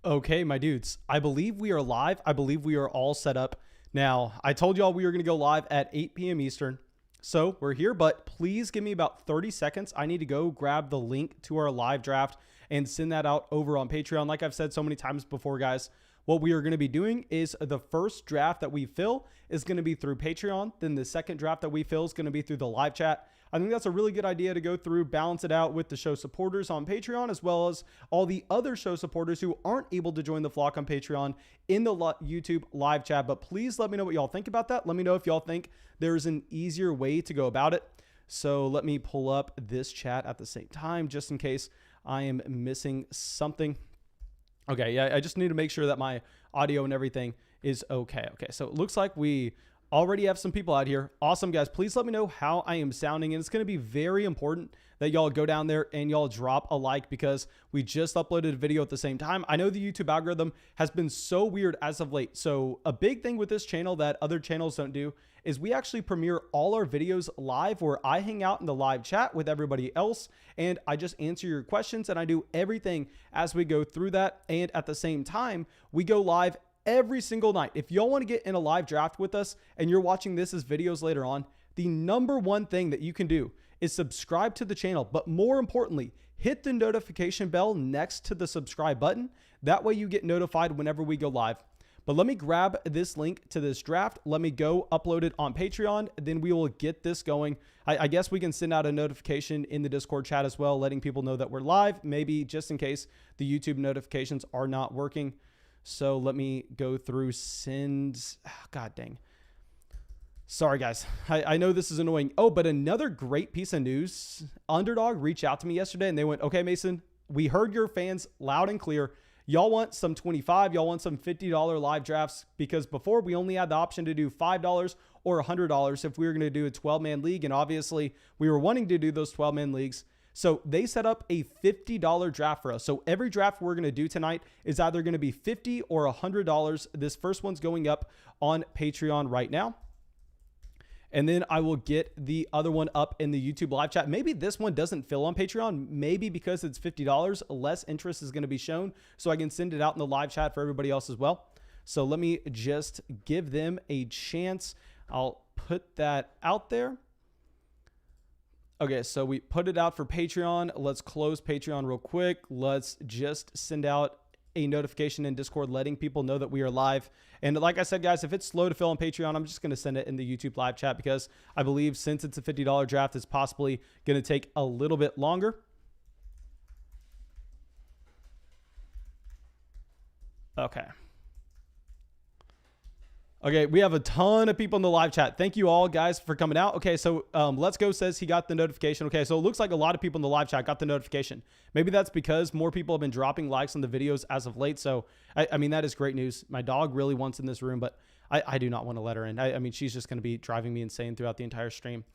Okay, my dudes, I believe we are live. I believe we are all set up. Now, I told y'all we were going to go live at 8 p.m. Eastern. So we're here, but please give me about 30 seconds. I need to go grab the link to our live draft and send that out over on Patreon. Like I've said so many times before, guys, what we are going to be doing is the first draft that we fill is going to be through Patreon. Then the second draft that we fill is going to be through the live chat. I think that's a really good idea to go through, balance it out with the show supporters on Patreon, as well as all the other show supporters who aren't able to join the flock on Patreon in the YouTube live chat. But please let me know what y'all think about that. Let me know if y'all think there's an easier way to go about it. So let me pull up this chat at the same time, just in case I am missing something. Okay, yeah, I just need to make sure that my audio and everything is okay. Okay, so it looks like we already have some people out here. Awesome, guys. Please let me know how I am sounding. And it's going to be very important that y'all go down there and y'all drop a like because we just uploaded a video at the same time. I know the YouTube algorithm has been so weird as of late. So a big thing with this channel that other channels don't do is we actually premiere all our videos live, where I hang out in the live chat with everybody else and I just answer your questions, and I do everything as we go through that. And at the same time, we go live every single night. If y'all want to get in a live draft with us and you're watching this as videos later on, the number one thing that you can do is subscribe to the channel. But more importantly, hit the notification bell next to the subscribe button. That way you get notified whenever we go live. But let me grab this link to this draft. Let me go upload it on Patreon. Then we will get this going. I guess we can send out a notification in the Discord chat as well, letting people know that we're live, maybe just in case the YouTube notifications are not working. So let me go through send. Oh, God dang. Sorry, guys. I know this is annoying. Oh, but another great piece of news. Underdog reached out to me yesterday and they went, okay, Mason, we heard your fans loud and clear. Y'all want some $25, y'all want some $50 live drafts, because before we only had the option to do $5 or $100 if we were going to do a 12-man league. And obviously we were wanting to do those 12-man leagues. So they set up a $50 draft for us. So every draft we're going to do tonight is either going to be $50 or $100. This first one's going up on Patreon right now. And then I will get the other one up in the YouTube live chat. Maybe this one doesn't fill on Patreon. Maybe because it's $50, less interest is going to be shown. So I can send it out in the live chat for everybody else as well. So let me just give them a chance. I'll put that out there. Okay, so we put it out for Patreon. Let's close Patreon real quick. Let's just send out a notification in Discord letting people know that we are live. And like I said, guys, if it's slow to fill on Patreon, I'm just going to send it in the YouTube live chat, because I believe since it's a $50 draft, it's possibly going to take a little bit longer. Okay. Okay, we have a ton of people in the live chat. Thank you all, guys, for coming out. Okay, so Let's Go says he got the notification. Okay, so it looks like a lot of people in the live chat got the notification. Maybe that's because more people have been dropping likes on the videos as of late. So, I mean, that is great news. My dog really wants in this room, but I do not want to let her in. I mean, she's just going to be driving me insane throughout the entire stream.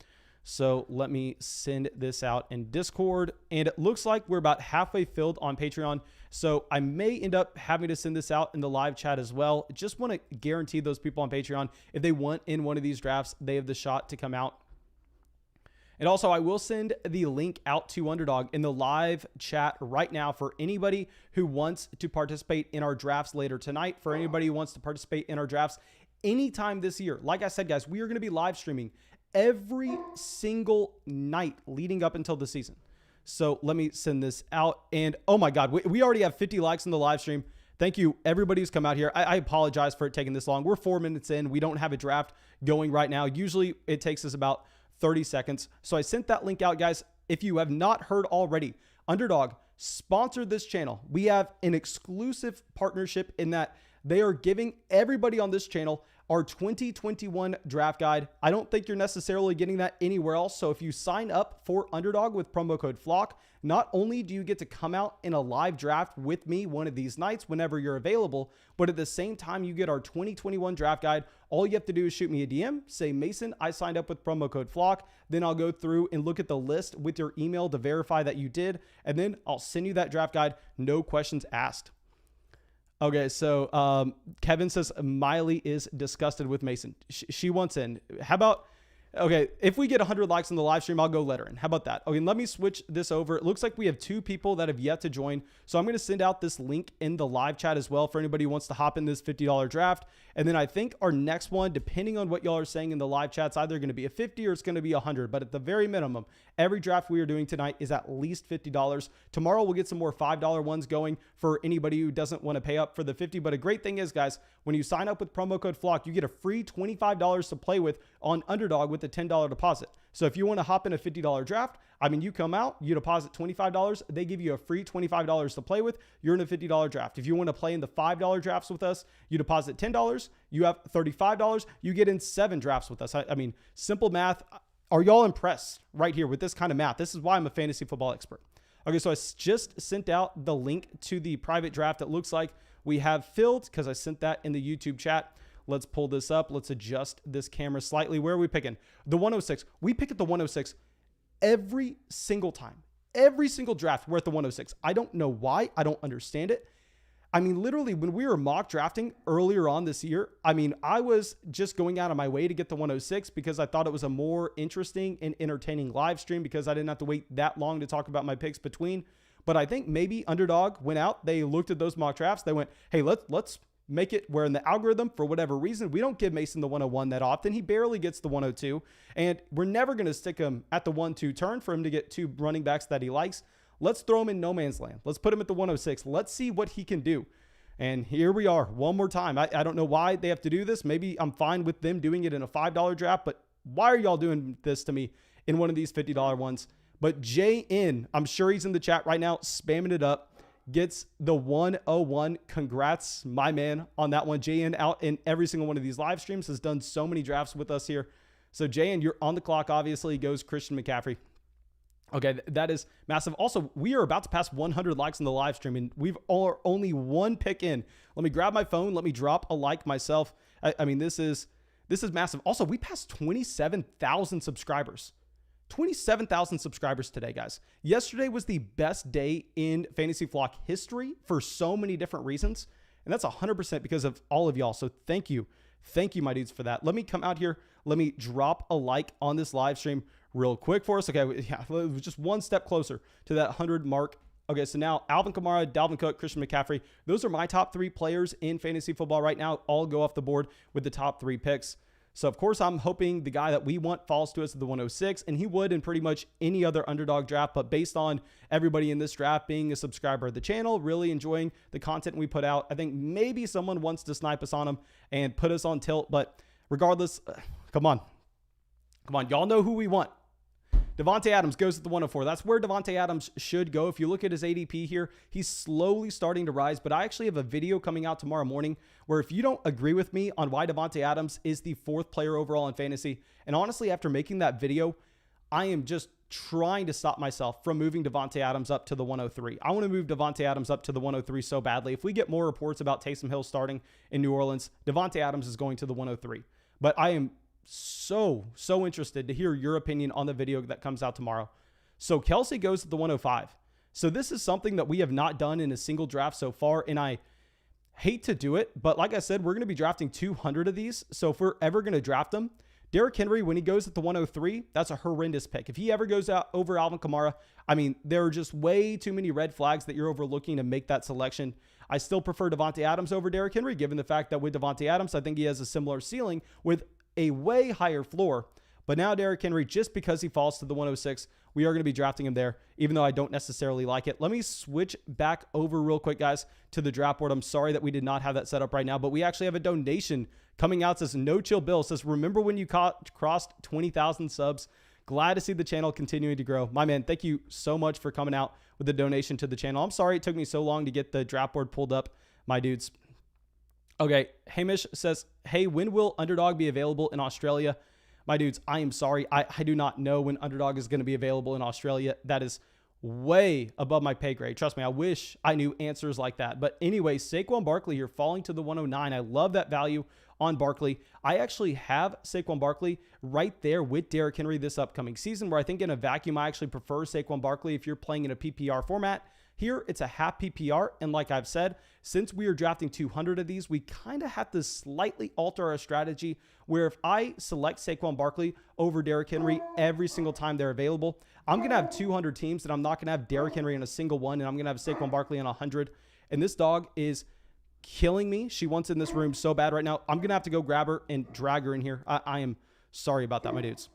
So let me send this out in Discord. And it looks like we're about halfway filled on Patreon. So I may end up having to send this out in the live chat as well. Just want to guarantee those people on Patreon, if they want in one of these drafts, they have the shot to come out. And also, I will send the link out to Underdog in the live chat right now for anybody who wants to participate in our drafts later tonight, for anybody who wants to participate in our drafts anytime this year. Like I said, guys, we are going to be live streaming every single night leading up until the season. So let me send this out. And oh my God, we already have 50 likes in the live stream. Thank you, everybody who's come out here. I apologize for it taking this long. We're 4 minutes in. We don't have a draft going right now. Usually it takes us about 30 seconds. So I sent that link out, guys. If you have not heard already, Underdog sponsored this channel. We have an exclusive partnership in that they are giving everybody on this channel our 2021 draft guide. I don't think you're necessarily getting that anywhere else. So if you sign up for Underdog with promo code FLOCK, not only do you get to come out in a live draft with me one of these nights whenever you're available, but at the same time, you get our 2021 draft guide. All you have to do is shoot me a DM, say, Mason, I signed up with promo code FLOCK. Then I'll go through and look at the list with your email to verify that you did. And then I'll send you that draft guide. No questions asked. Okay, so Kevin says Miley is disgusted with Mason. She wants in. How about Okay, if we get 100 likes on the live stream, I'll go lettering. How about that? Okay, let me switch this over. It looks like we have 2 people that have yet to join. So I'm going to send out this link in the live chat as well for anybody who wants to hop in this $50 draft. And then I think our next one, depending on what y'all are saying in the live chat, it's either going to be a 50 or it's going to be 100. But at the very minimum, every draft we are doing tonight is at least $50. Tomorrow we'll get some more $5 ones going for anybody who doesn't want to pay up for the 50. But a great thing is, guys, when you sign up with promo code FLOCK, you get a free $25 to play with on Underdog with a $10 deposit. So if you want to hop in a $50 draft, I mean, you come out, you deposit $25, they give you a free $25 to play with. You're in a $50 draft. If you want to play in the $5 drafts with us, you deposit $10, you have $35, you get in 7 drafts with us. I mean, simple math. Are y'all impressed right here with this kind of math? This is why I'm a fantasy football expert. Okay, so I just sent out the link to the private draft. It looks like we have filled because I sent that in the YouTube chat. Let's pull this up. Let's adjust this camera slightly. Where are we picking? The 106. We pick at the 106 every single time. Every single draft, we're at the 106. I don't know why. I don't understand it. I mean, literally, when we were mock drafting earlier on this year, I mean, I was just going out of my way to get the 106 because I thought it was a more interesting and entertaining live stream because I didn't have to wait that long to talk about my picks between. But I think maybe Underdog went out. They looked at those mock drafts. They went, hey, let's make it where in the algorithm, for whatever reason, we don't give Mason the 101 that often. He barely gets the 102. And we're never going to stick him at the 1-2 turn for him to get 2 running backs that he likes. Let's throw him in no man's land. Let's put him at the 106. Let's see what he can do. And here we are one more time. I don't know why they have to do this. Maybe I'm fine with them doing it in a $5 draft, but why are y'all doing this to me in one of these $50 ones? But JN, I'm sure he's in the chat right now, spamming it up, gets the 101. Congrats, my man, on that one. JN out in every single one of these live streams, has done so many drafts with us here. So JN, you're on the clock. Obviously goes Christian McCaffrey. Okay, that is massive. Also, we are about to pass 100 likes on the live stream, and we've only 1 pick in. Let me grab my phone. Let me drop a like myself. I mean, this is massive. Also, we passed 27,000 subscribers. 27,000 subscribers today, guys. Yesterday was the best day in Fantasy Flock history for so many different reasons. And that's 100% because of all of y'all. So thank you. Thank you, my dudes, for that. Let me come out here. Let me drop a like on this live stream real quick for us. Okay, yeah, just one step closer to that 100 mark. Okay, so now Alvin Kamara, Dalvin Cook, Christian McCaffrey. Those are my top 3 players in fantasy football right now. All go off the board with the top 3 picks. So, of course, I'm hoping the guy that we want falls to us at the 106, and he would in pretty much any other Underdog draft. But based on everybody in this draft being a subscriber of the channel, really enjoying the content we put out, I think maybe someone wants to snipe us on him and put us on tilt. But regardless, come on. Y'all know who we want. Devontae Adams goes at the 104. That's where Devontae Adams should go. If you look at his ADP here, he's slowly starting to rise. But I actually have a video coming out tomorrow morning where if you don't agree with me on why Devontae Adams is the 4th player overall in fantasy, and honestly, after making that video, I am just trying to stop myself from moving Devontae Adams up to the 103. I want to move Devontae Adams up to the 103 so badly. If we get more reports about Taysom Hill starting in New Orleans, Devontae Adams is going to the 103. But I am so interested to hear your opinion on the video that comes out tomorrow. So Kelsey goes to the 105. So this is something that we have not done in a single draft so far, and I hate to do it, but like I said, we're going to be drafting 200 of these. So if we're ever going to draft them, Derrick Henry, when he goes at the 103, that's a horrendous pick. If he ever goes out over Alvin Kamara, I mean, there are just way too many red flags that you're overlooking to make that selection. I still prefer Devontae Adams over Derrick Henry, given the fact that with Devontae Adams, I think he has a similar ceiling with a way higher floor. But now Derrick Henry, just because he falls to the 106, we are going to be drafting him there, even though I don't necessarily like it. Let me switch back over real quick, guys, to the draft board. I'm sorry that we did not have that set up right now, but we actually have a donation coming out. It says No Chill Bill. It says, remember when you crossed 20,000 subs? Glad to see the channel continuing to grow. My man, thank you so much for coming out with the donation to the channel. I'm sorry it took me so long to get the draft board pulled up, my dudes. Okay, Hamish says, hey, when will Underdog be available in Australia? My dudes, I am sorry. I do not know when Underdog is going to be available in Australia. That is way above my pay grade. Trust me, I wish I knew answers like that. But anyway, Saquon Barkley here falling to the 109. I love that value on Barkley. I actually have Saquon Barkley right there with Derrick Henry this upcoming season, where I think in a vacuum, I actually prefer Saquon Barkley if you're playing in a PPR format. Here, it's a half PPR. And like I've said, since we are drafting 200 of these, we kind of have to slightly alter our strategy where if I select Saquon Barkley over Derrick Henry every single time they're available, I'm going to have 200 teams and I'm not going to have Derrick Henry in a single one. And I'm going to have Saquon Barkley in 100. And this dog is killing me. She wants in this room so bad right now. I'm going to have to go grab her and drag her in here. I am sorry about that, my dudes.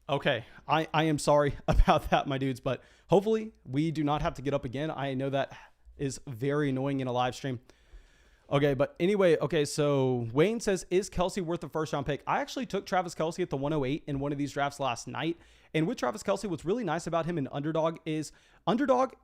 Okay, I am sorry about that, my dudes, but hopefully we do not have to get up again. I know that is very annoying in a live stream. Okay, but anyway, okay, so Wayne says, is Kelsey worth the first round pick? I actually took Travis Kelsey at the 108 in one of these drafts last night. And with Travis Kelsey, what's really nice about him in Underdog is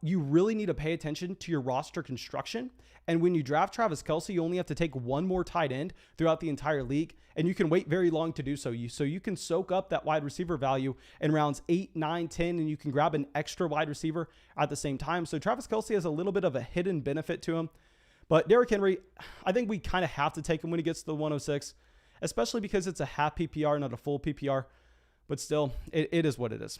you really need to pay attention to your roster construction. And when you draft Travis Kelsey, you only have to take one more tight end throughout the entire league. And you can wait very long to do so. So you can soak up that wide receiver value in rounds 8, 9, 10, and you can grab an extra wide receiver at the same time. So Travis Kelsey has a little bit of a hidden benefit to him. But Derrick Henry, I think we kind of have to take him when he gets to the 106, especially because it's a half PPR, not a full PPR. But still, it is what it is.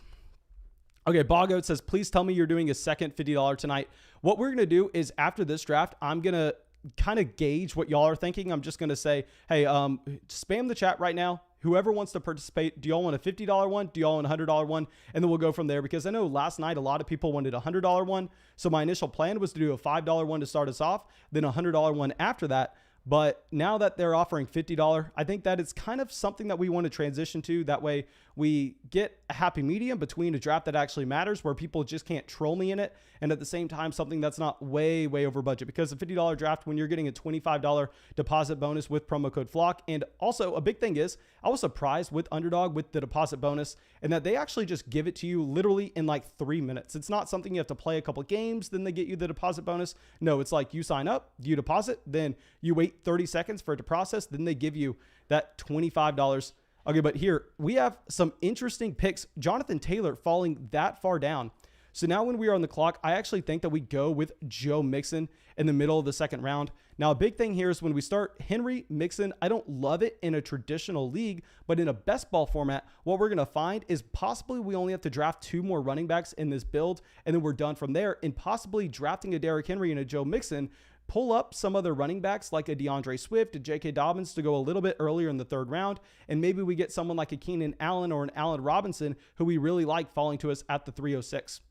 Okay, Boggoat says, please tell me you're doing a second $50 tonight. What we're going to do is after this draft, I'm going to kind of gauge what y'all are thinking. I'm just going to say, hey, spam the chat right now. Whoever wants to participate, do y'all want a $50 one? Do y'all want a $100 one? And then we'll go from there, because I know last night a lot of people wanted a $100 one. So my initial plan was to do a $5 one to start us off, then a $100 one after that. But now that they're offering $50, I think that it's kind of something that we want to transition to. That way we get a happy medium between a draft that actually matters, where people just can't troll me in it, and at the same time, something that's not way over budget. Because the $50 draft, when you're getting a $25 deposit bonus with promo code FLOCK, and also a big thing is, I was surprised with Underdog with the deposit bonus, and that they actually just give it to you literally in like 3 minutes. It's not something you have to play a couple games, then they get you the deposit bonus. No, it's like you sign up, you deposit, then you wait 30 seconds for it to process, then they give you that $25. Okay, but here we have some interesting picks. Jonathan Taylor falling that far down. So now when we are on the clock, I actually think that we go with Joe Mixon in the middle of the second round. Now, a big thing here is when we start Henry Mixon, I don't love it in a traditional league, but in a best ball format, what we're going to find is possibly we only have to draft 2 more running backs in this build, and then we're done from there. And possibly drafting a Derrick Henry and a Joe Mixon, pull up some other running backs like a DeAndre Swift, a J.K. Dobbins to go a little bit earlier in the third round. And maybe we get someone like a Keenan Allen or an Allen Robinson who we really like falling to us at the 306.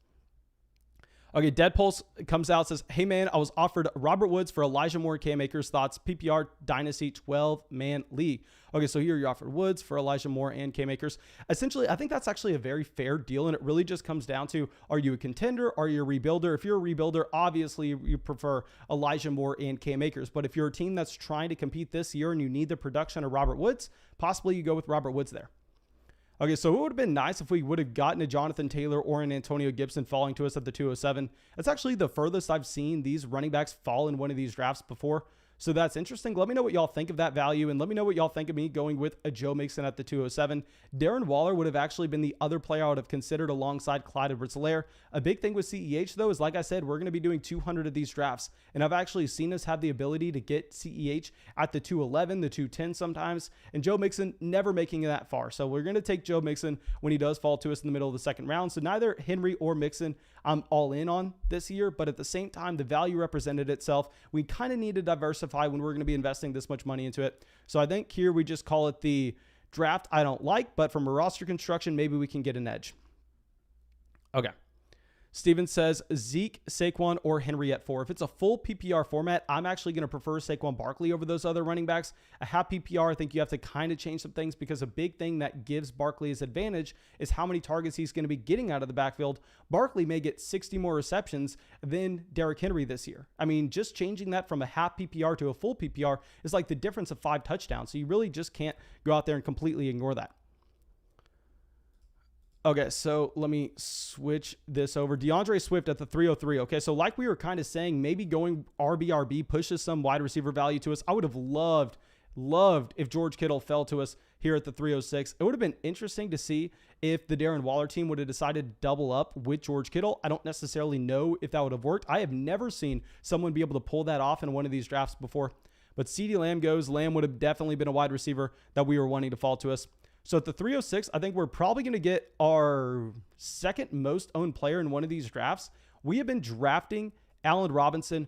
Okay, Deadpulse comes out, says, hey man, I was offered Robert Woods for Elijah Moore, Cam Akers. Thoughts? PPR Dynasty 12-man league. Okay, so here you're offered Woods for Elijah Moore and Cam Akers. Essentially, I think that's actually a very fair deal, and it really just comes down to, are you a contender? Are you a rebuilder? If you're a rebuilder, obviously you prefer Elijah Moore and Cam Akers. But if you're a team that's trying to compete this year and you need the production of Robert Woods, possibly you go with Robert Woods there. Okay, so it would have been nice if we would have gotten a Jonathan Taylor or an Antonio Gibson falling to us at the 207. That's actually the furthest I've seen these running backs fall in one of these drafts before. So that's interesting. Let me know what y'all think of that value, and let me know what y'all think of me going with a Joe Mixon at the 207. Darren Waller would have actually been the other player I would have considered alongside Clyde Edwards-Helaire. A big thing with CEH, though, is like I said, we're going to be doing 200 of these drafts, and I've actually seen us have the ability to get CEH at the 211, the 210 sometimes, and Joe Mixon never making it that far. So we're going to take Joe Mixon when he does fall to us in the middle of the second round. So neither Henry or Mixon I'm all in on this year, but at the same time, the value represented itself. We kind of need to diversify when we're going to be investing this much money into it. So I think here we just call it the draft I don't like, but from a roster construction, maybe we can get an edge. Okay. Steven says Zeke, Saquon, or Henry at 4. If it's a full PPR format, I'm actually going to prefer Saquon Barkley over those other running backs. A half PPR, I think you have to kind of change some things, because a big thing that gives Barkley his advantage is how many targets he's going to be getting out of the backfield. Barkley may get 60 more receptions than Derrick Henry this year. I mean, just changing that from a half PPR to a full PPR is like the difference of 5 touchdowns. So you really just can't go out there and completely ignore that. Okay, so let me switch this over. DeAndre Swift at the 303. Okay, so like we were kind of saying, maybe going RB pushes some wide receiver value to us. I would have loved if George Kittle fell to us here at the 306. It would have been interesting to see if the Darren Waller team would have decided to double up with George Kittle. I don't necessarily know if that would have worked. I have never seen someone be able to pull that off in one of these drafts before. But CeeDee Lamb goes. Lamb would have definitely been a wide receiver that we were wanting to fall to us. So at the 306, I think we're probably going to get our second most owned player in one of these drafts. We have been drafting Allen Robinson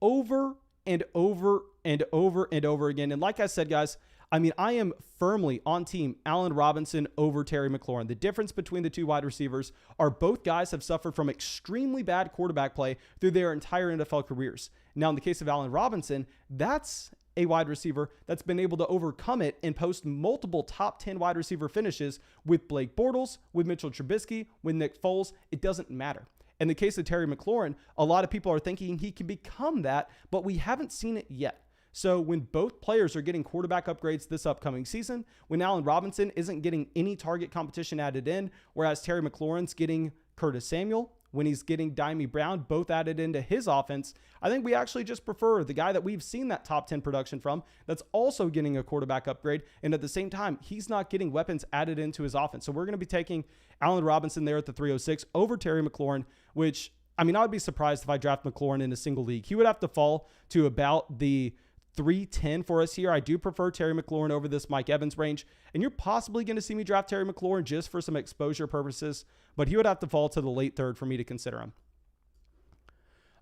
over and over and over and over again. And like I said, guys, I mean, I am firmly on team Allen Robinson over Terry McLaurin. The difference between the two wide receivers are both guys have suffered from extremely bad quarterback play through their entire NFL careers. Now, in the case of Allen Robinson, that's a wide receiver that's been able to overcome it and post multiple top 10 wide receiver finishes with Blake Bortles, with Mitchell Trubisky, with Nick Foles. It doesn't matter. In the case of Terry McLaurin, a lot of people are thinking he can become that, but we haven't seen it yet. So when both players are getting quarterback upgrades this upcoming season, when Allen Robinson isn't getting any target competition added in, whereas Terry McLaurin's getting Curtis Samuel, when he's getting Dimey Brown, both added into his offense, I think we actually just prefer the guy that we've seen that top 10 production from that's also getting a quarterback upgrade. And at the same time, he's not getting weapons added into his offense. So we're going to be taking Allen Robinson there at the 306 over Terry McLaurin, which, I mean, I would be surprised if I draft McLaurin in a single league. He would have to fall to about the 310 for us here. I do prefer Terry McLaurin over this Mike Evans range, and you're possibly going to see me draft Terry McLaurin just for some exposure purposes, but he would have to fall to the late third for me to consider him.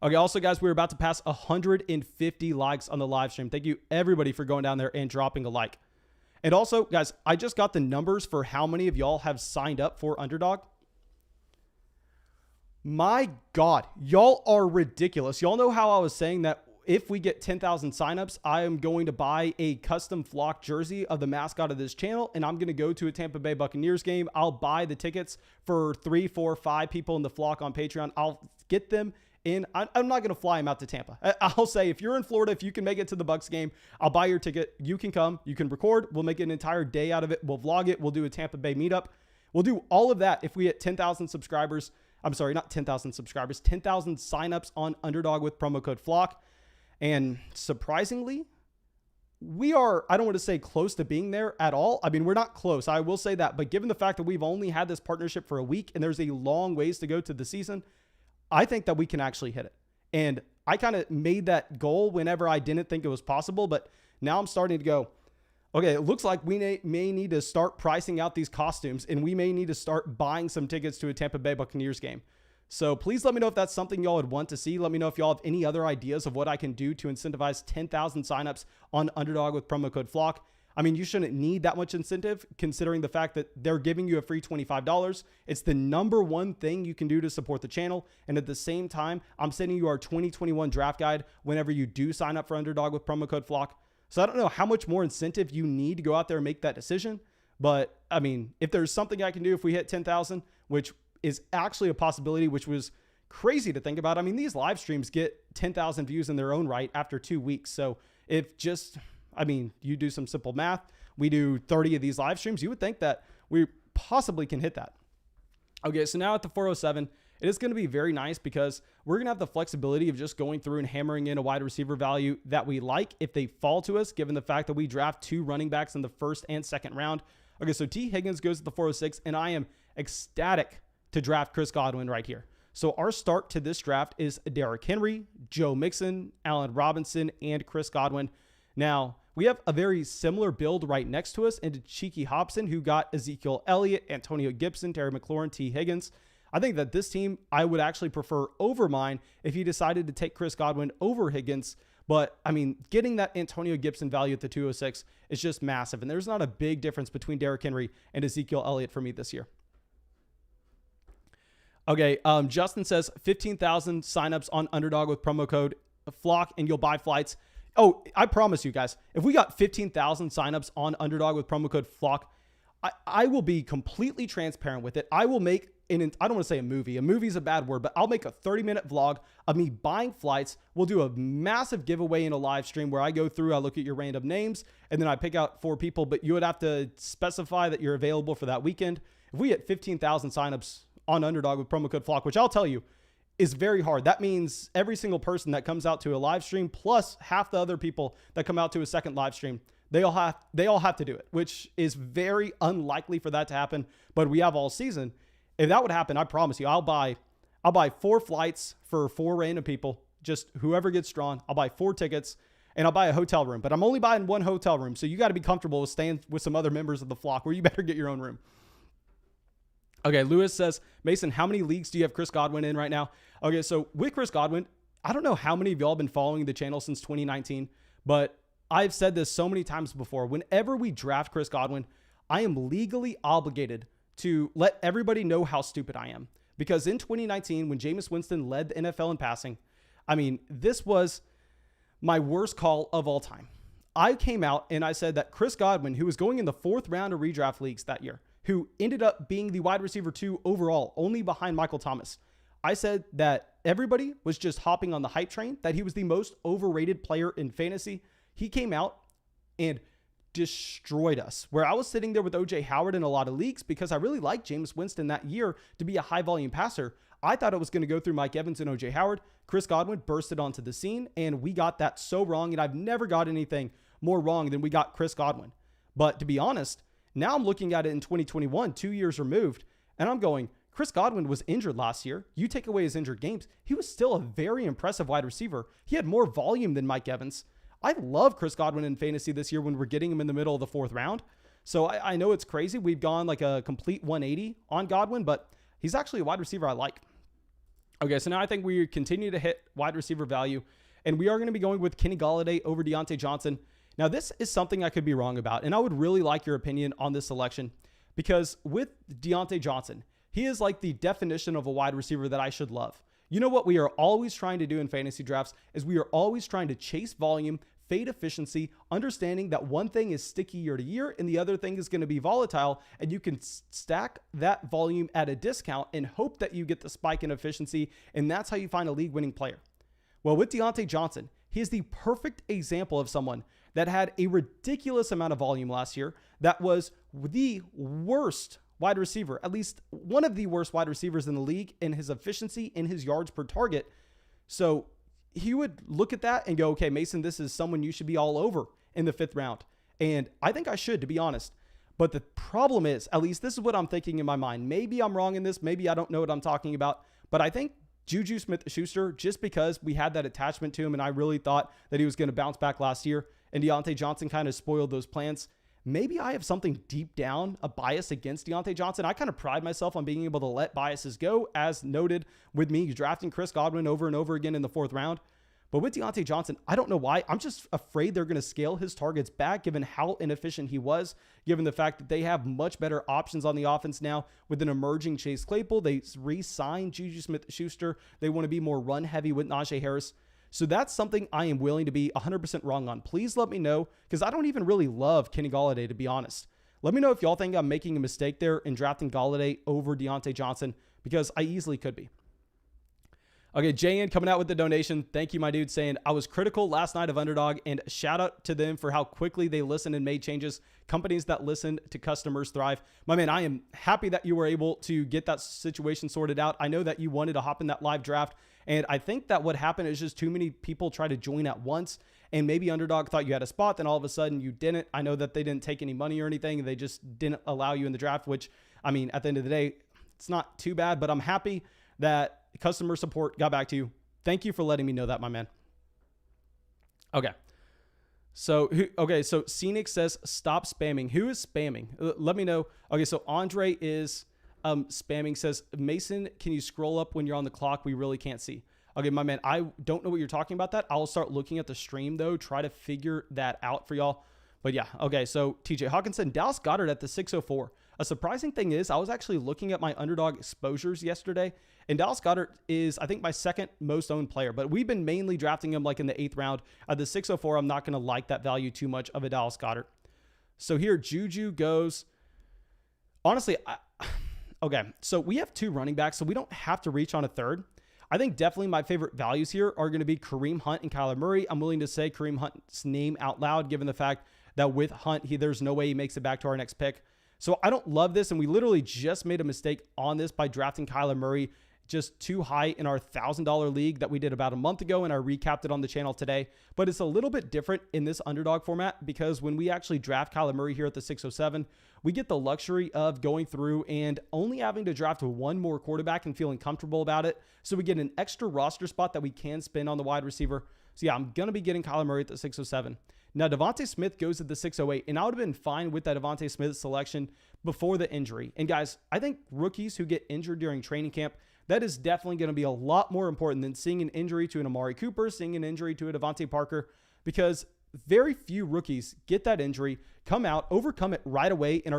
Okay, also, guys, we're about to pass 150 likes on the live stream. Thank you, everybody, for going down there and dropping a like. And also, guys, I just got the numbers for how many of y'all have signed up for Underdog. My God, y'all are ridiculous. Y'all know how I was saying that if we get 10,000 signups, I am going to buy a custom flock jersey of the mascot of this channel, and I'm going to go to a Tampa Bay Buccaneers game. I'll buy the tickets for 3, 4, 5 people in the flock on Patreon. I'll get them in. I'm not going to fly them out to Tampa. I'll say, if you're in Florida, if you can make it to the Bucs game, I'll buy your ticket. You can come. You can record. We'll make an entire day out of it. We'll vlog it. We'll do a Tampa Bay meetup. We'll do all of that if we hit 10,000 subscribers. I'm sorry, not 10,000 subscribers, 10,000 signups on Underdog with promo code FLOCK. And surprisingly, we are, I don't want to say close to being there at all. I mean, we're not close. I will say that. But given the fact that we've only had this partnership for a week and there's a long ways to go to the season, I think that we can actually hit it. And I kind of made that goal whenever I didn't think it was possible. But now I'm starting to go, okay, it looks like we may need to start pricing out these costumes, and we may need to start buying some tickets to a Tampa Bay Buccaneers game. So please let me know if that's something y'all would want to see. Let me know if y'all have any other ideas of what I can do to incentivize 10,000 signups on Underdog with promo code FLOCK. I mean, you shouldn't need that much incentive considering the fact that they're giving you a free $25. It's the number one thing you can do to support the channel. And at the same time, I'm sending you our 2021 draft guide whenever you do sign up for Underdog with promo code FLOCK. So I don't know how much more incentive you need to go out there and make that decision. But I mean, if there's something I can do if we hit 10,000, which is actually a possibility, which was crazy to think about. I mean, these live streams get 10,000 views in their own right after 2 weeks. So if just, I mean, you do some simple math, we do 30 of these live streams, you would think that we possibly can hit that. Okay, so now at the 407, it is going to be very nice because we're going to have the flexibility of just going through and hammering in a wide receiver value that we like if they fall to us, given the fact that we draft 2 running backs in the first and second round. Okay, so T. Higgins goes to the 406, and I am ecstatic to draft Chris Godwin right here. So our start to this draft is Derrick Henry, Joe Mixon, Allen Robinson, and Chris Godwin. Now, we have a very similar build right next to us into Cheeky Hobson, who got Ezekiel Elliott, Antonio Gibson, Terry McLaurin, T. Higgins. I think that this team I would actually prefer over mine if he decided to take Chris Godwin over Higgins. But, I mean, getting that Antonio Gibson value at the 206 is just massive. And there's not a big difference between Derrick Henry and Ezekiel Elliott for me this year. Okay, Justin says 15,000 signups on Underdog with promo code FLOCK and you'll buy flights. Oh, I promise you guys, if we got 15,000 signups on Underdog with promo code FLOCK, I will be completely transparent with it. I will make, I don't want to say a movie. A movie is a bad word, but I'll make a 30-minute vlog of me buying flights. We'll do a massive giveaway in a live stream where I go through, I look at your random names, and then I pick out 4 people, but you would have to specify that you're available for that weekend. If we hit 15,000 signups on Underdog with promo code FLOCK, which I'll tell you is very hard. That means every single person that comes out to a live stream plus half the other people that come out to a second live stream, They all have to do it, which is very unlikely for that to happen. But we have all season. If that would happen, I promise you, I'll buy 4 flights for 4 random people, just whoever gets drawn. I'll buy 4 tickets and I'll buy a hotel room. But I'm only buying 1 hotel room, so you got to be comfortable with staying with some other members of the flock, where you better get your own room. Okay, Lewis says, Mason, how many leagues do you have Chris Godwin in right now? Okay, so with Chris Godwin, I don't know how many of y'all have been following the channel since 2019, but I've said this so many times before. Whenever we draft Chris Godwin, I am legally obligated to let everybody know how stupid I am. Because in 2019, when Jameis Winston led the NFL in passing, I mean, this was my worst call of all time. I came out and I said that Chris Godwin, who was going in the 4th round of redraft leagues that year, who ended up being the wide receiver 2 overall, only behind Michael Thomas. I said that everybody was just hopping on the hype train, that he was the most overrated player in fantasy. He came out and destroyed us, where I was sitting there with OJ Howard in a lot of leagues because I really liked Jameis Winston that year to be a high volume passer. I thought it was going to go through Mike Evans and OJ Howard. Chris Godwin bursted onto the scene, and we got that so wrong. And I've never got anything more wrong than we got Chris Godwin. But to be honest, now I'm looking at it in 2021, 2 years removed, and I'm going, Chris Godwin was injured last year. You take away his injured games, he was still a very impressive wide receiver. He had more volume than Mike Evans. I love Chris Godwin in fantasy this year when we're getting him in the middle of the 4th round. So I know it's crazy. We've gone like a complete 180 on Godwin, but he's actually a wide receiver I like. Okay, so now I think we continue to hit wide receiver value, and we are going to be going with Kenny Golladay over Deontay Johnson. Now, this is something I could be wrong about, and I would really like your opinion on this selection, because with Deontay Johnson, he is like the definition of a wide receiver that I should love. You know what we are always trying to do in fantasy drafts is we are always trying to chase volume, fade efficiency, understanding that one thing is sticky year to year and the other thing is going to be volatile, and you can stack that volume at a discount and hope that you get the spike in efficiency, and that's how you find a league-winning player. Well, with Deontay Johnson, he is the perfect example of someone that had a ridiculous amount of volume last year, that was the worst wide receiver, at least one of the worst wide receivers in the league in his efficiency, in his yards per target. So he would look at that and go, okay, Mason, this is someone you should be all over in the 5th round. And I think I should, to be honest. But the problem is, at least this is what I'm thinking in my mind. Maybe I'm wrong in this. Maybe I don't know what I'm talking about. But I think Juju Smith-Schuster, just because we had that attachment to him and I really thought that he was going to bounce back last year, and Deontay Johnson kind of spoiled those plans. Maybe I have something deep down, a bias against Deontay Johnson. I kind of pride myself on being able to let biases go, as noted with me drafting Chris Godwin over and over again in the 4th round. But with Deontay Johnson, I don't know why. I'm just afraid they're going to scale his targets back, given how inefficient he was, given the fact that they have much better options on the offense now with an emerging Chase Claypool. They re-signed Juju Smith-Schuster. They want to be more run-heavy with Najee Harris. So that's something I am willing to be 100% wrong on. Please let me know, because I don't even really love Kenny Golladay, to be honest. Let me know if y'all think I'm making a mistake there in drafting Golladay over Deontay Johnson, because I easily could be. Okay, JN coming out with the donation. Thank you, my dude, saying, I was critical last night of Underdog, and shout out to them for how quickly they listened and made changes. Companies that listen to customers thrive. My man, I am happy that you were able to get that situation sorted out. I know that you wanted to hop in that live draft, and I think that what happened is just too many people try to join at once, and maybe Underdog thought you had a spot, then all of a sudden you didn't. I know that they didn't take any money or anything. They just didn't allow you in the draft, which, I mean, at the end of the day, it's not too bad, but I'm happy that customer support got back to you. Thank you for letting me know that, my man. Okay. So Scenic says, stop spamming. Who is spamming? Let me know. Okay, so Andre is spamming, says, Mason, can you scroll up when you're on the clock? We really can't see. Okay, my man, I don't know what you're talking about that. I'll start looking at the stream, though, try to figure that out for y'all. But yeah, okay, so TJ Hawkinson, Dallas Goedert at the 604. A surprising thing is I was actually looking at my Underdog exposures yesterday, and Dallas Goedert is, I think, my 2nd most owned player, but we've been mainly drafting him like in the 8th round. At the 604, I'm not going to like that value too much of a Dallas Goedert. So here, Juju goes. Honestly, okay, so we have 2 running backs, so we don't have to reach on a 3rd. I think definitely my favorite values here are going to be Kareem Hunt and Kyler Murray. I'm willing to say Kareem Hunt's name out loud, given the fact that with Hunt, there's no way he makes it back to our next pick. So I don't love this, and we literally just made a mistake on this by drafting Kyler Murray just too high in our $1,000 league that we did about a month ago, and I recapped it on the channel today. But it's a little bit different in this underdog format because when we actually draft Kyler Murray here at the 607, we get the luxury of going through and only having to draft one more quarterback and feeling comfortable about it. So we get an extra roster spot that we can spend on the wide receiver. So yeah, I'm going to be getting Kyler Murray at the 607. Now, Devontae Smith goes at the 608, and I would have been fine with that Devontae Smith selection before the injury. And guys, I think rookies who get injured during training camp, that is definitely going to be a lot more important than seeing an injury to an Amari Cooper, seeing an injury to a Devontae Parker, because very few rookies get that injury, come out, overcome it right away, and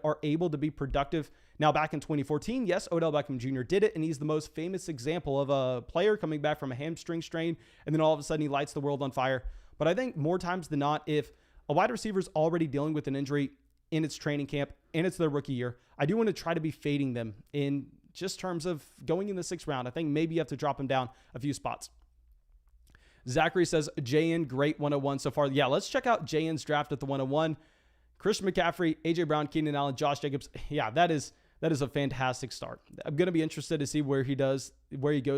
are able to be productive. Now, back in 2014, yes, Odell Beckham Jr. did it, and he's the most famous example of a player coming back from a hamstring strain, and then all of a sudden he lights the world on fire. But I think more times than not, if a wide receiver is already dealing with an injury in its training camp and it's their rookie year, I do want to try to be fading them in just terms of going in the 6th round. I think maybe you have to drop them down a few spots. Zachary says, JN, great 101 so far. Yeah, let's check out JN's draft at the 101. Christian McCaffrey, AJ Brown, Keenan Allen, Josh Jacobs. Yeah, that is a fantastic start. I'm going to be interested to see where he goes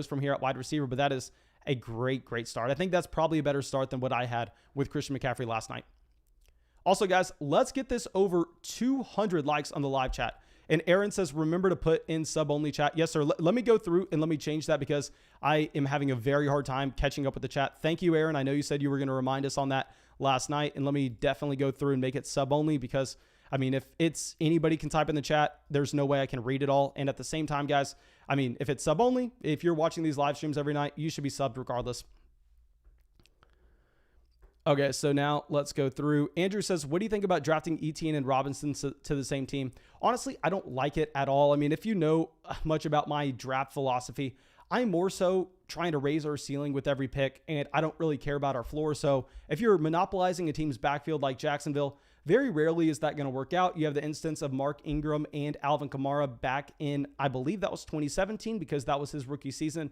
from here at wide receiver, but that is a great start. I think that's probably a better start than what I had with Christian McCaffrey last night. Also, guys, let's get this over 200 likes on the live chat. And Aaron says, remember to put in sub-only chat. Yes, sir. Let me go through and let me change that because I am having a very hard time catching up with the chat. Thank you, Aaron. I know you said you were going to remind us on that last night. And let me definitely go through and make it sub-only because, I mean, if it's anybody can type in the chat, there's no way I can read it all. And at the same time, guys, I mean, if it's sub-only, if you're watching these live streams every night, you should be subbed regardless. Okay, so now let's go through. Andrew says, what do you think about drafting Etienne and Robinson to the same team? Honestly, I don't like it at all. I mean, if you know much about my draft philosophy, I'm more so trying to raise our ceiling with every pick, and I don't really care about our floor. So if you're monopolizing a team's backfield like Jacksonville, very rarely is that going to work out. You have the instance of Mark Ingram and Alvin Kamara back in, I believe that was 2017 because that was his rookie season.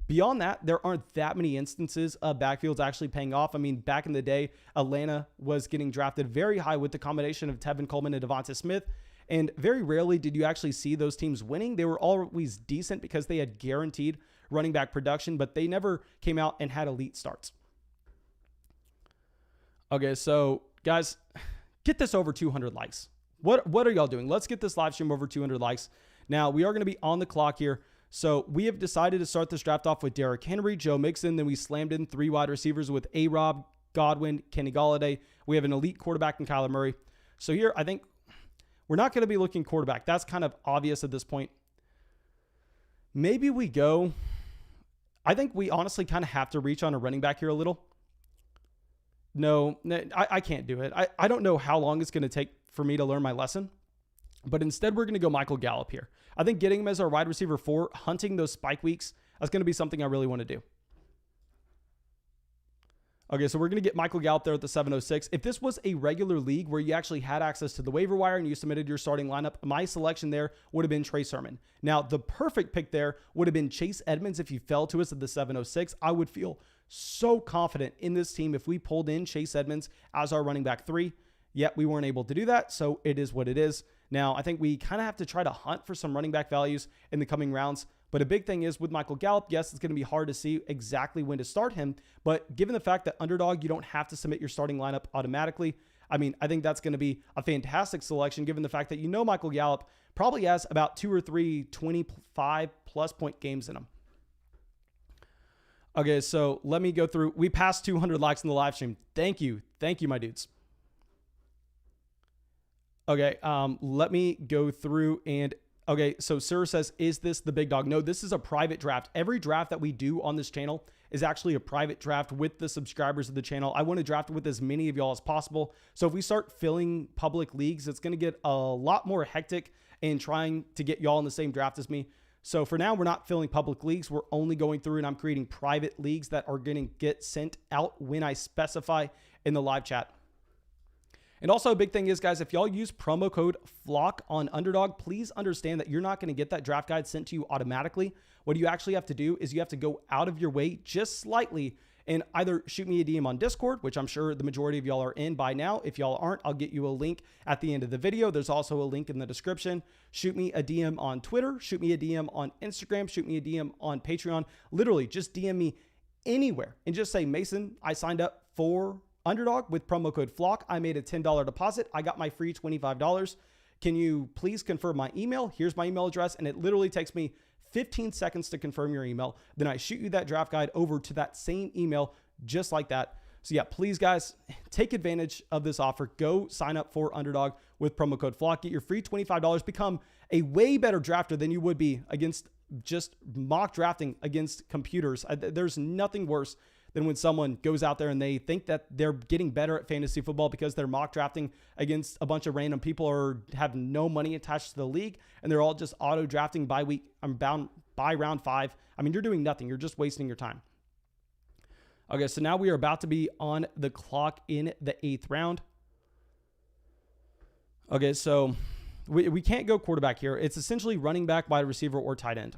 Beyond that, there aren't that many instances of backfields actually paying off. I mean, back in the day, Atlanta was getting drafted very high with the combination of Tevin Coleman and Devonta Smith. And very rarely did you actually see those teams winning. They were always decent because they had guaranteed running back production, but they never came out and had elite starts. Okay, so guys, get this over 200 likes. What are y'all doing? Let's get this live stream over 200 likes. Now, we are going to be on the clock here. So we have decided to start this draft off with Derrick Henry, Joe Mixon. Then we slammed in 3 wide receivers with A-Rob, Godwin, Kenny Golladay. We have an elite quarterback in Kyler Murray. So here, I think we're not going to be looking quarterback. That's kind of obvious at this point. Maybe we go. I think we honestly kind of have to reach on a running back here a little. No, I can't do it. I don't know how long it's going to take for me to learn my lesson. But instead, we're going to go Michael Gallup here. I think getting him as our wide receiver 4, hunting those spike weeks, that's going to be something I really want to do. Okay, so we're going to get Michael Gallup there at the 706. If this was a regular league where you actually had access to the waiver wire and you submitted your starting lineup, my selection there would have been Trey Sermon. Now, the perfect pick there would have been Chase Edmonds if he fell to us at the 706. I would feel so confident in this team if we pulled in Chase Edmonds as our running back 3. Yet we weren't able to do that, so it is what it is. Now, I think we kind of have to try to hunt for some running back values in the coming rounds. But a big thing is with Michael Gallup, yes, it's going to be hard to see exactly when to start him. But given the fact that underdog, you don't have to submit your starting lineup automatically. I mean, I think that's going to be a fantastic selection given the fact that you know Michael Gallup probably has about 2 or 3 25-plus point games in him. Okay, so let me go through. We passed 200 likes in the live stream. Thank you. Thank you, my dudes. Okay, let me go through and, okay, so Sarah says, is this the big dog? No, this is a private draft. Every draft that we do on this channel is actually a private draft with the subscribers of the channel. I want to draft with as many of y'all as possible. So if we start filling public leagues, it's going to get a lot more hectic in trying to get y'all in the same draft as me. So for now, we're not filling public leagues. We're only going through and I'm creating private leagues that are going to get sent out when I specify in the live chat. And also a big thing is, guys, if y'all use promo code FLOCK on Underdog, please understand that you're not going to get that draft guide sent to you automatically. What you actually have to do is you have to go out of your way just slightly and either shoot me a DM on Discord, which I'm sure the majority of y'all are in by now. If y'all aren't, I'll get you a link at the end of the video. There's also a link in the description. Shoot me a DM on Twitter, shoot me a DM on Instagram, shoot me a DM on Patreon. Literally just DM me anywhere and just say, Mason, I signed up for Underdog with promo code FLOCK. I made a $10 deposit. I got my free $25. Can you please confirm my email? Here's my email address. And it literally takes me 15 seconds to confirm your email. Then I shoot you that draft guide over to that same email, just like that. So yeah, please guys, take advantage of this offer. Go sign up for Underdog with promo code FLOCK. Get your free $25. Become a way better drafter than you would be against just mock drafting against computers. There's nothing worse than when someone goes out there and they think that they're getting better at fantasy football because they're mock drafting against a bunch of random people or have no money attached to the league, and they're all just auto drafting by round 5. I mean, you're doing nothing. You're just wasting your time. Okay, so now we are about to be on the clock in the 8th round. Okay, so we can't go quarterback here. It's essentially running back, wide receiver, or tight end.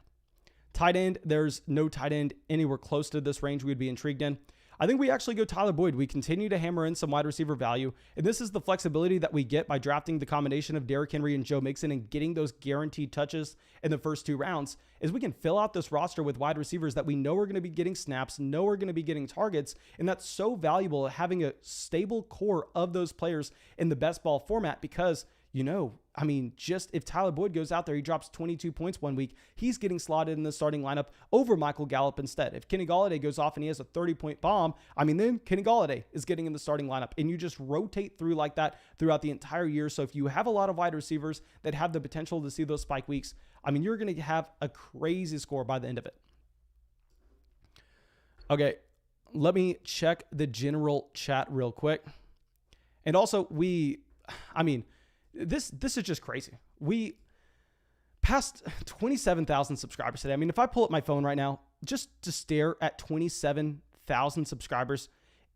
Tight end, there's no tight end anywhere close to this range we'd be intrigued in. I think we actually go Tyler Boyd. We continue to hammer in some wide receiver value. And this is the flexibility that we get by drafting the combination of Derrick Henry and Joe Mixon and getting those guaranteed touches in the first 2 rounds, is we can fill out this roster with wide receivers that we know are going to be getting snaps, know are going to be getting targets. And that's so valuable, having a stable core of those players in the best ball format, because I mean, just if Tyler Boyd goes out there, he drops 22 points one week, he's getting slotted in the starting lineup over Michael Gallup instead. If Kenny Golladay goes off and he has a 30-point bomb, I mean, then Kenny Golladay is getting in the starting lineup, and you just rotate through like that throughout the entire year. So if you have a lot of wide receivers that have the potential to see those spike weeks, I mean, you're going to have a crazy score by the end of it. Okay, let me check the general chat real quick. And also, this is just crazy. We passed 27,000 subscribers today. I mean, if I pull up my phone right now, just to stare at 27,000 subscribers,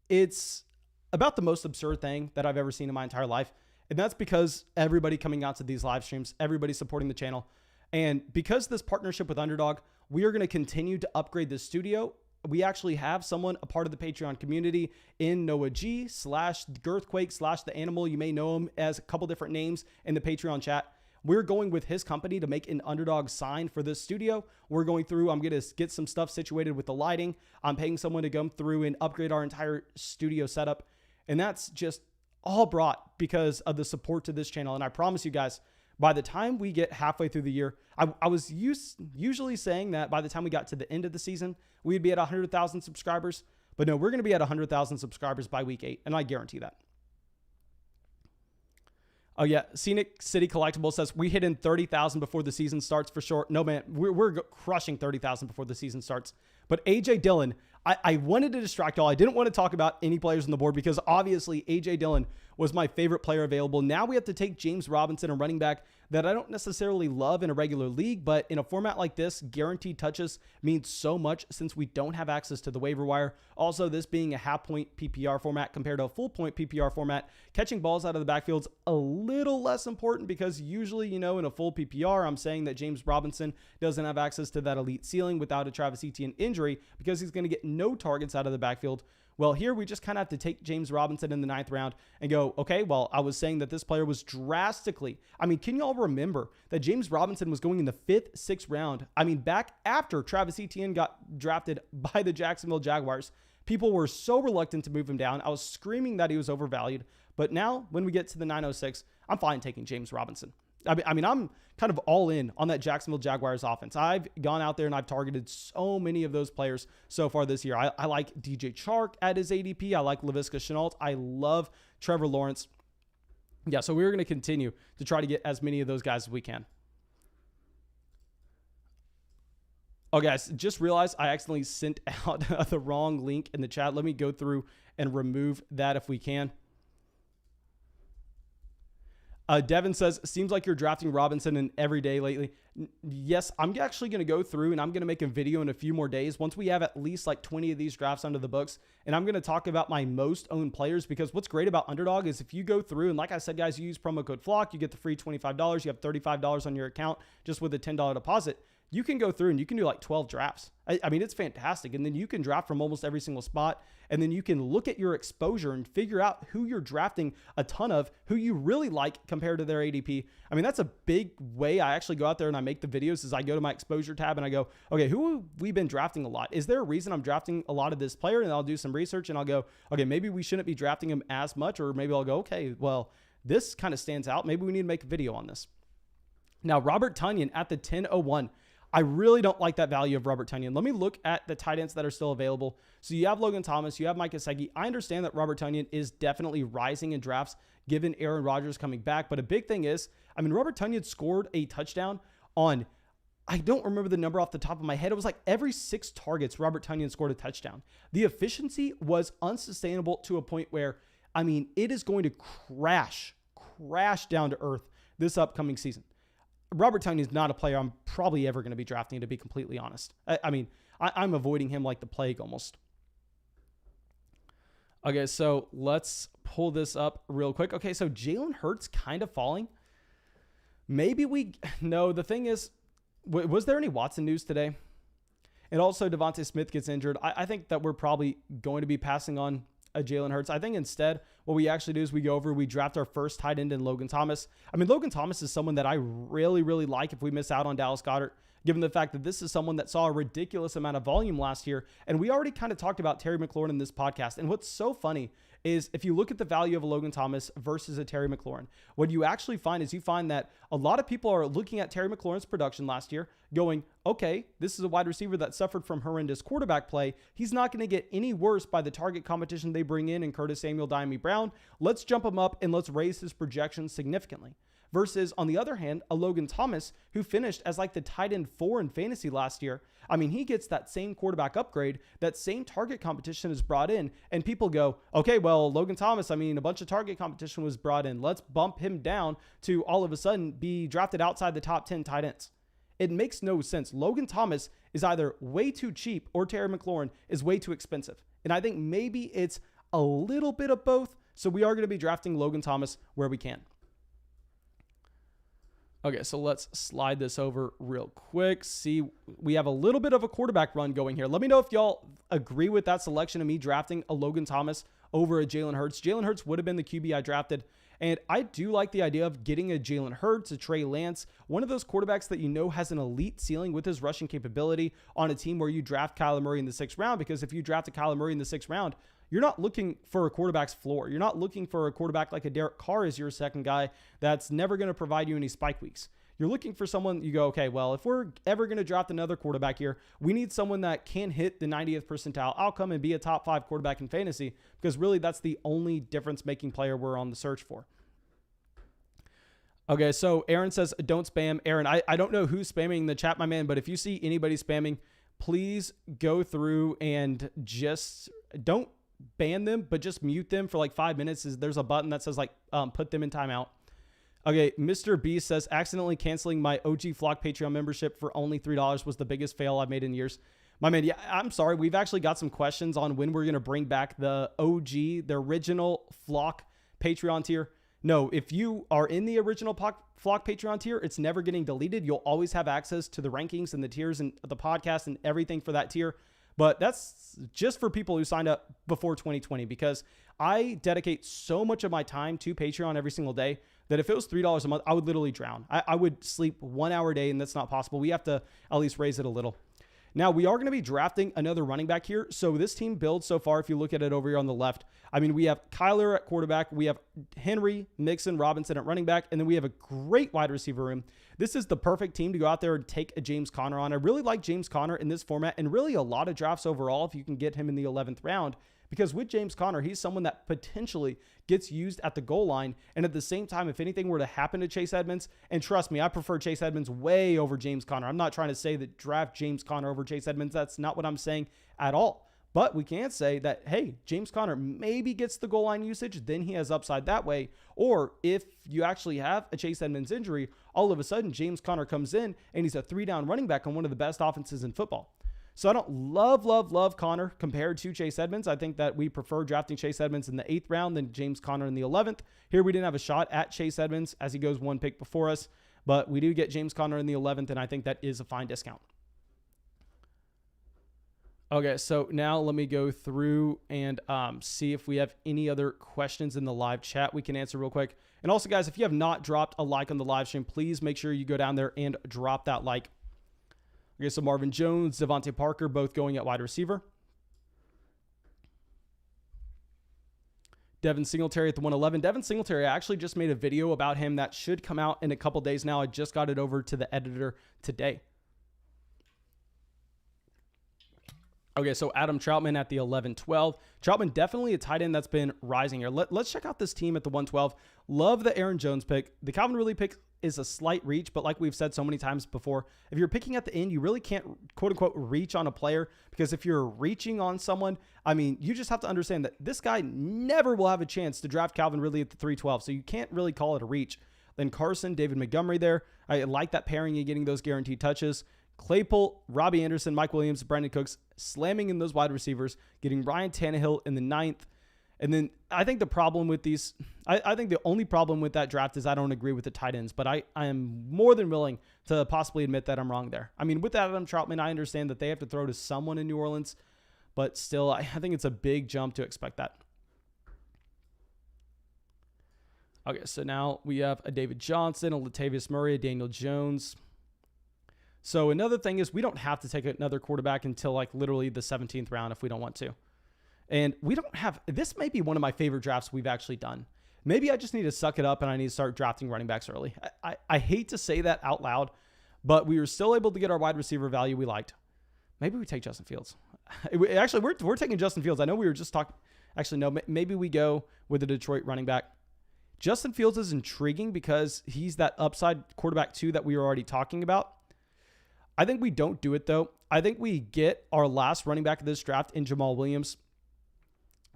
it's about the most absurd thing that I've ever seen in my entire life. And that's because everybody coming out to these live streams, everybody supporting the channel. And because this partnership with Underdog, we are going to continue to upgrade this studio. We actually have someone, a part of the Patreon community, in Noah G /Girthquake /The Animal. You may know him as a couple different names in the Patreon chat. We're going with his company to make an Underdog sign for this studio. We're going through, I'm going to get some stuff situated with the lighting. I'm paying someone to come through and upgrade our entire studio setup. And that's just all brought because of the support to this channel. And I promise you guys, by the time we get halfway through the year, I was usually saying that by the time we got to the end of the season, we'd be at 100,000 subscribers. But no, we're going to be at 100,000 subscribers by week 8, and I guarantee that. Oh, yeah. Scenic City Collectible says, we hit in 30,000 before the season starts for sure. No, man, we're crushing 30,000 before the season starts. But A.J. Dillon, I wanted to distract y'all. I didn't want to talk about any players on the board because obviously A.J. Dillon was my favorite player available. Now we have to take James Robinson, a running back that I don't necessarily love in a regular league, but in a format like this, guaranteed touches means so much since we don't have access to the waiver wire. Also, this being a half-point PPR format compared to a full-point PPR format, catching balls out of the backfield's a little less important because usually, in a full PPR, I'm saying that James Robinson doesn't have access to that elite ceiling without a Travis Etienne injury because he's going to get no targets out of the backfield. Well, here we just kind of have to take James Robinson in the 9th round and go, okay, well, I was saying that this player was drastically, can you all remember that James Robinson was going in the 5th, 6th round? Back after Travis Etienne got drafted by the Jacksonville Jaguars, people were so reluctant to move him down. I was screaming that he was overvalued. But now when we get to the 906, I'm fine taking James Robinson. I'm kind of all in on that Jacksonville Jaguars offense. I've gone out there and I've targeted so many of those players so far this year. I like DJ Chark at his ADP. I like Laviska Shenault. I love Trevor Lawrence. Yeah, so we're going to continue to try to get as many of those guys as we can. Oh, guys, just realized I accidentally sent out the wrong link in the chat. Let me go through and remove that if we can. Devin says, seems like you're drafting Robinson in every day lately. Yes, I'm actually going to go through and I'm going to make a video in a few more days once we have at least like 20 of these drafts under the books. And I'm going to talk about my most owned players because what's great about Underdog is if you go through and like I said, guys, you use promo code FLOCK, you get the free $25. You have $35 on your account just with a $10 deposit. you can go through and you can do like 12 drafts. I mean, it's fantastic. And then you can draft from almost every single spot. And then you can look at your exposure and figure out who you're drafting a ton of, who you really like compared to their ADP. I mean, that's a big way I actually go out there and I make the videos is I go to my exposure tab and I go, okay, who have we been drafting a lot? Is there a reason I'm drafting a lot of this player? And I'll do some research and I'll go, okay, maybe we shouldn't be drafting him as much. Or maybe I'll go, okay, well, this kind of stands out. Maybe we need to make a video on this. Now, Robert Tonyan at the 10:01. I really don't like that value of Robert Tonyan. Let me look at the tight ends that are still available. So you have Logan Thomas, you have Mike Gesicki. I understand that Robert Tonyan is definitely rising in drafts given Aaron Rodgers coming back. But a big thing is, I mean, Robert Tonyan scored a touchdown on, I don't remember the number off the top of my head. It was like every 6 targets, Robert Tonyan scored a touchdown. The efficiency was unsustainable to a point where, I mean, it is going to crash down to earth this upcoming season. Robert Tonyan is not a player I'm probably ever going to be drafting, to be completely honest. I mean, I'm avoiding him like the plague almost. Okay, so let's pull this up real quick. Okay, so Jalen Hurts kind of falling. Maybe no, the thing is, was there any Watson news today? And also Devontae Smith gets injured. I think that we're probably going to be passing on Jalen Hurts. I think instead what we actually do is we draft our first tight end in Logan Thomas. I mean, Logan Thomas is someone that I really, really like if we miss out on Dallas Goedert, given the fact that this is someone that saw a ridiculous amount of volume last year. And we already kind of talked about Terry McLaurin in this podcast. And what's so funny is if you look at the value of a Logan Thomas versus a Terry McLaurin, what you actually find is you find that a lot of people are looking at Terry McLaurin's production last year going, okay, this is a wide receiver that suffered from horrendous quarterback play. He's not going to get any worse by the target competition they bring in Curtis Samuel, Diami Brown. Let's jump him up and let's raise his projections significantly. Versus, on the other hand, a Logan Thomas who finished as like the tight end 4 in fantasy last year. I mean, he gets that same quarterback upgrade, that same target competition is brought in, and people go, okay, well, Logan Thomas, I mean, a bunch of target competition was brought in. Let's bump him down to all of a sudden be drafted outside the top 10 tight ends. It makes no sense. Logan Thomas is either way too cheap or Terry McLaurin is way too expensive. And I think maybe it's a little bit of both. So we are going to be drafting Logan Thomas where we can. Okay, so let's slide this over real quick. See, we have a little bit of a quarterback run going here. Let me know if y'all agree with that selection of me drafting a Logan Thomas over a Jalen Hurts. Jalen Hurts would have been the QB I drafted. And I do like the idea of getting a Jalen Hurts, a Trey Lance, one of those quarterbacks that you know has an elite ceiling with his rushing capability on a team where you draft Kyler Murray in the 6th round. Because if you draft a Kyler Murray in the 6th round, you're not looking for a quarterback's floor. You're not looking for a quarterback like a Derek Carr as your second guy that's never going to provide you any spike weeks. You're looking for someone, you go, okay, well, if we're ever going to draft another quarterback here, we need someone that can hit the 90th percentile outcome and be a top 5 quarterback in fantasy, because really that's the only difference-making player we're on the search for. Okay, so Aaron says, don't spam. Aaron, I don't know who's spamming in the chat, my man, but if you see anybody spamming, please go through and just don't ban them, but just mute them for like 5 minutes. There's a button that says like put them in timeout. Okay, Mr. B says, accidentally canceling my OG Flock Patreon membership for only $3 was the biggest fail I've made in years. My man, yeah, I'm sorry. We've actually got some questions on when we're going to bring back the OG, the original Flock Patreon tier. No, if you are in the original Flock Patreon tier, it's never getting deleted. You'll always have access to the rankings and the tiers and the podcast and everything for that tier. But that's just for people who signed up before 2020, because I dedicate so much of my time to Patreon every single day that if it was $3 a month, I would literally drown. I would sleep 1 hour a day, and that's not possible. We have to at least raise it a little. Now, we are going to be drafting another running back here. So this team build so far, if you look at it over here on the left, I mean, we have Kyler at quarterback. We have Henry, Mixon, Robinson at running back. And then we have a great wide receiver room. This is the perfect team to go out there and take a James Conner on. I really like James Conner in this format, and really a lot of drafts overall if you can get him in the 11th round. Because with James Conner, he's someone that potentially gets used at the goal line. And at the same time, if anything were to happen to Chase Edmonds, and trust me, I prefer Chase Edmonds way over James Conner. I'm not trying to say that draft James Conner over Chase Edmonds. That's not what I'm saying at all. But we can say that, hey, James Conner maybe gets the goal line usage, then he has upside that way. Or if you actually have a Chase Edmonds injury, all of a sudden James Conner comes in and he's a 3-down running back on one of the best offenses in football. So I don't love Conner compared to Chase Edmonds. I think that we prefer drafting Chase Edmonds in the 8th round than James Conner in the 11th. Here we didn't have a shot at Chase Edmonds as he goes one pick before us. but we do get James Conner in the 11th, and I think that is a fine discount. Okay, so now let me go through and see if we have any other questions in the live chat we can answer real quick. And also, guys, if you have not dropped a like on the live stream, please make sure you go down there and drop that like. Okay, so Marvin Jones, Devontae Parker, both going at wide receiver. Devin Singletary at the 111. Devin Singletary, I actually just made a video about him that should come out in a couple days now. I just got it over to the editor today. Okay, so Adam Troutman at the 11-12. Troutman definitely a tight end that's been rising here. Let's check out this team at the 112. Love the Aaron Jones pick. The Calvin Ridley pick is a slight reach, but like we've said so many times before, if you're picking at the end, you really can't, quote unquote, reach on a player, because if you're reaching on someone, I mean, you just have to understand that this guy never will have a chance to draft Calvin Ridley at the 312, so you can't really call it a reach. Then Carson, David Montgomery there. I like that pairing and getting those guaranteed touches. Claypool, Robbie Anderson, Mike Williams, Brandon Cooks, slamming in those wide receivers, getting Ryan Tannehill in the 9th. And then I think the problem with these, I think the only problem with that draft is I don't agree with the tight ends, but I am more than willing to possibly admit that I'm wrong there. I mean, with Adam Troutman, I understand that they have to throw to someone in New Orleans, but still, I think it's a big jump to expect that. Okay, so now we have a David Johnson, a Latavius Murray, a Daniel Jones. So another thing is we don't have to take another quarterback until like literally the 17th round if we don't want to. And we don't have, this may be one of my favorite drafts we've actually done. Maybe I just need to suck it up and I need to start drafting running backs early. I hate to say that out loud, but we were still able to get our wide receiver value we liked. Maybe we take Justin Fields. Actually, we're taking Justin Fields. I know we were just talking. Actually, no, maybe we go with the Detroit running back. Justin Fields is intriguing because he's that upside quarterback too that we were already talking about. I think we don't do it, though. I think we get our last running back of this draft in Jamal Williams.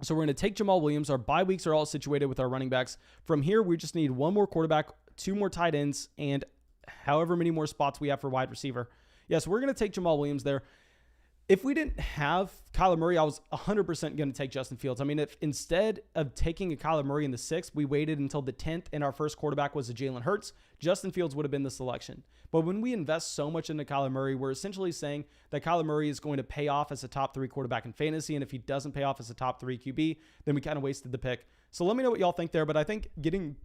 So we're going to take Jamal Williams. Our bye weeks are all situated with our running backs. From here, we just need one more quarterback, 2 more tight ends, and however many more spots we have for wide receiver. Yes, we're going to take Jamal Williams there. If we didn't have Kyler Murray, I was 100% going to take Justin Fields. I mean, if instead of taking a Kyler Murray in the 6th, we waited until the 10th and our first quarterback was a Jalen Hurts, Justin Fields would have been the selection. But when we invest so much into Kyler Murray, we're essentially saying that Kyler Murray is going to pay off as a top 3 quarterback in fantasy. And if he doesn't pay off as a top 3 QB, then we kind of wasted the pick. So let me know what y'all think there. But I think getting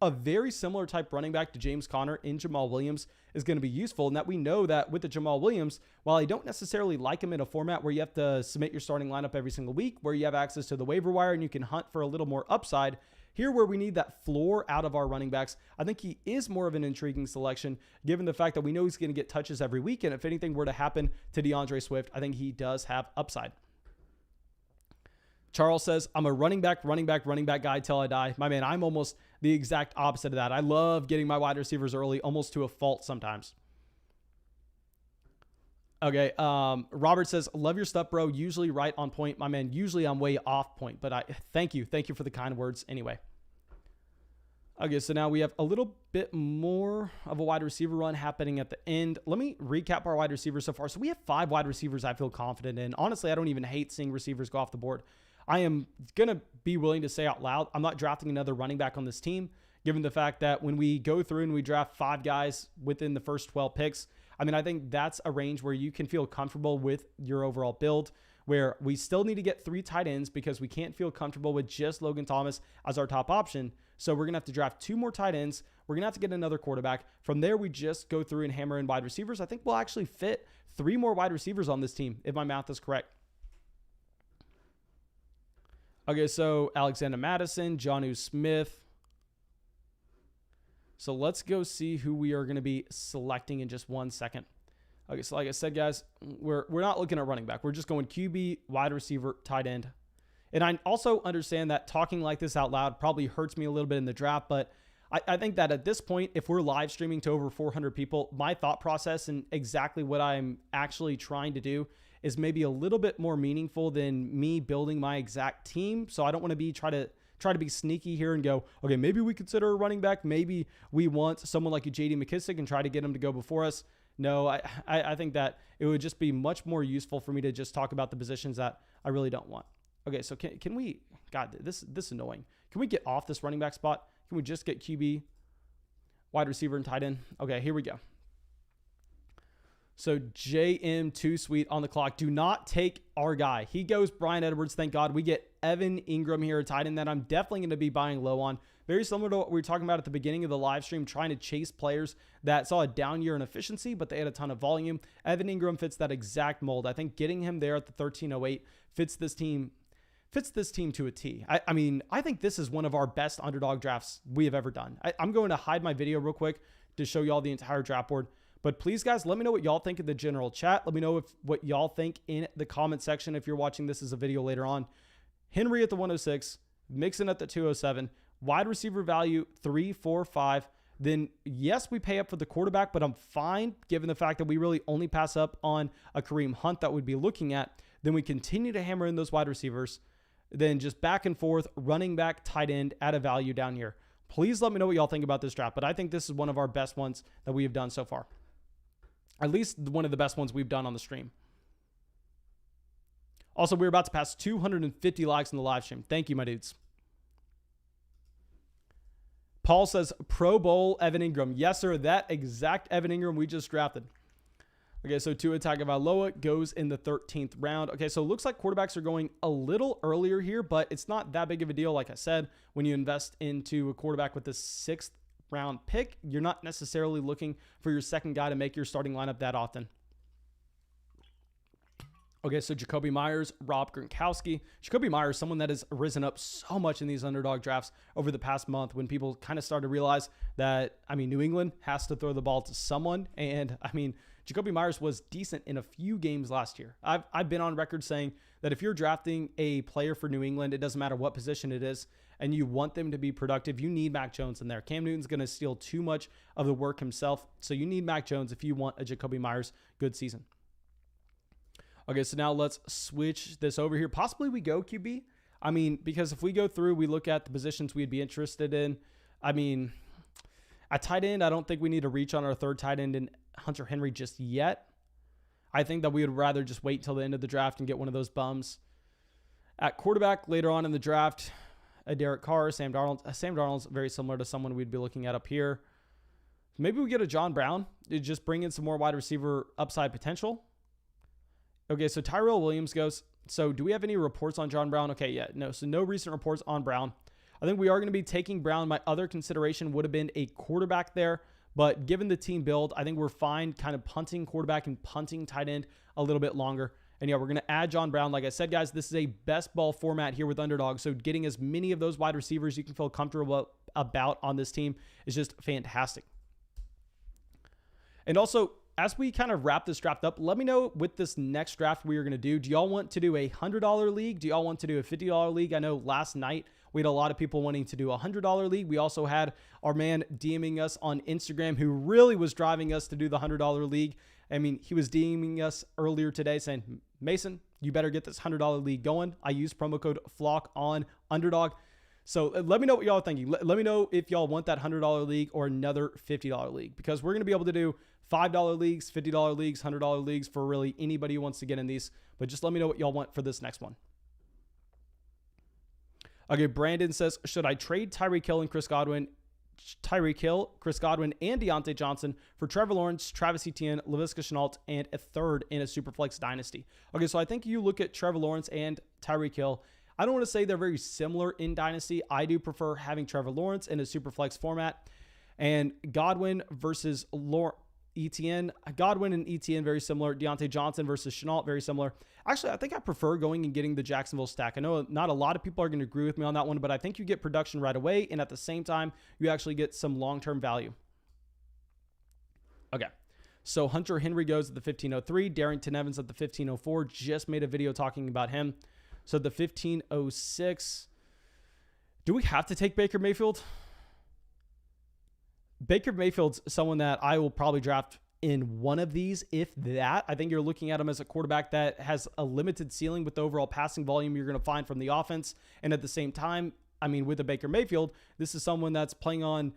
a very similar type running back to James Conner in Jamal Williams is going to be useful, and that we know that with the Jamal Williams, while I don't necessarily like him in a format where you have to submit your starting lineup every single week, where you have access to the waiver wire and you can hunt for a little more upside, here where we need that floor out of our running backs, I think he is more of an intriguing selection given the fact that we know he's going to get touches every week, and if anything were to happen to DeAndre Swift, I think he does have upside. Charles says, I'm a running back guy till I die. My man, I'm almost the exact opposite of that. I love getting my wide receivers early, almost to a fault sometimes. Okay, Robert says, love your stuff, bro. Usually right on point. My man, usually I'm way off point, but thank you. Thank you for the kind words anyway. Okay, so now we have a little bit more of a wide receiver run happening at the end. Let me recap our wide receivers so far. So we have 5 wide receivers I feel confident in. Honestly, I don't even hate seeing receivers go off the board. I am going to be willing to say out loud, I'm not drafting another running back on this team, given the fact that when we go through and we draft 5 guys within the first 12 picks, I mean, I think that's a range where you can feel comfortable with your overall build, where we still need to get 3 tight ends because we can't feel comfortable with just Logan Thomas as our top option. So we're going to have to draft 2 more tight ends. We're going to have to get another quarterback. From there, we just go through and hammer in wide receivers. I think we'll actually fit 3 more wide receivers on this team, if my math is correct. Okay, so Alexander Madison, Jonnu Smith. So let's go see who we are going to be selecting in just 1 second. Okay, so like I said, guys, we're not looking at running back. We're just going QB, wide receiver, tight end. And I also understand that talking like this out loud probably hurts me a little bit in the draft, but I think that at this point, if we're live streaming to over 400 people, my thought process and exactly what I'm actually trying to do is maybe a little bit more meaningful than me building my exact team. So I don't want to be try to be sneaky here and go, okay, maybe we consider a running back. Maybe we want someone like a JD McKissick and try to get him to go before us. No, I think that it would just be much more useful for me to just talk about the positions that I really don't want. Okay, so can we, God, this is annoying. Can we get off this running back spot? Can we just get QB, wide receiver and tight end. Okay, here we go. So JM too sweet on the clock. Do not take our guy. He goes Bryan Edwards. Thank God. We get Evan Ingram here, a tight end that I'm definitely going to be buying low on. Very similar to what we were talking about at the beginning of the live stream, trying to chase players that saw a down year in efficiency, but they had a ton of volume. Evan Ingram fits that exact mold. I think getting him there at the 1308 fits this team to a T. I mean, I think this is one of our best underdog drafts we have ever done. I'm going to hide my video real quick to show y'all the entire draft board. But please, guys, let me know what y'all think in the general chat. Let me know what y'all think in the comment section if you're watching this as a video later on. Henry at the 106, Mixon at the 207, wide receiver value 3, 4, 5. Then, yes, we pay up for the quarterback, but I'm fine given the fact that we really only pass up on a Kareem Hunt that we'd be looking at. Then we continue to hammer in those wide receivers. Then just back and forth, running back, tight end at a value down here. Please let me know what y'all think about this draft, but I think this is one of our best ones that we have done so far. At least one of the best ones we've done on the stream. Also, we're about to pass 250 likes in the live stream. Thank you, my dudes. Paul says, Pro Bowl Evan Ingram. Yes, sir. That exact Evan Ingram we just drafted. Okay, so Tua Tagovailoa goes in the 13th round. Okay, so it looks like quarterbacks are going a little earlier here, but it's not that big of a deal. Like I said, when you invest into a quarterback with the 6th round pick, you're not necessarily looking for your second guy to make your starting lineup that often. Okay, so Jacoby Myers, Rob Gronkowski. Jacoby Myers, someone that has risen up so much in these underdog drafts over the past month when people kind of started to realize that, I mean, New England has to throw the ball to someone. And, I mean, Jacoby Myers was decent in a few games last year. I've been on record saying that if you're drafting a player for New England, it doesn't matter what position it is, and you want them to be productive, you need Mac Jones in there. Cam Newton's going to steal too much of the work himself, so you need Mac Jones if you want a Jacoby Myers good season. Okay, so now let's switch this over here. Possibly we go QB. I mean, because if we go through, we look at the positions we'd be interested in. I mean, at tight end, I don't think we need to reach on our third tight end in Hunter Henry just yet. I think that we would rather just wait till the end of the draft and get one of those bums. At quarterback, later on in the draft, a Derek Carr, Sam Darnold. Sam Darnold's very similar to someone we'd be looking at up here. Maybe we get a John Brown to just bring in some more wide receiver upside potential. Okay, so Tyrell Williams goes. So do we have any reports on John Brown? Okay, yeah, no. So no recent reports on Brown. I think we are going to be taking Brown. My other consideration would have been a quarterback there. But given the team build, I think we're fine kind of punting quarterback and punting tight end a little bit longer. And yeah, we're going to add John Brown. Like I said, guys, this is a best ball format here with underdog. So getting as many of those wide receivers you can feel comfortable about on this team is just fantastic. And also, as we kind of wrap this draft up, let me know with this next draft we are going to do. Do y'all want to do a $100 league? Do y'all want to do a $50 league? I know last night we had a lot of people wanting to do a $100 league. We also had our man DMing us on Instagram who really was driving us to do the $100 league. I mean, he was DMing us earlier today saying, Mason, you better get this $100 league going. I use promo code FLOCK on underdog. So let me know what y'all are thinking. Let me know if y'all want that $100 league or another $50 league, because we're going to be able to do $5 leagues, $50 leagues, $100 leagues for really anybody who wants to get in these. But just let me know what y'all want for this next one. Okay, Brandon says, should I trade Tyreek Hill, Chris Godwin, and Deontay Johnson for Trevor Lawrence, Travis Etienne, Laviska Shenault, and a third in a Superflex dynasty? Okay, so I think you look at Trevor Lawrence and Tyreek Hill. I don't want to say they're very similar in dynasty. I do prefer having Trevor Lawrence in a Superflex format, and Godwin versus Etienne. Godwin and Etienne, very similar. Deontay Johnson versus Shenault, very similar. Actually, I think I prefer going and getting the Jacksonville stack. I know not a lot of people are going to agree with me on that one, but I think you get production right away, and at the same time, you actually get some long-term value. Okay, so Hunter Henry goes at the 1503. Darrington Evans at the 1504. Just made a video talking about him. So the 1506. Do we have to take Baker Mayfield? Baker Mayfield's someone that I will probably draft in one of these, if that. I think you're looking at him as a quarterback that has a limited ceiling with the overall passing volume you're going to find from the offense. And at the same time, I mean, with the Baker Mayfield, this is someone that's playing on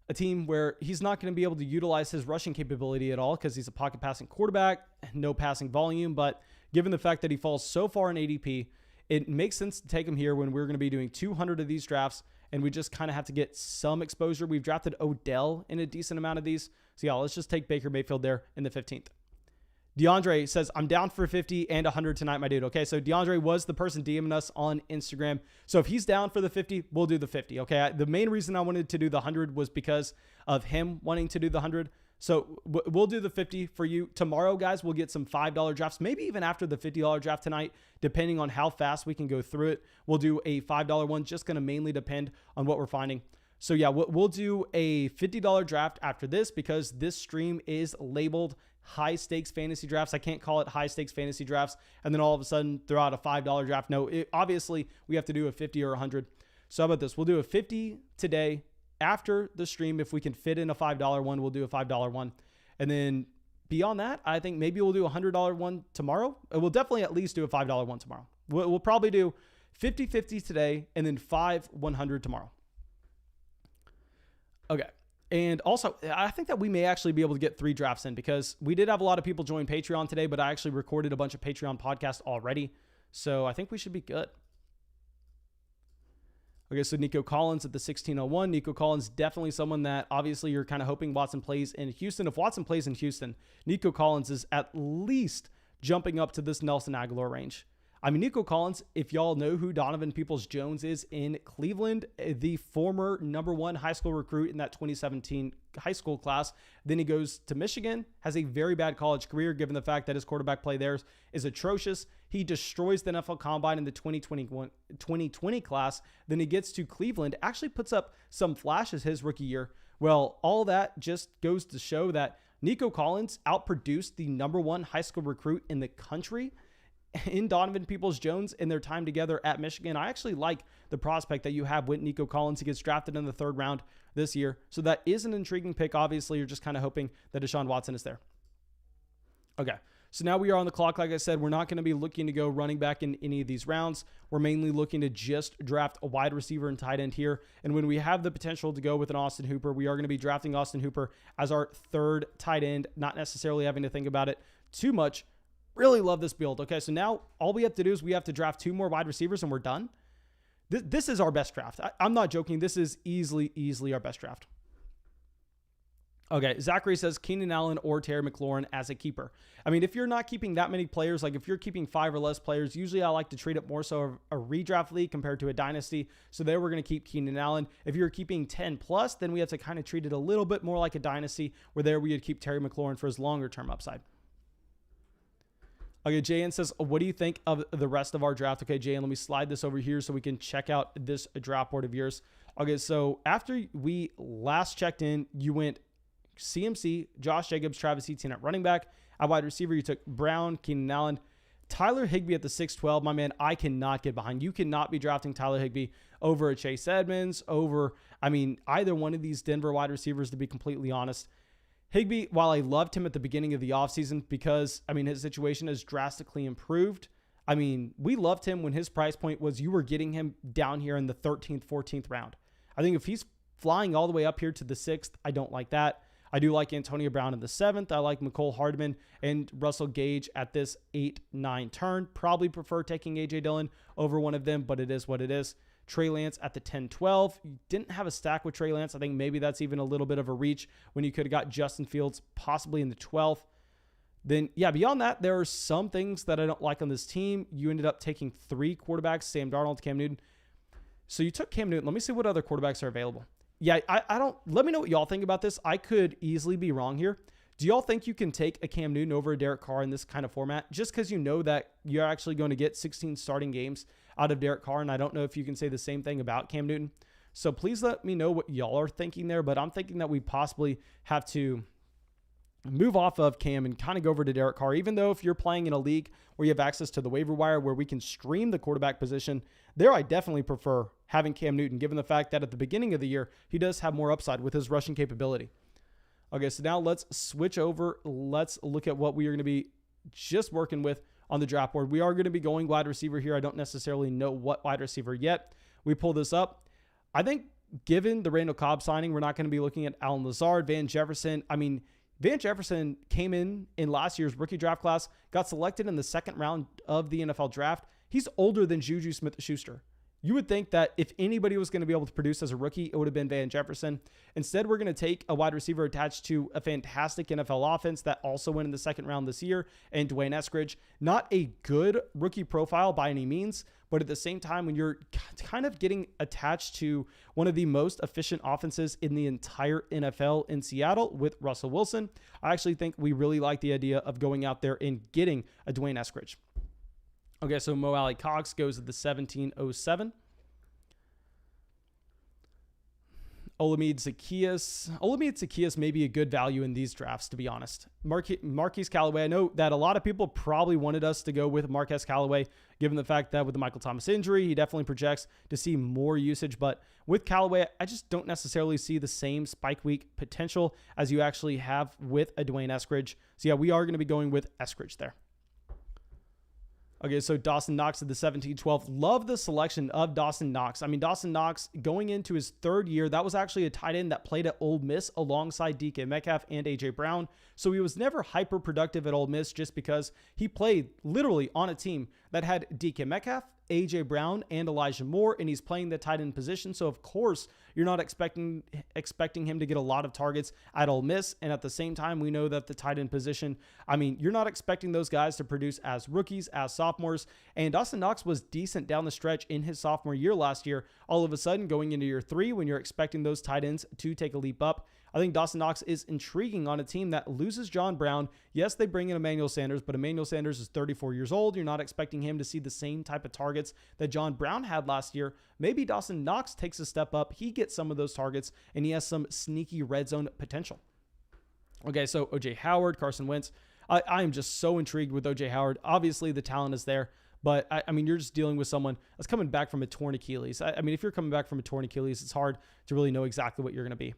a team where he's not going to be able to utilize his rushing capability at all because he's a pocket passing quarterback, no passing volume. But given the fact that he falls so far in ADP, it makes sense to take him here when we're going to be doing 200 of these drafts. and we just kind of have to get some exposure. We've drafted Odell in a decent amount of these. So yeah, let's just take Baker Mayfield there in the 15th. DeAndre says, I'm down for 50 and 100 tonight, my dude. Okay, so DeAndre was the person DMing us on Instagram. So if he's down for the 50, we'll do the 50. Okay, the main reason I wanted to do the 100 was because of him wanting to do the 100. So we'll do the 50 for you. Tomorrow, guys, we'll get some $5 drafts, maybe even after the $50 draft tonight, depending on how fast we can go through it. We'll do a $5 one, just going to mainly depend on what we're finding. So yeah, we'll do a $50 draft after this because this stream is labeled high stakes fantasy drafts. I can't call it high stakes fantasy drafts and then all of a sudden throw out a $5 draft. No, obviously we have to do a 50 or 100. So how about this? We'll do a 50 today after the stream. If we can fit in a $5 one, we'll do a $5 one. And then beyond that, I think maybe we'll do a $100 one tomorrow. We'll definitely at least do a $5 one tomorrow. We'll probably do 50-50 today and then 5-100 tomorrow. Okay. And also, I think that we may actually be able to get 3 drafts in because we did have a lot of people join Patreon today, but I actually recorded a bunch of Patreon podcasts already. So I think we should be good. Okay, so Nico Collins at the 1601. Nico Collins, definitely someone that obviously you're kind of hoping Watson plays in Houston. If Watson plays in Houston, Nico Collins is at least jumping up to this Nelson Aguilar range. I mean, Nico Collins, if y'all know who Donovan Peoples-Jones is in Cleveland, the former #1 high school recruit in that 2017 high school class, then he goes to Michigan, has a very bad college career given the fact that his quarterback play there is atrocious. He destroys the NFL Combine in the 2020 class. Then he gets to Cleveland, actually puts up some flashes his rookie year. Well, all that just goes to show that Nico Collins outproduced the #1 high school recruit in the country in Donovan Peoples-Jones in their time together at Michigan. I actually like the prospect that you have with Nico Collins. He gets drafted in the 3rd round this year. So that is an intriguing pick. Obviously, you're just kind of hoping that Deshaun Watson is there. Okay. So now we are on the clock. Like I said, we're not going to be looking to go running back in any of these rounds. We're mainly looking to just draft a wide receiver and tight end here. And when we have the potential to go with an Austin Hooper, we are going to be drafting Austin Hooper as our 3rd tight end, not necessarily having to think about it too much. Really love this build. Okay, so now all we have to do is we have to draft 2 more wide receivers and we're done. This is our best draft. I'm not joking. This is easily our best draft. Okay, Zachary says Keenan Allen or Terry McLaurin as a keeper. I mean, if you're not keeping that many players, like if you're keeping 5 or less players, usually I like to treat it more so of a redraft league compared to a dynasty. So there we're going to keep Keenan Allen. If you're keeping 10 plus, then we have to kind of treat it a little bit more like a dynasty, where there we would keep Terry McLaurin for his longer term upside. Okay, JN says, what do you think of the rest of our draft? Okay, JN, let me slide this over here so we can check out this draft board of yours. Okay, so after we last checked in, you went CMC, Josh Jacobs, Travis Etienne at running back. At wide receiver, you took Brown, Keenan Allen, Tyler Higbee at the 612. My man, I cannot get behind. You cannot be drafting Tyler Higbee over a Chase Edmonds, over, I mean, either one of these Denver wide receivers, to be completely honest. Higbee, while I loved him at the beginning of the offseason because, I mean, his situation has drastically improved. I mean, we loved him when his price point was you were getting him down here in the 13th, 14th round. I think if he's flying all the way up here to the 6th, I don't like that. I do like Antonio Brown in the 7th. I like Mecole Hardman and Russell Gage at this 8-9 turn. Probably prefer taking A.J. Dillon over one of them, but it is what it is. Trey Lance at the 10-12. You didn't have a stack with Trey Lance. I think maybe that's even a little bit of a reach when you could have got Justin Fields possibly in the 12th. Then, yeah, beyond that, there are some things that I don't like on this team. You ended up taking 3 quarterbacks, Sam Darnold, Cam Newton. So you took Cam Newton. Let me see what other quarterbacks are available. Yeah, I don't, let me know what y'all think about this. I could easily be wrong here. Do y'all think you can take a Cam Newton over a Derek Carr in this kind of format just because you know that you're actually going to get 16 starting games out of Derek Carr? And I don't know if you can say the same thing about Cam Newton. So please let me know what y'all are thinking there. But I'm thinking that we possibly have to move off of Cam and kind of go over to Derek Carr, even though if you're playing in a league where you have access to the waiver wire where we can stream the quarterback position, there I definitely prefer having Cam Newton, given the fact that at the beginning of the year, he does have more upside with his rushing capability. Okay, so now let's switch over. Let's look at what we are going to be just working with on the draft board. We are going to be going wide receiver here. I don't necessarily know what wide receiver yet. We pull this up. I think given the Randall Cobb signing, we're not going to be looking at Allen Lazard, Van Jefferson. I mean, Van Jefferson came in last year's rookie draft class, got selected in the 2nd round of the NFL draft. He's older than Juju Smith-Schuster. You would think that if anybody was going to be able to produce as a rookie, it would have been Van Jefferson. Instead, we're going to take a wide receiver attached to a fantastic NFL offense that also went in the second round this year, and Dwayne Eskridge. Not a good rookie profile by any means, but at the same time, when you're kind of getting attached to one of the most efficient offenses in the entire NFL in Seattle with Russell Wilson, I actually think we really like the idea of going out there and getting a Dwayne Eskridge. Okay, so Mo Alley Cox goes to the 1707. Olamide Zaccheaus may be a good value in these drafts, to be honest. Marquise Callaway, I know that a lot of people probably wanted us to go with Marquez Callaway, given the fact that with the Michael Thomas injury, he definitely projects to see more usage. But with Callaway, I just don't necessarily see the same spike week potential as you actually have with a Dwayne Eskridge. So yeah, we are going to be going with Eskridge there. Okay, so Dawson Knox at the 17-12. Love the selection of Dawson Knox. I mean, Dawson Knox going into his third year, that was actually a tight end that played at Ole Miss alongside DK Metcalf and A.J. Brown. So he was never hyper productive at Ole Miss just because he played literally on a team that had DK Metcalf, A.J. Brown, and Elijah Moore, and he's playing the tight end position. So, of course, you're not expecting him to get a lot of targets at Ole Miss. And at the same time, we know that the tight end position, I mean, you're not expecting those guys to produce as rookies, as sophomores. And Dawson Knox was decent down the stretch in his sophomore year last year. All of a sudden, going into year 3, when you're expecting those tight ends to take a leap up, I think Dawson Knox is intriguing on a team that loses John Brown. Yes, they bring in Emmanuel Sanders, but Emmanuel Sanders is 34 years old. You're not expecting him to see the same type of targets that John Brown had last year. Maybe Dawson Knox takes a step up. He gets some of those targets, and he has some sneaky red zone potential. Okay, so O.J. Howard, Carson Wentz. I am just so intrigued with O.J. Howard. Obviously, the talent is there. But, I mean, you're just dealing with someone that's coming back from a torn Achilles. I mean, if you're coming back from a torn Achilles, it's hard to really know exactly what you're going to be.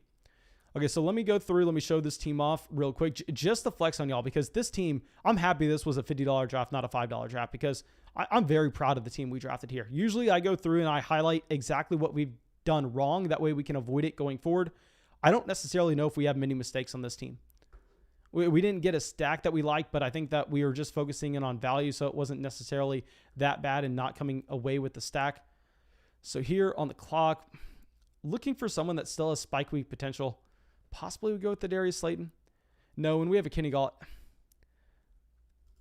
Okay, so let me go through. Let me show this team off real quick. Just to flex on y'all, because this team, I'm happy this was a $50 draft, not a $5 draft, because I'm very proud of the team we drafted here. Usually I go through and I highlight exactly what we've done wrong. That way we can avoid it going forward. I don't necessarily know if we have many mistakes on this team. We didn't get a stack that we liked, but I think that we were just focusing in on value, so it wasn't necessarily that bad and not coming away with the stack. So here on the clock, looking for someone that still has spike week potential. Possibly we go with the Darius Slayton. No, and we have a Kenny Galladay.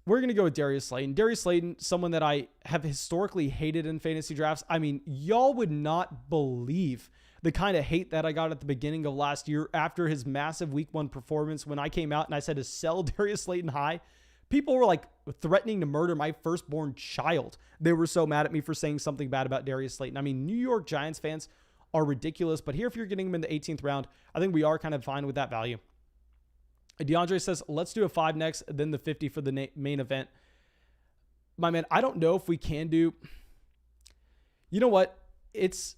We're going to go with Darius Slayton. Darius Slayton, someone that I have historically hated in fantasy drafts. I mean, y'all would not believe the kind of hate that I got at the beginning of last year after his massive week 1 performance when I came out and I said to sell Darius Slayton high. People were like threatening to murder my firstborn child. They were so mad at me for saying something bad about Darius Slayton. I mean, New York Giants fans are ridiculous, but here if you're getting him in the 18th round, I think we are kind of fine with that value. DeAndre says, let's do a 5 next, then the 50 for the main event. My man, I don't know if we can do, you know what?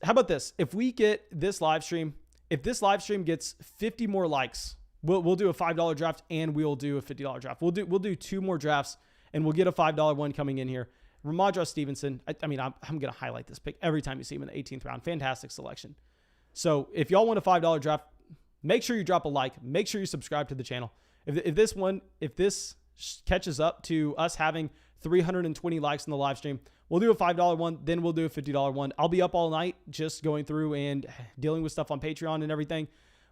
How about this? If we get this live stream, if this live stream gets 50 more likes, we'll do a $5 draft and we'll do a $50 draft. We'll do 2 more drafts and we'll get a $5 one coming in here. Ramondre Stevenson, I mean, I'm going to highlight this pick every time you see him in the 18th round. Fantastic selection. So if y'all want a $5 draft, make sure you drop a like. Make sure you subscribe to the channel. If this catches up to us having 320 likes in the live stream, we'll do a $5 one, then we'll do a $50 one. I'll be up all night just going through and dealing with stuff on Patreon and everything.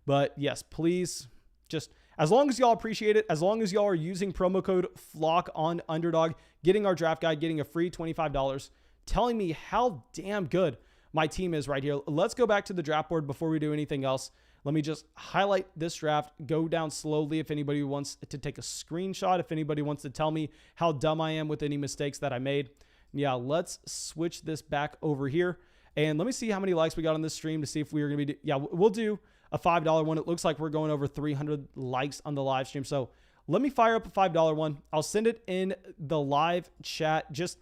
But yes, please, just as long as y'all appreciate it, as long as y'all are using promo code FLOCK on Underdog, getting our draft guide, getting a free $25, telling me how damn good my team is right here. Let's go back to the draft board before we do anything else. Let me just highlight this draft, go down slowly if anybody wants to take a screenshot, if anybody wants to tell me how dumb I am with any mistakes that I made. Yeah, let's switch this back over here. And let me see how many likes we got on this stream to see if we are going to be, yeah, we'll do a $5 one. It looks like we're going over 300 likes on the live stream. So let me fire up a $5 one. I'll send it in the live chat. Just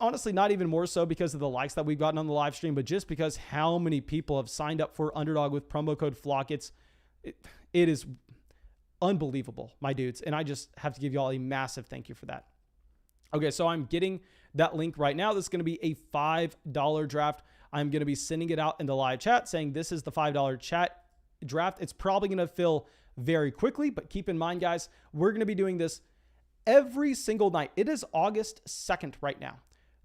honestly, not even more so because of the likes that we've gotten on the live stream, but just because how many people have signed up for Underdog with promo code FLOCK. It is unbelievable, my dudes. And I just have to give you all a massive thank you for that. Okay, so I'm getting that link right now. This is going to be a $5 draft. I'm going to be sending it out in the live chat saying this is the $5 chat draft. It's probably going to fill very quickly, but keep in mind, guys, we're going to be doing this every single night. It is August 2nd right now.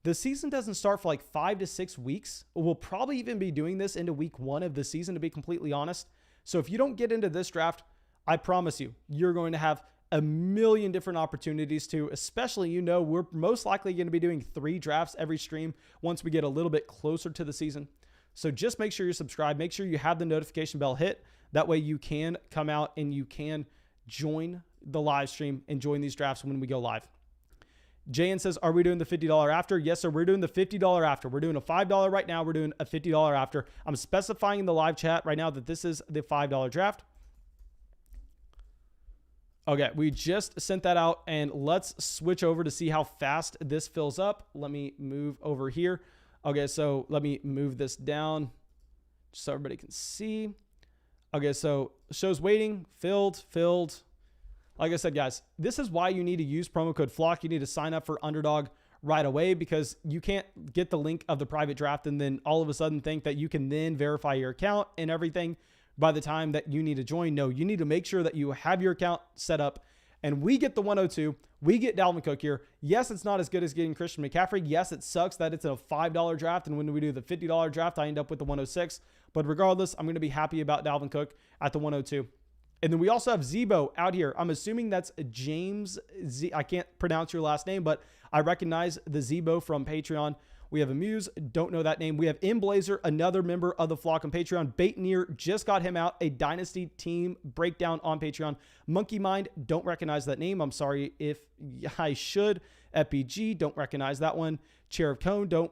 The season doesn't start for like 5 to 6 weeks. We'll probably even be doing this into week 1 of the season, to be completely honest. So if you don't get into this draft, I promise you, you're going to have a million different opportunities to, especially, we're most likely going to be doing 3 drafts every stream once we get a little bit closer to the season. So just make sure you're subscribed. Make sure you have the notification bell hit. That way you can come out and you can join the live stream and join these drafts when we go live. Jayan says, are we doing the $50 after? Yes, sir. We're doing the $50 after. We're doing a $5 right now. We're doing a $50 after. I'm specifying in the live chat right now that this is the $5 draft. Okay, we just sent that out, and let's switch over to see how fast this fills up. Let me move over here. Okay, so let me move this down so everybody can see. Okay, so shows waiting, filled. Like I said, guys, this is why you need to use promo code FLOCK. You need to sign up for Underdog right away, because you can't get the link of the private draft and then all of a sudden think that you can then verify your account and everything by the time that you need to join. No, you need to make sure that you have your account set up, and we get the 102. We get Dalvin Cook here. Yes, it's not as good as getting Christian McCaffrey. Yes, it sucks that it's a $5 draft, and when we do the $50 draft, I end up with the 106. But regardless, I'm going to be happy about Dalvin Cook at the 102. And then we also have Zebo out here. I'm assuming that's James Z. I can't pronounce your last name, but I recognize the Zebo from Patreon. We have Amuse, don't know that name. We have Blazer, another member of the Flock on Patreon. Baitneer, just got him out, a Dynasty team breakdown on Patreon. Monkey Mind, don't recognize that name. I'm sorry if I should. FPG, don't recognize that one. Chair of Cone, don't.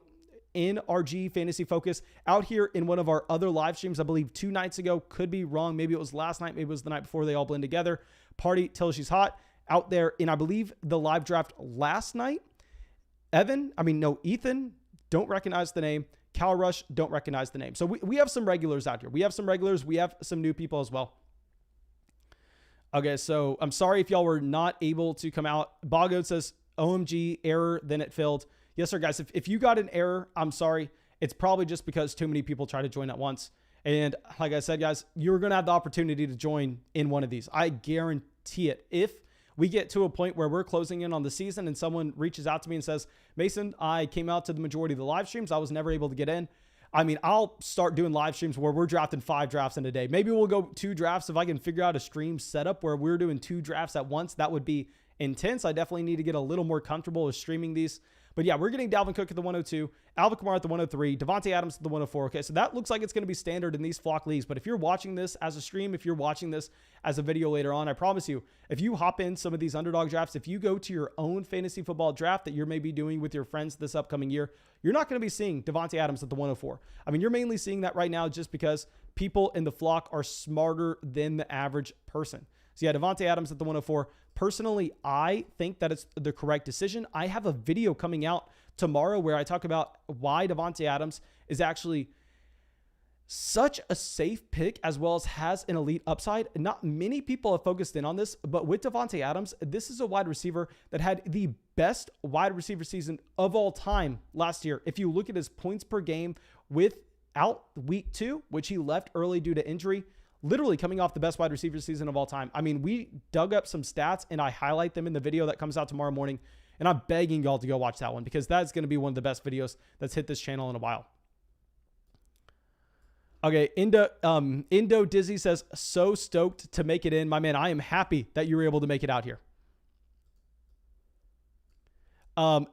NRG Fantasy Focus, out here in one of our other live streams, I believe 2 nights ago. Could be wrong. Maybe it was last night. Maybe it was the night before. They all blend together. Party till she's hot, out there in, I believe, the live draft last night. Ethan, don't recognize the name. Cal Rush, don't recognize the name. So we have some regulars out here. We have some regulars. We have some new people as well. Okay, so I'm sorry if y'all were not able to come out. Boggoat says, OMG, error, then it filled. Yes, sir, guys. If you got an error, I'm sorry. It's probably just because too many people try to join at once. And like I said, guys, you're going to have the opportunity to join in one of these. I guarantee it. If we get to a point where we're closing in on the season and someone reaches out to me and says, Mason, I came out to the majority of the live streams. I was never able to get in. I'll start doing live streams where we're drafting 5 drafts in a day. Maybe we'll go 2 drafts. If I can figure out a stream setup where we're doing 2 drafts at once, that would be intense. I definitely need to get a little more comfortable with streaming these. But yeah, we're getting Dalvin Cook at the 102, Alvin Kamara at the 103, Devontae Adams at the 104. Okay, so that looks like it's going to be standard in these flock leagues. But if you're watching this as a stream, if you're watching this as a video later on, I promise you, if you hop in some of these underdog drafts, if you go to your own fantasy football draft that you're maybe doing with your friends this upcoming year, you're not going to be seeing Devontae Adams at the 104. You're mainly seeing that right now just because people in the flock are smarter than the average person. So yeah, Devontae Adams at the 104. Personally, I think that it's the correct decision. I have a video coming out tomorrow where I talk about why Devontae Adams is actually such a safe pick, as well as has an elite upside. Not many people have focused in on this, but with Devontae Adams, this is a wide receiver that had the best wide receiver season of all time last year. If you look at his points per game without week 2, which he left early due to injury, literally coming off the best wide receiver season of all time. We dug up some stats and I highlight them in the video that comes out tomorrow morning. And I'm begging y'all to go watch that one, because that's going to be one of the best videos that's hit this channel in a while. Okay, Indo Dizzy says, so stoked to make it in. My man, I am happy that you were able to make it out here.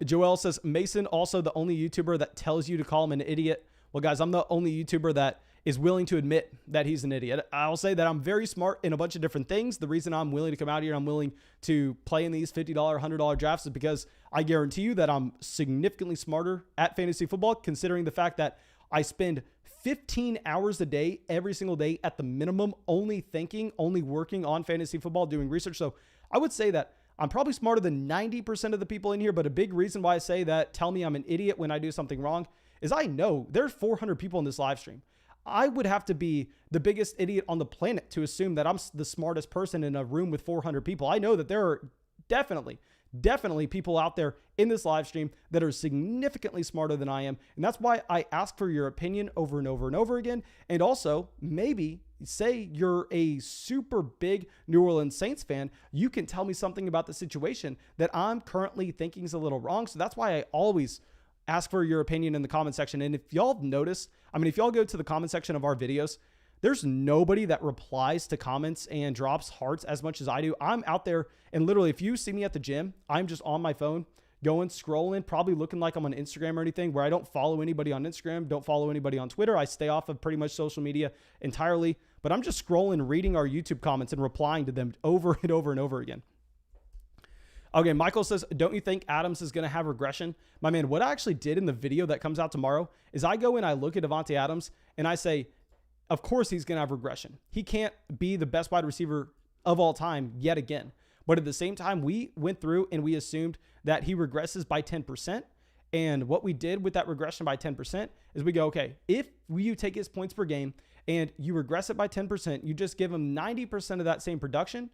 Joel says, Mason, also the only YouTuber that tells you to call him an idiot. Well, guys, I'm the only YouTuber that is willing to admit that he's an idiot. I'll say that I'm very smart in a bunch of different things. The reason I'm willing to come out here, I'm willing to play in these $50, $100 drafts is because I guarantee you that I'm significantly smarter at fantasy football, considering the fact that I spend 15 hours a day, every single day at the minimum, only thinking, only working on fantasy football, doing research. So I would say that I'm probably smarter than 90% of the people in here, but a big reason why I say that, tell me I'm an idiot when I do something wrong, is I know there's 400 people in this live stream. I would have to be the biggest idiot on the planet to assume that I'm the smartest person in a room with 400 people. I know that there are definitely people out there in this live stream that are significantly smarter than I am. And that's why I ask for your opinion over and over and over again. And also, maybe say you're a super big New Orleans Saints fan, you can tell me something about the situation that I'm currently thinking is a little wrong. So that's why I always ask for your opinion in the comment section. And if y'all notice, I mean, if y'all go to the comment section of our videos, there's nobody that replies to comments and drops hearts as much as I do. I'm out there, and literally, if you see me at the gym, I'm just on my phone, going, scrolling, probably looking like I'm on Instagram or anything, where I don't follow anybody on Instagram, don't follow anybody on Twitter. I stay off of pretty much social media entirely, but I'm just scrolling, reading our YouTube comments and replying to them over and over and over again. Okay, Michael says, don't you think Adams is going to have regression? My man, what I actually did in the video that comes out tomorrow is I go and I look at Davante Adams and I say, of course he's going to have regression. He can't be the best wide receiver of all time yet again. But at the same time, we went through and we assumed that he regresses by 10%. And what we did with that regression by 10% is we go, okay, if you take his points per game and you regress it by 10%, you just give him 90% of that same production,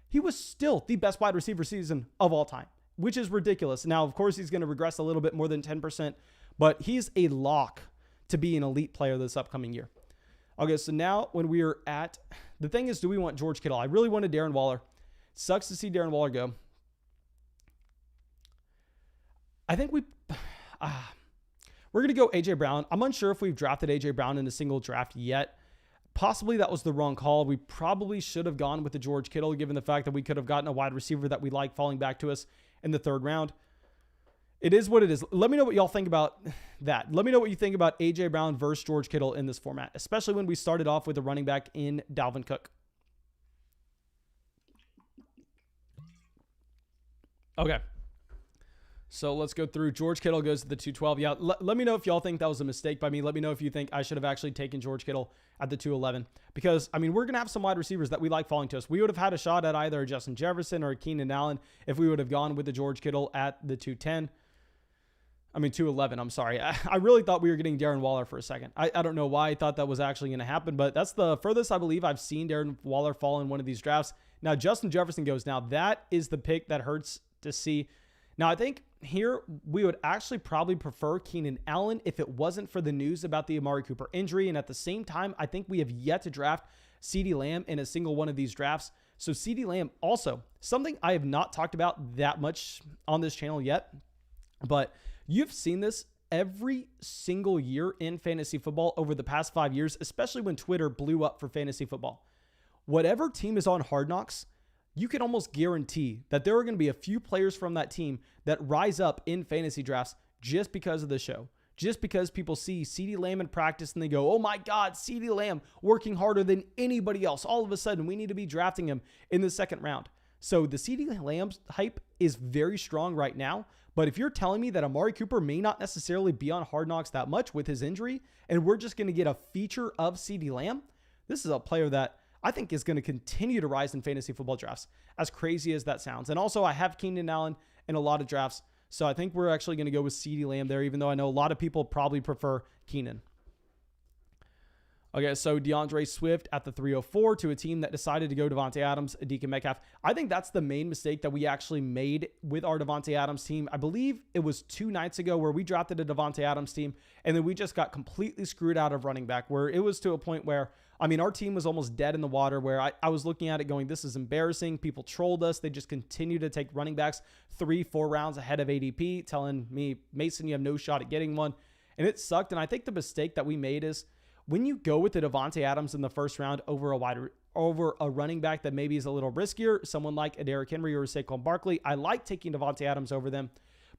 he was still the best wide receiver season of all time, which is ridiculous. Now, of course, he's going to regress a little bit more than 10%, but he's a lock to be an elite player this upcoming year. Okay, so now when we are at, the thing is, do we want George Kittle? I really wanted Darren Waller. Sucks to see Darren Waller go. I think we're going to go A.J. Brown. I'm unsure if we've drafted A.J. Brown in a single draft yet. Possibly that was the wrong call. We probably should have gone with the George Kittle, given the fact that we could have gotten a wide receiver that we like falling back to us in the third round. It is what it is. Let me know what y'all think about that. Let me know what you think about A.J. Brown versus George Kittle in this format, especially when we started off with a running back in Dalvin Cook. Okay. So let's go through. George Kittle goes to the 212. Yeah, let me know if y'all think that was a mistake by me. Let me know if you think I should have actually taken George Kittle at the 211. Because, I mean, we're going to have some wide receivers that we like falling to us. We would have had a shot at either Justin Jefferson or Keenan Allen if we would have gone with the George Kittle at the 210. I mean, 211, I'm sorry. I really thought we were getting Darren Waller for a second. I don't know why I thought that was actually going to happen, but that's the furthest I believe I've seen Darren Waller fall in one of these drafts. Now, Justin Jefferson goes. Now, that is the pick that hurts to see. Now, I think here we would actually probably prefer Keenan Allen if it wasn't for the news about the Amari Cooper injury. And at the same time, I think we have yet to draft CeeDee Lamb in a single one of these drafts. So CeeDee Lamb also, something I have not talked about that much on this channel yet, but you've seen this every single year in fantasy football over the past 5 years, especially when Twitter blew up for fantasy football. Whatever team is on Hard Knocks, you can almost guarantee that there are going to be a few players from that team that rise up in fantasy drafts just because of the show. Just because people see CeeDee Lamb in practice and they go, oh my God, CeeDee Lamb working harder than anybody else. All of a sudden, we need to be drafting him in the second round. So the CeeDee Lamb hype is very strong right now. But if you're telling me that Amari Cooper may not necessarily be on Hard Knocks that much with his injury, and we're just going to get a feature of CeeDee Lamb, this is a player that I think is going to continue to rise in fantasy football drafts, as crazy as that sounds. And also, I have Keenan Allen in a lot of drafts, so I think we're actually going to go with CeeDee Lamb there, even though I know a lot of people probably prefer Keenan. Okay, so DeAndre Swift at the 304 to a team that decided to go Davante Adams, DK Metcalf. I think that's the main mistake that we actually made with our Davante Adams team. I believe it was 2 nights ago where we drafted a Davante Adams team, and then we just got completely screwed out of running back, where it was to a point where, I mean, our team was almost dead in the water, where I was looking at it going, this is embarrassing. People trolled us. They just continue to take running backs 3-4 rounds ahead of ADP, telling me, Mason, you have no shot at getting one. And it sucked. And I think the mistake that we made is when you go with the Davante Adams in the first round over a running back that maybe is a little riskier, someone like a Derrick Henry or a Saquon Barkley, I like taking Davante Adams over them,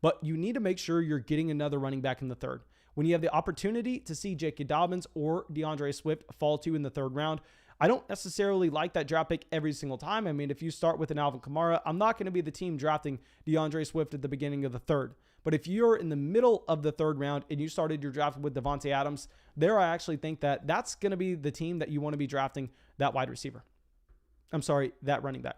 but you need to make sure you're getting another running back in the third. When you have the opportunity to see J.K. Dobbins or DeAndre Swift fall to in the third round, I don't necessarily like that draft pick every single time. I mean, if you start with an Alvin Kamara, I'm not going to be the team drafting DeAndre Swift at the beginning of the third. But if you're in the middle of the third round and you started your draft with Davante Adams, there I actually think that that's going to be the team that you want to be drafting that wide receiver. I'm sorry, that running back.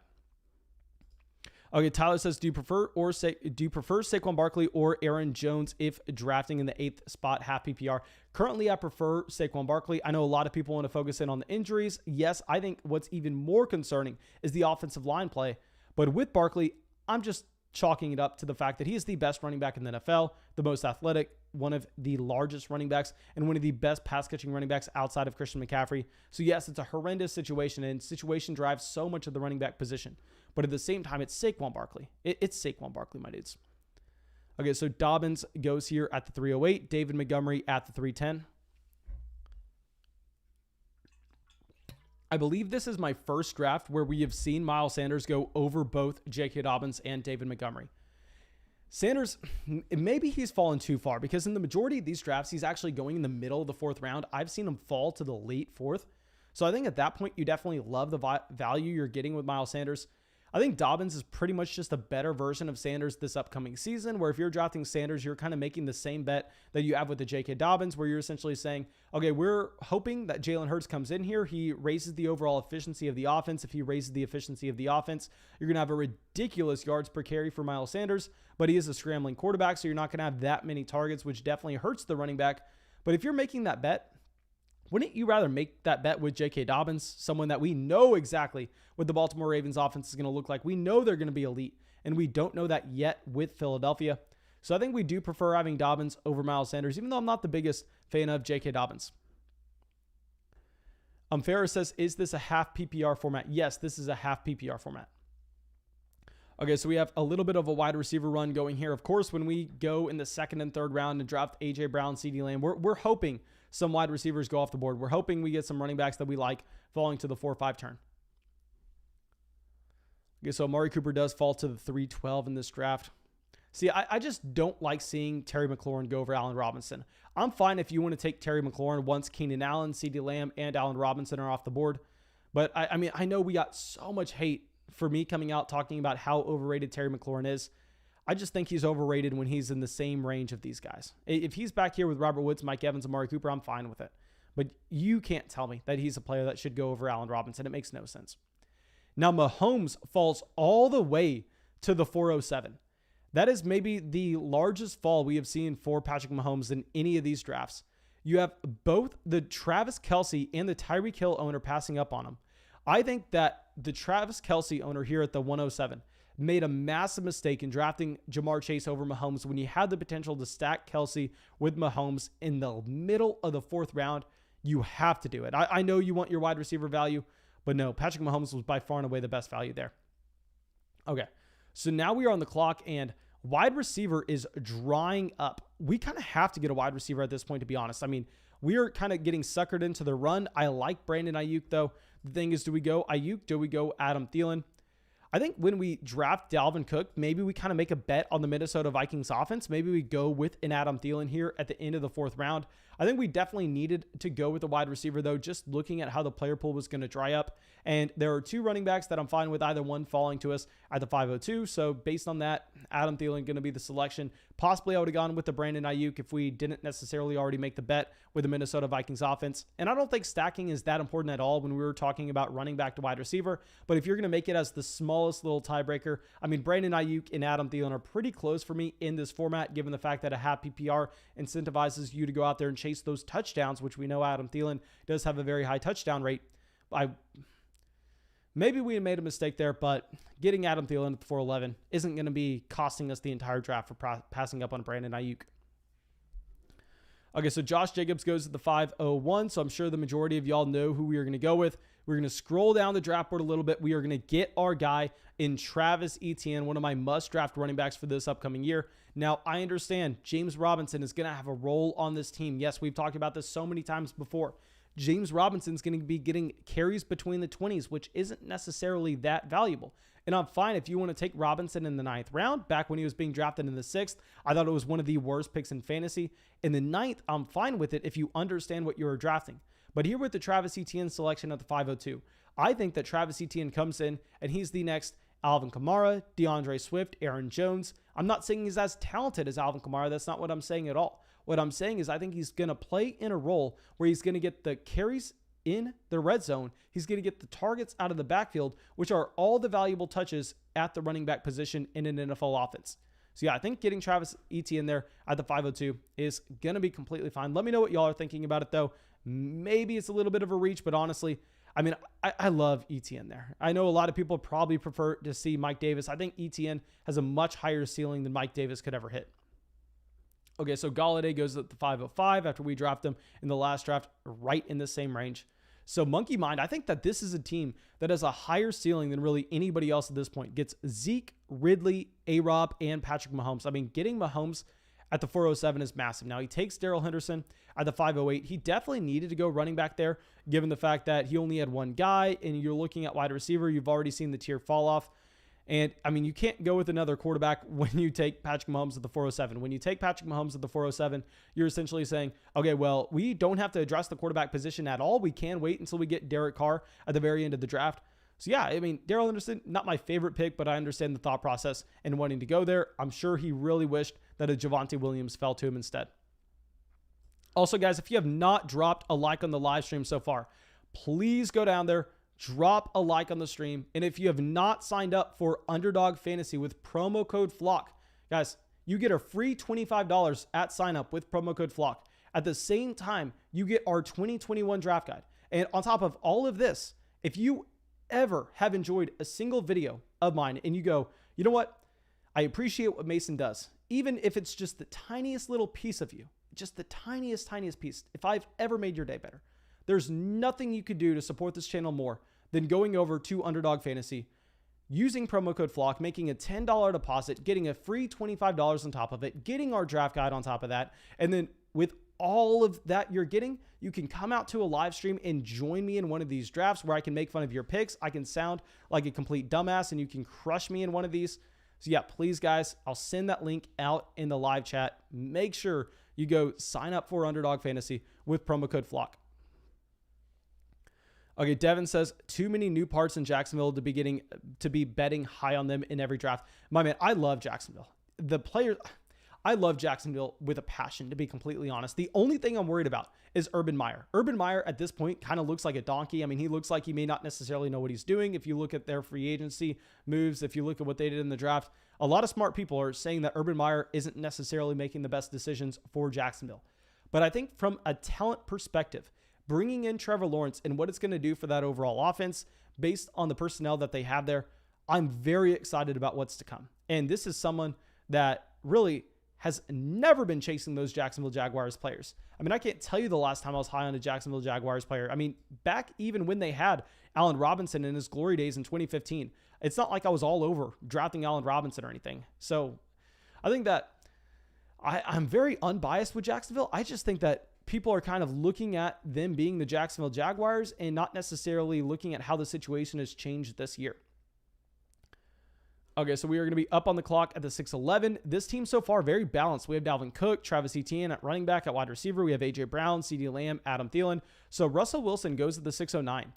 Okay, Tyler says, do you prefer Saquon Barkley or Aaron Jones if drafting in the 8th spot, half PPR? Currently, I prefer Saquon Barkley. I know a lot of people want to focus in on the injuries. Yes, I think what's even more concerning is the offensive line play. But with Barkley, I'm just chalking it up to the fact that he is the best running back in the NFL, the most athletic, one of the largest running backs, and one of the best pass-catching running backs outside of Christian McCaffrey. So yes, it's a horrendous situation, and situation drives so much of the running back position. But at the same time, it's Saquon Barkley. It's Saquon Barkley, my dudes. Okay, so Dobbins goes here at the 308. David Montgomery at the 310. I believe this is my first draft where we have seen Miles Sanders go over both J.K. Dobbins and David Montgomery. Sanders, maybe he's fallen too far because in the majority of these drafts, he's actually going in the middle of the 4th round. I've seen him fall to the late 4th. So I think at that point, you definitely love the value you're getting with Miles Sanders. I think Dobbins is pretty much just a better version of Sanders this upcoming season, where if you're drafting Sanders, you're kind of making the same bet that you have with the J.K. Dobbins, where you're essentially saying, okay, we're hoping that Jalen Hurts comes in here. He raises the overall efficiency of the offense. If he raises the efficiency of the offense, you're going to have a ridiculous yards per carry for Miles Sanders, but he is a scrambling quarterback, so you're not going to have that many targets, which definitely hurts the running back. But if you're making that bet, wouldn't you rather make that bet with J.K. Dobbins, someone that we know exactly what the Baltimore Ravens offense is going to look like? We know they're going to be elite, and we don't know that yet with Philadelphia. So I think we do prefer having Dobbins over Miles Sanders, even though I'm not the biggest fan of J.K. Dobbins. Ferris says, is this a half PPR format? Yes, this is a half PPR format. Okay, so we have a little bit of a wide receiver run going here. Of course, when we go in the 2nd and 3rd round and draft A.J. Brown, CeeDee Lamb, we're hoping some wide receivers go off the board. We're hoping we get some running backs that we like falling to the 4-5 turn. Okay, so Amari Cooper does fall to the 312 in this draft. See, I just don't like seeing Terry McLaurin go over Allen Robinson. I'm fine if you want to take Terry McLaurin once Keenan Allen, CeeDee Lamb, and Allen Robinson are off the board. But I mean, I know we got so much hate for me coming out talking about how overrated Terry McLaurin is. I just think he's overrated when he's in the same range of these guys. If he's back here with Robert Woods, Mike Evans, Amari Cooper, I'm fine with it. But you can't tell me that he's a player that should go over Allen Robinson. It makes no sense. Now, Mahomes falls all the way to the 407. That is maybe the largest fall we have seen for Patrick Mahomes in any of these drafts. You have both the Travis Kelce and the Tyreek Hill owner passing up on him. I think that the Travis Kelce owner here at the 107 made a massive mistake in drafting Jamar Chase over Mahomes when you had the potential to stack Kelce with Mahomes in the middle of the 4th round. You have to do it. I know you want your wide receiver value, but no, Patrick Mahomes was by far and away the best value there. Okay, so now we are on the clock and wide receiver is drying up. We kind of have to get a wide receiver at this point, to be honest. I mean, we are kind of getting suckered into the run. I like Brandon Ayuk, though. The thing is, do we go Ayuk? Do we go Adam Thielen? I think when we draft Dalvin Cook, maybe we kind of make a bet on the Minnesota Vikings offense. Maybe we go with an Adam Thielen here at the end of the 4th round. I think we definitely needed to go with a wide receiver, though, just looking at how the player pool was going to dry up. And there are 2 running backs that I'm fine with, either one falling to us at the 502. So based on that, Adam Thielen going to be the selection. Possibly I would have gone with the Brandon Ayuk if we didn't necessarily already make the bet with the Minnesota Vikings offense. And I don't think stacking is that important at all when we were talking about running back to wide receiver. But if you're going to make it as the smallest little tiebreaker, I mean, Brandon Ayuk and Adam Thielen are pretty close for me in this format, given the fact that a half PPR incentivizes you to go out there and chase those touchdowns, which we know Adam Thielen does have a very high touchdown rate. Maybe we made a mistake there, but getting Adam Thielen at the 411 isn't going to be costing us the entire draft for passing up on Brandon Ayuk. Okay, so Josh Jacobs goes at the 501, so I'm sure the majority of y'all know who we are going to go with. We're going to scroll down the draft board a little bit. We are going to get our guy in Travis Etienne, one of my must-draft running backs for this upcoming year. Now, I understand James Robinson is going to have a role on this team. Yes, we've talked about this so many times before. James Robinson's going to be getting carries between the 20s, which isn't necessarily that valuable. And I'm fine if you want to take Robinson in the 9th round. Back when he was being drafted in the 6th, I thought it was one of the worst picks in fantasy. In the 9th, I'm fine with it if you understand what you're drafting. But here with the Travis Etienne selection at the 502, I think that Travis Etienne comes in and he's the next Alvin Kamara, DeAndre Swift, Aaron Jones. I'm not saying he's as talented as Alvin Kamara. That's not what I'm saying at all. What I'm saying is I think he's going to play in a role where he's going to get the carries in the red zone. He's going to get the targets out of the backfield, which are all the valuable touches at the running back position in an NFL offense. So yeah, I think getting Travis Etienne there at the 502 is going to be completely fine. Let me know what y'all are thinking about it, though. Maybe it's a little bit of a reach, but honestly, I mean, I love Etienne there. I know a lot of people probably prefer to see Mike Davis. I think Etienne has a much higher ceiling than Mike Davis could ever hit. Okay, so Golladay goes at the 505 after we dropped him in the last draft, right in the same range. So Monkey Mind, I think that this is a team that has a higher ceiling than really anybody else at this point. Gets Zeke, Ridley, A-Rob, and Patrick Mahomes. I mean, getting Mahomes at the 407 is massive. Now, he takes Darrell Henderson at the 508. He definitely needed to go running back there, given the fact that he only had one guy, and you're looking at wide receiver. You've already seen the tier fall off. And, I mean, you can't go with another quarterback when you take Patrick Mahomes at the 407. When you take Patrick Mahomes at the 407, you're essentially saying, okay, well, we don't have to address the quarterback position at all. We can wait until we get Derek Carr at the very end of the draft. So, yeah, I mean, Darrell Henderson, not my favorite pick, but I understand the thought process and wanting to go there. I'm sure he really wished that a Javonte Williams fell to him instead. Also, guys, if you have not dropped a like on the live stream so far, please go down there, drop a like on the stream. And if you have not signed up for Underdog Fantasy with promo code FLOCK, guys, you get a free $25 at sign up with promo code FLOCK. At the same time, you get our 2021 draft guide. And on top of all of this, if you ever have enjoyed a single video of mine and you go, you know what? I appreciate what Mason does. Even if it's just the tiniest little piece of you, just the tiniest piece. If I've ever made your day better, there's nothing you could do to support this channel more than going over to Underdog Fantasy, using promo code FLOCK, making a $10 deposit, getting a free $25 on top of it, getting our draft guide on top of that. And then with all of that you're getting, you can come out to a live stream and join me in one of these drafts where I can make fun of your picks. I can sound like a complete dumbass and you can crush me in one of these. So yeah, please guys, I'll send that link out in the live chat. Make sure you go sign up for Underdog Fantasy with promo code FLOCK. Okay, Devin says, too many new parts in Jacksonville to be betting high on them in every draft. My man, I love Jacksonville. The players, I love Jacksonville with a passion, to be completely honest. The only thing I'm worried about is Urban Meyer. Urban Meyer at this point kind of looks like a donkey. I mean, he looks like he may not necessarily know what he's doing. If you look at their free agency moves, if you look at what they did in the draft, a lot of smart people are saying that Urban Meyer isn't necessarily making the best decisions for Jacksonville. But I think from a talent perspective, bringing in Trevor Lawrence and what it's going to do for that overall offense based on the personnel that they have there, I'm very excited about what's to come. And this is someone that really has never been chasing those Jacksonville Jaguars players. I mean, I can't tell you the last time I was high on a Jacksonville Jaguars player. I mean, back even when they had Allen Robinson in his glory days in 2015, it's not like I was all over drafting Allen Robinson or anything. So I think that I'm very unbiased with Jacksonville. I just think that people are kind of looking at them being the Jacksonville Jaguars and not necessarily looking at how the situation has changed this year. Okay, so we are going to be up on the clock at the 6:11. This team so far, very balanced. We have Dalvin Cook, Travis Etienne at running back, at wide receiver. We have A.J. Brown, CeeDee Lamb, Adam Thielen. So Russell Wilson goes at the 6:09.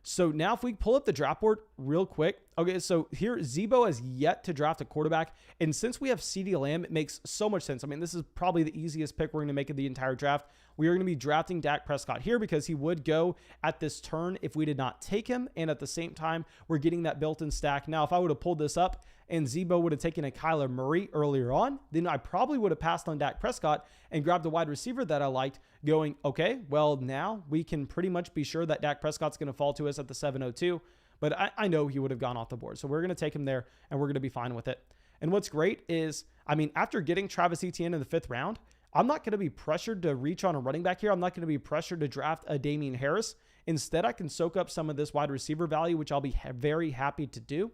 So now if we pull up the draft board real quick. Okay, so here Zebo has yet to draft a quarterback. And since we have CeeDee Lamb, it makes so much sense. I mean, this is probably the easiest pick we're going to make of the entire draft. We are going to be drafting Dak Prescott here because he would go at this turn if we did not take him. And at the same time, we're getting that built-in stack. Now, if I would have pulled this up and Zebo would have taken a Kyler Murray earlier on, then I probably would have passed on Dak Prescott and grabbed a wide receiver that I liked, going, okay, well, now we can pretty much be sure that Dak Prescott's going to fall to us at the 7:02. But I know he would have gone off the board. So we're going to take him there, and we're going to be fine with it. And what's great is, I mean, after getting Travis Etienne in the 5th round, I'm not going to be pressured to reach on a running back here. I'm not going to be pressured to draft a Damian Harris. Instead, I can soak up some of this wide receiver value, which I'll be very happy to do.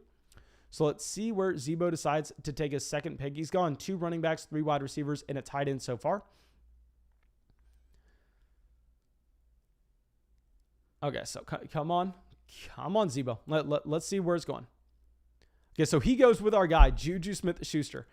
So let's see where Zebo decides to take his second pick. He's gone 2 running backs, 3 wide receivers, and a tight end so far. Okay, so come on, Zebo. Let's see where it's going. Okay, so he goes with our guy, Juju Smith-Schuster.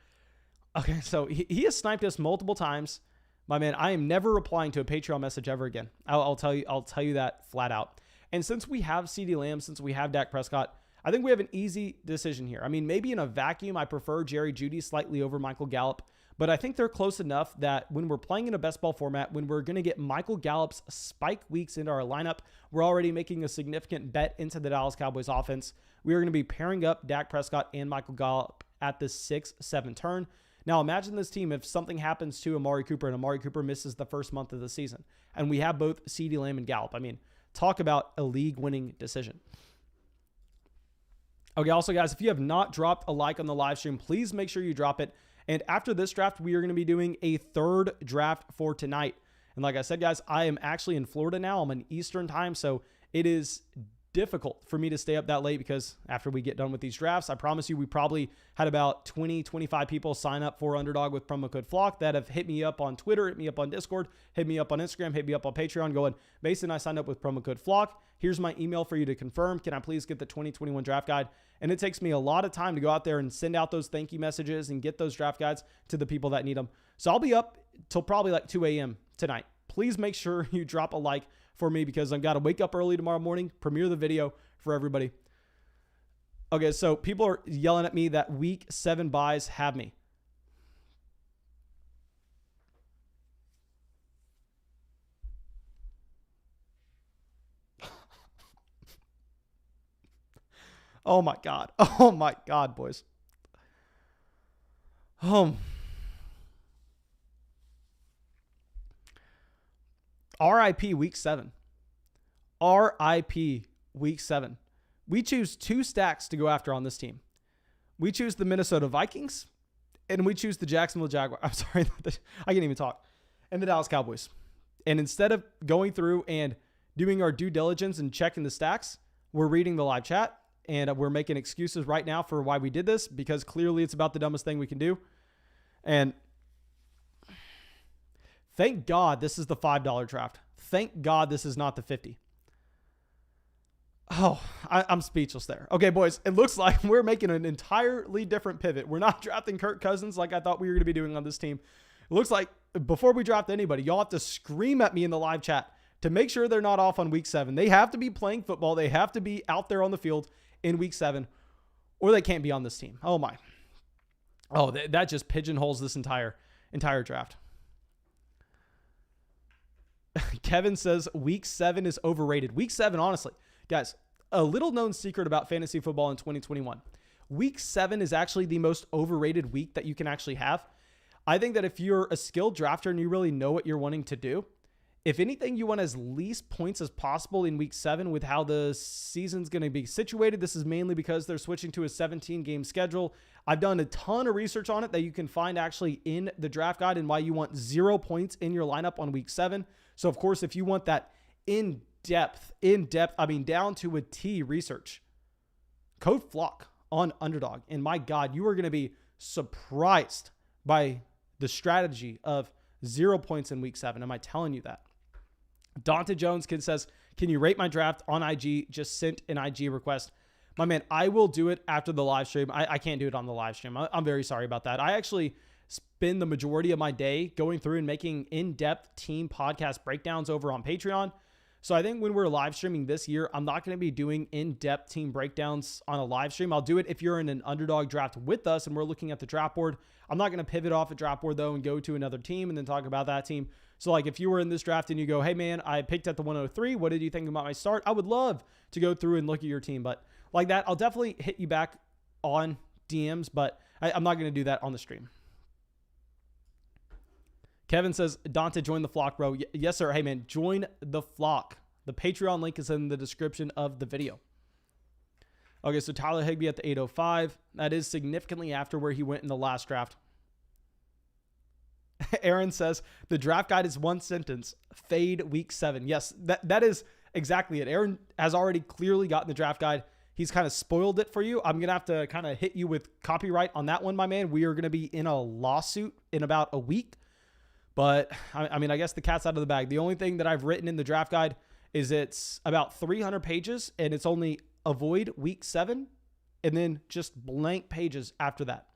Okay, so he has sniped us multiple times. My man, I am never replying to a Patreon message ever again. I'll tell you that flat out. And since we have CeeDee Lamb, since we have Dak Prescott, I think we have an easy decision here. I mean, maybe in a vacuum, I prefer Jerry Jeudy slightly over Michael Gallup, but I think they're close enough that when we're playing in a best ball format, when we're going to get Michael Gallup's spike weeks into our lineup, we're already making a significant bet into the Dallas Cowboys offense. We are going to be pairing up Dak Prescott and Michael Gallup at the 6-7 turn. Now, imagine this team if something happens to Amari Cooper and Amari Cooper misses the first month of the season, and we have both CeeDee Lamb and Gallup. I mean, talk about a league-winning decision. Okay, also, guys, if you have not dropped a like on the live stream, please make sure you drop it. And after this draft, we are going to be doing a 3rd draft for tonight. And like I said, guys, I am actually in Florida now. I'm in Eastern time. So it is difficult for me to stay up that late because after we get done with these drafts, I promise you, we probably had about 20, 25 people sign up for Underdog with promo code FLOCK that have hit me up on Twitter, hit me up on Discord, hit me up on Instagram, hit me up on Patreon going, Mason, I signed up with promo code FLOCK. Here's my email for you to confirm. Can I please get the 2021 draft guide? And it takes me a lot of time to go out there and send out those thank you messages and get those draft guides to the people that need them. So I'll be up till probably like 2 a.m. tonight. Please make sure you drop a like for me because I've got to wake up early tomorrow morning, premiere the video for everybody. Okay, so people are yelling at me that week 7 buys have me. Oh my God. Oh my God, boys. RIP week 7. RIP week 7. We choose 2 stacks to go after on this team. We choose the Minnesota Vikings and we choose the Jacksonville Jaguars. I'm sorry, I can't even talk. And the Dallas Cowboys. And instead of going through and doing our due diligence and checking the stacks, we're reading the live chat and we're making excuses right now for why we did this because clearly it's about the dumbest thing we can do. And thank God this is the $5 draft. Thank God this is not the 50. Oh, I'm speechless there. Okay, boys, it looks like we're making an entirely different pivot. We're not drafting Kirk Cousins like I thought we were going to be doing on this team. It looks like before we draft anybody, y'all have to scream at me in the live chat to make sure they're not off on week 7. They have to be playing football. They have to be out there on the field in week 7 or they can't be on this team. Oh, my. Oh, that just pigeonholes this entire draft. Kevin says week 7 is overrated. Week 7, honestly. Guys, a little known secret about fantasy football in 2021. Week 7 is actually the most overrated week that you can actually have. I think that if you're a skilled drafter and you really know what you're wanting to do, if anything, you want as least points as possible in week 7 with how the season's going to be situated. This is mainly because they're switching to a 17-game schedule. I've done a ton of research on it that you can find actually in the draft guide and why you want 0 points in your lineup on week 7. So, of course, if you want that in-depth, I mean, down to a T research, code FLOCK on Underdog. And my God, you are going to be surprised by the strategy of 0 points in week 7. Am I telling you that? Dante Jones kid says, can you rate my draft on IG? Just sent an IG request. My man, I will do it after the live stream. I can't do it on the live stream. I'm very sorry about that. I actually spend the majority of my day going through and making in-depth team podcast breakdowns over on Patreon. So I think when we're live streaming this year, I'm not going to be doing in-depth team breakdowns on a live stream. I'll do it if you're in an Underdog draft with us and we're looking at the draft board. I'm not going to pivot off a draft board though and go to another team and then talk about that team. So like if you were in this draft and you go, hey man, I picked at the 103. What did you think about my start? I would love to go through and look at your team. But like that, I'll definitely hit you back on DMs, but I'm not going to do that on the stream. Kevin says, Dante, join the flock, bro. Yes, sir. Hey, man, join the flock. The Patreon link is in the description of the video. Okay, so Tyler Higbee at the 805. That is significantly after where he went in the last draft. Aaron says, the draft guide is one sentence. Fade week 7. Yes, that is exactly it. Aaron has already clearly gotten the draft guide. He's kind of spoiled it for you. I'm going to have to kind of hit you with copyright on that one, my man. We are going to be in a lawsuit in about a week. But, I mean, I guess the cat's out of the bag. The only thing that I've written in the draft guide is it's about 300 pages, and it's only avoid week 7, and then just blank pages after that.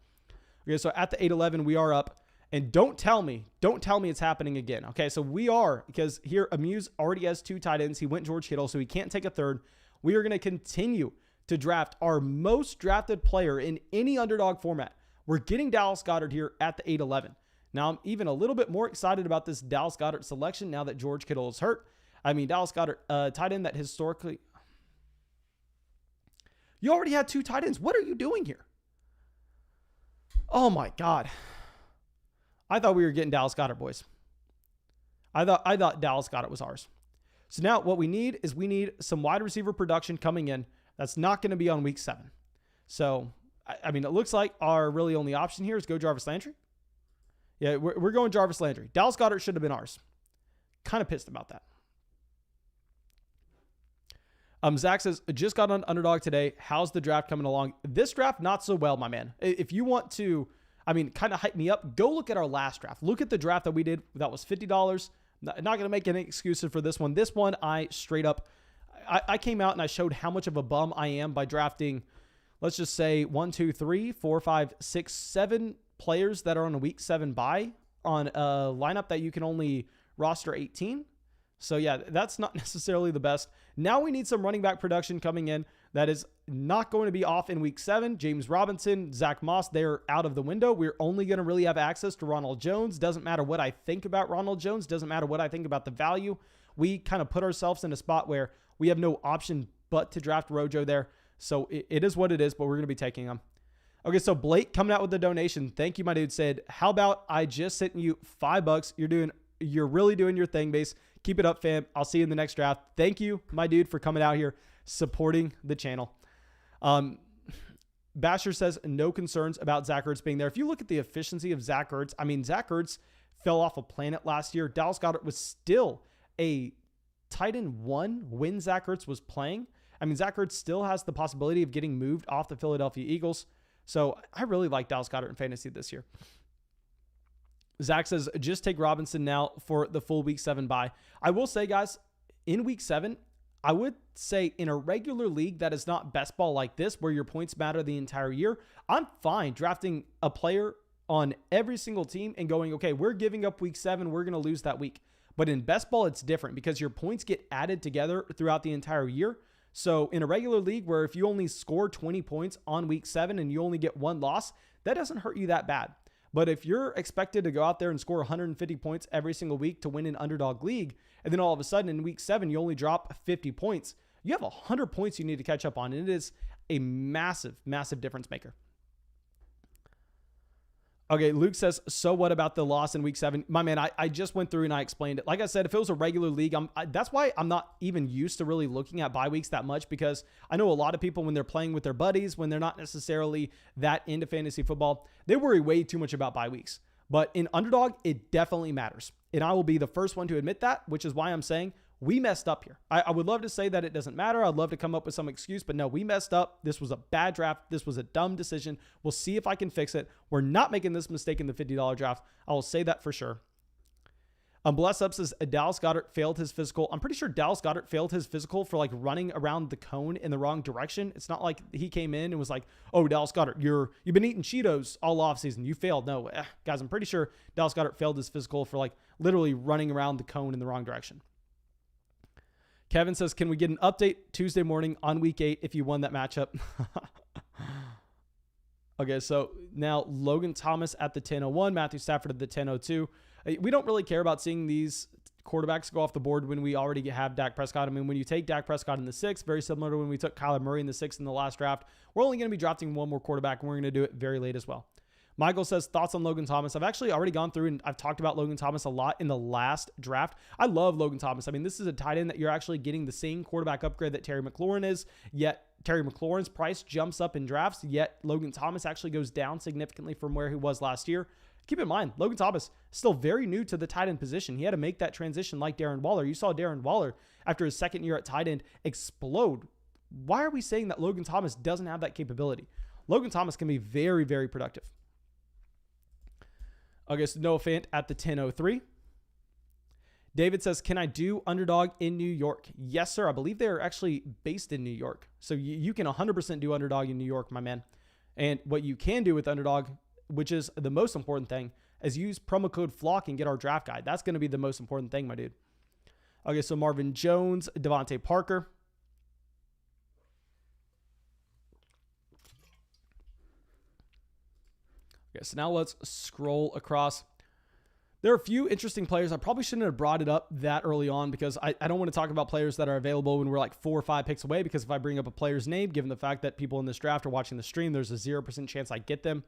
Okay, so at the 811, we are up. And don't tell me it's happening again. Okay, so we are, because here Amuse already has 2 tight ends. He went George Kittle, so he can't take a third. We are going to continue to draft our most drafted player in any Underdog format. We're getting Dallas Goedert here at the 811. Now, I'm even a little bit more excited about this Dallas Goedert selection now that George Kittle is hurt. I mean, Dallas Goedert, tight end that historically... You already had 2 tight ends. What are you doing here? Oh, my God. I thought we were getting Dallas Goedert, boys. I thought Dallas Goedert was ours. So now what we need is some wide receiver production coming in. That's not going to be on week 7. So, I mean, it looks like our really only option here is go Jarvis Landry. Yeah, we're going Jarvis Landry. Dallas Goedert should have been ours. Kind of pissed about that. Zach says, just got on Underdog today. How's the draft coming along? This draft, not so well, my man. If you want to, kind of hype me up, go look at our last draft. Look at the draft that we did. That was $50. Not going to make any excuses for this one. This one, I straight up, I came out and I showed how much of a bum I am by drafting, let's just say 1, 2, 3, 4, 5, 6, 7 players that are on a week 7 bye on a lineup that you can only roster 18. So yeah, that's not necessarily the best. Now we need some running back production coming in. That is not going to be off in week 7. James Robinson, Zach Moss, they're out of the window. We're only going to really have access to Ronald Jones. Doesn't matter what I think about Ronald Jones. Doesn't matter what I think about the value. We kind of put ourselves in a spot where we have no option but to draft Rojo there. So it is what it is, but we're going to be taking him. Okay, so Blake coming out with the donation. Thank you, my dude. Said, how about I just sent you $5? You're really doing your thing, base. Keep it up, fam. I'll see you in the next draft. Thank you, my dude, for coming out here, supporting the channel. Basher says, no concerns about Zach Ertz being there. If you look at the efficiency of Zach Ertz, Zach Ertz fell off a planet last year. Dallas Goedert was still a tight end 1 when Zach Ertz was playing. Zach Ertz still has the possibility of getting moved off the Philadelphia Eagles. So I really like Dallas Goedert in fantasy this year. Zach says, just take Robinson now for the full week 7 bye. I will say, guys, in week 7, I would say in a regular league that is not best ball like this, where your points matter the entire year, I'm fine drafting a player on every single team and going, okay, we're giving up week 7. We're going to lose that week. But in best ball, it's different because your points get added together throughout the entire year. So in a regular league where if you only score 20 points on week 7 and you only get 1 loss, that doesn't hurt you that bad. But if you're expected to go out there and score 150 points every single week to win an underdog league, and then all of a sudden in week 7, you only drop 50 points, you have 100 points you need to catch up on. And it is a massive, massive difference maker. Okay, Luke says, so what about the loss in week 7? My man, I just went through and I explained it. Like I said, if it was a regular league, that's why I'm not even used to really looking at bye weeks that much, because I know a lot of people when they're playing with their buddies, when they're not necessarily that into fantasy football, they worry way too much about bye weeks. But in underdog, it definitely matters. And I will be the first one to admit that, which is why I'm saying we messed up here. I would love to say that it doesn't matter. I'd love to come up with some excuse, but no, we messed up. This was a bad draft. This was a dumb decision. We'll see if I can fix it. We're not making this mistake in the $50 draft. I will say that for sure. Bless Up says, Dallas Goedert failed his physical. I'm pretty sure Dallas Goedert failed his physical for like running around the cone in the wrong direction. It's not like he came in and was like, oh, Dallas Goedert, you've been eating Cheetos all offseason. You failed. No, guys, I'm pretty sure Dallas Goedert failed his physical for like literally running around the cone in the wrong direction. Kevin says, can we get an update Tuesday morning on week 8 if you won that matchup? Okay, so now Logan Thomas at the 10:01, Matthew Stafford at the 10:02. We don't really care about seeing these quarterbacks go off the board when we already have Dak Prescott. When you take Dak Prescott in the 6th, very similar to when we took Kyler Murray in the 6th in the last draft, we're only going to be drafting one more quarterback, and we're going to do it very late as well. Michael says, thoughts on Logan Thomas? I've actually already gone through and I've talked about Logan Thomas a lot in the last draft. I love Logan Thomas. This is a tight end that you're actually getting the same quarterback upgrade that Terry McLaurin is, yet Terry McLaurin's price jumps up in drafts, yet Logan Thomas actually goes down significantly from where he was last year. Keep in mind, Logan Thomas still very new to the tight end position. He had to make that transition like Darren Waller. You saw Darren Waller, after his 2nd year at tight end, explode. Why are we saying that Logan Thomas doesn't have that capability? Logan Thomas can be very, very productive. Okay, so Noah Fant at the 10:03. David says, can I do underdog in New York? Yes, sir. I believe they are actually based in New York. So you can 100% do underdog in New York, my man. And what you can do with underdog, which is the most important thing, is use promo code FLOCK and get our draft guide. That's going to be the most important thing, my dude. Okay, so Marvin Jones, Devontae Parker. Okay, so now let's scroll across. There are a few interesting players. I probably shouldn't have brought it up that early on because I don't want to talk about players that are available when we're like 4 or 5 picks away, because if I bring up a player's name, given the fact that people in this draft are watching the stream, there's a 0% chance I get them.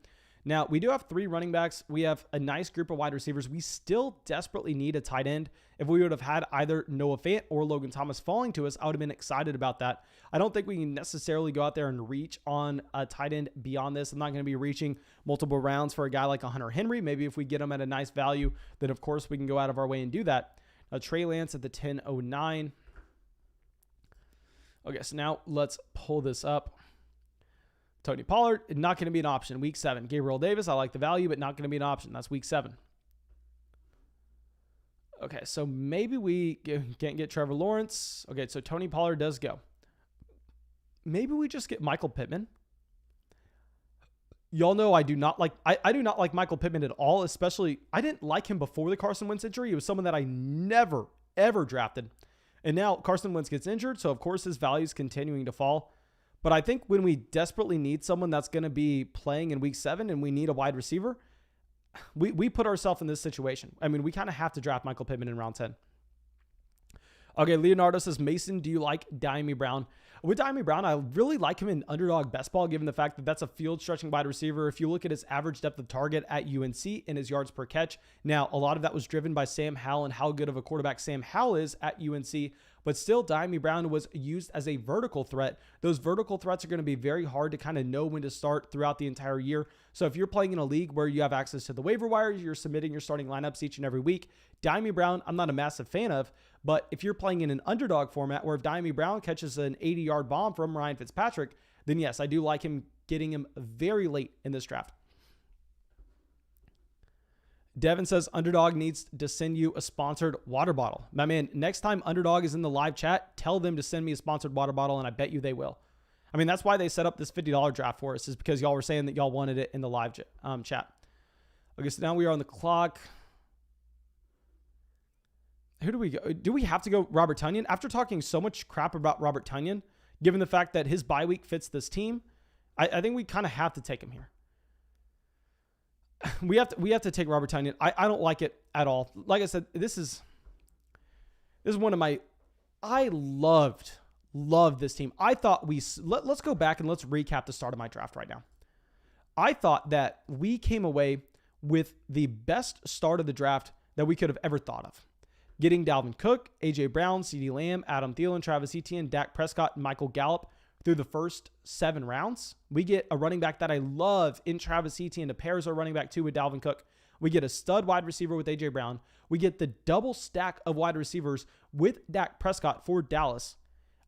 Now, we do have 3 running backs. We have a nice group of wide receivers. We still desperately need a tight end. If we would have had either Noah Fant or Logan Thomas falling to us, I would have been excited about that. I don't think we can necessarily go out there and reach on a tight end beyond this. I'm not going to be reaching multiple rounds for a guy like a Hunter Henry. Maybe if we get him at a nice value, then of course we can go out of our way and do that. Trey Lance at the 10:09. Okay, so now let's pull this up. Tony Pollard, not going to be an option. Week 7. Gabriel Davis, I like the value, but not going to be an option. That's week 7. Okay, so maybe we can't get Trevor Lawrence. Okay, so Tony Pollard does go. Maybe we just get Michael Pittman. Y'all know I do not like Michael Pittman at all, especially I didn't like him before the Carson Wentz injury. He was someone that I never, ever drafted. And now Carson Wentz gets injured, so of course his value is continuing to fall. But I think when we desperately need someone that's going to be playing in week 7 and we need a wide receiver, we put ourselves in this situation. I mean, we kind of have to draft Michael Pittman in round 10. Okay, Leonardo says, Mason, do you like Diami Brown? With Diami Brown, I really like him in underdog best ball, given the fact that that's a field stretching wide receiver. If you look at his average depth of target at UNC and his yards per catch, now a lot of that was driven by Sam Howell and how good of a quarterback Sam Howell is at UNC. But still, Diami Brown was used as a vertical threat. Those vertical threats are going to be very hard to kind of know when to start throughout the entire year. So if you're playing in a league where you have access to the waiver wire, you're submitting your starting lineups each and every week, Diami Brown, I'm not a massive fan of. But if you're playing in an underdog format where if Diami Brown catches an 80-yard bomb from Ryan Fitzpatrick, then yes, I do like him, getting him very late in this draft. Devin says, Underdog needs to send you a sponsored water bottle. My man, next time Underdog is in the live chat, tell them to send me a sponsored water bottle, and I bet you they will. I mean, that's why they set up this $50 draft for us, is because y'all were saying that y'all wanted it in the live chat. Okay, so now we are on the clock. Who do we go? Do we have to go Robert Tonyan? After talking so much crap about Robert Tonyan, given the fact that his bye week fits this team, I think we kind of have to take him here. We have to take Robert Tonyan. I don't like it at all. Like I said, this is one of my, I loved this team. I thought let's go back and let's recap the start of my draft right now. I thought that we came away with the best start of the draft that we could have ever thought of. Getting Dalvin Cook, A.J. Brown, CeeDee Lamb, Adam Thielen, Travis Etienne, Dak Prescott, and Michael Gallup through the first 7 rounds. We get a running back that I love in Travis Etienne to pairs our running back 2 with Dalvin Cook. We get a stud wide receiver with A.J. Brown. We get the double stack of wide receivers with Dak Prescott for Dallas.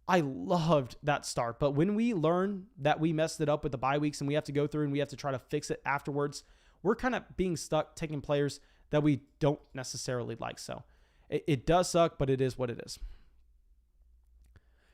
I loved that start. But when we learn that we messed it up with the bye weeks and we have to go through and we have to try to fix it afterwards, we're kind of being stuck taking players that we don't necessarily like. So it does suck, but it is what it is.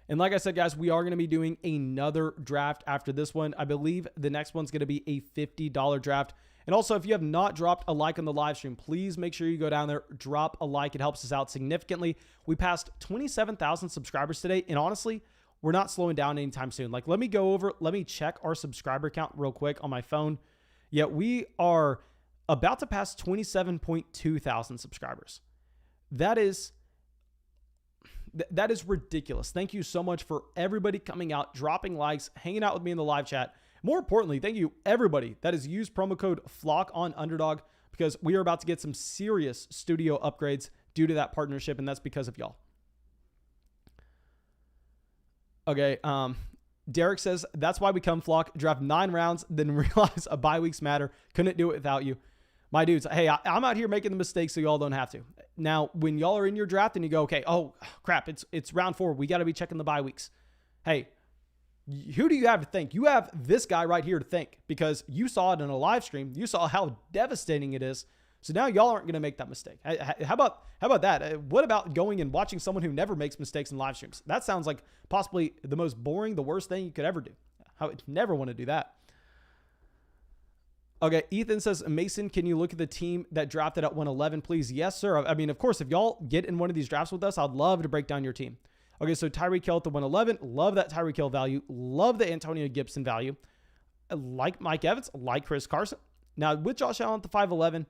And like I said, guys, we are going to be doing another draft after this one. I believe the next one's going to be a $50 draft. And also, if you have not dropped a like on the live stream, please make sure you go down there, drop a like. It helps us out significantly. We passed 27,000 subscribers today. And honestly, we're not slowing down anytime soon. Like, let me check our subscriber count real quick on my phone. Yeah, we are about to pass 27.2 thousand subscribers. That is ridiculous. Thank you so much for everybody coming out, dropping likes, hanging out with me in the live chat. More importantly, thank you everybody that has used promo code FLOCK on Underdog, because we are about to get some serious studio upgrades due to that partnership, and that's because of y'all. Okay, Derek says, that's why we come Flock, draft 9 rounds, then realize a bye weeks matter. Couldn't do it without you. My dudes, hey, I'm out here making the mistakes so y'all don't have to. Now, when y'all are in your draft and you go, okay, oh, crap, it's round 4. We got to be checking the bye weeks. Hey, who do you have to thank? You have this guy right here to thank, because you saw it in a live stream. You saw how devastating it is. So now y'all aren't going to make that mistake. How about that? What about going and watching someone who never makes mistakes in live streams? That sounds like possibly the most boring, the worst thing you could ever do. I would never want to do that. Okay, Ethan says, Mason, can you look at the team that drafted at 111, please? Yes, sir. I mean, of course, if y'all get in one of these drafts with us, I'd love to break down your team. Okay, so Tyreek Hill at the 111. Love that Tyreek Hill value. Love the Antonio Gibson value. I like Mike Evans. I like Chris Carson. Now, with Josh Allen at the 511,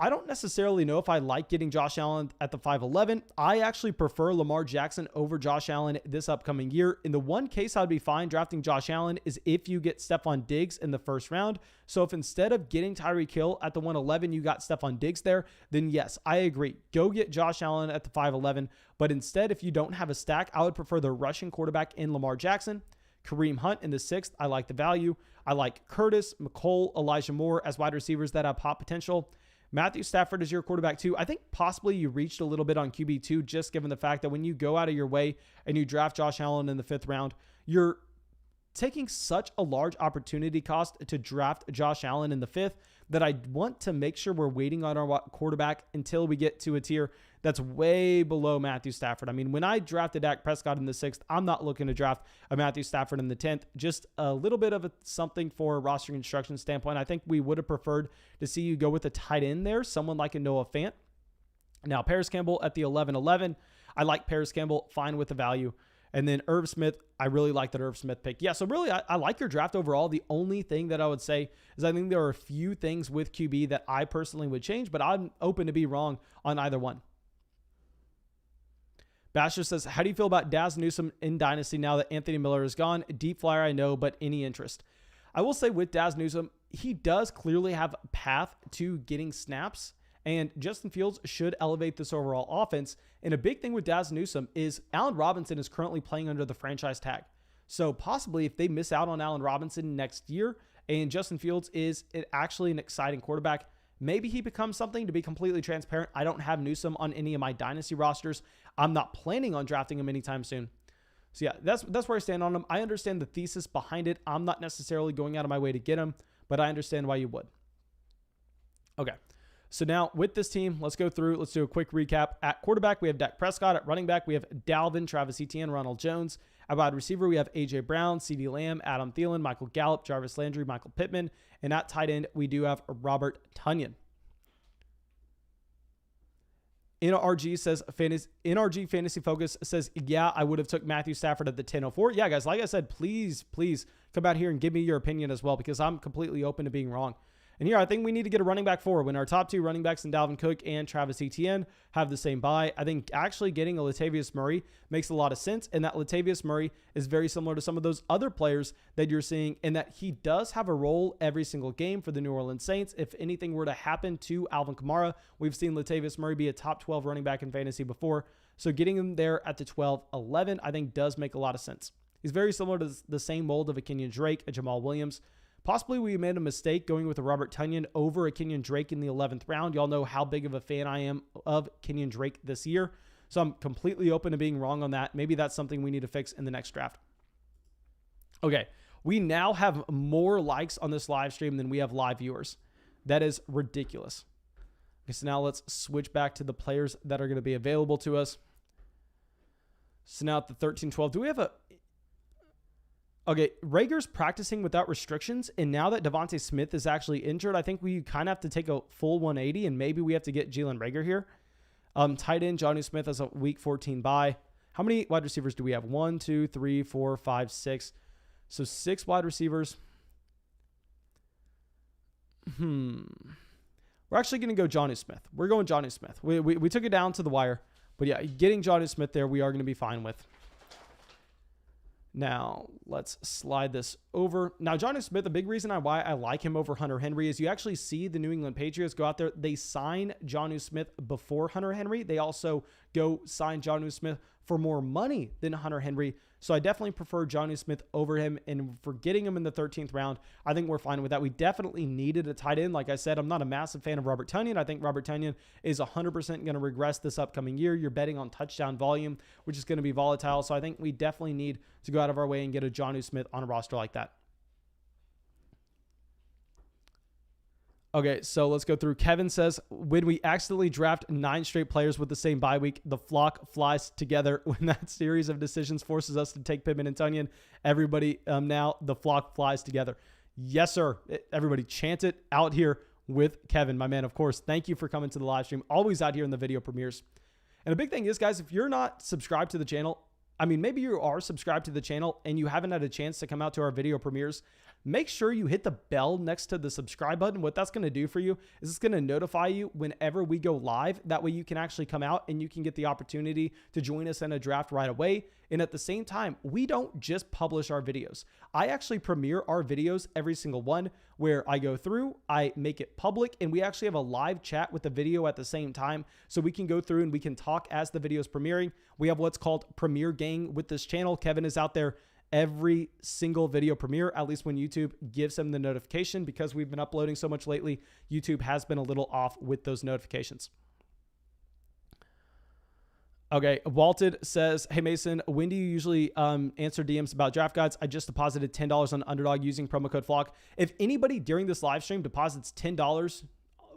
I don't necessarily know if I like getting Josh Allen at the 511. I actually prefer Lamar Jackson over Josh Allen this upcoming year. In the one case I'd be fine drafting Josh Allen is if you get Stephon Diggs in the first round. So if instead of getting Tyreek Hill at the 111, you got Stephon Diggs there, then yes, I agree. Go get Josh Allen at the 511. But instead, if you don't have a stack, I would prefer the rushing quarterback in Lamar Jackson. Kareem Hunt in the 6th. I like the value. I like Curtis, McCole, Elijah Moore as wide receivers that have pop potential. Matthew Stafford is your quarterback 2. I think possibly you reached a little bit on QB2, just given the fact that when you go out of your way and you draft Josh Allen in the 5th round, you're taking such a large opportunity cost to draft Josh Allen in the 5th that I want to make sure we're waiting on our quarterback until we get to a tier that's way below Matthew Stafford. I mean, when I drafted Dak Prescott in the 6th, I'm not looking to draft a Matthew Stafford in the 10th. Just a little bit of something for a roster construction standpoint. I think we would have preferred to see you go with a tight end there, someone like a Noah Fant. Now, Paris Campbell at the 11-11. I like Paris Campbell, fine with the value. And then Irv Smith, I really like that Irv Smith pick. Yeah, so really, I like your draft overall. The only thing that I would say is I think there are a few things with QB that I personally would change, but I'm open to be wrong on either one. Basher says, how do you feel about Daz Newsome in Dynasty now that Anthony Miller is gone? Deep flyer, I know, but any interest? I will say with Daz Newsome, he does clearly have a path to getting snaps, and Justin Fields should elevate this overall offense. And a big thing with Daz Newsome is Allen Robinson is currently playing under the franchise tag. So possibly if they miss out on Allen Robinson next year and Justin Fields is actually an exciting quarterback, maybe he becomes something. To be completely transparent, I don't have Newsome on any of my dynasty rosters. I'm not planning on drafting him anytime soon. So yeah, that's where I stand on him. I understand the thesis behind it. I'm not necessarily going out of my way to get him, but I understand why you would. Okay. So now with this team, let's go through. Let's do a quick recap. At quarterback, we have Dak Prescott. At running back, we have Dalvin, Travis Etienne, Ronald Jones. At wide receiver, we have A.J. Brown, C.D. Lamb, Adam Thielen, Michael Gallup, Jarvis Landry, Michael Pittman. And at tight end, we do have Robert Tonyan. NRG Fantasy Focus says, yeah, I would have took Matthew Stafford at the 10:04. Yeah, guys, like I said, please come out here and give me your opinion as well, because I'm completely open to being wrong. And here, I think we need to get a running back forward. When our top 2 running backs in Dalvin Cook and Travis Etienne have the same bye, I think actually getting a Latavius Murray makes a lot of sense. And that Latavius Murray is very similar to some of those other players that you're seeing, in that he does have a role every single game for the New Orleans Saints. If anything were to happen to Alvin Kamara, we've seen Latavius Murray be a top 12 running back in fantasy before. So getting him there at the 12-11, I think does make a lot of sense. He's very similar to the same mold of a Kenyon Drake, a Jamal Williams. Possibly we made a mistake going with a Robert Tonyan over a Kenyon Drake in the 11th round. Y'all know how big of a fan I am of Kenyon Drake this year. So I'm completely open to being wrong on that. Maybe that's something we need to fix in the next draft. Okay, we now have more likes on this live stream than we have live viewers. That is ridiculous. Okay, so now let's switch back to the players that are going to be available to us. So now at the 13-12, do we have a... Okay, Rager's practicing without restrictions, and now that Devontae Smith is actually injured, I think we kind of have to take a full 180, and maybe we have to get Jalen Rager here. Tight end, Jonnu Smith has a week 14 bye. How many wide receivers do we have? 1, 2, 3, 4, 5, 6. So 6 wide receivers. We're actually going to go Jonnu Smith. We're going Jonnu Smith. We took it down to the wire, but yeah, getting Jonnu Smith there, we are going to be fine with. Now, let's slide this over. Now, Jonnu Smith, the big reason why I like him over Hunter Henry is you actually see the New England Patriots go out there. They sign Jonnu Smith before Hunter Henry. They also go sign Jonnu Smith for more money than Hunter Henry. So I definitely prefer Jonnu Smith over him. And for getting him in the 13th round, I think we're fine with that. We definitely needed a tight end. Like I said, I'm not a massive fan of Robert Tonyan. I think Robert Tonyan is 100% going to regress this upcoming year. You're betting on touchdown volume, which is going to be volatile. So I think we definitely need to go out of our way and get a Jonnu Smith on a roster like that. Okay, so let's go through. Kevin says, when we accidentally draft 9 straight players with the same bye week, the flock flies together. When that series of decisions forces us to take Pittman and Tonyan, everybody, now the flock flies together. Yes, sir. Everybody chant it out here with Kevin, my man, of course. Thank you for coming to the live stream. Always out here in the video premieres. And a big thing is, guys, if you're not subscribed to the channel, I mean, maybe you are subscribed to the channel and you haven't had a chance to come out to our video premieres, make sure you hit the bell next to the subscribe button. What that's going to do for you is it's going to notify you whenever we go live. That way you can actually come out and you can get the opportunity to join us in a draft right away. And at the same time, we don't just publish our videos. I actually premiere our videos, every single one, where I go through, I make it public, and we actually have a live chat with the video at the same time. So we can go through and we can talk as the video is premiering. We have what's called Premiere Gang with this channel. Kevin is out there every single video premiere, at least when YouTube gives him the notification. Because we've been uploading so much lately, YouTube has been a little off with those notifications. Okay, Walted says, hey, Mason, when do you usually answer DMs about draft guides? I just deposited $10 on Underdog using promo code FLOCK. If anybody during this live stream deposits $10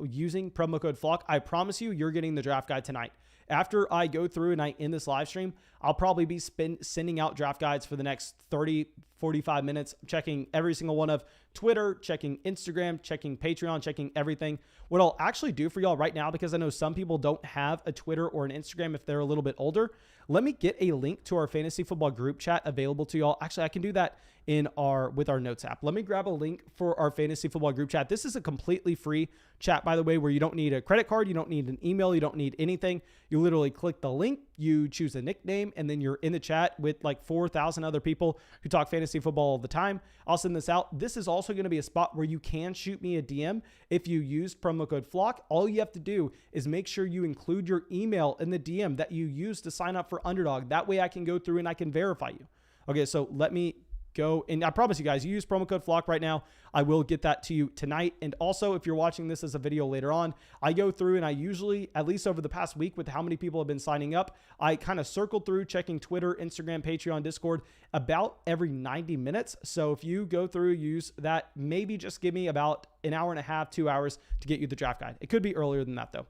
using promo code FLOCK, I promise you, you're getting the draft guide tonight. After I go through and I end this live stream, I'll probably be sending out draft guides for the next 30, 45 minutes, checking every single one of Twitter, checking Instagram, checking Patreon, checking everything. What I'll actually do for y'all right now, because I know some people don't have a Twitter or an Instagram if they're a little bit older, let me get a link to our fantasy football group chat available to y'all. Actually, I can do that with our notes app. Let me grab a link for our fantasy football group chat. This is a completely free chat, by the way, where you don't need a credit card, you don't need an email, you don't need anything. You literally click the link, you choose a nickname, and then you're in the chat with like 4,000 other people who talk fantasy football all the time. I'll send this out. This is also going to be a spot where you can shoot me a DM if you use promo code FLOCK. All you have to do is make sure you include your email in the DM that you use to sign up for Underdog. That way I can go through and I can verify you. Okay, so let me go. And I promise you guys, you use promo code FLOCK right now. I will get that to you tonight. And also, if you're watching this as a video later on, I go through and I usually, at least over the past week with how many people have been signing up, I kind of circle through checking Twitter, Instagram, Patreon, Discord about every 90 minutes. So if you go through, use that, maybe just give me about an hour and a half, 2 hours to get you the draft guide. It could be earlier than that though.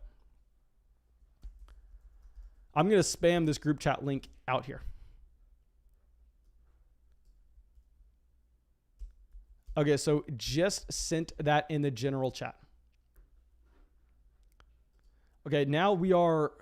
I'm going to spam this group chat link out here. Okay, so just sent that in the general chat. Okay, now we are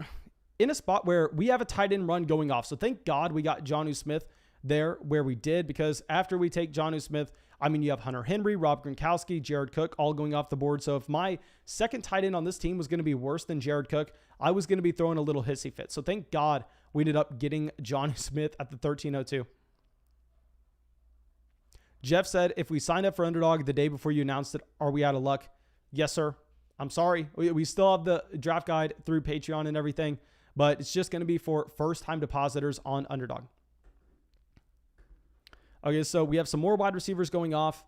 in a spot where we have a tight end run going off. So thank God we got Jonnu Smith there where we did, because after we take Jonnu Smith, I mean, you have Hunter Henry, Rob Gronkowski, Jared Cook, all going off the board. So if my second tight end on this team was going to be worse than Jared Cook, I was going to be throwing a little hissy fit. So thank God we ended up getting Jonnu Smith at the 1302. Jeff said, if we signed up for Underdog the day before you announced it, are we out of luck? Yes, sir. I'm sorry. We still have the draft guide through Patreon and everything, but it's just going to be for first-time depositors on Underdog. Okay, so we have some more wide receivers going off.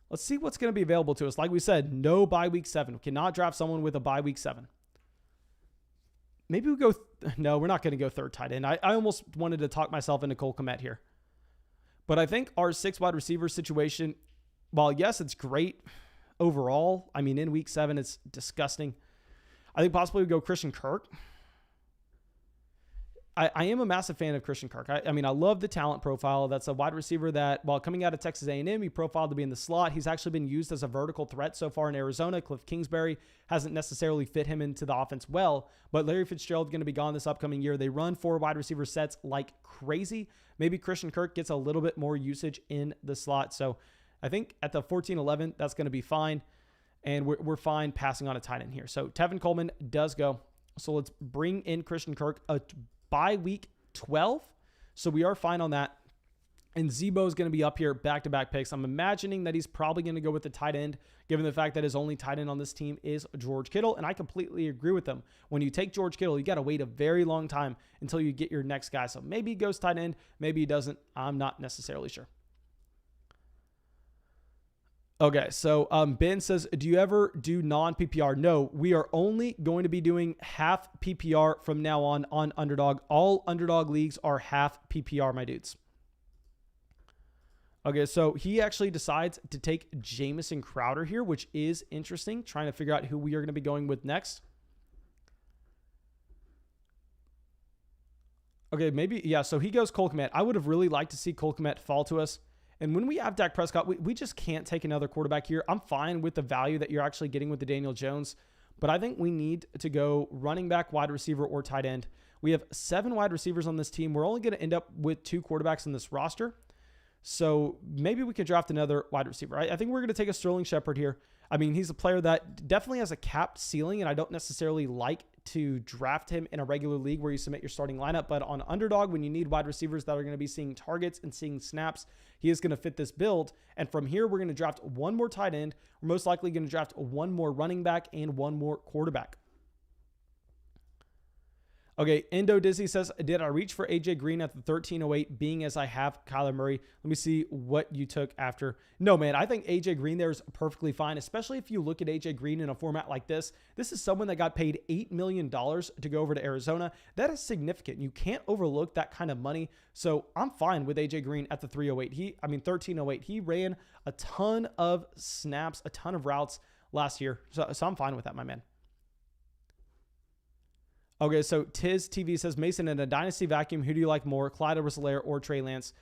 Let's see what's going to be available to us. Like we said, no bye week 7. We cannot draft someone with a bye week 7. Maybe we go... No, we're not going to go third tight end. I almost wanted to talk myself into Cole Kmet here. But I think our 6 wide receiver situation, while yes, it's great overall. I mean, in week 7, it's disgusting. I think possibly we go Christian Kirk. I am a massive fan of Christian Kirk. I mean, I love the talent profile. That's a wide receiver that, while coming out of Texas A&M, he profiled to be in the slot. He's actually been used as a vertical threat so far in Arizona. Cliff Kingsbury hasn't necessarily fit him into the offense well, but Larry Fitzgerald's going to be gone this upcoming year. They run 4 wide receiver sets like crazy. Maybe Christian Kirk gets a little bit more usage in the slot. So I think at the 14-11, that's going to be fine. And we're fine passing on a tight end here. So Tevin Coleman does go. So let's bring in Christian Kirk by week 12. So we are fine on that. And Zebo is going to be up here back-to-back picks. I'm imagining that he's probably going to go with the tight end, given the fact that his only tight end on this team is George Kittle. And I completely agree with them. When you take George Kittle, you got to wait a very long time until you get your next guy. So maybe he goes tight end, maybe he doesn't. I'm not necessarily sure. Okay, so Ben says, do you ever do non-PPR? No, we are only going to be doing half PPR from now on Underdog. All Underdog leagues are half PPR, my dudes. Okay, so he actually decides to take Jamison Crowder here, which is interesting, trying to figure out who we are going to be going with next. Okay, maybe, yeah, so he goes Cole Kmet. I would have really liked to see Cole Kmet fall to us. And when we have Dak Prescott, we just can't take another quarterback here. I'm fine with the value that you're actually getting with the Daniel Jones, but I think we need to go running back, wide receiver, or tight end. We have 7 wide receivers on this team. We're only going to end up with 2 quarterbacks in this roster. So maybe we could draft another wide receiver. I think we're going to take a Sterling Shepard here. I mean, he's a player that definitely has a capped ceiling, and I don't necessarily like to draft him in a regular league where you submit your starting lineup. But on Underdog, when you need wide receivers that are going to be seeing targets and seeing snaps, he is going to fit this build. And from here, we're going to draft 1 more tight end. We're most likely going to draft 1 more running back and 1 more quarterback. Okay, Indo Dizzy says, did I reach for AJ Green at the 1308 being as I have Kyler Murray? Let me see what you took after. No, man, I think AJ Green there is perfectly fine, especially if you look at AJ Green in a format like this. This is someone that got paid $8 million to go over to Arizona. That is significant. You can't overlook that kind of money. So I'm fine with AJ Green at the 1308. He ran a ton of snaps, a ton of routes last year. So I'm fine with that, my man. Okay, so Tiz TV says, Mason, in a dynasty vacuum, who do you like more, Clyde Edwards-Helaire or Trey Lance?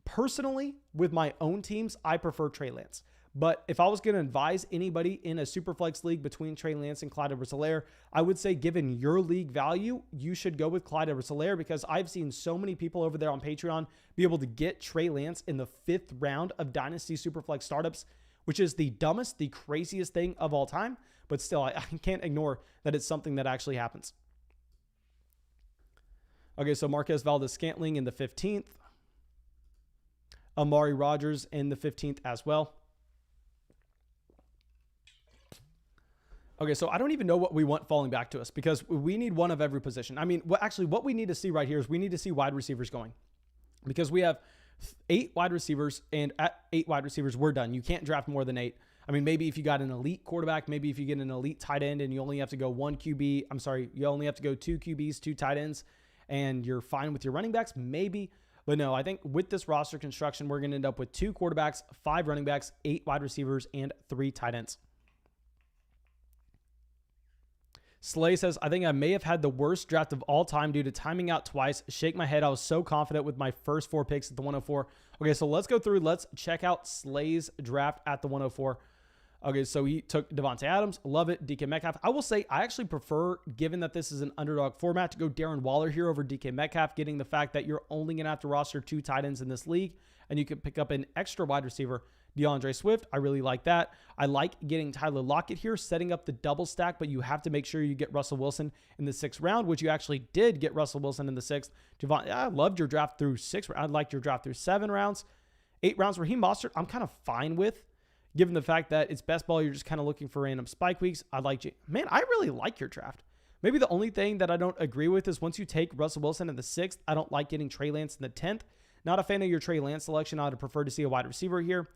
Personally, with my own teams, I prefer Trey Lance. But if I was going to advise anybody in a Superflex league between Trey Lance and Clyde Edwards-Helaire, I would say given your league value, you should go with Clyde Edwards-Helaire because I've seen so many people over there on Patreon be able to get Trey Lance in the 5th round of dynasty Superflex startups, which is the dumbest, the craziest thing of all time. But still, I can't ignore that it's something that actually happens. Okay, so Marquez Valdez-Scantling in the 15th. Amari Rodgers in the 15th as well. Okay, so I don't even know what we want falling back to us because we need one of every position. I mean, what we need to see right here is we need to see wide receivers going because we have 8 wide receivers, and at 8 wide receivers, we're done. You can't draft more than 8. I mean, maybe if you got an elite quarterback, maybe if you get an elite tight end and you only have to go you only have to go 2 QBs, 2 tight ends, and you're fine with your running backs, maybe. But no, I think with this roster construction, we're going to end up with 2 quarterbacks, 5 running backs, 8 wide receivers, and 3 tight ends. Slay says, I think I may have had the worst draft of all time due to timing out twice. Shake my head. I was so confident with my first 4 picks at the 104. Okay, so let's go through. Let's check out Slay's draft at the 104. Okay, so he took Devontae Adams. Love it. DK Metcalf. I will say I actually prefer, given that this is an underdog format, to go Darren Waller here over DK Metcalf, getting the fact that you're only going to have to roster 2 tight ends in this league, and you can pick up an extra wide receiver, DeAndre Swift. I really like that. I like getting Tyler Lockett here, setting up the double stack, but you have to make sure you get Russell Wilson in the 6th round, which you actually did get Russell Wilson in the 6th. I loved your draft through 6. I liked your draft through 7 rounds. 8 rounds, Raheem Mostert, I'm kind of fine with. Given the fact that it's best ball, you're just kind of looking for random spike weeks. I really like your draft. Maybe the only thing that I don't agree with is once you take Russell Wilson in the 6th, I don't like getting Trey Lance in the 10th. Not a fan of your Trey Lance selection. I would prefer to see a wide receiver here.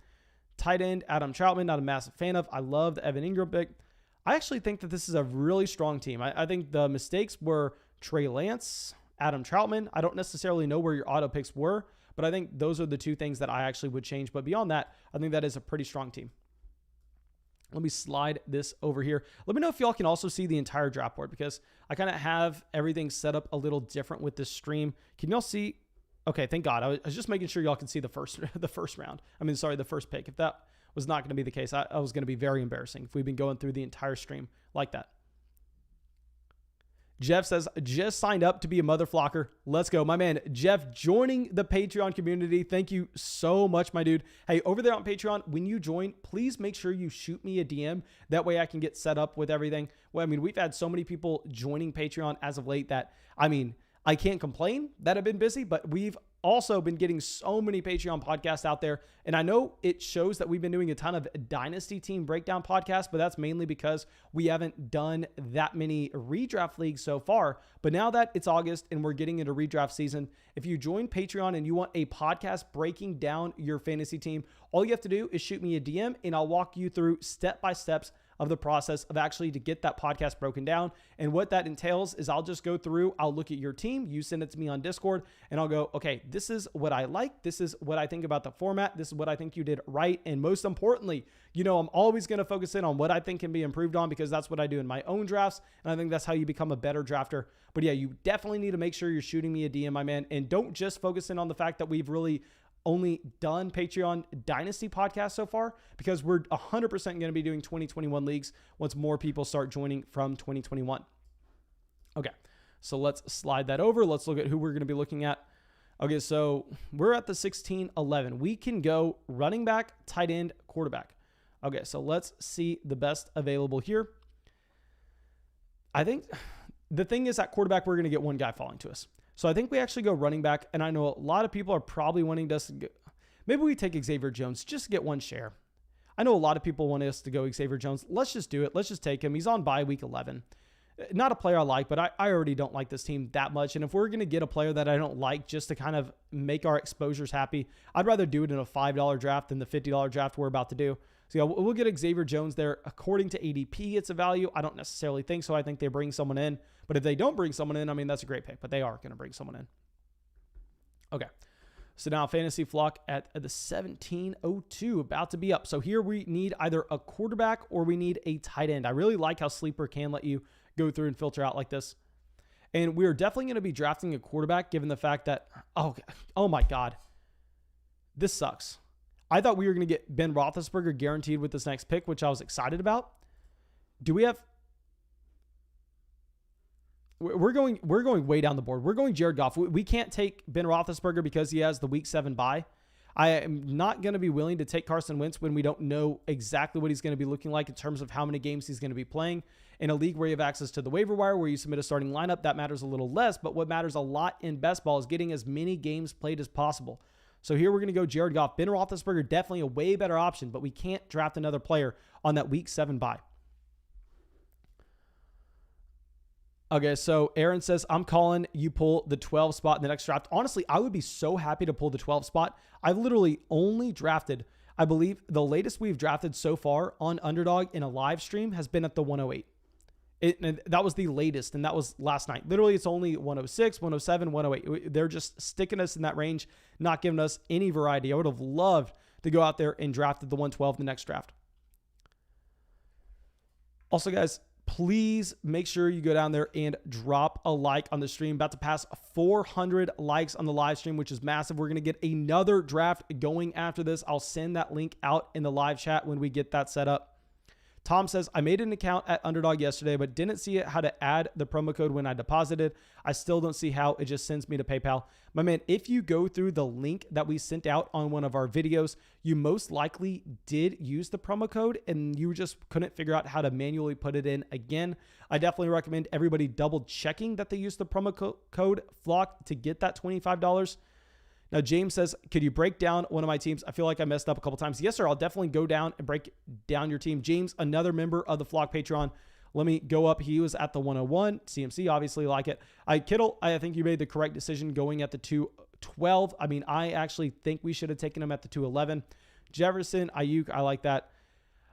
Tight end, Adam Troutman, not a massive fan of. I love the Evan Ingram pick. I actually think that this is a really strong team. I think the mistakes were Trey Lance, Adam Troutman. I don't necessarily know where your auto picks were, but I think those are the 2 things that I actually would change. But beyond that, I think that is a pretty strong team. Let me slide this over here. Let me know if y'all can also see the entire draft board because I kind of have everything set up a little different with this stream. Can y'all see? Okay, thank God. I was just making sure y'all can see the first round. The first pick. If that was not going to be the case, I was going to be very embarrassing if we've been going through the entire stream like that. Jeff says, just signed up to be a mother flocker. Let's go. My man, Jeff, joining the Patreon community. Thank you so much, my dude. Hey, over there on Patreon, when you join, please make sure you shoot me a DM. That way I can get set up with everything. Well, we've had so many people joining Patreon as of late that, I can't complain that I've been busy, but we've also been getting so many Patreon podcasts out there. And I know it shows that we've been doing a ton of Dynasty Team Breakdown podcasts, but that's mainly because we haven't done that many redraft leagues so far. But now that it's August and we're getting into redraft season, if you join Patreon and you want a podcast breaking down your fantasy team, all you have to do is shoot me a DM and I'll walk you through step-by-steps of the process of actually to get that podcast broken down. And what that entails is I'll just go through, I'll look at your team, you send it to me on Discord, and I'll go, okay, this is what I like. This is what I think about the format. This is what I think you did right. And most importantly, I'm always going to focus in on what I think can be improved on because that's what I do in my own drafts. And I think that's how you become a better drafter. But yeah, you definitely need to make sure you're shooting me a DM, my man. And don't just focus in on the fact that we've really only done Patreon Dynasty podcasts so far because we're 100% going to be doing 2021 leagues once more people start joining from 2021. Okay, so let's slide that over. Let's look at who we're going to be looking at. Okay, so we're at the 16-11. We can go running back, tight end, quarterback. Okay, so let's see the best available here. I think the thing is at quarterback, we're going to get one guy falling to us. So I think we actually go running back, and I know a lot of people are probably wanting us to go. Maybe we take Xavier Jones just to get one share. I know a lot of people want us to go Xavier Jones. Let's just do it. Let's just take him. He's on bye week 11. not a player I like, but I already don't like this team that much. And if we're going to get a player that I don't like just to kind of make our exposures happy, I'd rather do it in a $5 draft than the $50 draft we're about to do. So yeah, we'll get Xavier Jones there. According to ADP, it's a value. I don't necessarily think so. I think they bring someone in. But if they don't bring someone in, I mean, that's a great pick. But they are going to bring someone in. Okay. So now Fantasy Flock at the 1702, about to be up. So here we need either a quarterback or we need a tight end. I really like how Sleeper can let you go through and filter out like this. And we're definitely going to be drafting a quarterback given the fact that, oh my God, this sucks. I thought we were going to get Ben Roethlisberger guaranteed with this next pick, which I was excited about. Do we have... We're going way down the board. We're going Jared Goff. We can't take Ben Roethlisberger because he has the week 7 bye. I am not going to be willing to take Carson Wentz when we don't know exactly what he's going to be looking like in terms of how many games he's going to be playing. In a league where you have access to the waiver wire, where you submit a starting lineup, that matters a little less. But what matters a lot in best ball is getting as many games played as possible. So here we're going to go Jared Goff. Ben Roethlisberger, definitely a way better option, but we can't draft another player on that week 7 bye. Okay, so Aaron says, I'm calling you pull the 12 spot in the next draft. Honestly, I would be so happy to pull the 12 spot. I've literally only drafted, I believe the latest we've drafted so far on Underdog in a live stream has been at the 108. That was the latest, and that was last night. Literally, it's only 106, 107, 108. They're just sticking us in that range, not giving us any variety. I would have loved to go out there and drafted the 112 in the next draft. Also, guys, please make sure you go down there and drop a like on the stream. About to pass 400 likes on the live stream, which is massive. We're going to get another draft going after this. I'll send that link out in the live chat when we get that set up. Tom says, I made an account at Underdog yesterday, but didn't see how to add the promo code when I deposited. I still don't see how. It just sends me to PayPal. My man, if you go through the link that we sent out on one of our videos, you most likely did use the promo code and you just couldn't figure out how to manually put it in again. I definitely recommend everybody double checking that they use the promo code FLOCK to get that $25. Now, James says, could you break down one of my teams? I feel like I messed up a couple times. Yes, sir. I'll definitely go down and break down your team. James, another member of the Flock Patreon. Let me go up. He was at the 101. CMC, obviously like it. Kittle, I think you made the correct decision going at the 212. I mean, I actually think we should have taken him at the 211. Jefferson, Ayuk, I like that.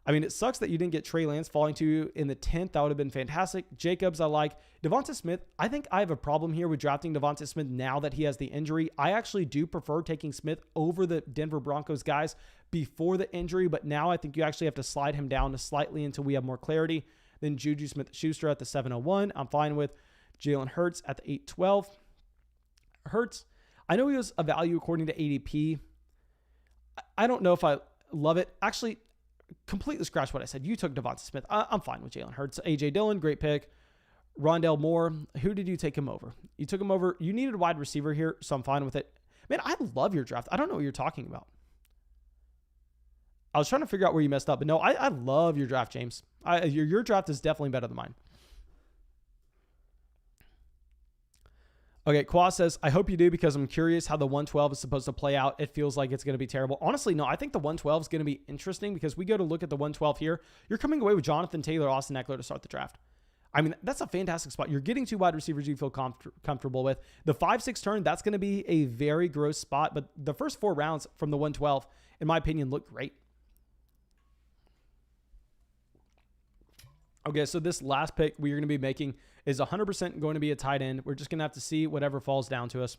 I mean, it sucks that you didn't get Trey Lance falling to you in the 10th. That would have been fantastic. Jacobs, I like. Devonta Smith, I think I have a problem here with drafting Devonta Smith now that he has the injury. I actually do prefer taking Smith over the Denver Broncos guys before the injury, but now I think you actually have to slide him down slightly until we have more clarity. Then Juju Smith-Schuster at the 701. I'm fine with Jalen Hurts at the 812. Hurts, I know he was a value according to ADP. I don't know if I love it. Actually, completely scratch what I said. You took Devonta Smith. I'm fine with Jalen Hurts. A.J. Dillon, great pick. Rondell Moore, who did you take him over? You took him over. You needed a wide receiver here, so I'm fine with it. Man, I love your draft. I don't know what you're talking about. I was trying to figure out where you messed up, but no, I love your draft, James. Your draft is definitely better than mine. Okay, Qua says, I hope you do because I'm curious how the 112 is supposed to play out. It feels like it's going to be terrible. Honestly, no, I think the 112 is going to be interesting because we go to look at the 112 here. You're coming away with Jonathan Taylor, Austin Eckler to start the draft. I mean, that's a fantastic spot. You're getting 2 wide receivers you feel comfortable with. The 5-6 turn, that's going to be a very gross spot, but the first 4 rounds from the 112, in my opinion, look great. Okay, so this last pick we're going to be making is 100% going to be a tight end. We're just going to have to see whatever falls down to us.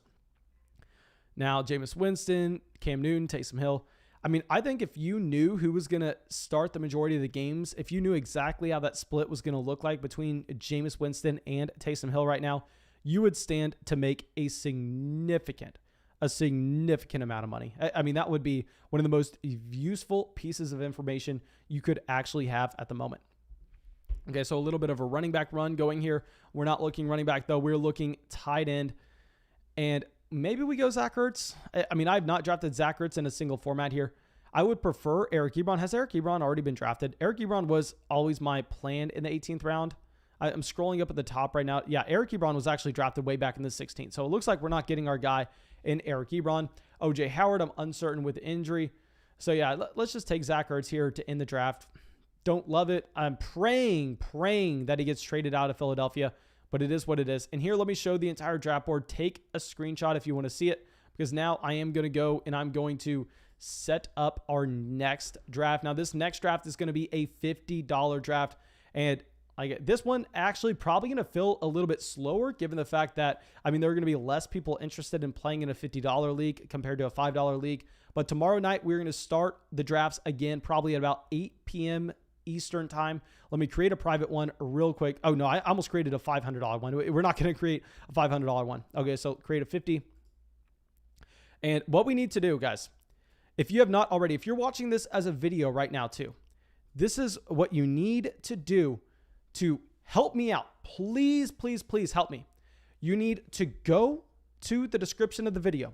Now, Jameis Winston, Cam Newton, Taysom Hill. I mean, I think if you knew who was going to start the majority of the games, if you knew exactly how that split was going to look like between Jameis Winston and Taysom Hill right now, you would stand to make a significant amount of money. I mean, that would be one of the most useful pieces of information you could actually have at the moment. Okay, so a little bit of a running back run going here. We're not looking running back, though. We're looking tight end. And maybe we go Zach Ertz. I mean, I've not drafted Zach Ertz in a single format here. I would prefer Eric Ebron. Has Eric Ebron already been drafted? Eric Ebron was always my plan in the 18th round. I'm scrolling up at the top right now. Yeah, Eric Ebron was actually drafted way back in the 16th. So it looks like we're not getting our guy in Eric Ebron. OJ Howard, I'm uncertain with injury. So yeah, let's just take Zach Ertz here to end the draft. Don't love it. I'm praying that he gets traded out of Philadelphia, but it is what it is. And here, let me show the entire draft board. Take a screenshot if you want to see it, because now I am going to go and I'm going to set up our next draft. Now, this next draft is going to be a $50 draft, and this one actually probably going to feel a little bit slower given the fact that, I mean, there are going to be less people interested in playing in a $50 league compared to a $5 league. But tomorrow night, we're going to start the drafts again, probably at about 8 p.m. Eastern time. Let me create a private one real quick. Oh, no, I almost created a $500 one. We're not going to create a $500 one. Okay, so create a 50. And what we need to do, guys, if you have not already, if you're watching this as a video right now too, this is what you need to do to help me out. Please, please, please help me. You need to go to the description of the video.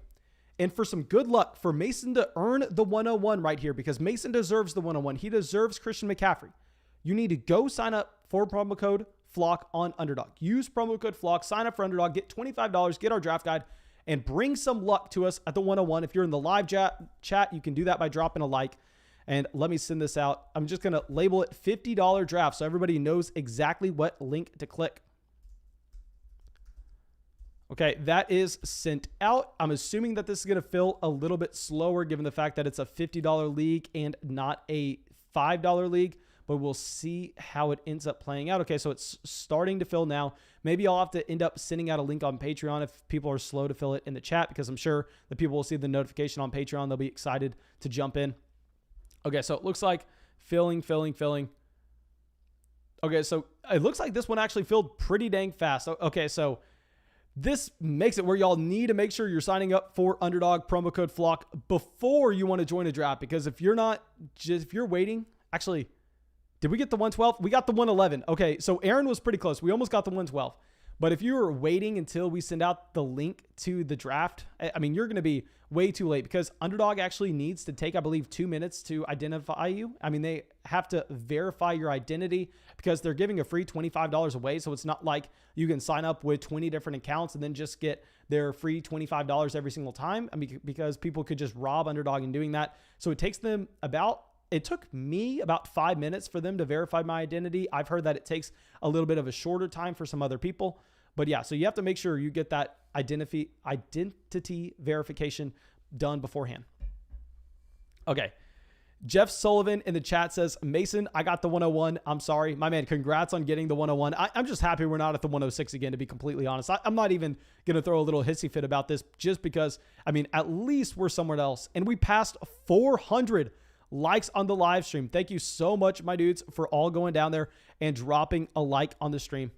And for some good luck for Mason to earn the 101 right here, because Mason deserves the 101. He deserves Christian McCaffrey. You need to go sign up for promo code FLOCK on Underdog. Use promo code FLOCK, sign up for Underdog, get $25, get our draft guide, and bring some luck to us at the 101. If you're in the live chat, you can do that by dropping a like. And let me send this out. I'm just going to label it $50 draft so everybody knows exactly what link to click. Okay, that is sent out. I'm assuming that this is going to feel a little bit slower given the fact that it's a $50 league and not a $5 league, but we'll see how it ends up playing out. Okay, so it's starting to fill now. Maybe I'll have to end up sending out a link on Patreon if people are slow to fill it in the chat, because I'm sure the people will see the notification on Patreon. They'll be excited to jump in. Okay, so it looks like filling. Okay, so it looks like this one actually filled pretty dang fast. Okay, so this makes it where y'all need to make sure you're signing up for Underdog promo code FLOCK before you want to join a draft, because if you're not, if you're waiting, actually, did we get the 112? We got the 111. Okay, so Aaron was pretty close. We almost got the 112. But if you were waiting until we send out the link to the draft, I mean, you're going to be way too late, because Underdog actually needs to take, I believe, 2 minutes to identify you. I mean, they have to verify your identity because they're giving a free $25 away. So it's not like you can sign up with 20 different accounts and then just get their free $25 every single time. I mean, because people could just rob Underdog in doing that. So it takes them it took me about 5 minutes for them to verify my identity. I've heard that it takes a little bit of a shorter time for some other people. But yeah, so you have to make sure you get that identity verification done beforehand. Okay. Jeff Sullivan in the chat says, Mason, I got the 101. I'm sorry. My man, congrats on getting the 101. I'm just happy we're not at the 106 again, to be completely honest. I'm not even going to throw a little hissy fit about this, just because, I mean, at least we're somewhere else. And we passed 400 likes on the live stream. Thank you so much, my dudes, for all going down there and dropping a like on the stream.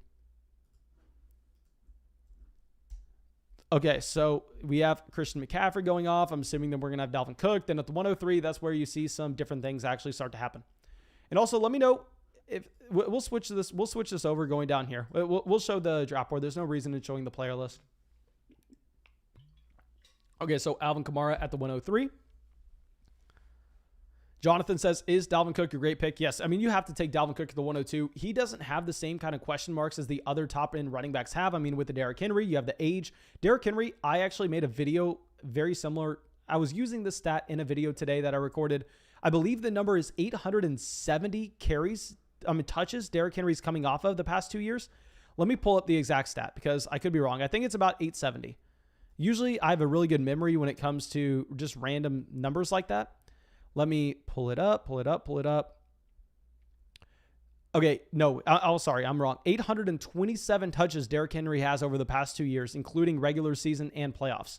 Okay, so we have Christian McCaffrey going off. I'm assuming that we're going to have Dalvin Cook. Then at the 103, that's where you see some different things actually start to happen. And also, let me know if we'll switch this. We'll switch this over going down here. We'll show the draft board. There's no reason in showing the player list. Okay, so Alvin Kamara at the 103. Jonathan says, is Dalvin Cook a great pick? Yes. I mean, you have to take Dalvin Cook at the 102. He doesn't have the same kind of question marks as the other top-end running backs have. I mean, with the Derrick Henry, you have the age. Derrick Henry, I actually made a video very similar. I was using this stat in a video today that I recorded. I believe the number is 870 touches Derrick Henry's coming off of the past 2 years. Let me pull up the exact stat because I could be wrong. I think it's about 870. Usually, I have a really good memory when it comes to just random numbers like that. Let me pull it up. Okay, no, sorry, I'm wrong. 827 touches Derrick Henry has over the past 2 years, including regular season and playoffs.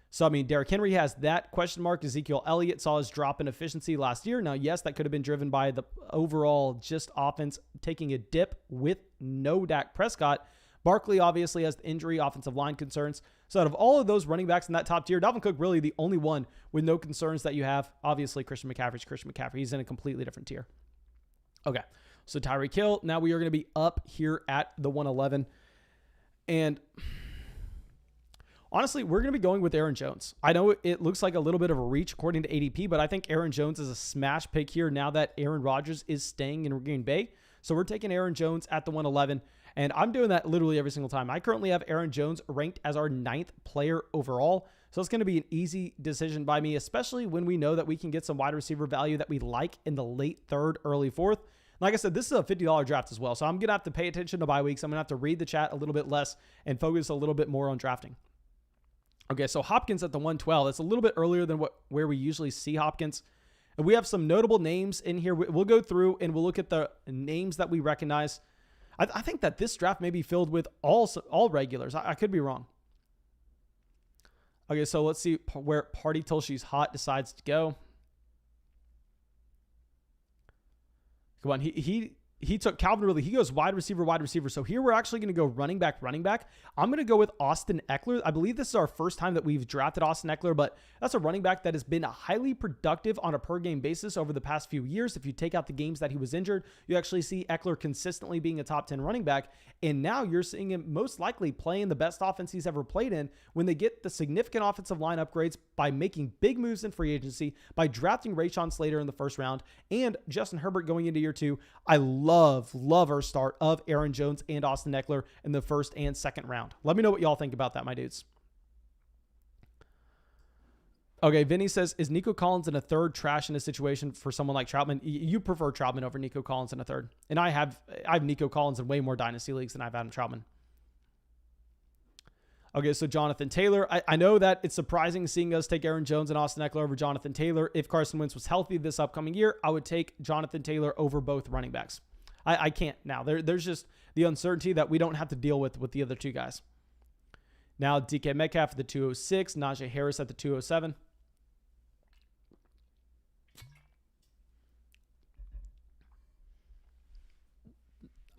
So, I mean, Derrick Henry has that question mark. Ezekiel Elliott saw his drop in efficiency last year. Now, yes, that could have been driven by the overall just offense taking a dip with no Dak Prescott. Barkley obviously has the injury, offensive line concerns. So out of all of those running backs in that top tier, Dalvin Cook really the only one with no concerns that you have. Obviously, Christian McCaffrey's Christian McCaffrey. He's in a completely different tier. Okay, so Tyreek Hill. Now we are going to be up here at the 111. And honestly, we're going to be going with Aaron Jones. I know it looks like a little bit of a reach according to ADP, but I think Aaron Jones is a smash pick here now that Aaron Rodgers is staying in Green Bay. So we're taking Aaron Jones at the 111. And I'm doing that literally every single time. I currently have Aaron Jones ranked as our 9th player overall. So it's going to be an easy decision by me, especially when we know that we can get some wide receiver value that we like in the late 3rd, early 4th. Like I said, this is a $50 draft as well. So I'm going to have to pay attention to bye weeks. I'm going to have to read the chat a little bit less and focus a little bit more on drafting. Okay, so Hopkins at the 112. That's a little bit earlier than where we usually see Hopkins. And we have some notable names in here. We'll go through and we'll look at the names that we recognize. I think that this draft may be filled with all regulars. I could be wrong. Okay, so let's see where Party Till She's Hot decides to go. Come on, he took Calvin Ridley. He goes wide receiver, wide receiver. So here we're actually going to go running back, running back. I'm going to go with Austin Eckler. I believe this is our first time that we've drafted Austin Eckler, but that's a running back that has been highly productive on a per game basis over the past few years. If you take out the games that he was injured, you actually see Eckler consistently being a top 10 running back. And now you're seeing him most likely playing the best offense he's ever played in when they get the significant offensive line upgrades by making big moves in free agency, by drafting Rashawn Slater in the first round, and Justin Herbert going into year 2. I love our start of Aaron Jones and Austin Eckler in the first and second round. Let me know what y'all think about that, my dudes. Okay, Vinny says, is Nico Collins in a third trash in a situation for someone like Troutman? You prefer Troutman over Nico Collins in a third. And I have Nico Collins in way more dynasty leagues than I've Adam Troutman. Okay, so Jonathan Taylor. I know that it's surprising seeing us take Aaron Jones and Austin Eckler over Jonathan Taylor. If Carson Wentz was healthy this upcoming year, I would take Jonathan Taylor over both running backs. I can't now. There's just the uncertainty that we don't have to deal with the other two guys. Now, DK Metcalf at the 206, Najee Harris at the 207.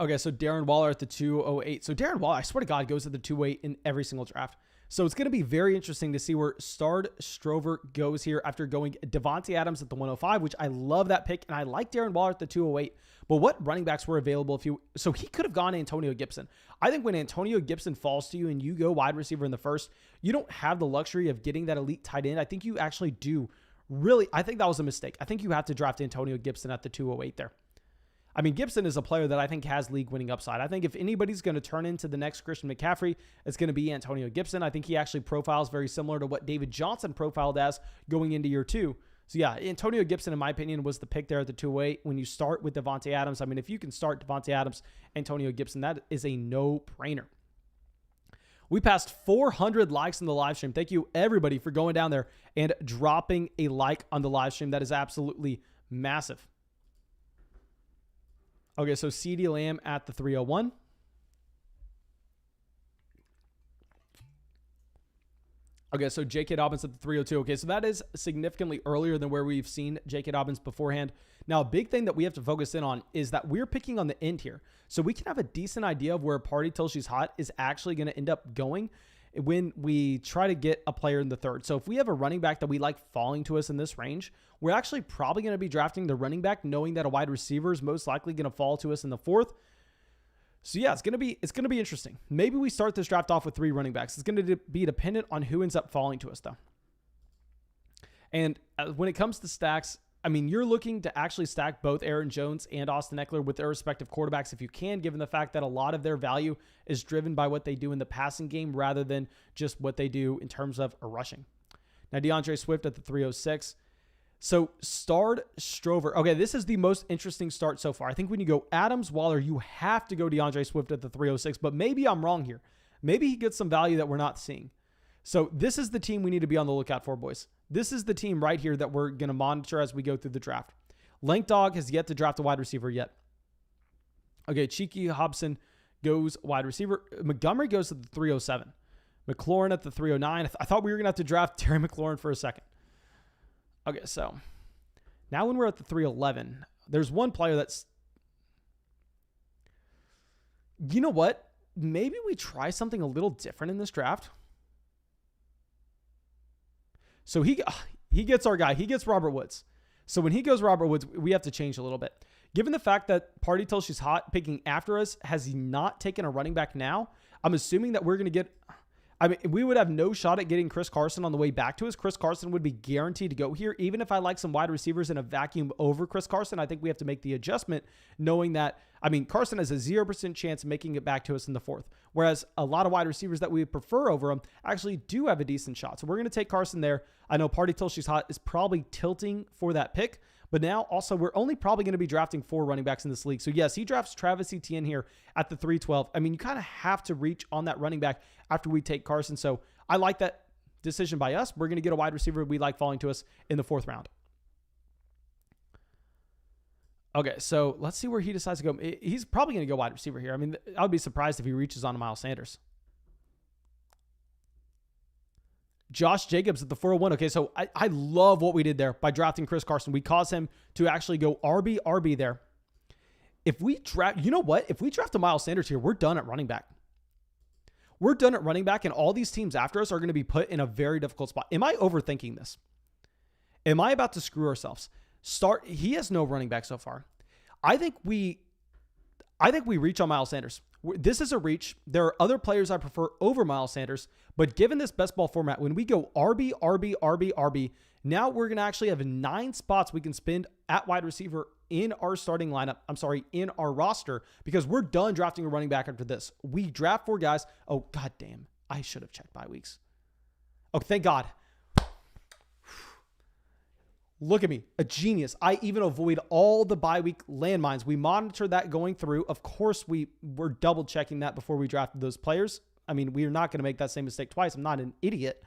Okay, so Darren Waller at the 208. So Darren Waller, I swear to God, goes at the 208 in every single draft. So it's going to be very interesting to see where Stard Strover goes here after going Devontae Adams at the 105, which I love that pick, and I like Darren Waller at the 208. But what running backs were available so he could have gone Antonio Gibson. I think when Antonio Gibson falls to you and you go wide receiver in the first, you don't have the luxury of getting that elite tight end. I think you actually do. Really, I think that was a mistake. I think you have to draft Antonio Gibson at the 208 there. I mean, Gibson is a player that I think has league-winning upside. I think if anybody's going to turn into the next Christian McCaffrey, it's going to be Antonio Gibson. I think he actually profiles very similar to what David Johnson profiled as going into year 2. So, yeah, Antonio Gibson, in my opinion, was the pick there at the 208. When you start with Devontae Adams, I mean, if you can start Devontae Adams, Antonio Gibson, that is a no-brainer. We passed 400 likes in the live stream. Thank you, everybody, for going down there and dropping a like on the live stream. That is absolutely massive. Okay, so CeeDee Lamb at the 301. Okay, so J.K. Dobbins at the 302. Okay, so that is significantly earlier than where we've seen J.K. Dobbins beforehand. Now, a big thing that we have to focus in on is that we're picking on the end here. So we can have a decent idea of where Party Till She's Hot is actually going to end up going when we try to get a player in the third. So if we have a running back that we like falling to us in this range, we're actually probably going to be drafting the running back knowing that a wide receiver is most likely going to fall to us in the fourth. So yeah, it's going to be interesting. Maybe we start this draft off with 3 running backs. It's going to be dependent on who ends up falling to us though. And when it comes to stacks, I mean, you're looking to actually stack both Aaron Jones and Austin Eckler with their respective quarterbacks if you can, given the fact that a lot of their value is driven by what they do in the passing game rather than just what they do in terms of rushing. Now, DeAndre Swift at the 306. So, Stard Strover. Okay, this is the most interesting start so far. I think when you go Adams, Waller, you have to go DeAndre Swift at the 306, but maybe I'm wrong here. Maybe he gets some value that we're not seeing. So, this is the team we need to be on the lookout for, boys. This is the team right here that we're going to monitor as we go through the draft. Lank Dog has yet to draft a wide receiver yet. Okay, Cheeky Hobson goes wide receiver. Montgomery goes to the 307. McLaurin at the 309. I thought we were going to have to draft Terry McLaurin for a second. Okay, so now when we're at the 311, there's one player that's... You know what? Maybe we try something a little different in this draft. So he gets our guy. He gets Robert Woods. So when he goes Robert Woods, we have to change a little bit. Given the fact that Party Till She's Hot picking after us, has he not taken a running back now? I'm assuming that we're going to get... I mean, we would have no shot at getting Chris Carson on the way back to us. Chris Carson would be guaranteed to go here. Even if I like some wide receivers in a vacuum over Chris Carson, I think we have to make the adjustment knowing that, I mean, Carson has a 0% chance of making it back to us in the fourth. Whereas a lot of wide receivers that we prefer over him actually do have a decent shot. So we're going to take Carson there. I know Party Till She's Hot is probably tilting for that pick, But now also we're only probably going to be drafting 4 running backs in this league. So yes, he drafts Travis Etienne here at the 312. I mean, you kind of have to reach on that running back after we take Carson. So I like that decision by us. We're going to get a wide receiver we like falling to us in the 4th round. Okay, so let's see where he decides to go. He's probably going to go wide receiver here. I mean, I would be surprised if he reaches on a Miles Sanders. Josh Jacobs at the 401. Okay, so I love what we did there by drafting Chris Carson. We caused him to actually go RB there. If we draft, you know what? If we draft a Miles Sanders here, we're done at running back. We're done at running back, and all these teams after us are going to be put in a very difficult spot. Am I overthinking this? Am I about to screw ourselves? He has no running back so far. I think we reach on Miles Sanders. This is a reach. There are other players I prefer over Miles Sanders, but given this best ball format, when we go RB, now we're going to actually have 9 spots we can spend at wide receiver in our starting lineup. I'm sorry, in our roster, because we're done drafting a running back after this. We draft 4 guys. Oh, God damn. I should have checked bye weeks. Oh, thank God. Look at me, a genius. I even avoid all the bye week landmines. We monitor that going through. Of course, we're double checking that before we drafted those players. I mean, we are not going to make that same mistake twice. I'm not an idiot.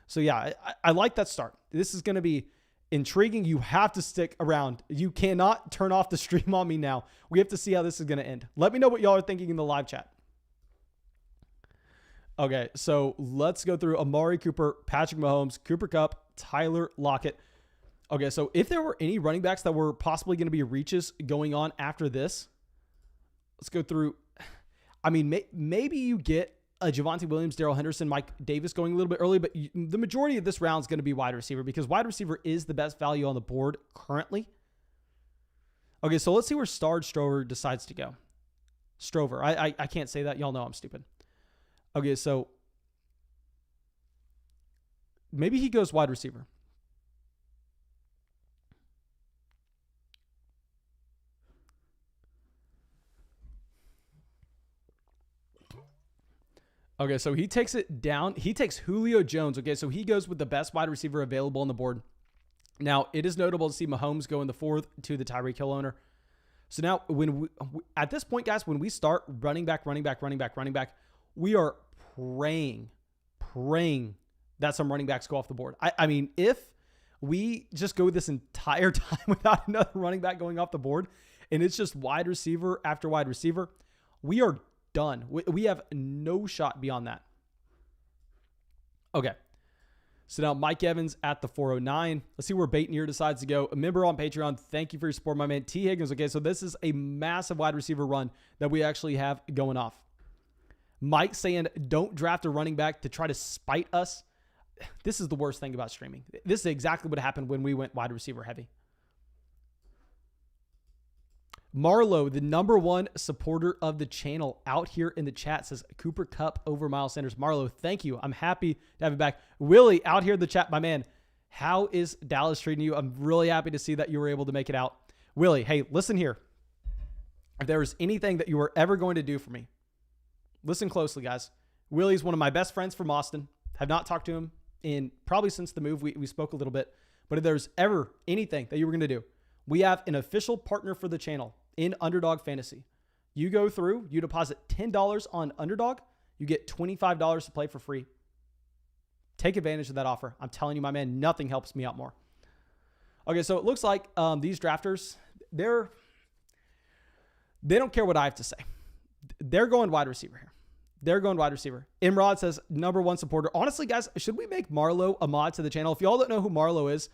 So yeah, I like that start. This is going to be intriguing. You have to stick around. You cannot turn off the stream on me now. We have to see how this is going to end. Let me know what y'all are thinking in the live chat. Okay, so let's go through Amari Cooper, Patrick Mahomes, Cooper Kupp, Tyler Lockett. Okay, so if there were any running backs that were possibly going to be reaches going on after this, let's go through. I mean, maybe you get a Javonte Williams, Darrell Henderson, Mike Davis going a little bit early, but the majority of this round is going to be wide receiver because wide receiver is the best value on the board currently. Okay, so let's see where Strover decides to go. Strover. I can't say that. Y'all know I'm stupid. Okay, so maybe he goes wide receiver. Okay, so he takes it down. He takes Julio Jones. Okay, so he goes with the best wide receiver available on the board. Now, it is notable to see Mahomes go in the 4th to the Tyreek Hill owner. So now, at this point, guys, when we start running back, we are praying that some running backs go off the board. I mean, if we just go this entire time without another running back going off the board, and it's just wide receiver after wide receiver, we are done. We have no shot beyond that. Okay. So now Mike Evans at the 409. Let's see where Bait Near decides to go. A member on Patreon. Thank you for your support, my man. T. Higgins. Okay, so this is a massive wide receiver run that we actually have going off. Mike saying, don't draft a running back to try to spite us. This is the worst thing about streaming. This is exactly what happened when we went wide receiver heavy. Marlo, the #1 supporter of the channel out here in the chat, says Cooper Kupp over Miles Sanders. Marlo, thank you. I'm happy to have you back. Willie, out here in the chat, my man, how is Dallas treating you? I'm really happy to see that you were able to make it out. Willie, hey, listen here. If there was anything that you were ever going to do for me, listen closely, guys. Willie's one of my best friends from Austin. Have not talked to him in probably since the move. We spoke a little bit. But if there's ever anything that you were going to do, we have an official partner for the channel in Underdog Fantasy. You go through, you deposit $10 on Underdog, you get $25 to play for free. Take advantage of that offer. I'm telling you, my man, nothing helps me out more. Okay, so it looks like these drafters, they don't care what I have to say. They're going wide receiver here. They're going wide receiver. Imrod says, #1 supporter. Honestly, guys, should we make Marlo a mod to the channel? If y'all don't know who Marlo is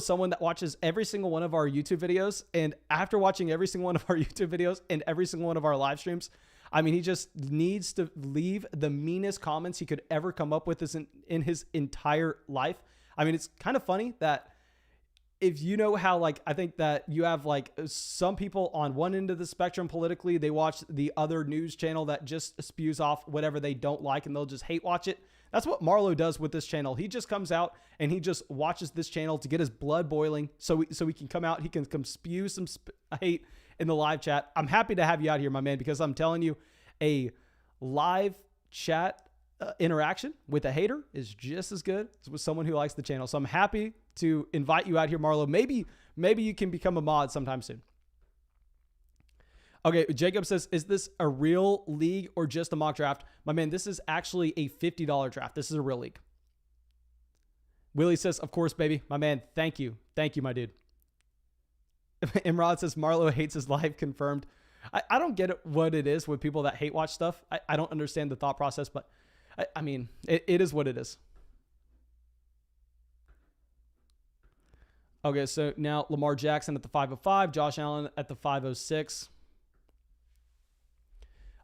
someone that watches every single one of our YouTube videos. And after watching every single one of our YouTube videos and every single one of our live streams, I mean, he just needs to leave the meanest comments he could ever come up with in his entire life. I mean, it's kind of funny that if you know how, like, I think that you have like some people on one end of the spectrum politically, they watch the other news channel that just spews off whatever they don't like and they'll just hate watch it. That's what Marlo does with this channel. He just comes out and he just watches this channel to get his blood boiling so he can come out, he can come spew some hate in the live chat. I'm happy to have you out here, my man, because I'm telling you, a live chat interaction with a hater is just as good as with someone who likes the channel. So I'm happy to invite you out here, Marlo. Maybe you can become a mod sometime soon. Okay, Jacob says, is this a real league or just a mock draft? My man, this is actually a $50 draft. This is a real league. Willie says, of course, baby. My man, thank you. Thank you, my dude. Imrod says, Marlo hates his life, confirmed. I don't get what it is with people that hate watch stuff. I don't understand the thought process, but I mean, it is what it is. Okay, so now Lamar Jackson at the 505, Josh Allen at the 506.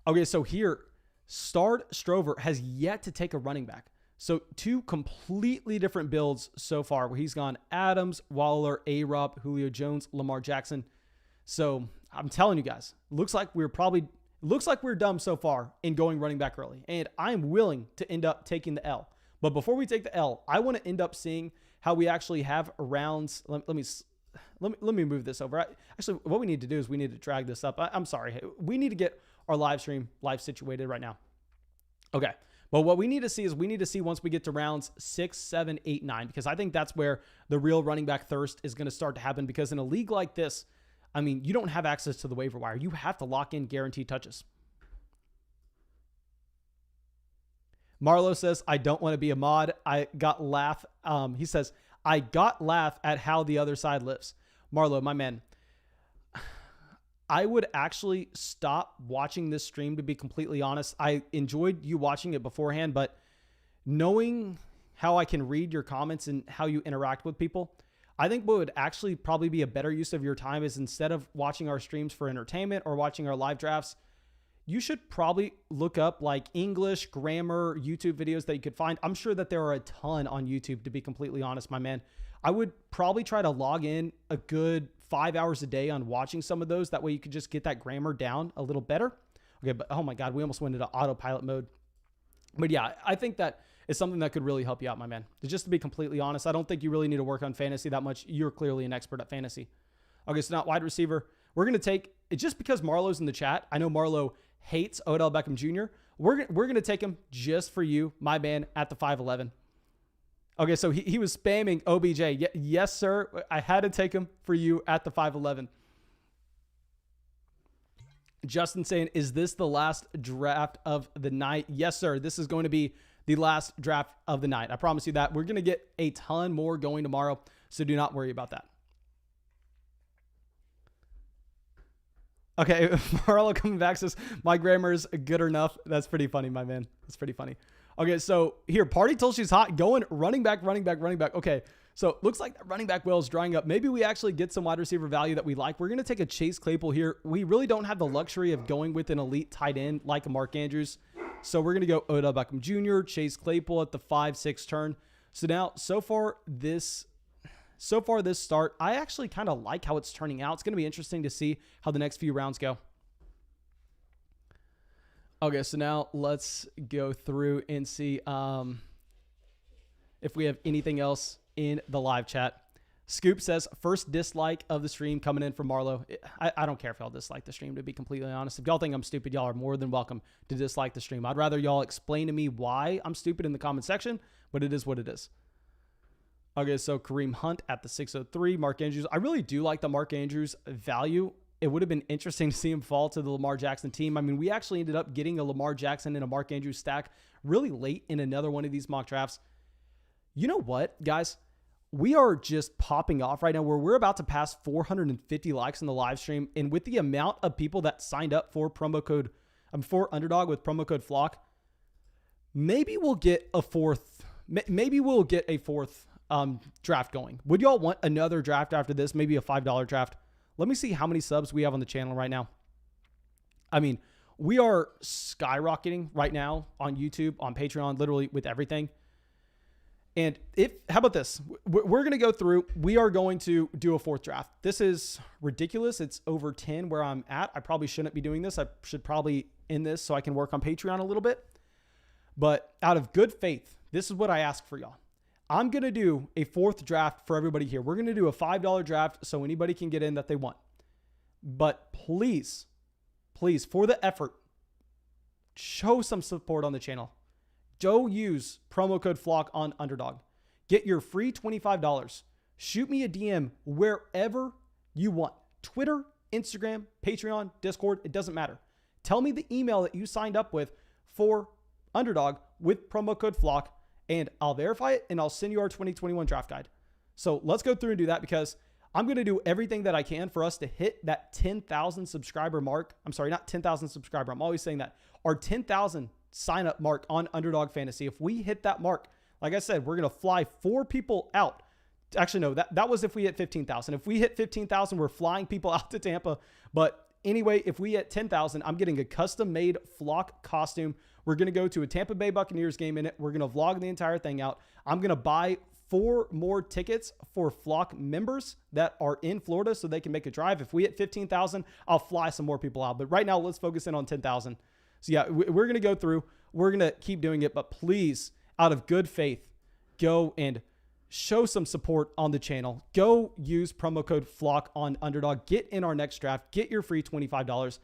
Okay, so here, Stard Strover has yet to take a running back. So two completely different builds so far where he's gone Adams, Waller, A-Rob, Julio Jones, Lamar Jackson. So I'm telling you guys, looks like we're dumb so far in going running back early. And I'm willing to end up taking the L. But before we take the L, I want to end up seeing how we actually have rounds. Let me move this over. Actually, what we need to do is we need to drag this up. I'm sorry. We need to get our live stream situated right now. Okay. But what we need to see is once we get to rounds 6, 7, 8, 9, because I think that's where the real running back thirst is going to start to happen. Because in a league like this, I mean, you don't have access to the waiver wire. You have to lock in guaranteed touches. Marlo says, I don't want to be a mod. I got laugh. He says, I got laugh at how the other side lives. Marlo, my man, I would actually stop watching this stream, to be completely honest. I enjoyed you watching it beforehand, but knowing how I can read your comments and how you interact with people, I think what would actually probably be a better use of your time is, instead of watching our streams for entertainment or watching our live drafts, you should probably look up like English, grammar, YouTube videos that you could find. I'm sure that there are a ton on YouTube, to be completely honest, my man. I would probably try to log in a good 5 hours a day on watching some of those. That way you could just get that grammar down a little better. Okay, but oh my God, we almost went into autopilot mode. But yeah, I think that is something that could really help you out, my man. Just to be completely honest, I don't think you really need to work on fantasy that much. You're clearly an expert at fantasy. Okay, so now wide receiver. We're going to take, just because Marlo's in the chat, I know Marlo hates Odell Beckham Jr. We're going to take him just for you, my man, at the 5'11". Okay, so he was spamming OBJ. Yes, sir. I had to take him for you at the 5'11". Justin saying, is this the last draft of the night? Yes, sir. This is going to be the last draft of the night. I promise you that. We're going to get a ton more going tomorrow, so do not worry about that. Okay, Marlo coming back says, my grammar is good enough. That's pretty funny, my man. That's pretty funny. Okay, so here, Party till she's hot, going running back. Okay, so looks like that running back well is drying up. Maybe we actually get some wide receiver value that we like. We're going to take a Chase Claypool here. We really don't have the luxury of going with an elite tight end like a Mark Andrews. So we're going to go Odell Beckham Jr., Chase Claypool at the 5-6 turn. So now, so far this start, I actually kind of like how it's turning out. It's going to be interesting to see how the next few rounds go. Okay, so now let's go through and see if we have anything else in the live chat. Scoop says, first dislike of the stream coming in from Marlo. I don't care if y'all dislike the stream, to be completely honest. If y'all think I'm stupid, y'all are more than welcome to dislike the stream. I'd rather y'all explain to me why I'm stupid in the comment section, but it is what it is. Okay, so Kareem Hunt at the 603. Mark Andrews. I really do like the Mark Andrews value. It would have been interesting to see him fall to the Lamar Jackson team. I mean, we actually ended up getting a Lamar Jackson and a Mark Andrews stack really late in another one of these mock drafts. You know what, guys? We are just popping off right now where we're about to pass 450 likes in the live stream. And with the amount of people that signed up for for Underdog with promo code FLOCK, maybe we'll get a fourth draft going. Would y'all want another draft after this? Maybe a $5 draft? Let me see how many subs we have on the channel right now. I mean, we are skyrocketing right now on YouTube, on Patreon, literally with everything. And how about this? We're going to go through, we are going to do a fourth draft. This is ridiculous. It's over 10 where I'm at. I probably shouldn't be doing this. I should probably end this so I can work on Patreon a little bit. But out of good faith, this is what I ask for y'all. I'm going to do a fourth draft for everybody here. We're going to do a $5 draft so anybody can get in that they want. But please, for the effort, show some support on the channel. Go use promo code FLOCK on Underdog. Get your free $25 shoot me a DM wherever you want. Twitter, Instagram, Patreon, Discord, it doesn't matter. Tell me the email that you signed up with for Underdog with promo code FLOCK, and I'll verify it and I'll send you our 2021 draft guide. So let's go through and do that, because I'm going to do everything that I can for us to hit that 10,000 subscriber mark. I'm sorry, not 10,000 subscriber. I'm always saying that. Our 10,000 sign up mark on Underdog Fantasy. If we hit that mark, like I said, we're going to fly 4 people out. Actually, no, that was if we hit 15,000. If we hit 15,000, we're flying people out to Tampa. But anyway, if we hit 10,000, I'm getting a custom made Flock costume. We're going to go to a Tampa Bay Buccaneers game in it. We're going to vlog the entire thing out. I'm going to buy 4 more tickets for Flock members that are in Florida so they can make a drive. If we hit 15,000, I'll fly some more people out. But right now, let's focus in on 10,000. So yeah, we're going to go through. We're going to keep doing it. But please, out of good faith, go and show some support on the channel. Go use promo code FLOCK on Underdog. Get in our next draft. Get your free $25.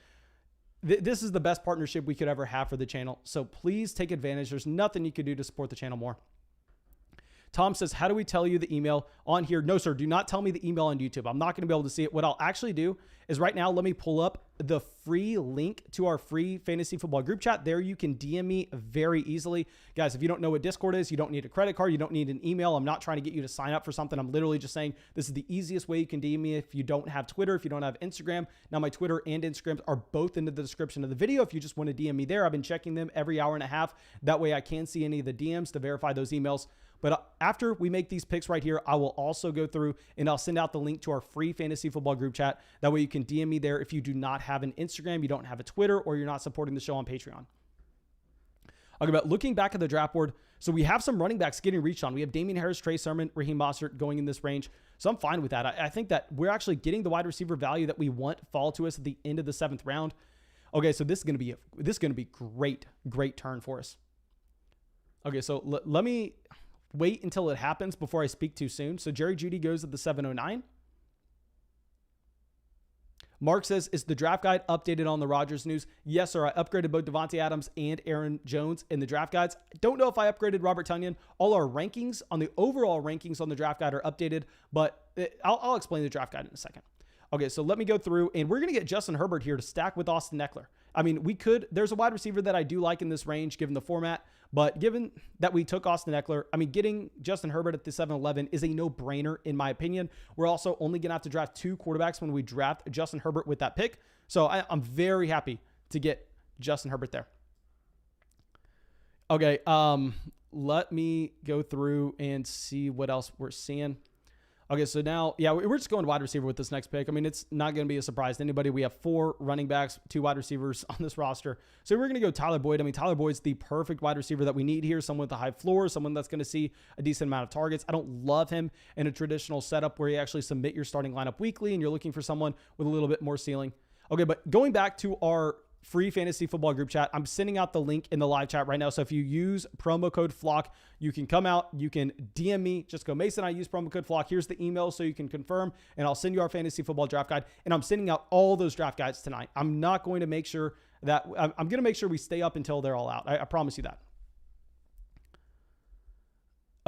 This is the best partnership we could ever have for the channel. So please take advantage. There's nothing you can do to support the channel more. Tom says, how do we tell you the email on here? No, sir. Do not tell me the email on YouTube. I'm not going to be able to see it. What I'll actually do is right now, let me pull up the free link to our free fantasy football group chat. There you can DM me very easily. Guys, if you don't know what Discord is, you don't need a credit card. You don't need an email. I'm not trying to get you to sign up for something. I'm literally just saying this is the easiest way you can DM me if you don't have Twitter, if you don't have Instagram. Now, my Twitter and Instagram are both in the description of the video. If you just want to DM me there, I've been checking them every hour and a half. That way I can see any of the DMs to verify those emails. But after we make these picks right here, I will also go through and I'll send out the link to our free fantasy football group chat. That way you can DM me there if you do not have an Instagram, you don't have a Twitter, or you're not supporting the show on Patreon. Okay, but looking back at the draft board, so we have some running backs getting reached on. We have Damian Harris, Trey Sermon, Raheem Mostert going in this range. So I'm fine with that. I think that we're actually getting the wide receiver value that we want fall to us at the end of the 7th round. Okay, so this is going to be great turn for us. Okay, so let me wait until it happens before I speak too soon. So Jerry Jeudy goes at the 709. Mark says, is the draft guide updated on the Rodgers news? Yes, sir. I upgraded both Devontae Adams and Aaron Jones in the draft guides. Don't know if I upgraded Robert Tonyan. All our rankings on the overall rankings on the draft guide are updated, but I'll explain the draft guide in a second. Okay, so let me go through, and we're going to get Justin Herbert here to stack with Austin Eckler. I mean, there's a wide receiver that I do like in this range given the format, but given that we took Austin Eckler, I mean, getting Justin Herbert at the 7-11 is a no-brainer in my opinion. We're also only going to have to draft 2 quarterbacks when we draft Justin Herbert with that pick. So I'm very happy to get Justin Herbert there. Okay, let me go through and see what else we're seeing. Okay, so now, yeah, we're just going wide receiver with this next pick. I mean, it's not going to be a surprise to anybody. We have 4 running backs, 2 wide receivers on this roster. So we're going to go Tyler Boyd. I mean, Tyler Boyd's the perfect wide receiver that we need here. Someone with a high floor, someone that's going to see a decent amount of targets. I don't love him in a traditional setup where you actually submit your starting lineup weekly and you're looking for someone with a little bit more ceiling. Okay, but going back to our free fantasy football group chat, I'm sending out the link in the live chat right now. So if you use promo code FLOCK, you can come out, you can DM me, just go, Mason, I use promo code FLOCK. Here's the email so you can confirm, and I'll send you our fantasy football draft guide. And I'm sending out all those draft guides tonight. I'm not going to make sure that I'm going to make sure we stay up until they're all out. I promise you that.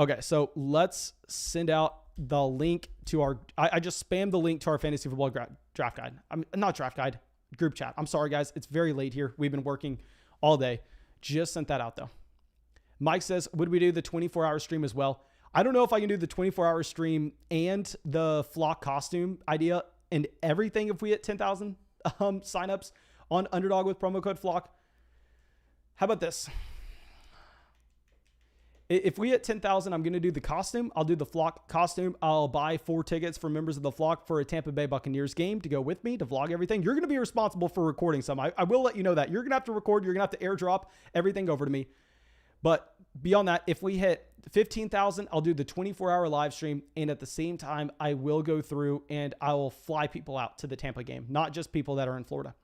Okay, so let's send out the link to our, I just spammed the link to our fantasy football draft guide. I'm not draft guide. Group chat. I'm sorry, guys. It's very late here. We've been working all day. Just sent that out, though. Mike says, would we do the 24-hour stream as well? I don't know if I can do the 24-hour stream and the Flock costume idea and everything if we hit 10,000 signups on Underdog with promo code Flock. How about this? If we hit 10,000, I'm going to do the costume. I'll do the Flock costume. I'll buy 4 tickets for members of the Flock for a Tampa Bay Buccaneers game to go with me to vlog everything. You're going to be responsible for recording some. I will let you know that. You're going to have to record. You're going to have to airdrop everything over to me. But beyond that, if we hit 15,000, I'll do the 24-hour live stream. And at the same time, I will go through and I will fly people out to the Tampa game, not just people that are in Florida.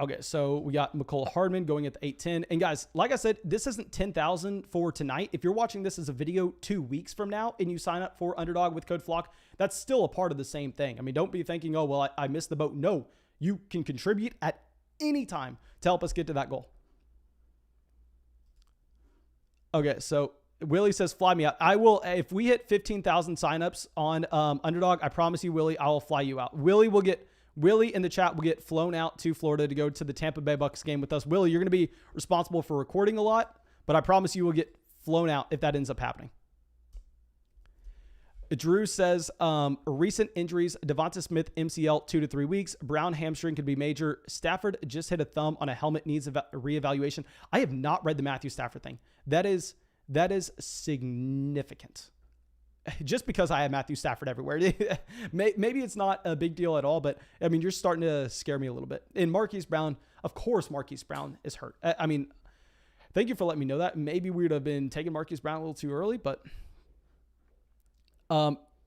Okay, so we got McCole Hardman going at the 810. And guys, like I said, this isn't 10,000 for tonight. If you're watching this as a video 2 weeks from now and you sign up for Underdog with code FLOCK, that's still a part of the same thing. I mean, don't be thinking, oh, well, I missed the boat. No, you can contribute at any time to help us get to that goal. Okay, so Willie says, fly me out. I will, if we hit 15,000 signups on Underdog, I promise you, Willie, I will fly you out. Willie in the chat will get flown out to Florida to go to the Tampa Bay Bucks game with us. Willie, you're going to be responsible for recording a lot, but I promise you will get flown out if that ends up happening. Drew says, recent injuries, Devonta Smith, MCL, 2 to 3 weeks. Brown hamstring could be major. Stafford just hit a thumb on a helmet, needs reevaluation. I have not read the Matthew Stafford thing. That is significant. Just because I have Matthew Stafford everywhere. Maybe it's not a big deal at all, but I mean, you're starting to scare me a little bit. And Marquise Brown, of course, Marquise Brown is hurt. I mean, thank you for letting me know that. Maybe we would have been taking Marquise Brown a little too early, but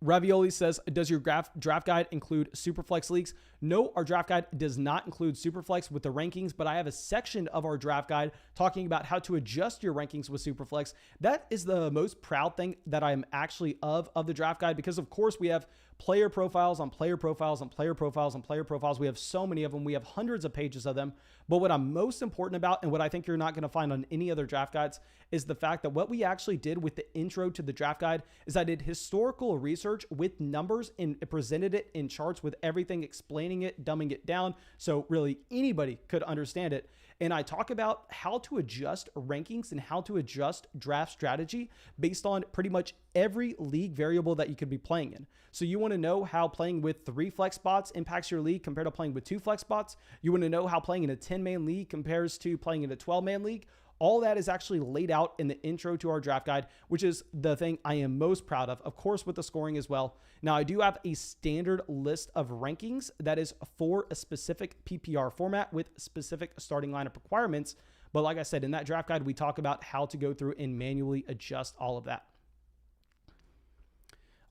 Ravioli says, does your draft guide include Superflex leagues? No, our draft guide does not include Superflex with the rankings, but I have a section of our draft guide talking about how to adjust your rankings with Superflex. That is the most proud thing that I am actually of the draft guide, because of course we have player profiles on player profiles on player profiles on player profiles. We have so many of them. We have hundreds of pages of them. But what I'm most important about, and what I think you're not going to find on any other draft guides, is the fact that what we actually did with the intro to the draft guide is I did historical research with numbers and presented it in charts with everything, explaining it, dumbing it down, so really anybody could understand it. And I talk about how to adjust rankings and how to adjust draft strategy based on pretty much every league variable that you could be playing in. So you want to know how playing with 3 flex spots impacts your league compared to playing with 2 flex spots. You want to know how playing in a 10-man league compares to playing in a 12-man league. All that is actually laid out in the intro to our draft guide, which is the thing I am most proud of course, with the scoring as well. Now, I do have a standard list of rankings that is for a specific PPR format with specific starting lineup requirements. But like I said, in that draft guide, we talk about how to go through and manually adjust all of that.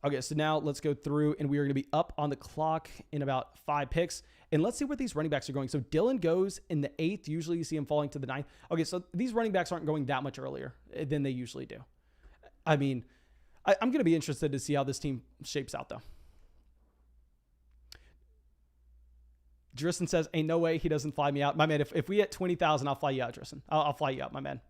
Okay, so now let's go through, and we are going to be up on the clock in about 5 picks. And let's see where these running backs are going. So Dylan goes in the 8th. Usually you see him falling to the 9th. Okay, so these running backs aren't going that much earlier than they usually do. I mean, I'm going to be interested to see how this team shapes out, though. Driston says, ain't no way he doesn't fly me out. My man, if we hit 20,000, I'll fly you out, Driston. I'll fly you out, my man.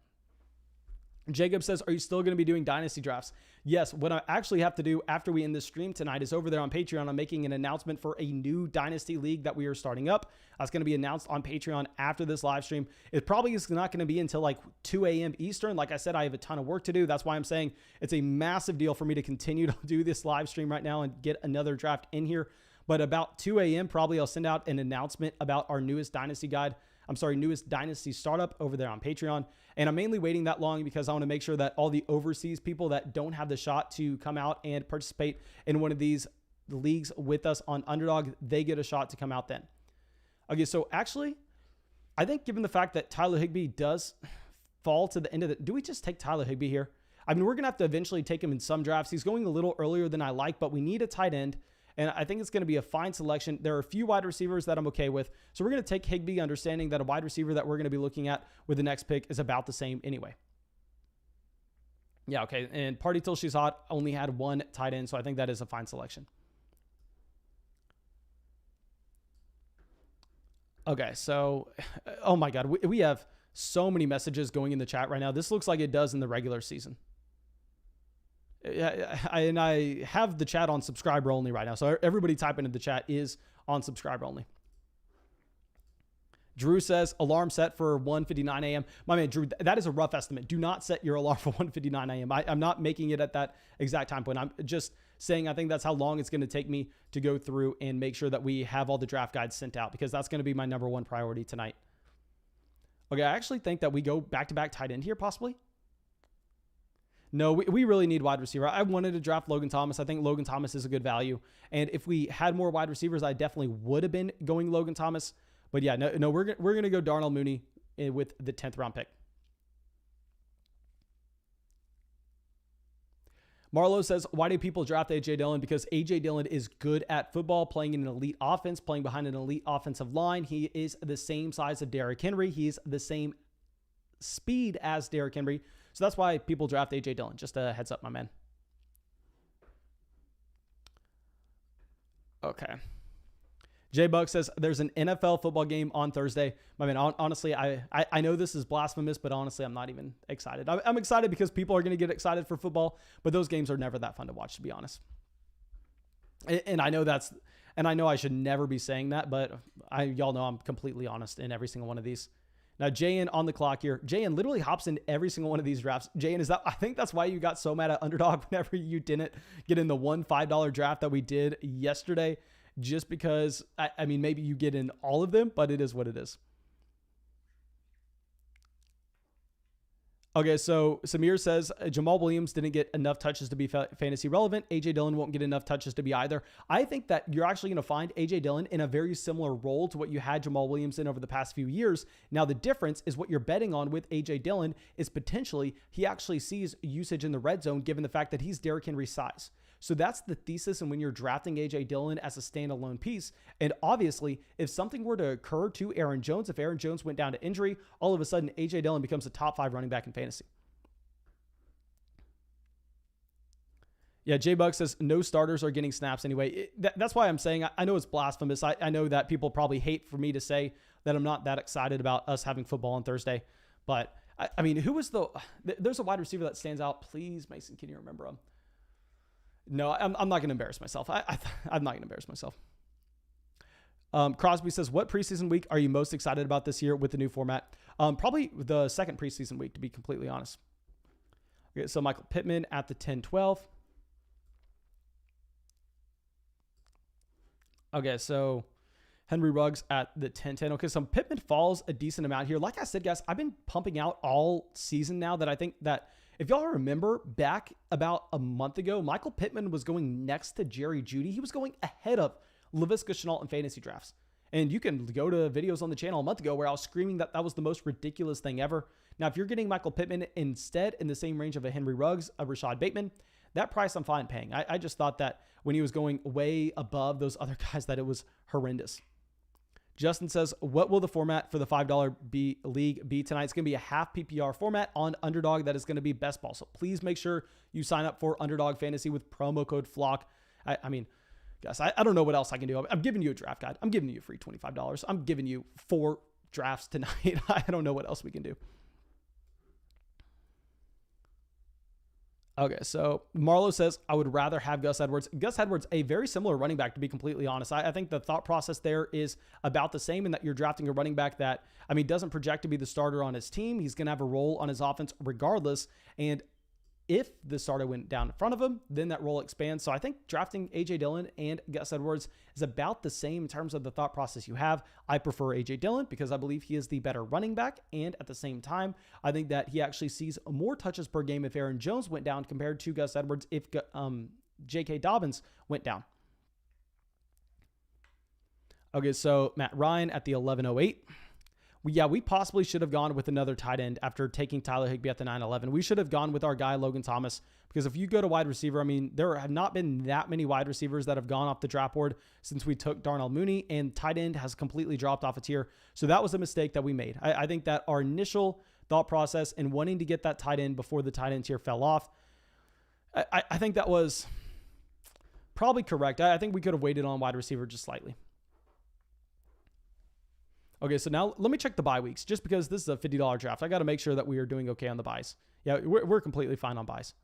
Jacob says, are you still going to be doing dynasty drafts? Yes. What I actually have to do after we end this stream tonight is over there on Patreon. I'm making an announcement for a new dynasty league that we are starting up. That's going to be announced on Patreon after this live stream. It probably is not going to be until like 2 a.m. Eastern. Like I said, I have a ton of work to do. That's why I'm saying it's a massive deal for me to continue to do this live stream right now and get another draft in here. But about 2 a.m., probably I'll send out an announcement about our newest dynasty startup over there on Patreon. And I'm mainly waiting that long because I want to make sure that all the overseas people that don't have the shot to come out and participate in one of these leagues with us on Underdog, they get a shot to come out then. Okay, so actually, I think given the fact that Tyler Higbee does fall to the end of the... Do we just take Tyler Higbee here? I mean, we're going to have to eventually take him in some drafts. He's going a little earlier than I like, but we need a tight end. And I think it's going to be a fine selection. There are a few wide receivers that I'm okay with. So we're going to take Higbee, understanding that a wide receiver that we're going to be looking at with the next pick is about the same anyway. Yeah, okay. And Party Till She's Hot only had 1 tight end, so I think that is a fine selection. Okay, so, oh my God, we have so many messages going in the chat right now. This looks like it does in the regular season. And I have the chat on subscriber only right now. So everybody typing in the chat is on subscriber only. Drew says alarm set for 1:59 a.m. My man, Drew, that is a rough estimate. Do not set your alarm for 1:59 a.m. I'm not making it at that exact time point. I'm just saying I think that's how long it's going to take me to go through and make sure that we have all the draft guides sent out, because that's going to be my number 1 priority tonight. Okay, I actually think that we go back-to-back tight end here possibly. No, we really need wide receiver. I wanted to draft Logan Thomas. I think Logan Thomas is a good value. And if we had more wide receivers, I definitely would have been going Logan Thomas. But yeah, no, we're going to go Darnell Mooney with the 10th round pick. Marlo says, why do people draft A.J. Dillon? Because A.J. Dillon is good at football, playing in an elite offense, playing behind an elite offensive line. He is the same size of Derrick Henry. He's the same speed as Derrick Henry. So that's why people draft A.J. Dillon. Just a heads up, my man. Okay. Jay Buck says there's an NFL football game on Thursday. I mean, honestly, I know this is blasphemous, but honestly, I'm not even excited. I'm excited because people are going to get excited for football, but those games are never that fun to watch, to be honest. And I know I should never be saying that, but y'all know I'm completely honest in every single one of these. Now, Jayan on the clock here. Jayan literally hops in every single one of these drafts. Jayan, I think that's why you got so mad at Underdog whenever you didn't get in the one $5 draft that we did yesterday, just because, I mean, maybe you get in all of them, but it is what it is. Okay, so Samir says Jamal Williams didn't get enough touches to be fantasy relevant. A.J. Dillon won't get enough touches to be either. I think that you're actually going to find A.J. Dillon in a very similar role to what you had Jamal Williams in over the past few years. Now, the difference is what you're betting on with A.J. Dillon is potentially he actually sees usage in the red zone given the fact that he's Derrick Henry's size. So that's the thesis. And when you're drafting A.J. Dillon as a standalone piece, and obviously if something were to occur to Aaron Jones, if Aaron Jones went down to injury, all of a sudden A.J. Dillon becomes a top 5 running back in fantasy. Yeah, J-Buck says no starters are getting snaps anyway. That's why I'm saying I know it's blasphemous. I know that people probably hate for me to say that I'm not that excited about us having football on Thursday. But, I mean, who was there's a wide receiver that stands out. Please, Mason, can you remember him? No, I'm not going to embarrass myself. I'm not going to embarrass myself. Crosby says, what preseason week are you most excited about this year with the new format? Probably the second preseason week, to be completely honest. Okay, so Michael Pittman at the 10-12. Okay, so Henry Ruggs at the 10-10. Okay, so Pittman falls a decent amount here. Like I said, guys, I've been pumping out all season now that I think that if y'all remember back about a month ago, Michael Pittman was going next to Jerry Jeudy. He was going ahead of Laviska Shenault in fantasy drafts. And you can go to videos on the channel a month ago where I was screaming that was the most ridiculous thing ever. Now, if you're getting Michael Pittman instead in the same range of a Henry Ruggs, a Rashad Bateman, that price I'm fine paying. I just thought that when he was going way above those other guys that it was horrendous. Justin says, what will the format for the $5 league be tonight? It's going to be a half PPR format on Underdog that is going to be best ball. So please make sure you sign up for Underdog Fantasy with promo code FLOCK. I mean, guys, I don't know what else I can do. I'm giving you a draft guide. I'm giving you a free $25. I'm giving you 4 drafts tonight. I don't know what else we can do. Okay, so Marlo says, I would rather have Gus Edwards. Gus Edwards, a very similar running back, to be completely honest. I think the thought process there is about the same in that you're drafting a running back that, I mean, doesn't project to be the starter on his team. He's going to have a role on his offense regardless. And if the starter went down in front of him, then that role expands. So I think drafting A.J. Dillon and Gus Edwards is about the same in terms of the thought process you have. I prefer A.J. Dillon because I believe he is the better running back. And at the same time, I think that he actually sees more touches per game if Aaron Jones went down compared to Gus Edwards if J.K. Dobbins went down. Okay, so Matt Ryan at the 11:08. We possibly should have gone with another tight end after taking Tyler Higbee at the 9-11. We should have gone with our guy, Logan Thomas, because if you go to wide receiver, I mean, there have not been that many wide receivers that have gone off the draft board since we took Darnell Mooney, and tight end has completely dropped off a tier. So that was a mistake that we made. I think that our initial thought process in wanting to get that tight end before the tight end tier fell off, I think that was probably correct. I think we could have waited on wide receiver just slightly. Okay, so now let me check the bye weeks, just because this is a $50 draft. I got to make sure that we are doing okay on the buys. Yeah, we're completely fine on buys.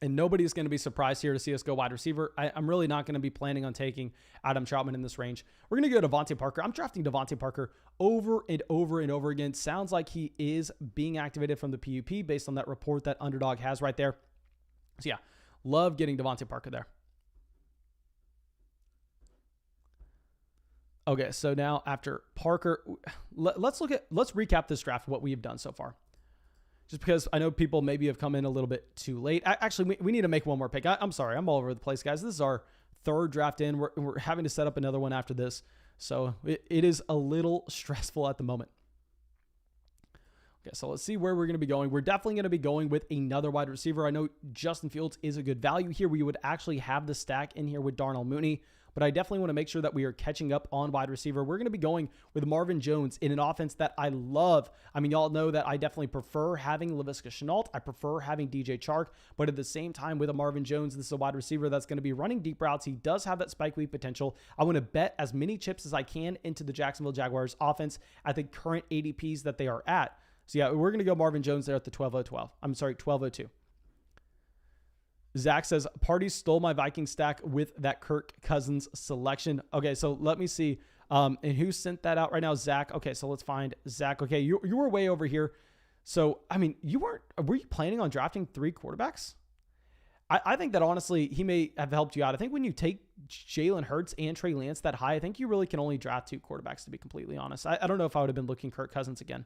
And nobody's going to be surprised here to see us go wide receiver. I'm really not going to be planning on taking Adam Troutman in this range. We're going to go Devontae Parker. I'm drafting Devontae Parker over and over and over again. Sounds like he is being activated from the PUP based on that report that Underdog has right there. So yeah, love getting Devontae Parker there. Okay, so now after Parker, let's recap this draft, what we have done so far. Just because I know people maybe have come in a little bit too late. Actually, we need to make one more pick. I'm sorry, I'm all over the place, guys. This is our 3rd draft in. We're having to set up another one after this. So it is a little stressful at the moment. Okay, so let's see where we're going to be going. We're definitely going to be going with another wide receiver. I know Justin Fields is a good value here. We would actually have the stack in here with Darnell Mooney. but I definitely want to make sure that we are catching up on wide receiver. We're going to be going with Marvin Jones in an offense that I love. I mean, y'all know that I definitely prefer having Laviska Shenault. I prefer having DJ Chark, but at the same time with a Marvin Jones, this is a wide receiver that's going to be running deep routes. He does have that spike week potential. I want to bet as many chips as I can into the Jacksonville Jaguars offense at the current ADPs that they are at. So yeah, we're going to go Marvin Jones there at the 12:12. I'm sorry, 12:02. Zach says, Party stole my Viking stack with that Kirk Cousins selection. Okay, so let me see. And who sent that out right now? Zach. Okay, so let's find Zach. Okay, you were way over here. So, I mean, were you planning on drafting 3 quarterbacks? I think that honestly, he may have helped you out. I think when you take Jalen Hurts and Trey Lance that high, I think you really can only draft 2 quarterbacks, to be completely honest. I don't know if I would have been looking Kirk Cousins again.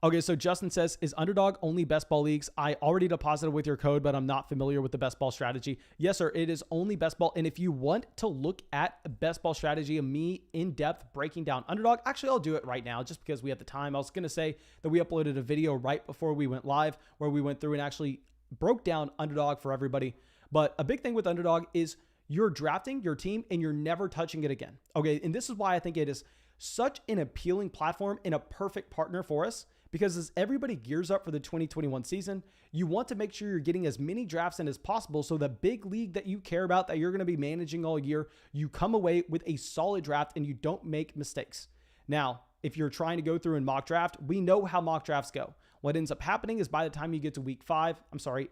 Okay, so Justin says, is Underdog only best ball leagues? I already deposited with your code, but I'm not familiar with the best ball strategy. Yes, sir, it is only best ball. And if you want to look at best ball strategy and me in depth breaking down Underdog, actually, I'll do it right now just because we have the time. I was going to say that we uploaded a video right before we went live where we went through and actually broke down Underdog for everybody. But a big thing with Underdog is you're drafting your team and you're never touching it again. Okay, and this is why I think it is such an appealing platform and a perfect partner for us. Because as everybody gears up for the 2021 season, you want to make sure you're getting as many drafts in as possible so the big league that you care about that you're going to be managing all year, you come away with a solid draft and you don't make mistakes. Now, if you're trying to go through and mock draft, we know how mock drafts go. What ends up happening is by the time you get to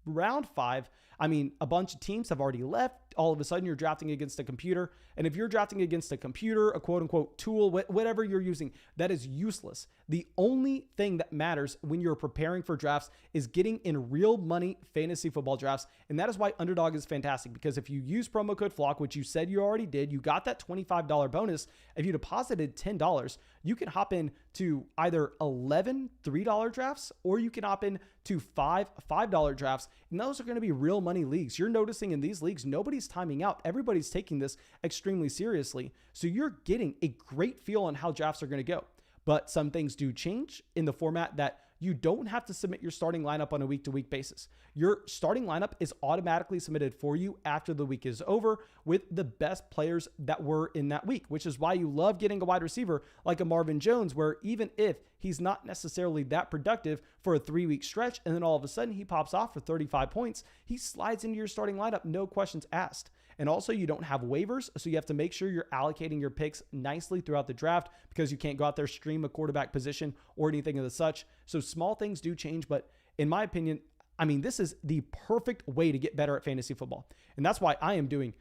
round 5, I mean, a bunch of teams have already left. All of a sudden, you're drafting against a computer. And if you're drafting against a computer, a quote unquote tool, whatever you're using, that is useless. The only thing that matters when you're preparing for drafts is getting in real money fantasy football drafts. And that is why Underdog is fantastic, because if you use promo code FLOCK, which you said you already did, you got that $25 bonus. If you deposited $10, you can hop in to either 11 $3 drafts, or you can hop in to 5 $5 drafts. And those are going to be real money leagues. You're noticing in these leagues, nobody's timing out. Everybody's taking this extremely seriously. So you're getting a great feel on how drafts are going to go. But some things do change in the format that you don't have to submit your starting lineup on a week-to-week basis. Your starting lineup is automatically submitted for you after the week is over with the best players that were in that week, which is why you love getting a wide receiver like a Marvin Jones, where even if he's not necessarily that productive for a 3-week stretch, and then all of a sudden he pops off for 35 points, he slides into your starting lineup, no questions asked. And also you don't have waivers, so you have to make sure you're allocating your picks nicely throughout the draft because you can't go out there, stream a quarterback position or anything of the such. So small things do change, but in my opinion, I mean, this is the perfect way to get better at fantasy football. And that's why I am doing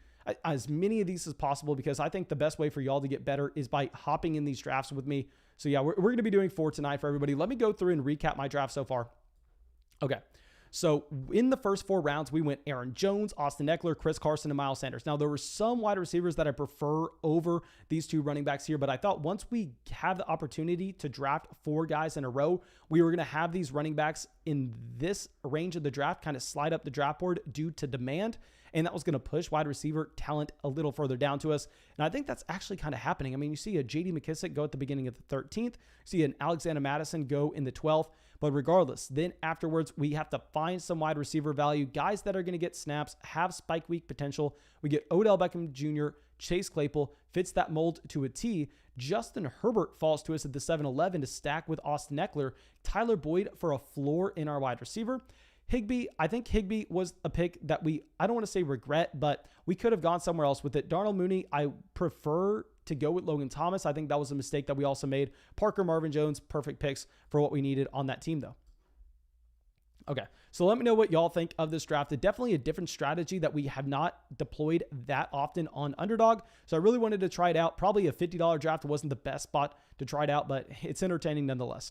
as many of these as possible, because I think the best way for y'all to get better is by hopping in these drafts with me. So yeah, we're going to be doing 4 tonight for everybody. Let me go through and recap my draft so far. Okay. So in the first 4 rounds, we went Aaron Jones, Austin Eckler, Chris Carson, and Miles Sanders. Now, there were some wide receivers that I prefer over these 2 running backs here, but I thought once we have the opportunity to draft 4 guys in a row, we were going to have these running backs in this range of the draft kind of slide up the draft board due to demand, and that was going to push wide receiver talent a little further down to us. And I think that's actually kind of happening. I mean, you see a J.D. McKissic go at the beginning of the 13th, you see an Alexander Madison go in the 12th, but regardless, then afterwards, we have to find some wide receiver value, guys that are going to get snaps, have spike week potential. We get Odell Beckham Jr., Chase Claypool, fits that mold to a T. Justin Herbert falls to us at the 7-11 to stack with Austin Eckler. Tyler Boyd for a floor in our wide receiver. Higbee, I think Higbee was a pick that I don't want to say regret, but we could have gone somewhere else with it. Darnell Mooney, I prefer to go with Logan Thomas. I think that was a mistake that we also made. Parker, Marvin Jones, perfect picks for what we needed on that team, though. Okay, so let me know what y'all think of this draft. It's definitely a different strategy that we have not deployed that often on Underdog. So I really wanted to try it out. Probably a $50 draft wasn't the best spot to try it out, but it's entertaining nonetheless.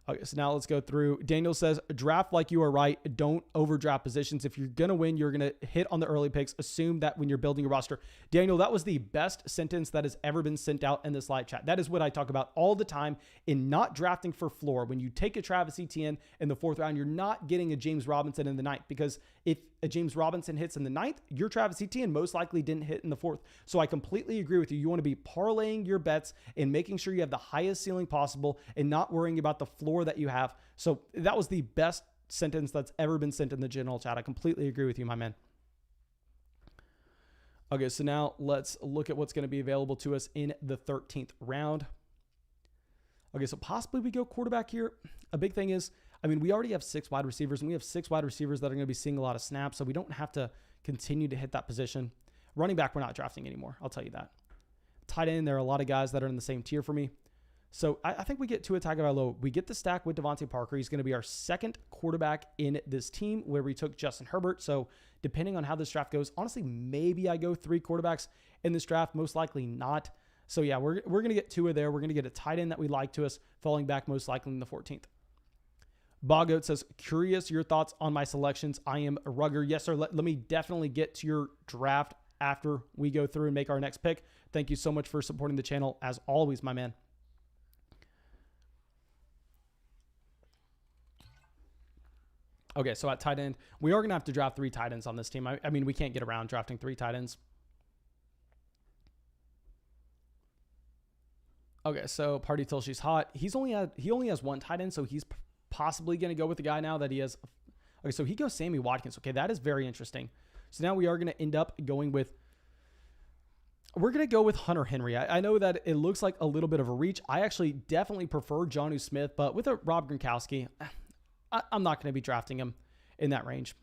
Okay, so now let's go through. Daniel says, draft like you are right. Don't overdraft positions. If you're going to win, you're going to hit on the early picks. Assume that when you're building a roster. Daniel, that was the best sentence that has ever been sent out in this live chat. That is what I talk about all the time in not drafting for floor. When you take a Travis Etienne in the 4th round, you're not getting a James Robinson in the 9th, because if a James Robinson hits in the 9th, your Travis Etienne most likely didn't hit in the 4th. So I completely agree with you. You want to be parlaying your bets and making sure you have the highest ceiling possible and not worrying about the floor that you have. So that was the best sentence that's ever been sent in the general chat. I completely agree with you, my man. Okay, so now let's look at what's going to be available to us in the 13th round. Okay, so possibly we go quarterback here. A big thing is, I mean, we already have 6 wide receivers, and we have 6 wide receivers that are going to be seeing a lot of snaps, so we don't have to continue to hit that position. Running back, we're not drafting anymore. I'll tell you that. Tight end, there are a lot of guys that are in the same tier for me. So I think we get Tua Tagovailoa. We get the stack with Devontae Parker. He's going to be our second quarterback in this team where we took Justin Herbert. So depending on how this draft goes, honestly, maybe I go 3 quarterbacks in this draft. Most likely not. So yeah, we're going to get Tua there. We're going to get a tight end that we like to us, falling back most likely in the 14th. Bogoat says, curious your thoughts on my selections. I am a rugger. Yes, sir. Let me definitely get to your draft after we go through and make our next pick. Thank you so much for supporting the channel as always, my man. Okay, so at tight end, we are going to have to draft 3 tight ends on this team. I mean, we can't get around drafting 3 tight ends. Okay, so party till she's hot. He only has 1 tight end, so he's possibly going to go with the guy now that he has. Okay, so he goes Sammy Watkins. Okay, that is very interesting. So now we are going to end up going with, we're going to go with Hunter Henry. I know that it looks like a little bit of a reach. I actually definitely prefer Jonnu Smith, but with a Rob Gronkowski, I'm not going to be drafting him in that range.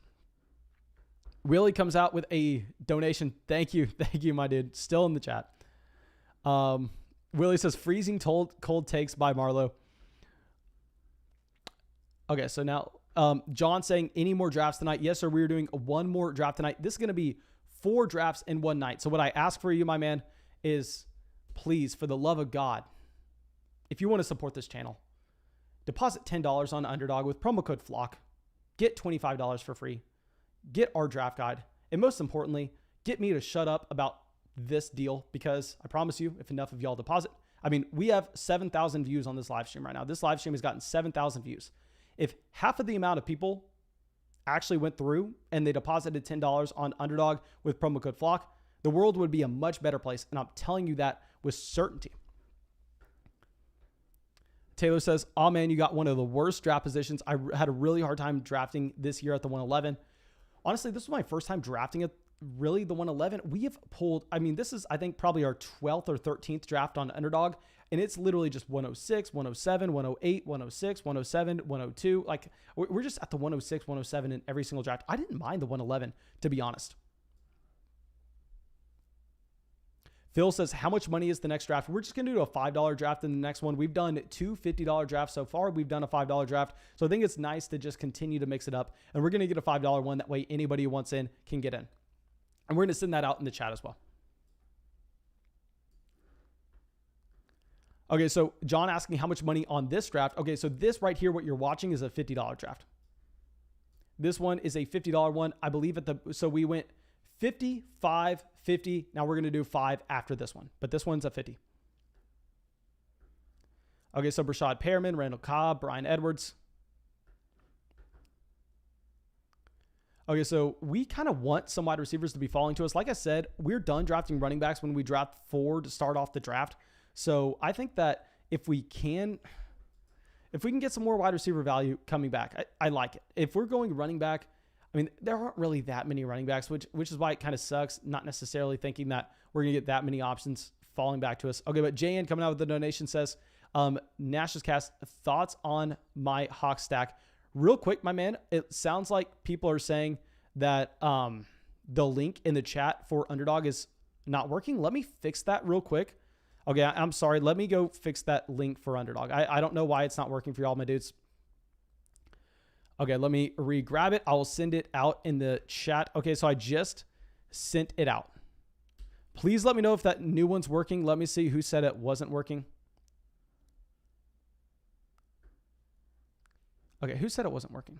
Willie comes out with a donation. Thank you, my dude. Still in the chat. Willie says, freezing cold takes by Marlo. Okay, so now John saying, any more drafts tonight? Yes, sir, we're doing 1 more draft tonight. This is going to be 4 drafts in one night. So what I ask for you, my man, is please, for the love of God, if you want to support this channel, deposit $10 on Underdog with promo code FLOCK. Get $25 for free. Get our draft guide. And most importantly, get me to shut up about this deal, because I promise you, if enough of y'all deposit, I mean, we have 7,000 views on this live stream right now. This live stream has gotten 7,000 views. If half of the amount of people actually went through and they deposited $10 on Underdog with promo code FLOCK, the world would be a much better place. And I'm telling you that with certainty. Taylor says, oh man, you got one of the worst draft positions. I had a really hard time drafting this year at the 111. Honestly, this was my first time drafting it, really, the 111. We have pulled, I mean, this is, I think, probably our 12th or 13th draft on Underdog. And it's literally just 106, 107, 108, 106, 107, 102. Like, we're just at the 106, 107 in every single draft. I didn't mind the 111, to be honest. Phil says, how much money is the next draft? We're just going to do a $5 draft in the next one. We've done 2 $50 drafts so far. We've done a $5 draft. So I think it's nice to just continue to mix it up. And we're going to get a $5 one. That way anybody who wants in can get in. And we're going to send that out in the chat as well. Okay, so John asking how much money on this draft. Okay, so this right here, what you're watching is a $50 draft. This one is a $50 one. I believe so we went 50, 5, 50. Now we're going to do 5 after this one, but this one's a 50. Okay, so Brashad Perriman, Randall Cobb, Brian Edwards. Okay, so we kind of want some wide receivers to be falling to us. Like I said, we're done drafting running backs when we draft 4 to start off the draft. So I think that if we can get some more wide receiver value coming back, I like it. If we're going running back, I mean, there aren't really that many running backs, which is why it kind of sucks, not necessarily thinking that we're going to get that many options falling back to us. Okay, but JN coming out with the donation says, Nash's cast, thoughts on my Hawk stack. Real quick, my man, it sounds like people are saying that the link in the chat for Underdog is not working. Let me fix that real quick. Okay, I'm sorry. Let me go fix that link for Underdog. I don't know why it's not working for y'all, my dudes. Okay, let me re-grab it. I will send it out in the chat. Okay, so I just sent it out. Please let me know if that new one's working. Let me see who said it wasn't working. Okay, who said it wasn't working?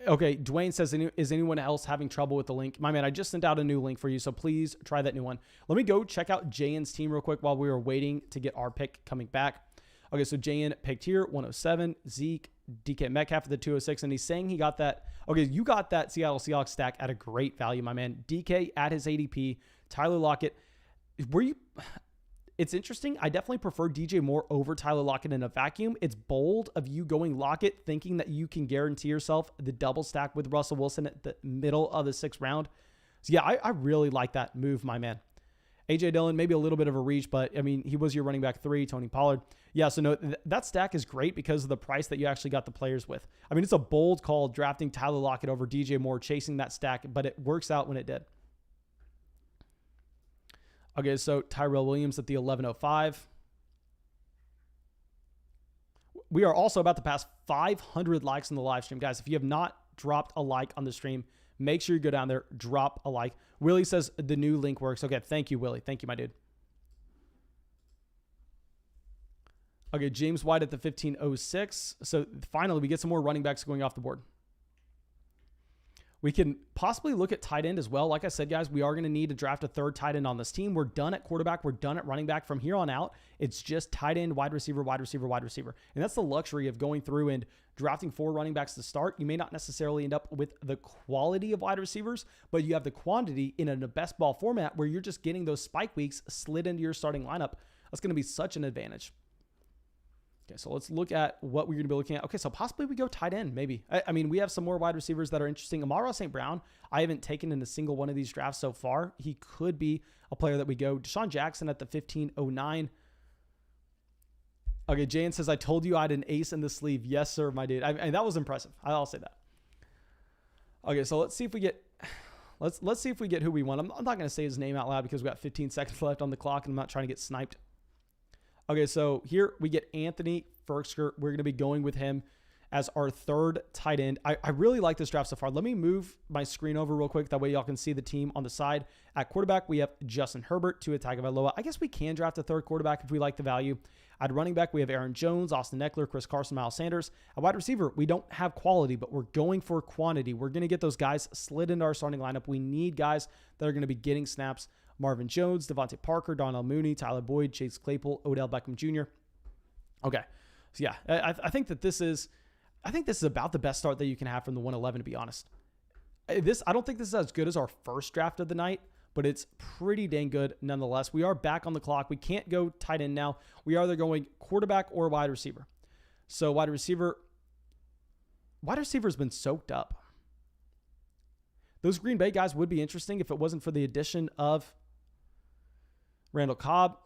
Okay, Dwayne says, is anyone else having trouble with the link? My man, I just sent out a new link for you, so please try that new one. Let me go check out JN's team real quick while we were waiting to get our pick coming back. Okay, so JN picked here, 107, Zeke, DK Metcalf at the 206, and he's saying he got that. Okay, you got that Seattle Seahawks stack at a great value, my man. DK at his ADP, Tyler Lockett. It's interesting. I definitely prefer DJ Moore over Tyler Lockett in a vacuum. It's bold of you going Lockett, thinking that you can guarantee yourself the double stack with Russell Wilson at the middle of the 6th round. So yeah, I really like that move, my man. AJ Dillon, maybe a little bit of a reach, but I mean, he was your running back 3, Tony Pollard. Yeah, so no, that stack is great because of the price that you actually got the players with. I mean, it's a bold call drafting Tyler Lockett over DJ Moore, chasing that stack, but it works out when it did. Okay, so Tyrell Williams at the 1105. We are also about to pass 500 likes in the live stream. Guys, if you have not dropped a like on the stream, make sure you go down there, drop a like. Willie says the new link works. Okay, thank you, Willie. Thank you, my dude. Okay, James White at the 1506. So finally, we get some more running backs going off the board. We can possibly look at tight end as well. Like I said, guys, we are going to need to draft a 3rd tight end on this team. We're done at quarterback. We're done at running back. From here on out, it's just tight end, wide receiver, wide receiver, wide receiver. And that's the luxury of going through and drafting 4 running backs to start. You may not necessarily end up with the quality of wide receivers, but you have the quantity in a best ball format where you're just getting those spike weeks slid into your starting lineup. That's going to be such an advantage. Okay, so let's look at what we're going to be looking at. Okay, so possibly we go tight end, maybe. I mean, we have some more wide receivers that are interesting. Amon-Ra St. Brown, I haven't taken in a single one of these drafts so far. He could be a player that we go. Deshaun Jackson at the 1509. Okay, Jan says, I told you I had an ace in the sleeve. Yes, sir, my dude. And that was impressive. I'll say that. Okay, so let's see if we get... Let's see if we get who we want. I'm not going to say his name out loud because we got 15 seconds left on the clock, and I'm not trying to get sniped. Okay, so here we get Anthony Ferksker. We're going to be going with him as our 3rd tight end. I really like this draft so far. Let me move my screen over real quick. That way y'all can see the team on the side. At quarterback, we have Justin Herbert, Tua Tagovailoa. I guess we can draft a 3rd quarterback if we like the value. At running back, we have Aaron Jones, Austin Eckler, Chris Carson, Miles Sanders. At wide receiver, we don't have quality, but we're going for quantity. We're going to get those guys slid into our starting lineup. We need guys that are going to be getting snaps. Marvin Jones, Devontae Parker, Darnell Mooney, Tyler Boyd, Chase Claypool, Odell Beckham Jr. Okay, so yeah, I think this is about the best start that you can have from the 111, to be honest. I don't think this is as good as our first draft of the night, but it's pretty dang good nonetheless. We are back on the clock. We can't go tight end now. We are either going quarterback or wide receiver. So wide receiver has been soaked up. Those Green Bay guys would be interesting if it wasn't for the addition of Randall Cobb.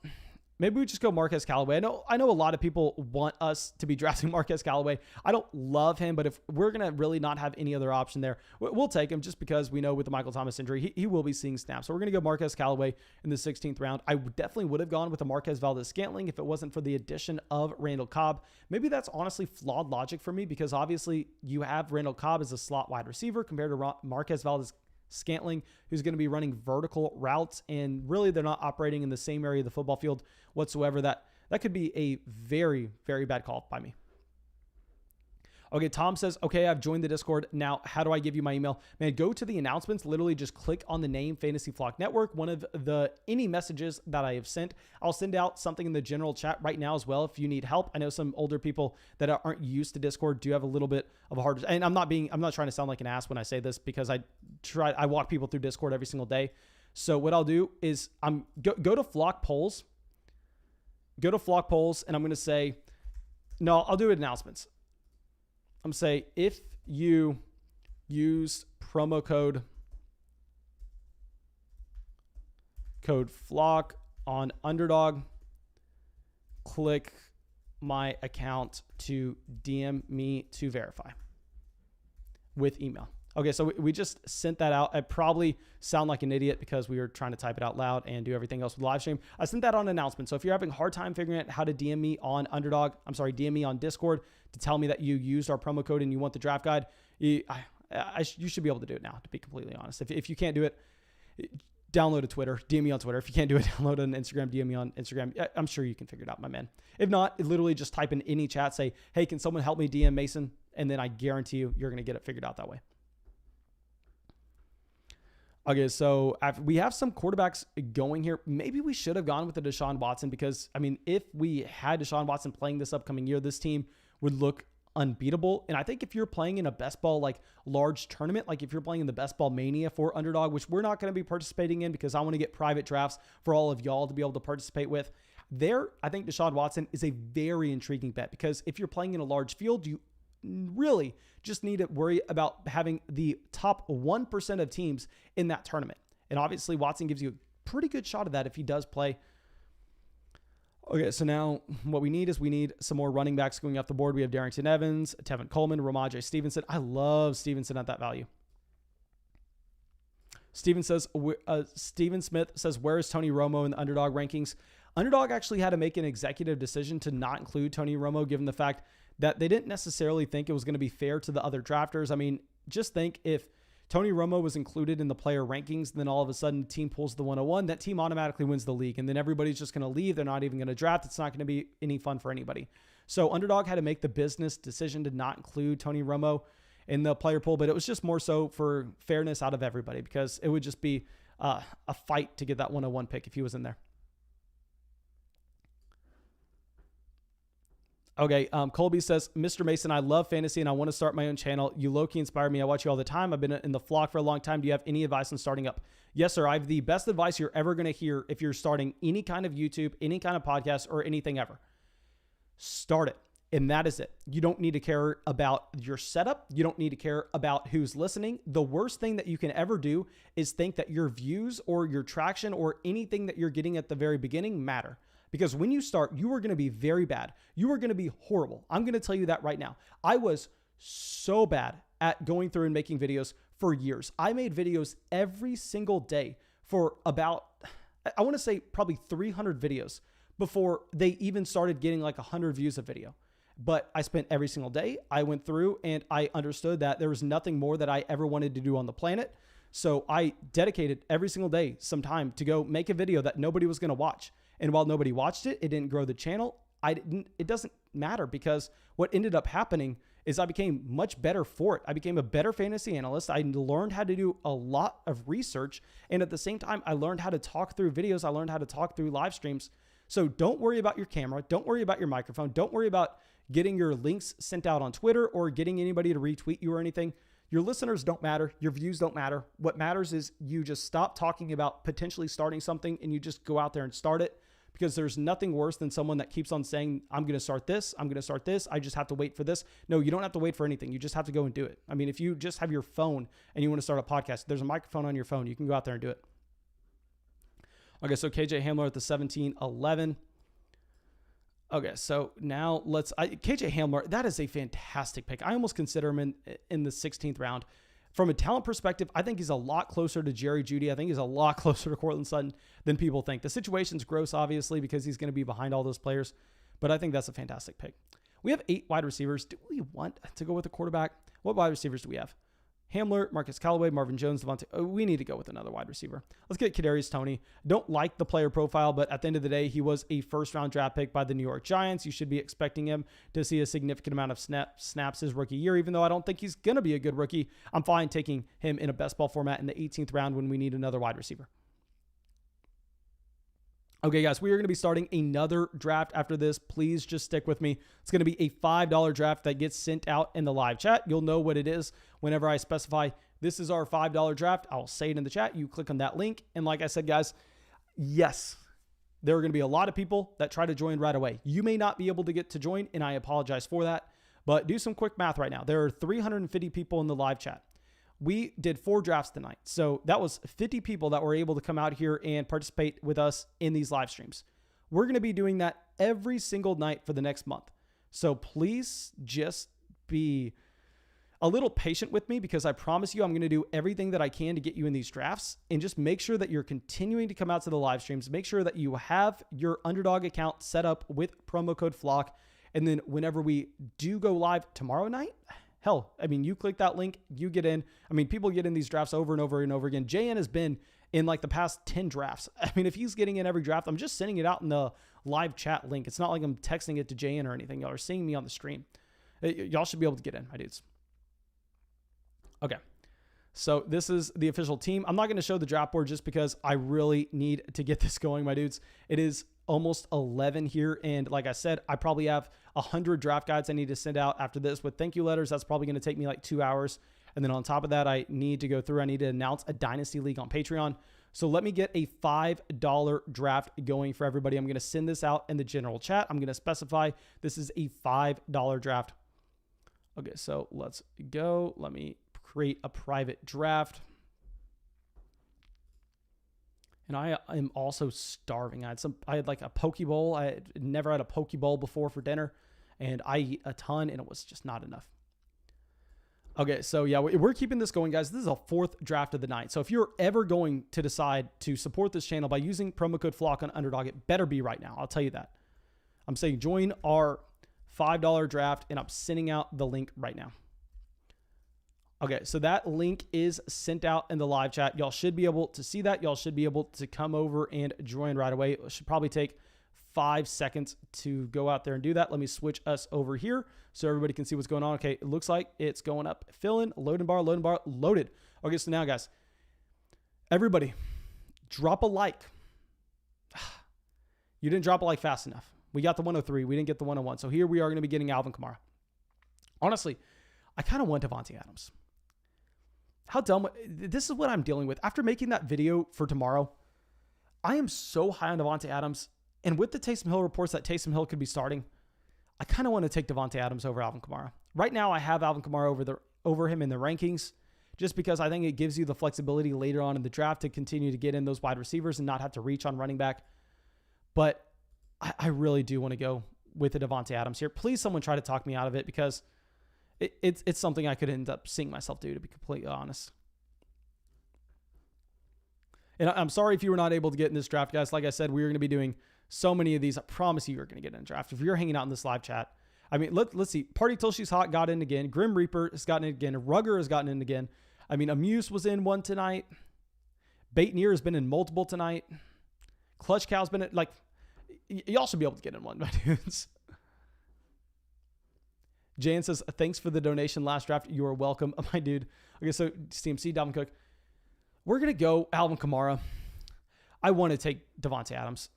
Maybe we just go Marquez Callaway. I know a lot of people want us to be drafting Marquez Callaway. I don't love him, but if we're going to really not have any other option there, we'll take him just because we know with the Michael Thomas injury, he will be seeing snaps. So we're going to go Marquez Callaway in the 16th round. I definitely would have gone with the Marquez Valdez-Scantling if it wasn't for the addition of Randall Cobb. Maybe that's honestly flawed logic for me because obviously you have Randall Cobb as a slot wide receiver compared to Marquez Valdez-Scantling, who's going to be running vertical routes, and really they're not operating in the same area of the football field whatsoever. That could be a very, very bad call by me. Okay, Tom says, okay, I've joined the Discord. Now, how do I give you my email? Man, go to the announcements. Literally just click on the name Fantasy Flock Network. One of any messages that I have sent, I'll send out something in the general chat right now as well if you need help. I know some older people that aren't used to Discord do have a little bit of a hard, and I'm not trying to sound like an ass when I say this because I walk people through Discord every single day. So what I'll do is go to Flock Polls. Go to Flock Polls, and I'm going to say, no, I'll do announcements. I'm saying if you use promo code FLOCK on Underdog, click my account to DM me to verify with email. Okay, so we just sent that out. I probably sound like an idiot because we were trying to type it out loud and do everything else with the live stream. I sent that on announcement. So if you're having a hard time figuring out how to DM me on DM me on Discord to tell me that you used our promo code and you want the draft guide, you should be able to do it now, to be completely honest. If you can't do it, download a Twitter, DM me on Twitter. If you can't do it, download an Instagram, DM me on Instagram. I'm sure you can figure it out, my man. If not, literally just type in any chat, say, hey, can someone help me DM Mason? And then I guarantee you're going to get it figured out that way. Okay, so we have some quarterbacks going here. Maybe we should have gone with the Deshaun Watson because, I mean, if we had Deshaun Watson playing this upcoming year, this team would look unbeatable. And I think if you're playing in a best ball, like large tournament, like if you're playing in the best ball mania for Underdog, which we're not going to be participating in because I want to get private drafts for all of y'all to be able to participate with, There, I think Deshaun Watson is a very intriguing bet because if you're playing in a large field, you really just need to worry about having the top 1% of teams in that tournament. And obviously, Watson gives you a pretty good shot of that if he does play. Okay, so now what we need some more running backs going off the board. We have Darrington Evans, Tevin Coleman, Ramondre Stevenson. I love Stevenson at that value. Steven Smith says, where is Tony Romo in the underdog rankings? Underdog actually had to make an executive decision to not include Tony Romo, given the fact that they didn't necessarily think it was going to be fair to the other drafters. I mean, just think if Tony Romo was included in the player rankings, then all of a sudden the team pulls the 101, that team automatically wins the league. And then everybody's just going to leave. They're not even going to draft. It's not going to be any fun for anybody. So Underdog had to make the business decision to not include Tony Romo in the player pool, but it was just more so for fairness out of everybody because it would just be a fight to get that 101 pick if he was in there. Okay, Colby says, Mr. Mason, I love fantasy and I want to start my own channel. You low-key inspire me. I watch you all the time. I've been in the flock for a long time. Do you have any advice on starting up? Yes, sir. I have the best advice you're ever going to hear if you're starting any kind of YouTube, any kind of podcast, or anything ever. Start it. And that is it. You don't need to care about your setup. You don't need to care about who's listening. The worst thing that you can ever do is think that your views or your traction or anything that you're getting at the very beginning matter. Because when you start, you are going to be very bad. You are going to be horrible. I'm going to tell you that right now. I was so bad at going through and making videos for years. I made videos every single day for about, I want to say probably 300 videos before they even started getting like 100 views a video. But I spent every single day. I went through and I understood that there was nothing more that I ever wanted to do on the planet. So I dedicated every single day some time to go make a video that nobody was going to watch. And while nobody watched it, it didn't grow the channel. It doesn't matter because what ended up happening is I became much better for it. I became a better fantasy analyst. I learned how to do a lot of research. And at the same time, I learned how to talk through videos. I learned how to talk through live streams. So don't worry about your camera. Don't worry about your microphone. Don't worry about getting your links sent out on Twitter or getting anybody to retweet you or anything. Your listeners don't matter. Your views don't matter. What matters is you just stop talking about potentially starting something and you just go out there and start it, because there's nothing worse than someone that keeps on saying, I'm going to start this. I'm going to start this. I just have to wait for this. No, you don't have to wait for anything. You just have to go and do it. I mean, if you just have your phone and you want to start a podcast, there's a microphone on your phone. You can go out there and do it. Okay. So KJ Hamler at the 17-11. Okay, so now KJ Hamler, that is a fantastic pick. I almost consider him in the 16th round. From a talent perspective, I think he's a lot closer to Jerry Jeudy. I think he's a lot closer to Courtland Sutton than people think. The situation's gross, obviously, because he's going to be behind all those players, but I think that's a fantastic pick. We have 8 wide receivers. Do we want to go with a quarterback? What wide receivers do we have? Hamler, Marcus Callaway, Marvin Jones, Devontae. Oh, we need to go with another wide receiver. Let's get Kadarius Toney. Don't like the player profile, but at the end of the day, he was a first-round draft pick by the New York Giants. You should be expecting him to see a significant amount of snaps his rookie year, even though I don't think he's going to be a good rookie. I'm fine taking him in a best ball format in the 18th round when we need another wide receiver. Okay, guys, we are going to be starting another draft after this. Please just stick with me. It's going to be a $5 draft that gets sent out in the live chat. You'll know what it is whenever I specify this is our $5 draft. I'll say it in the chat. You click on that link. And like I said, guys, yes, there are going to be a lot of people that try to join right away. You may not be able to get to join, and I apologize for that. But do some quick math right now. There are 350 people in the live chat. We did 4 drafts tonight. So that was 50 people that were able to come out here and participate with us in these live streams. We're going to be doing that every single night for the next month. So please just be a little patient with me, because I promise you I'm going to do everything that I can to get you in these drafts, and just make sure that you're continuing to come out to the live streams. Make sure that you have your Underdog account set up with promo code FLOCK. And then whenever we do go live tomorrow night, hell, I mean, you click that link, you get in. I mean, people get in these drafts over and over and over again. JN has been in like the past 10 drafts. I mean, if he's getting in every draft, I'm just sending it out in the live chat link. It's not like I'm texting it to JN or anything. Y'all are seeing me on the stream. Y'all should be able to get in, my dudes. Okay. So this is the official team. I'm not going to show the draft board just because I really need to get this going, my dudes. It is almost 11 here. And like I said, I probably have 100 draft guides I need to send out after this with thank you letters. That's probably going to take me like 2 hours. And then on top of that, I need to go through, I need to announce a dynasty league on Patreon. So let me get a $5 draft going for everybody. I'm going to send this out in the general chat. I'm going to specify this is a $5 draft. Okay, so let's go. Let me create a private draft. And I am also starving. I had like a poke bowl. I had never had a poke bowl before for dinner, and I eat a ton, and it was just not enough. Okay, so yeah, we're keeping this going, guys. This is a 4th draft of the night. So if you're ever going to decide to support this channel by using promo code FLOCK on Underdog, it better be right now. I'll tell you that. I'm saying join our $5 draft, and I'm sending out the link right now. Okay, so that link is sent out in the live chat. Y'all should be able to see that. Y'all should be able to come over and join right away. It should probably take 5 seconds to go out there and do that. Let me switch us over here so everybody can see what's going on. Okay, it looks like it's going up. Fill in, loading bar, loaded. Okay, so now, guys, everybody, drop a like. You didn't drop a like fast enough. We got the 103. We didn't get the 101. So here we are going to be getting Alvin Kamara. Honestly, I kind of want Davante Adams. How dumb. This is what I'm dealing with. After making that video for tomorrow, I am so high on Davante Adams. And with the Taysom Hill reports that Taysom Hill could be starting, I kind of want to take Davante Adams over Alvin Kamara. Right now, I have Alvin Kamara over him in the rankings just because I think it gives you the flexibility later on in the draft to continue to get in those wide receivers and not have to reach on running back. But I really do want to go with the Davante Adams here. Please, someone try to talk me out of it because it's something I could end up seeing myself do, to be completely honest. And I'm sorry if you were not able to get in this draft, guys. Like I said, we're going to be doing so many of these. I promise you're going to get in a draft. If you're hanging out in this live chat, I mean, let's see. Party Till She's Hot got in again. Grim Reaper has gotten in again. Rugger has gotten in again. I mean, Amuse was in one tonight. Bait Near has been in multiple tonight. Clutch Cow's been in, like, y'all should be able to get in one, my dudes. Jan says, thanks for the donation last draft. You are welcome, my dude. Okay, so CMC, Dalvin Cook. We're going to go Alvin Kamara. I want to take Davante Adams.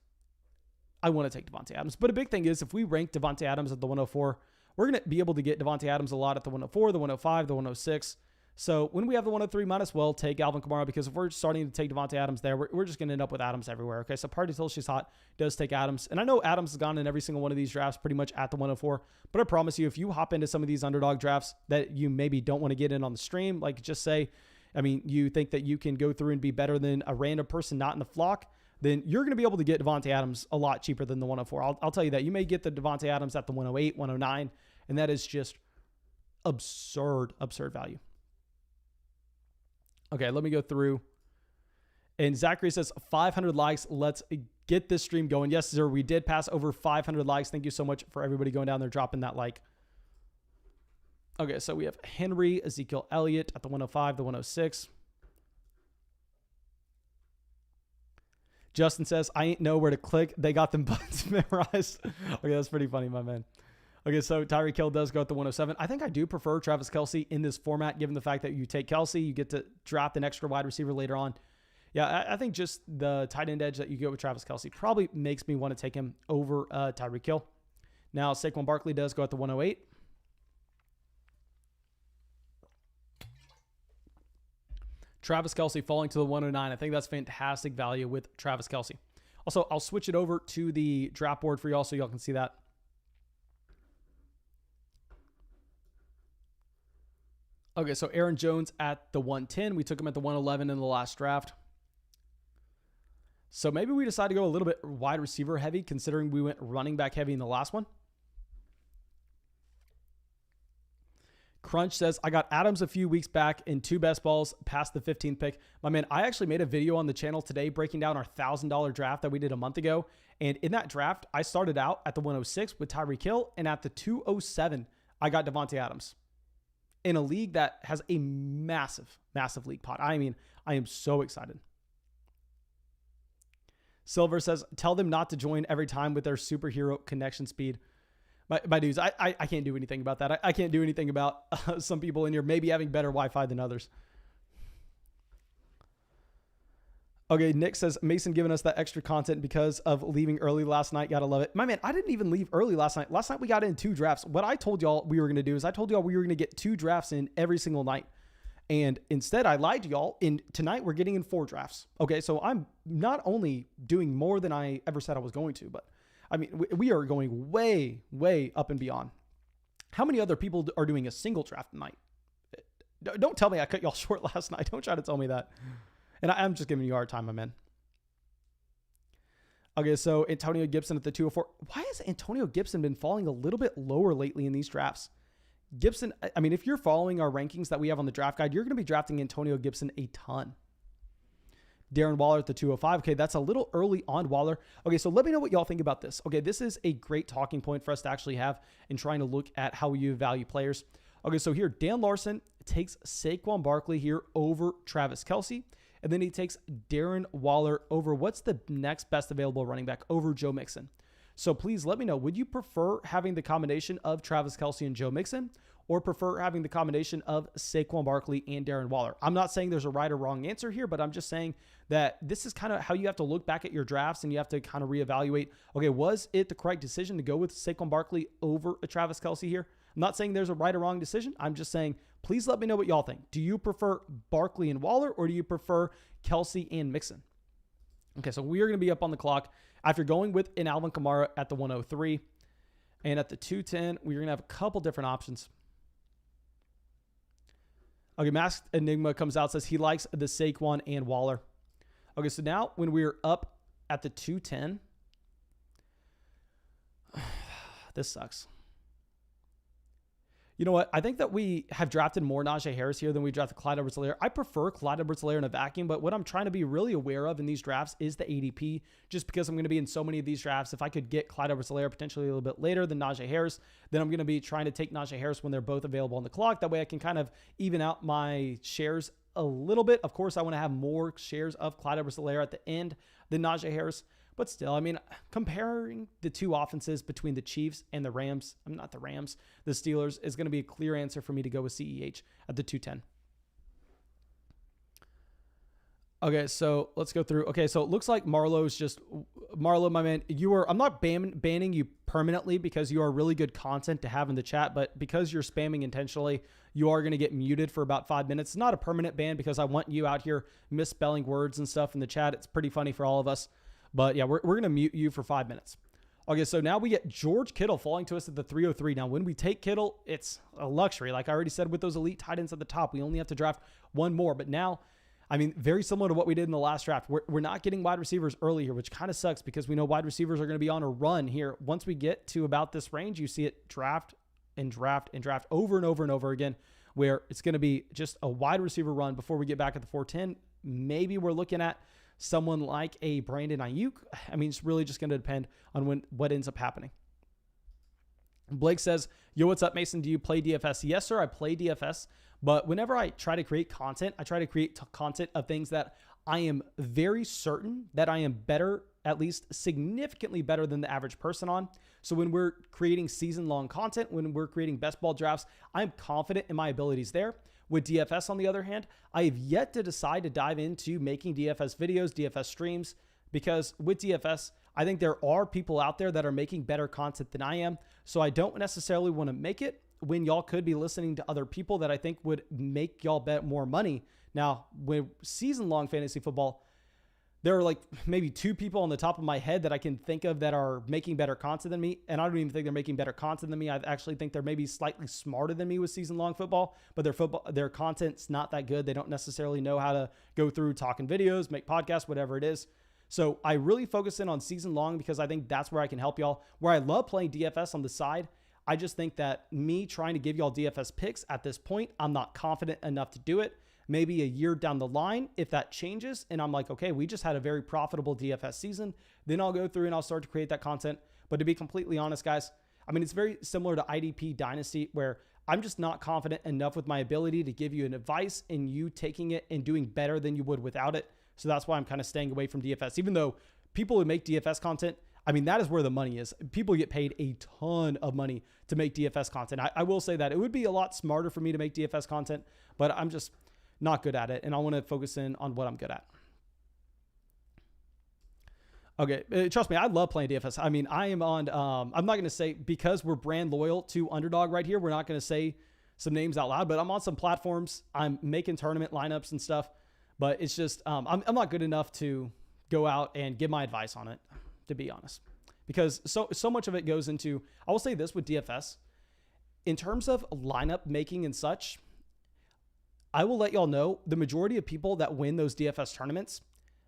But a big thing is if we rank Davante Adams at the 104, we're going to be able to get Davante Adams a lot at the 104, the 105, the 106. So when we have the 103, might as well take Alvin Kamara because if we're starting to take Davante Adams there, we're just going to end up with Adams everywhere. Okay, so Party Till She's Hot does take Adams. And I know Adams has gone in every single one of these drafts pretty much at the 104. But I promise you, if you hop into some of these underdog drafts that you maybe don't want to get in on the stream, like just say, I mean, you think that you can go through and be better than a random person not in the flock, then you're going to be able to get Davante Adams a lot cheaper than the 104. I'll tell you that. You may get the Davante Adams at the 108, 109, and that is just absurd value. Okay, let me go through. And Zachary says, 500 likes. Let's get this stream going. Yes, sir, we did pass over 500 likes. Thank you so much for everybody going down there, dropping that like. Okay, so we have Henry, Ezekiel Elliott at the 105, the 106. Justin says, I ain't know where to click. They got them buttons memorized. Okay, that's pretty funny, my man. Okay, so Tyreek Hill does go at the 107. I think I do prefer Travis Kelce in this format, given the fact that you take Kelce, you get to draft an extra wide receiver later on. Yeah, I think just the tight end edge that you get with Travis Kelce probably makes me want to take him over Tyreek Hill. Now, Saquon Barkley does go at the 108. Travis Kelce falling to the 109. I think that's fantastic value with Travis Kelce. Also, I'll switch it over to the draft board for y'all so y'all can see that. Okay, so Aaron Jones at the 110. We took him at the 111 in the last draft. So maybe we decide to go a little bit wide receiver heavy, considering we went running back heavy in the last one. Crunch says, I got Adams a few weeks back in 2 best balls past the 15th pick. My man, I actually made a video on the channel today breaking down our $1,000 draft that we did a month ago. And in that draft, I started out at the 106 with Tyreek Hill, and at the 207, I got Davante Adams in a league that has a massive league pot. I mean, I am so excited. Silver says, tell them not to join every time with their superhero connection speed. My dudes, I can't do anything about that. I can't do anything about some people in here maybe having better Wi-Fi than others. Okay, Nick says, Mason giving us that extra content because of leaving early last night. Gotta love it. My man, I didn't even leave early last night. Last night we got in 2 drafts. What I told y'all we were going to do is I told y'all we were going to get 2 drafts in every single night. And instead, I lied to y'all. And tonight, we're getting in 4 drafts. Okay, so I'm not only doing more than I ever said I was going to, but I mean, we are going way, way up and beyond. How many other people are doing a single draft tonight? Don't tell me I cut y'all short last night. Don't try to tell me that. And I'm just giving you a hard time, my man. Okay, so Antonio Gibson at the 204. Why has Antonio Gibson been falling a little bit lower lately in these drafts? Gibson, I mean, if you're following our rankings that we have on the draft guide, you're going to be drafting Antonio Gibson a ton. Darren Waller at the 205. Okay, that's a little early on Waller. Okay, so let me know what y'all think about this. Okay, this is a great talking point for us to actually have in trying to look at how you value players. Okay, so here, Dan Larson takes Saquon Barkley here over Travis Kelce. And then he takes Darren Waller over what's the next best available running back over Joe Mixon. So please let me know, would you prefer having the combination of Travis Kelce and Joe Mixon or prefer having the combination of Saquon Barkley and Darren Waller? I'm not saying there's a right or wrong answer here, but I'm just saying that this is kind of how you have to look back at your drafts and you have to kind of reevaluate, okay, was it the correct decision to go with Saquon Barkley over a Travis Kelce here? I'm not saying there's a right or wrong decision. I'm just saying, please let me know what y'all think. Do you prefer Barkley and Waller or do you prefer Kelce and Mixon? Okay, so we are going to be up on the clock after going with an Alvin Kamara at the 103. And at the 210, we're going to have a couple different options. Okay, Masked Enigma comes out, says he likes the Saquon and Waller. Okay, so now when we're up at the 210, this sucks. You know what? I think that we have drafted more Najee Harris here than we drafted Clyde Edwards-Helaire. I prefer Clyde Edwards-Helaire in a vacuum, but what I'm trying to be really aware of in these drafts is the ADP, just because I'm going to be in so many of these drafts. If I could get Clyde Edwards-Helaire potentially a little bit later than Najee Harris, then I'm going to be trying to take Najee Harris when they're both available on the clock. That way I can kind of even out my shares a little bit. Of course, I want to have more shares of Clyde Edwards-Helaire at the end than Najee Harris. But still, I mean, comparing the two offenses between the Chiefs and the Rams, I'm not the Rams, the Steelers, is going to be a clear answer for me to go with CEH at the 210. Okay, so let's go through. Okay, so it looks like Marlowe's just, Marlowe, my man, I'm not banning you permanently because you are really good content to have in the chat, but because you're spamming intentionally, you are going to get muted for about 5 minutes. It's not a permanent ban because I want you out here misspelling words and stuff in the chat. It's pretty funny for all of us. But yeah, we're going to mute you for 5 minutes. Okay, so now we get George Kittle falling to us at the 303. Now, when we take Kittle, it's a luxury. Like I already said with those elite tight ends at the top, we only have to draft one more. But now, I mean, very similar to what we did in the last draft. We're not getting wide receivers early here, which kind of sucks because we know wide receivers are going to be on a run here. Once we get to about this range, you see it draft and draft and draft over and over and over again, where it's going to be just a wide receiver run before we get back at the 410. Maybe we're looking at someone like a Brandon Ayuk. I mean, it's really just going to depend on what ends up happening. Blake says, yo, what's up, Mason? Do you play DFS? Yes, sir. I play DFS. But whenever I try to create content, I try to create content of things that I am very certain that I am better, at least significantly better than the average person on. So when we're creating season-long content, when we're creating best ball drafts, I'm confident in my abilities there. With DFS, on the other hand, I have yet to decide to dive into making DFS videos, DFS streams, because with DFS, I think there are people out there that are making better content than I am. So I don't necessarily want to make it when y'all could be listening to other people that I think would make y'all bet more money. Now, with season-long fantasy football, there are like maybe 2 people on the top of my head that I can think of that are making better content than me. And I don't even think they're making better content than me. I actually think they're maybe slightly smarter than me with season-long football, but their content's not that good. They don't necessarily know how to go through talking videos, make podcasts, whatever it is. So I really focus in on season-long because I think that's where I can help y'all. Where I love playing DFS on the side, I just think that me trying to give y'all DFS picks at this point, I'm not confident enough to do it. Maybe a year down the line, if that changes and I'm like, okay, we just had a very profitable DFS season, then I'll go through and I'll start to create that content. But to be completely honest, guys, I mean, it's very similar to IDP Dynasty where I'm just not confident enough with my ability to give you an advice and you taking it and doing better than you would without it. So that's why I'm kind of staying away from DFS, even though people who make DFS content, I mean, that is where the money is. People get paid a ton of money to make DFS content. I will say that it would be a lot smarter for me to make DFS content, but I'm just not good at it, and I want to focus in on what I'm good at. Okay, trust me, I love playing DFS. I mean, I am on, I'm not going to say, because we're brand loyal to Underdog right here, we're not going to say some names out loud, but I'm on some platforms. I'm making tournament lineups and stuff, but it's just, I'm not good enough to go out and give my advice on it, to be honest, because so much of it goes into, I will say this with DFS in terms of lineup making and such. I will let y'all know the majority of people that win those DFS tournaments,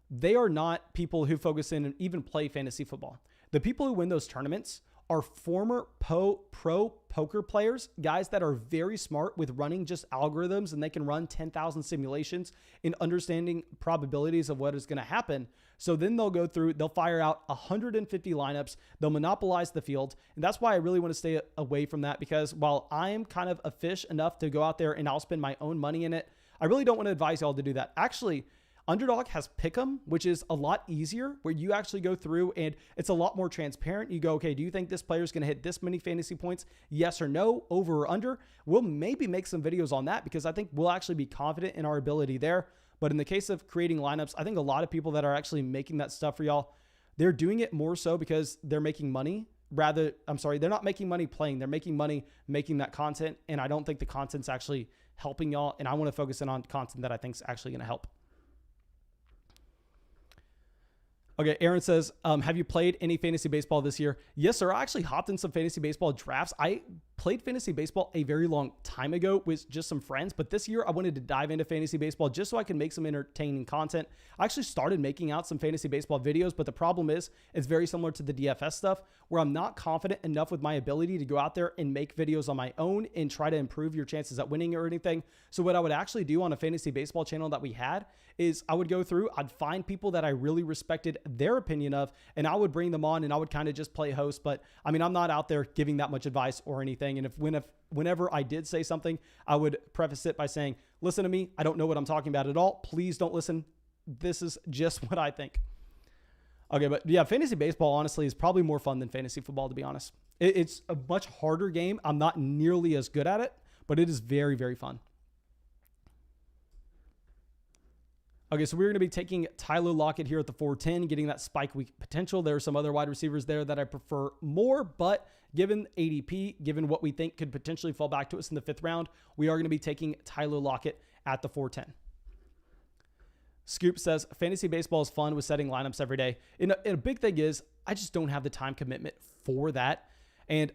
they are not people who focus in and even play fantasy football. The people who win those tournaments are former pro poker players, guys that are very smart with running just algorithms, and they can run 10,000 simulations in understanding probabilities of what is going to happen. So then they'll go through, they'll fire out 150 lineups, they'll monopolize the field. And that's why I really want to stay away from that, because while I am kind of a fish enough to go out there and I'll spend my own money in it, I really don't want to advise y'all to do that. Actually, Underdog has Pick'em, which is a lot easier, where you actually go through and it's a lot more transparent. You go, okay, do you think this player is going to hit this many fantasy points? Yes or no, over or under? We'll maybe make some videos on that, because I think we'll actually be confident in our ability there. But in the case of creating lineups, I think a lot of people that are actually making that stuff for y'all, they're doing it more so because they're making money. They're not making money playing. They're making money making that content. And I don't think the content's actually helping y'all. And I want to focus in on content that I think is actually going to help. Okay, Aaron says, have you played any fantasy baseball this year? Yes, sir. I actually hopped in some fantasy baseball drafts. I played fantasy baseball a very long time ago with just some friends, but this year I wanted to dive into fantasy baseball just so I can make some entertaining content. I actually started making out some fantasy baseball videos, but the problem is it's very similar to the DFS stuff, where I'm not confident enough with my ability to go out there and make videos on my own and try to improve your chances at winning or anything. So what I would actually do on a fantasy baseball channel that we had is I would go through, I'd find people that I really respected their opinion of, and I would bring them on and I would kind of just play host. But I mean, I'm not out there giving that much advice or anything. And whenever I did say something, I would preface it by saying, listen to me, I don't know what I'm talking about at all. Please don't listen. This is just what I think. Okay, but yeah, fantasy baseball honestly is probably more fun than fantasy football, to be honest. It's a much harder game. I'm not nearly as good at it, but it is very, very fun. Okay, so we're going to be taking Tyler Lockett here at the 410, getting that spike week potential. There are some other wide receivers there that I prefer more, but given ADP, given what we think could potentially fall back to us in the 5th round, we are going to be taking Tyler Lockett at the 410. Scoop says, fantasy baseball is fun with setting lineups every day. And a big thing is, I just don't have the time commitment for that. And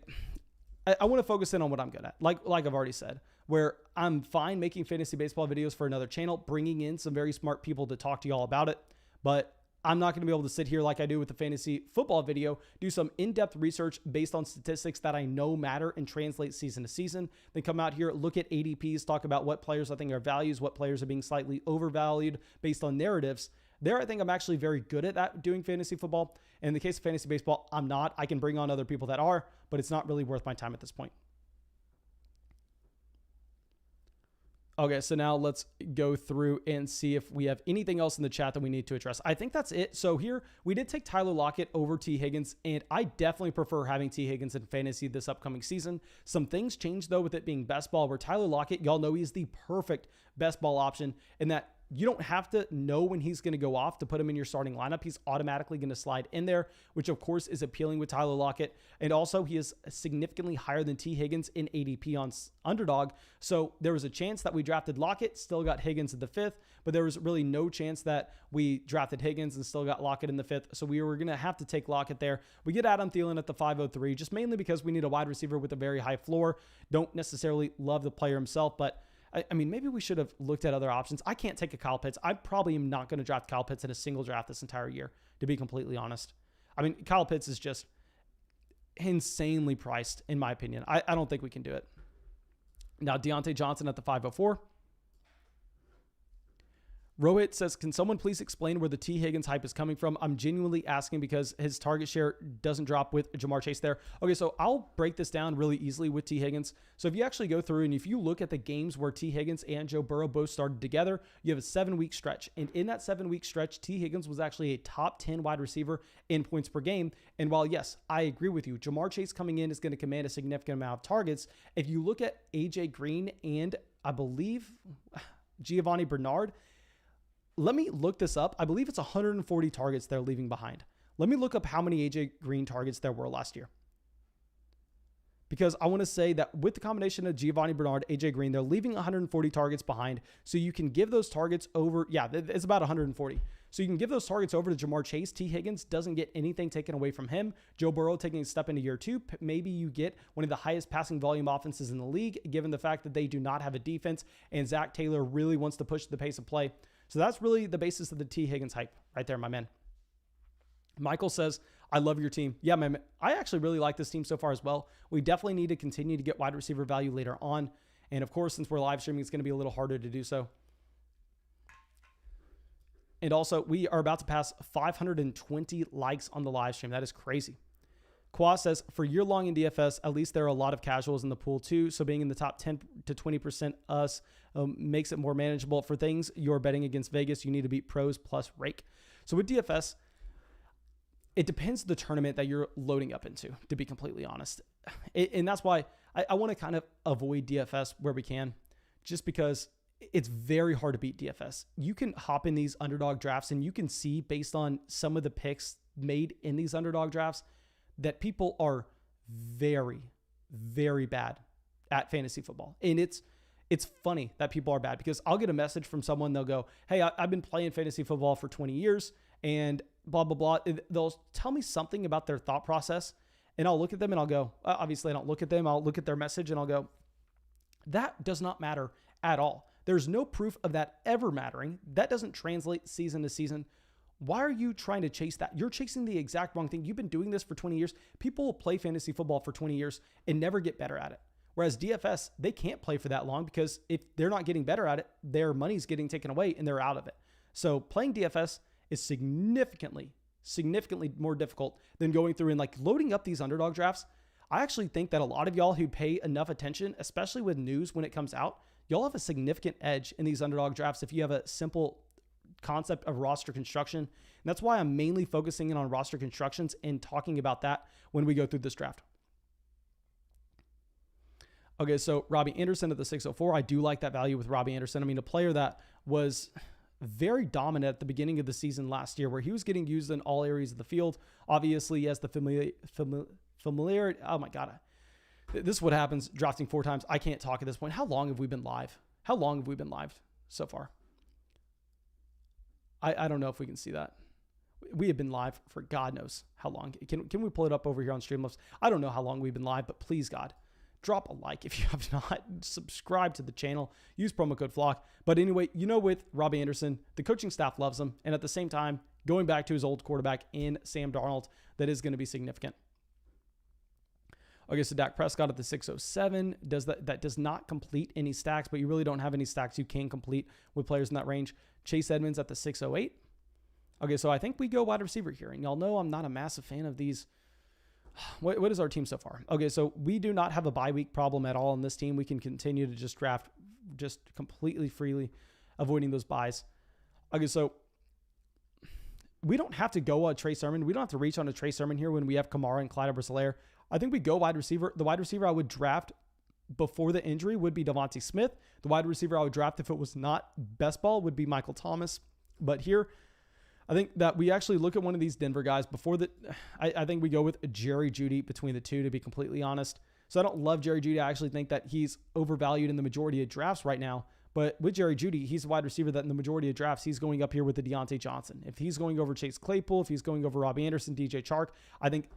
I want to focus in on what I'm good at. Like I've already said, where I'm fine making fantasy baseball videos for another channel, bringing in some very smart people to talk to y'all about it. But I'm not going to be able to sit here like I do with the fantasy football video, do some in-depth research based on statistics that I know matter and translate season to season. Then come out here, look at ADPs, talk about what players I think are values, what players are being slightly overvalued based on narratives. There, I think I'm actually very good at that, doing fantasy football. In the case of fantasy baseball, I'm not. I can bring on other people that are, but it's not really worth my time at this point. Okay, so now let's go through and see if we have anything else in the chat that we need to address. I think that's it. So here, we did take Tyler Lockett over T. Higgins, and I definitely prefer having T. Higgins in fantasy this upcoming season. Some things changed, though, with it being best ball, where Tyler Lockett, y'all know he's the perfect best ball option, in that you don't have to know when he's going to go off to put him in your starting lineup. He's automatically going to slide in there, which of course is appealing with Tyler Lockett. And also he is significantly higher than T. Higgins in ADP on Underdog. So there was a chance that we drafted Lockett, still got Higgins in the 5th, but there was really no chance that we drafted Higgins and still got Lockett in the 5th. So we were going to have to take Lockett there. We get Adam Thielen at the 503, just mainly because we need a wide receiver with a very high floor. Don't necessarily love the player himself, but I mean, maybe we should have looked at other options. I can't take a Kyle Pitts. I probably am not going to draft Kyle Pitts in a single draft this entire year, to be completely honest. I mean, Kyle Pitts is just insanely priced, in my opinion. I don't think we can do it. Now, Deontay Johnson at the 504. Rohit says, can someone please explain where the T. Higgins hype is coming from? I'm genuinely asking because his target share doesn't drop with Jamar Chase there. Okay, so I'll break this down really easily with T. Higgins. So if you actually go through and if you look at the games where T. Higgins and Joe Burrow both started together, you have a 7-week stretch. And in that 7-week stretch, T. Higgins was actually a top 10 wide receiver in points per game. And while, yes, I agree with you, Jamar Chase coming in is going to command a significant amount of targets. If you look at AJ Green and I believe Giovanni Bernard, let me look this up. I believe it's 140 targets they're leaving behind. Let me look up how many AJ Green targets there were last year. because I want to say that with the combination of Giovanni Bernard, AJ Green, they're leaving 140 targets behind. So you can give those targets over. Yeah, it's about 140. So you can give those targets over to Jamar Chase. T. Higgins doesn't get anything taken away from him. Joe Burrow taking a step into year 2. Maybe you get one of the highest passing volume offenses in the league, given the fact that they do not have a defense and Zach Taylor really wants to push the pace of play. So that's really the basis of the T. Higgins hype right there, my man. Michael says, I love your team. Yeah, man, I actually really like this team so far as well. We definitely need to continue to get wide receiver value later on. And of course, since we're live streaming, it's going to be a little harder to do so. And also, we are about to pass 520 likes on the live stream. That is crazy. Kwa says, for year-long in DFS, at least there are a lot of casuals in the pool too. So being in the top 10 to 20% us makes it more manageable. For things you're betting against Vegas, you need to beat pros plus rake. So with DFS, it depends the tournament that you're loading up into, to be completely honest. And that's why I want to kind of avoid DFS where we can, just because it's very hard to beat DFS. You can hop in these underdog drafts and you can see based on some of the picks made in these underdog drafts that people are very, very bad at fantasy football. And it's funny that people are bad, because I'll get a message from someone. They'll go, hey, I've been playing fantasy football for 20 years and blah, blah, blah. They'll tell me something about their thought process, and I'll look at them and I'll go, obviously I don't look at them. I'll look at their message and I'll go, that does not matter at all. There's no proof of that ever mattering. That doesn't translate season to season. Why are you trying to chase that? You're chasing the exact wrong thing. You've been doing this for 20 years. People will play fantasy football for 20 years and never get better at it. Whereas DFS, they can't play for that long, because if they're not getting better at it, their money's getting taken away and they're out of it. So playing DFS is significantly more difficult than going through and like loading up these underdog drafts. I actually think that a lot of y'all who pay enough attention, especially with news when it comes out, y'all have a significant edge in these underdog drafts if you have a simple concept of roster construction. And that's why I'm mainly focusing in on roster constructions and talking about that when we go through this draft. Okay, so Robbie Anderson at the 604. I do like that value with Robbie Anderson. I mean, a player that was very dominant at the beginning of the season last year, where he was getting used in all areas of the field. Obviously, he has the familiarity. Oh my God. This is what happens drafting 4 times. I can't talk at this point. How long have we been live? How long have we been live so far? I don't know if we can see that. We have been live for God knows how long. Can we pull it up over here on Streamlabs? I don't know how long we've been live, but please, God, drop a like if you have not. Subscribe to the channel. Use promo code FLOCK. But anyway, with Robbie Anderson, the coaching staff loves him. And at the same time, going back to his old quarterback in Sam Darnold, that is going to be significant. Okay, so Dak Prescott at the 607. That does not complete any stacks, but you really don't have any stacks you can complete with players in that range. Chase Edmonds at the 608. Okay, so I think we go wide receiver here. And y'all know I'm not a massive fan of these. What is our team so far? Okay, so we do not have a bye week problem at all on this team. We can continue to just draft just completely freely, avoiding those buys. Okay, so we don't have to go on Trey Sermon. We don't have to reach on a Trey Sermon here when we have Kamara and Clyde Edwards-Helaire. I think we go wide receiver. The wide receiver I would draft before the injury would be Devontae Smith. The wide receiver I would draft if it was not best ball would be Michael Thomas. But here, I think that we actually look at one of these Denver guys before the. I think we go with Jerry Jeudy between the two, to be completely honest. So I don't love Jerry Jeudy. I actually think that he's overvalued in the majority of drafts right now. But with Jerry Jeudy, he's a wide receiver that in the majority of drafts, he's going up here with the Deontay Johnson. If he's going over Chase Claypool, if he's going over Robbie Anderson, DJ Chark, I think.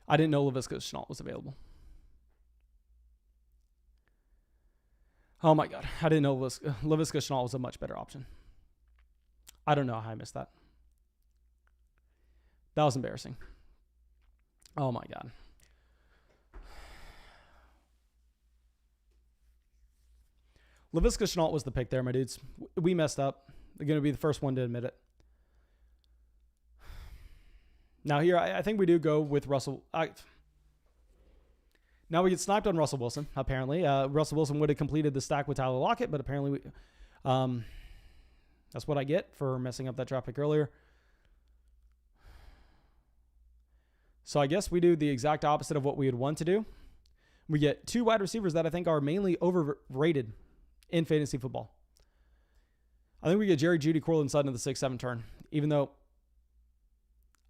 I didn't know Laviska Shenault was available. Oh my God. I didn't know Laviska Shenault was a much better option. I don't know how I missed that. That was embarrassing. Oh my God. Laviska Shenault was the pick there, my dudes. We messed up. They're going to be the first one to admit it. Now here, I think we do go with Russell. Now we get sniped on Russell Wilson, apparently. Russell Wilson would have completed the stack with Tyler Lockett, but apparently that's what I get for messing up that draft pick earlier. So I guess we do the exact opposite of what we would want to do. We get 2 wide receivers that I think are mainly overrated in fantasy football. I think we get Jerry Jeudy, Cortland Sutton in the 6-7 turn, even though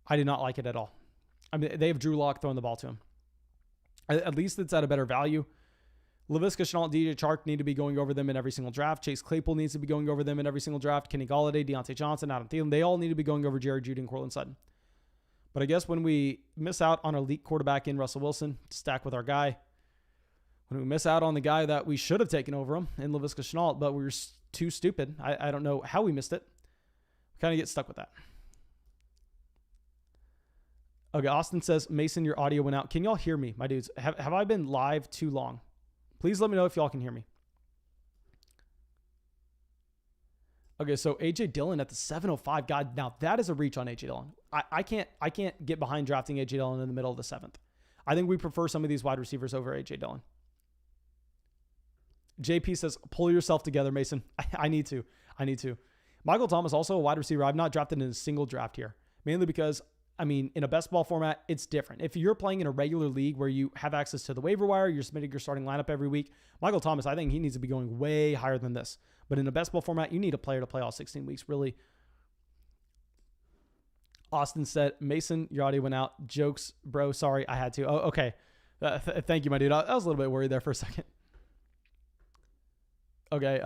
I did not like it at all. I mean, they have Drew Lock throwing the ball to him. At least it's at a better value. Laviska Shenault, DJ Chark need to be going over them in every single draft. Chase Claypool needs to be going over them in every single draft. Kenny Golladay, Deontay Johnson, Adam Thielen, they all need to be going over Jerry Jeudy and Cortland Sutton. But I guess when we miss out on our elite quarterback in Russell Wilson, stack with our guy, when we miss out on the guy that we should have taken over him in Laviska Shenault, but we were too stupid. I don't know how we missed it. We kind of get stuck with that. Okay, Austin says, Mason, your audio went out. Can y'all hear me, my dudes? Have I been live too long? Please let me know if y'all can hear me. Okay, so AJ Dillon at the 705. God, now that is a reach on AJ Dillon. I can't get behind drafting AJ Dillon in the middle of the 7th. I think we prefer some of these wide receivers over AJ Dillon. JP says, pull yourself together, Mason. I need to. Michael Thomas, also a wide receiver. I've not drafted in a single draft here, mainly because, I mean, in a best ball format, it's different. If you're playing in a regular league where you have access to the waiver wire, you're submitting your starting lineup every week, Michael Thomas, I think he needs to be going way higher than this. But in a best ball format, you need a player to play all 16 weeks, really. Austin said, Mason, your audio went out. Jokes, bro. Sorry, I had to. Oh, okay. Thank you, my dude. I was a little bit worried there for a second. Okay.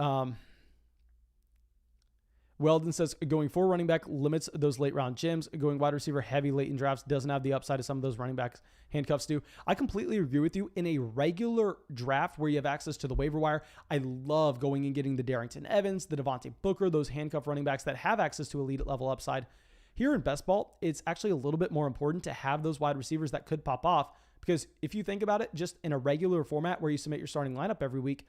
Weldon says, going for running back limits those late round gyms. Going wide receiver heavy late in drafts doesn't have the upside of some of those running backs handcuffs do. I completely agree with you. In a regular draft where you have access to the waiver wire, I love going and getting the Darrington Evans, the Devontae Booker, those handcuff running backs that have access to elite level upside. Here in best ball, it's actually a little bit more important to have those wide receivers that could pop off, because if you think about it, just in a regular format where you submit your starting lineup every week,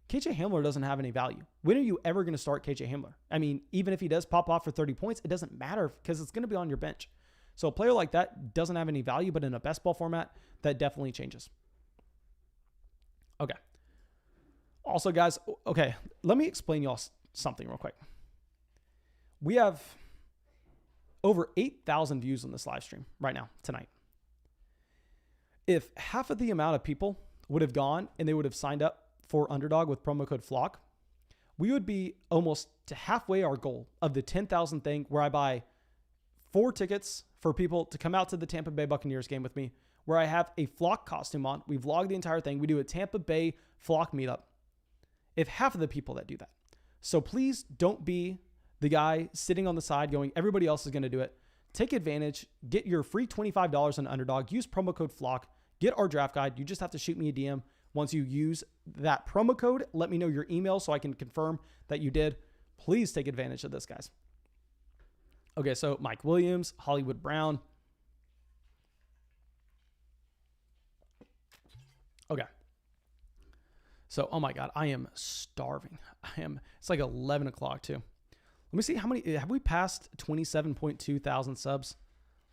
KJ Hamler doesn't have any value. When are you ever going to start KJ Hamler? I mean, even if he does pop off for 30 points, it doesn't matter because it's going to be on your bench. So a player like that doesn't have any value, but in a best ball format, that definitely changes. Okay. Also, guys, okay, let me explain y'all something real quick. We have over 8,000 views on this live stream right now, tonight. If half of the amount of people would have gone and they would have signed up for Underdog with promo code FLOCK, we would be almost to halfway our goal of the 10,000 thing, where I buy 4 tickets for people to come out to the Tampa Bay Buccaneers game with me, where I have a Flock costume on. We vlog the entire thing. We do a Tampa Bay Flock meetup. If half of the people that do that. So please don't be the guy sitting on the side going, everybody else is going to do it. Take advantage. Get your free $25 on Underdog. Use promo code FLOCK. Get our draft guide. You just have to shoot me a DM. Once you use that promo code, let me know your email so I can confirm that you did. Please take advantage of this, guys. Okay, so Mike Williams, Hollywood Brown. Okay. So, oh my God, I am starving. It's like 11 o'clock too. Let me see how many, have we passed 27.2 thousand subs?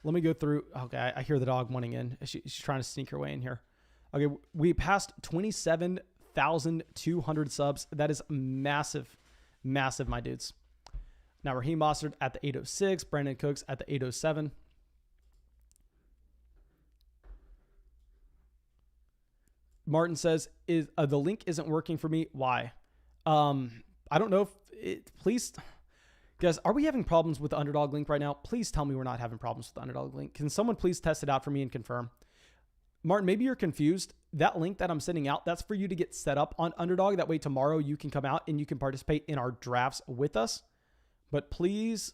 Let me go through. Okay, I hear the dog wanting in. She's trying to sneak her way in here. Okay, we passed 27,200 subs. That is massive, massive, my dudes. Now, Raheem Mostert at the 806, Brandon Cooks at the 807. Martin says, "Is the link isn't working for me? Why? I don't know if it, please, guys, are we having problems with the Underdog link right now? Please tell me we're not having problems with the Underdog link. Can someone please test it out for me and confirm? Martin, maybe you're confused. That link that I'm sending out, that's for you to get set up on Underdog. That way tomorrow you can come out and you can participate in our drafts with us. But please,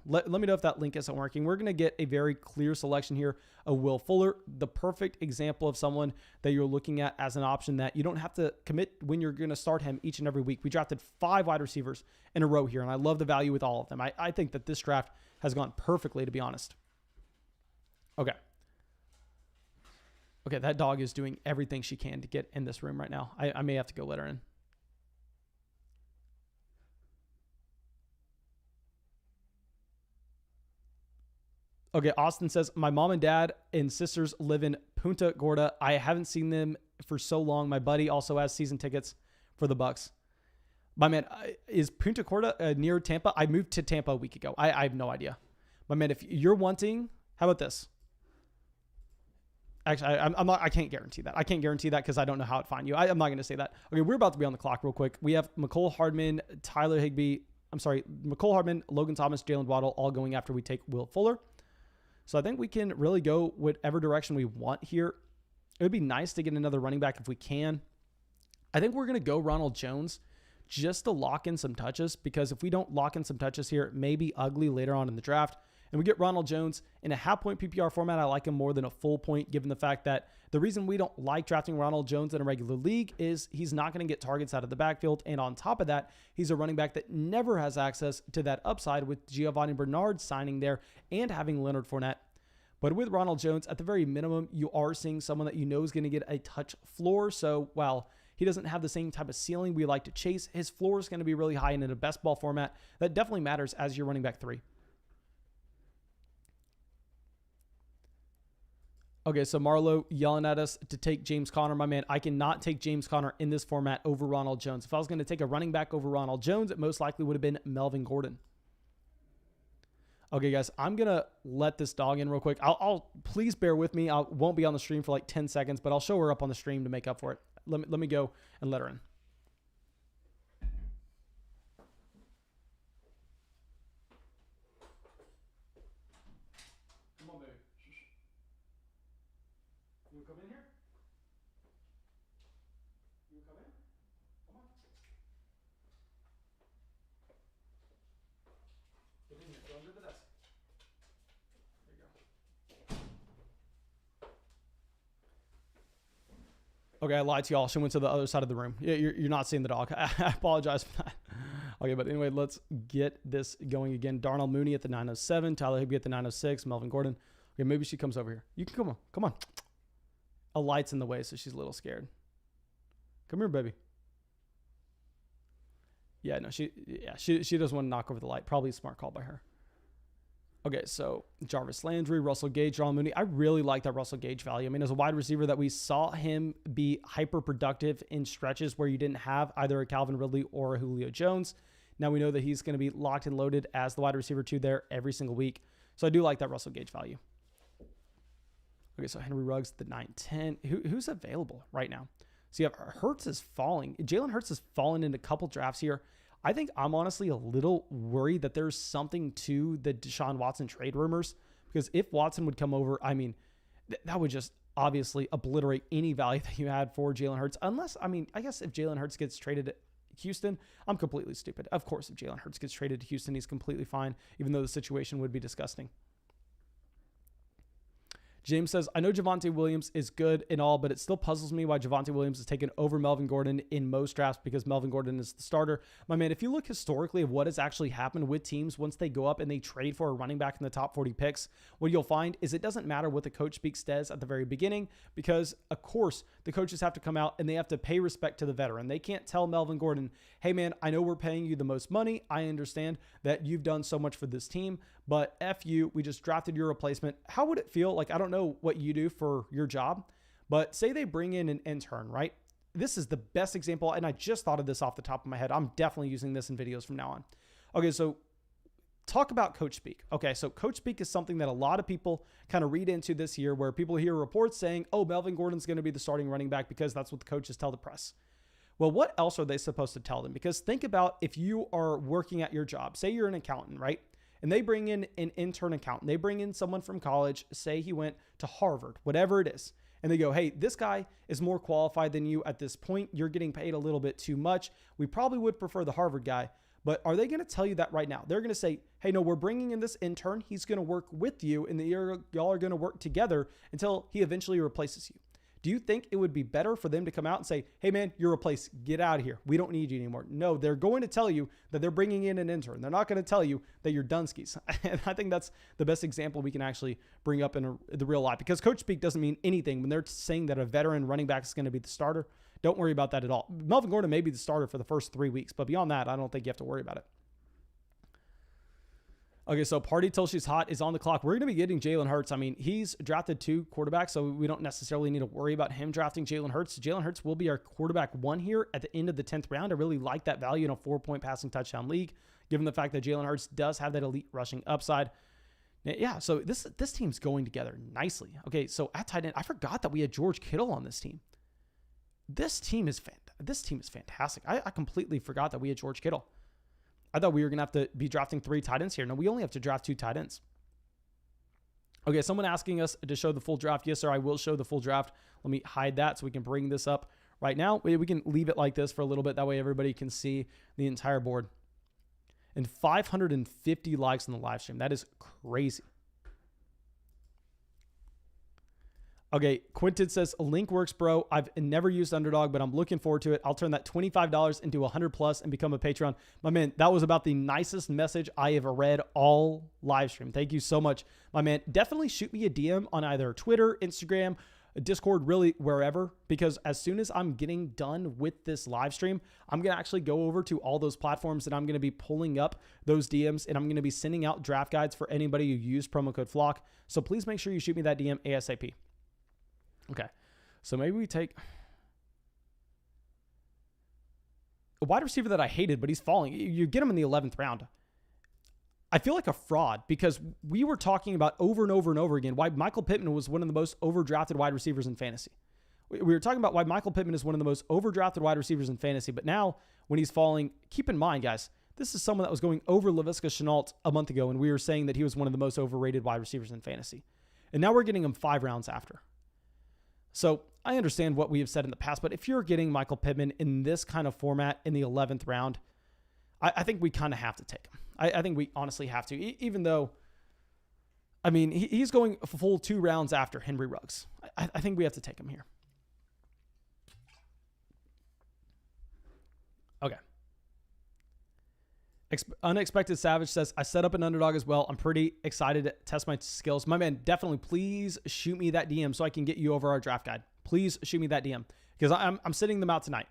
let me know if that link isn't working. We're going to get a very clear selection here of Will Fuller, the perfect example of someone that you're looking at as an option that you don't have to commit when you're going to start him each and every week. We drafted 5 wide receivers in a row here, and I love the value with all of them. I think that this draft has gone perfectly, to be honest. Okay, that dog is doing everything she can to get in this room right now. I may have to go let her in. Okay, Austin says, my mom and dad and sisters live in Punta Gorda. I haven't seen them for so long. My buddy also has season tickets for the Bucks. My man, is Punta Gorda near Tampa? I moved to Tampa a week ago. I have no idea. My man, if you're wanting, how about this? Actually, I can't guarantee that. I can't guarantee that because I don't know how to find you. I'm not going to say that. Okay, we're about to be on the clock real quick. We have McCole Hardman, Tyler Higbee, I'm sorry, McCole Hardman, Logan Thomas, Jalen Waddle, all going after we take Will Fuller. So I think we can really go whatever direction we want here. It would be nice to get another running back if we can. I think we're going to go Ronald Jones just to lock in some touches, because if we don't lock in some touches here, it may be ugly later on in the draft. And we get Ronald Jones in a half-point PPR format. I like him more than a full point, given the fact that the reason we don't like drafting Ronald Jones in a regular league is he's not going to get targets out of the backfield. And on top of that, he's a running back that never has access to that upside with Giovanni Bernard signing there and having Leonard Fournette. But with Ronald Jones, at the very minimum, you are seeing someone that you know is going to get a touch floor. So while he doesn't have the same type of ceiling we like to chase, his floor is going to be really high, and in a best ball format, that definitely matters as your running back 3. Okay, so Marlo yelling at us to take James Conner. My man, I cannot take James Conner in this format over Ronald Jones. If I was going to take a running back over Ronald Jones, it most likely would have been Melvin Gordon. Okay, guys, I'm going to let this dog in real quick. I'll please bear with me. I won't be on the stream for like 10 seconds, but I'll show her up on the stream to make up for it. Let me go and let her in. Come on, baby. You come in here? You come in? Come on. Get in here. Go under the desk. There you go. Okay, I lied to y'all. She went to the other side of the room. Yeah, you're not seeing the dog. I apologize for that. Okay, but anyway, let's get this going again. Darnell Mooney at the 907. Tyler Higbee at the 906. Melvin Gordon. Okay, maybe she comes over here. You can come on. Come on. A light's in the way, so she's a little scared. Come here, baby. Yeah, no, she doesn't want to knock over the light. Probably a smart call by her. Okay, so Jarvis Landry, Russell Gage, Darnell Mooney. I really like that Russell Gage value. I mean, as a wide receiver that we saw him be hyper productive in stretches where you didn't have either a Calvin Ridley or a Julio Jones. Now we know that he's going to be locked and loaded as the wide receiver 2 there every single week. So I do like that Russell Gage value. Okay, so Henry Ruggs, the 9-10. Who's available right now? So you have Hurts is falling. Jalen Hurts has fallen in a couple drafts here. I think I'm honestly a little worried that there's something to the Deshaun Watson trade rumors, because if Watson would come over, I mean, that would just obviously obliterate any value that you had for Jalen Hurts. Unless, I mean, I guess if Jalen Hurts gets traded to Houston, I'm completely stupid. Of course, if Jalen Hurts gets traded to Houston, he's completely fine, even though the situation would be disgusting. James says, I know Javonte Williams is good and all, but it still puzzles me why Javonte Williams is taken over Melvin Gordon in most drafts, because Melvin Gordon is the starter. My man, if you look historically of what has actually happened with teams once they go up and they trade for a running back in the top 40 picks, what you'll find is it doesn't matter what the coach speaks says at the very beginning, because of course the coaches have to come out and they have to pay respect to the veteran. They can't tell Melvin Gordon, hey man, I know we're paying you the most money. I understand that you've done so much for this team, but F you, we just drafted your replacement. How would it feel? Like, I don't know what you do for your job, but say they bring in an intern, right? This is the best example, and I just thought of this off the top of my head. I'm definitely using this in videos from now on. Okay, so talk about coach speak. Okay, so coach speak is something that a lot of people kind of read into this year, where people hear reports saying, oh, Melvin Gordon's going to be the starting running back because that's what the coaches tell the press. Well, what else are they supposed to tell them? Because think about if you are working at your job, say you're an accountant, right? And they bring in an intern accountant. They bring in someone from college, say he went to Harvard, whatever it is. And they go, hey, this guy is more qualified than you at this point. You're getting paid a little bit too much. We probably would prefer the Harvard guy. But are they going to tell you that right now? They're going to say, hey, no, we're bringing in this intern. He's going to work with you, and y'all are going to work together until he eventually replaces you. Do you think it would be better for them to come out and say, hey, man, you're replaced. Get out of here. We don't need you anymore. No, they're going to tell you that they're bringing in an intern. They're not going to tell you that you're Dunskies. And I think that's the best example we can actually bring up in the real life, because coach speak doesn't mean anything when they're saying that a veteran running back is going to be the starter. Don't worry about that at all. Melvin Gordon may be the starter for the first 3 weeks, but beyond that, I don't think you have to worry about it. Okay, so Party Till She's Hot is on the clock. We're going to be getting Jalen Hurts. I mean, he's drafted 2 quarterbacks, so we don't necessarily need to worry about him drafting Jalen Hurts. Jalen Hurts will be our quarterback 1 here at the end of the 10th round. I really like that value in a 4-point passing touchdown league, given the fact that Jalen Hurts does have that elite rushing upside. Yeah, so this team's going together nicely. Okay, so at tight end, I forgot that we had George Kittle on this team. This team is fantastic. I completely forgot that we had George Kittle. I thought we were going to have to be drafting 3 tight ends here. No, we only have to draft 2 tight ends. Okay, someone asking us to show the full draft. Yes, sir, I will show the full draft. Let me hide that so we can bring this up right now. We can leave it like this for a little bit. That way everybody can see the entire board. And 550 likes on the live stream. That is crazy. Okay, Quinton says, link works, bro. I've never used Underdog, but I'm looking forward to it. I'll turn that $25 into 100 plus and become a Patreon. My man, that was about the nicest message I have read all live stream. Thank you so much, my man. Definitely shoot me a DM on either Twitter, Instagram, Discord, really wherever, because as soon as I'm getting done with this live stream, I'm going to actually go over to all those platforms and I'm going to be pulling up those DMs and I'm going to be sending out draft guides for anybody who used promo code FLOCK. So please make sure you shoot me that DM ASAP. Okay, so maybe we take a wide receiver that I hated, but he's falling. You get him in the 11th round. I feel like a fraud because we were talking about over and over and over again why Michael Pittman was one of the most overdrafted wide receivers in fantasy. We were talking about why Michael Pittman is one of the most overdrafted wide receivers in fantasy, but now when he's falling, keep in mind, guys, this is someone that was going over Laviska Shenault a month ago, and we were saying that he was one of the most overrated wide receivers in fantasy. And now we're getting him 5 rounds after. So I understand what we have said in the past, but if you're getting Michael Pittman in this kind of format in the 11th round, I think we kind of have to take him. I think we honestly have to, even though, I mean, he's going a full 2 rounds after Henry Ruggs. I think we have to take him here. Okay. Unexpected Savage says, I set up an Underdog as well. I'm pretty excited to test my skills. My man, definitely please shoot me that DM so I can get you over our draft guide. Please shoot me that DM because I'm sending them out tonight.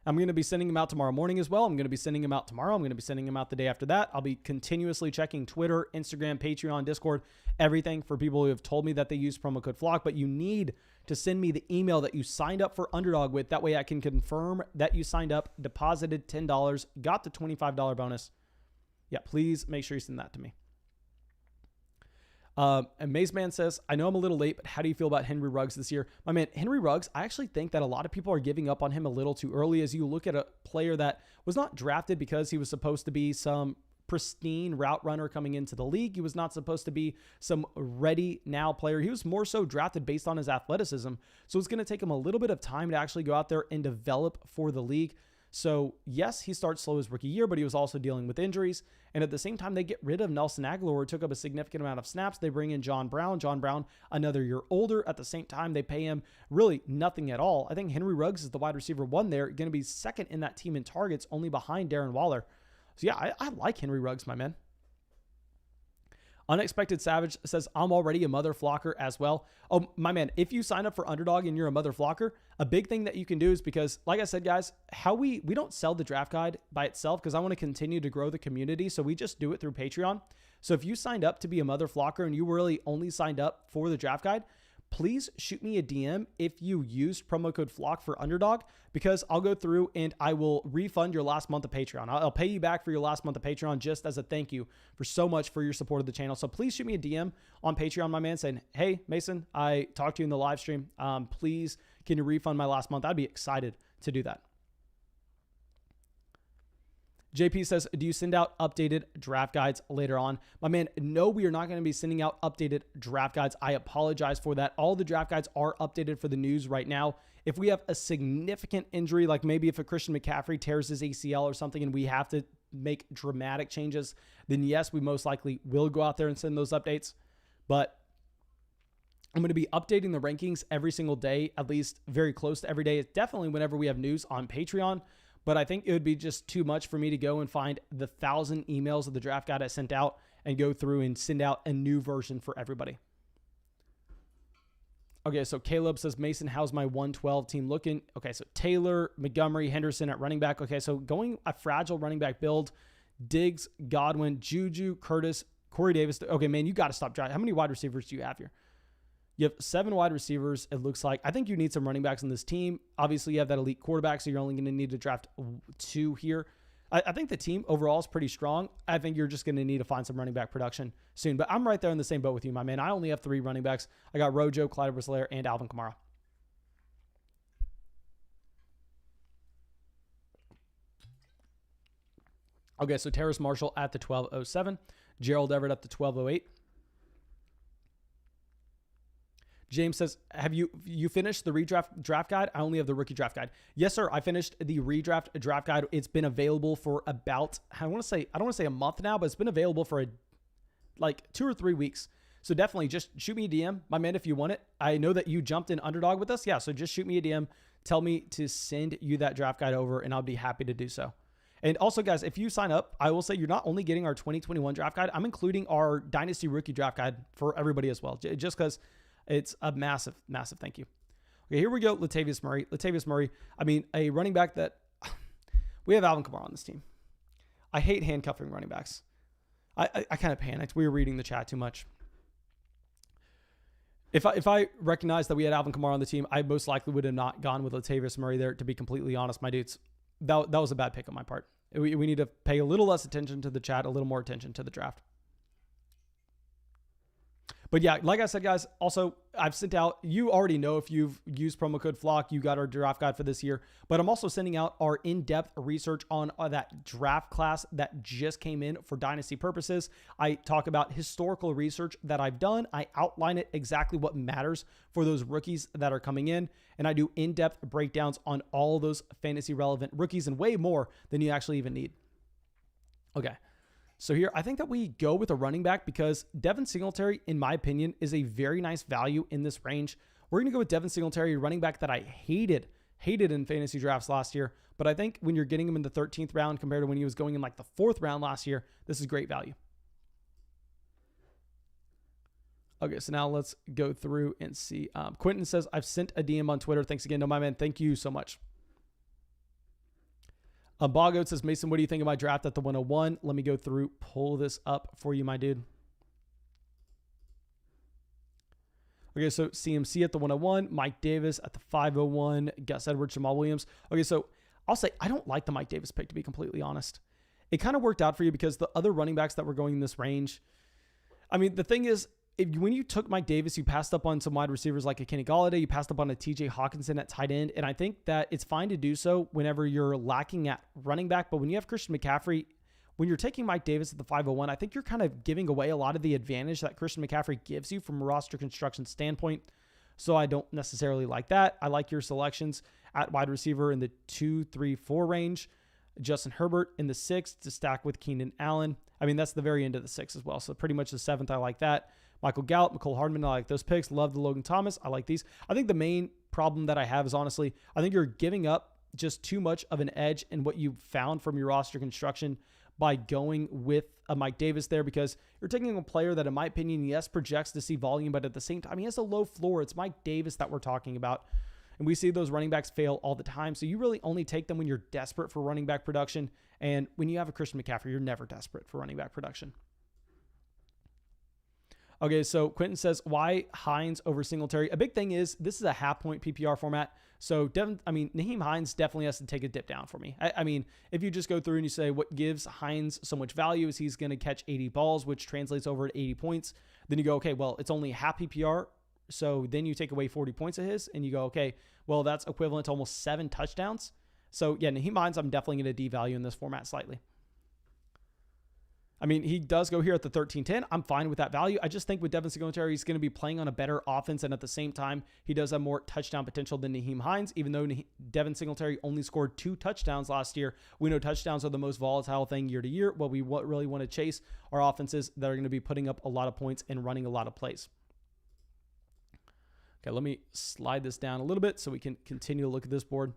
I'm going to be sending them out tomorrow morning as well. I'm going to be sending them out tomorrow. I'm going to be sending them out the day after that. I'll be continuously checking Twitter, Instagram, Patreon, Discord, everything for people who have told me that they use promo code FLOCK, but you need to send me the email that you signed up for Underdog with. That way I can confirm that you signed up, deposited $10, got the $25 bonus. Yeah, please make sure you send that to me. And Maze Man says, I know I'm a little late, but how do you feel about Henry Ruggs this year? My man, Henry Ruggs, I actually think that a lot of people are giving up on him a little too early as you look at a player that was not drafted because he was supposed to be some pristine route runner coming into the league. He was not supposed to be some ready now player. He was more so drafted based on his athleticism. So it's going to take him a little bit of time to actually go out there and develop for the league. So yes, he starts slow his rookie year, but he was also dealing with injuries. And at the same time, they get rid of Nelson Aguilar, who took up a significant amount of snaps. They bring in John Brown. John Brown, another year older. At the same time, they pay him really nothing at all. I think Henry Ruggs is the wide receiver 1 there, going to be second in that team in targets, only behind Darren Waller. So yeah, I like Henry Ruggs, my man. Unexpected Savage says, I'm already a mother flocker as well. Oh, my man, if you sign up for Underdog and you're a mother flocker, a big thing that you can do is because, like I said, guys, how we don't sell the draft guide by itself because I want to continue to grow the community. So we just do it through Patreon. So if you signed up to be a mother flocker and you really only signed up for the draft guide, please shoot me a DM if you used promo code FLOCK for Underdog, because I'll go through and I will refund your last month of Patreon. I'll pay you back for your last month of Patreon just as a thank you for so much for your support of the channel. So please shoot me a DM on Patreon, my man, saying, hey, Mason, I talked to you in the live stream. Please, can you refund my last month? I'd be excited to do that. JP says, do you send out updated draft guides later on? My man, no, we are not going to be sending out updated draft guides. I apologize for that. All the draft guides are updated for the news right now. If we have a significant injury, like maybe if a Christian McCaffrey tears his ACL or something and we have to make dramatic changes, then yes, we most likely will go out there and send those updates. But I'm going to be updating the rankings every single day, at least very close to every day. It's definitely whenever we have news on Patreon. But I think it would be just too much for me to go and find the 1,000 emails of the draft guide I sent out and go through and send out a new version for everybody. Okay, so Caleb says, Mason, how's my 112 team looking? Okay, so Taylor, Montgomery, Henderson at running back. Okay, so going a fragile running back build, Diggs, Godwin, Juju, Curtis, Corey Davis. Okay, man, you got to stop driving. How many wide receivers do you have here? You have 7 wide receivers, it looks like. I think you need some running backs on this team. Obviously, you have that elite quarterback, so you're only going to need to draft 2 here. I think the team overall is pretty strong. I think you're just going to need to find some running back production soon. But I'm right there in the same boat with you, my man. I only have 3 running backs. I got Rojo, Clyde Edwards-Helaire, and Alvin Kamara. Okay, so Terrace Marshall at the 1207. Gerald Everett at the 1208. James says, have you finished the redraft draft guide? I only have the rookie draft guide. Yes, sir. I finished the redraft draft guide. It's been available for about, I don't want to say a month now, but it's been available for like 2 or 3 weeks. So definitely just shoot me a DM, my man, if you want it. I know that you jumped in underdog with us. Yeah. So just shoot me a DM. Tell me to send you that draft guide over and I'll be happy to do so. And also, guys, if you sign up, I will say you're not only getting our 2021 draft guide, I'm including our Dynasty Rookie draft guide for everybody as well, just because it's a massive, massive thank you. Okay, here we go. Latavius Murray. Latavius Murray, I mean, a running back that we have Alvin Kamara on this team. I hate handcuffing running backs. I kind of panicked. We were reading the chat too much. If I recognized that we had Alvin Kamara on the team, I most likely would have not gone with Latavius Murray there, to be completely honest, my dudes. That was a bad pick on my part. We need to pay a little less attention to the chat, a little more attention to the draft. But yeah, like I said, guys, also, I've sent out, you already know if you've used promo code FLOCK, you got our draft guide for this year. But I'm also sending out our in-depth research on that draft class that just came in for Dynasty purposes. I talk about historical research that I've done. I outline it exactly what matters for those rookies that are coming in. And I do in-depth breakdowns on all those fantasy relevant rookies and way more than you actually even need. Okay. So here, I think that we go with a running back because Devin Singletary, in my opinion, is a very nice value in this range. We're going to go with Devin Singletary, a running back that I hated in fantasy drafts last year. But I think when you're getting him in the 13th round compared to when he was going in like the 4th round last year, this is great value. Okay, so now let's go through and see. Quentin says, I've sent a DM on Twitter. Thanks again. No, my man, thank you so much. Bago says, Mason, what do you think of my draft at the 101? Let me go through, pull this up for you, my dude. Okay, so CMC at the 101, Mike Davis at the 501, Gus Edwards, Jamal Williams. Okay, so I'll say I don't like the Mike Davis pick, to be completely honest. It kind of worked out for you because the other running backs that were going in this range, I mean, the thing is, when you took Mike Davis, you passed up on some wide receivers like a Kenny Golladay. You passed up on a TJ Hawkinson at tight end. And I think that it's fine to do so whenever you're lacking at running back. But when you have Christian McCaffrey, when you're taking Mike Davis at the 501, I think you're kind of giving away a lot of the advantage that Christian McCaffrey gives you from a roster construction standpoint. So I don't necessarily like that. I like your selections at wide receiver in the 2, 3, 4 range. Justin Herbert in the 6th to stack with Keenan Allen. I mean, that's the very end of the 6 as well. So pretty much the 7th, I like that. Michael Gallup, McCole Hardman, I like those picks. Love the Logan Thomas. I like these. I think the main problem that I have is, honestly, I think you're giving up just too much of an edge in what you found from your roster construction by going with a Mike Davis there, because you're taking a player that, in my opinion, yes, projects to see volume, but at the same time, he has a low floor. It's Mike Davis that we're talking about. And we see those running backs fail all the time. So you really only take them when you're desperate for running back production. And when you have a Christian McCaffrey, you're never desperate for running back production. Okay, so Quentin says, why Hines over Singletary? A big thing is this is a half-point PPR format. So, Nyheim Hines definitely has to take a dip down for me. I mean, if you just go through and you say what gives Hines so much value is he's going to catch 80 balls, which translates over to 80 points. Then you go, okay, well, it's only half PPR. So then you take away 40 points of his and you go, okay, well, that's equivalent to almost 7 touchdowns. So, yeah, Nyheim Hines, I'm definitely going to devalue in this format slightly. I mean, he does go here at the 13-10. I'm fine with that value. I just think with Devin Singletary, he's going to be playing on a better offense. And at the same time, he does have more touchdown potential than Nyheim Hines. Even though Devin Singletary only scored 2 touchdowns last year, we know touchdowns are the most volatile thing year to year. What we really want to chase are offenses that are going to be putting up a lot of points and running a lot of plays. Okay, let me slide this down a little bit so we can continue to look at this board.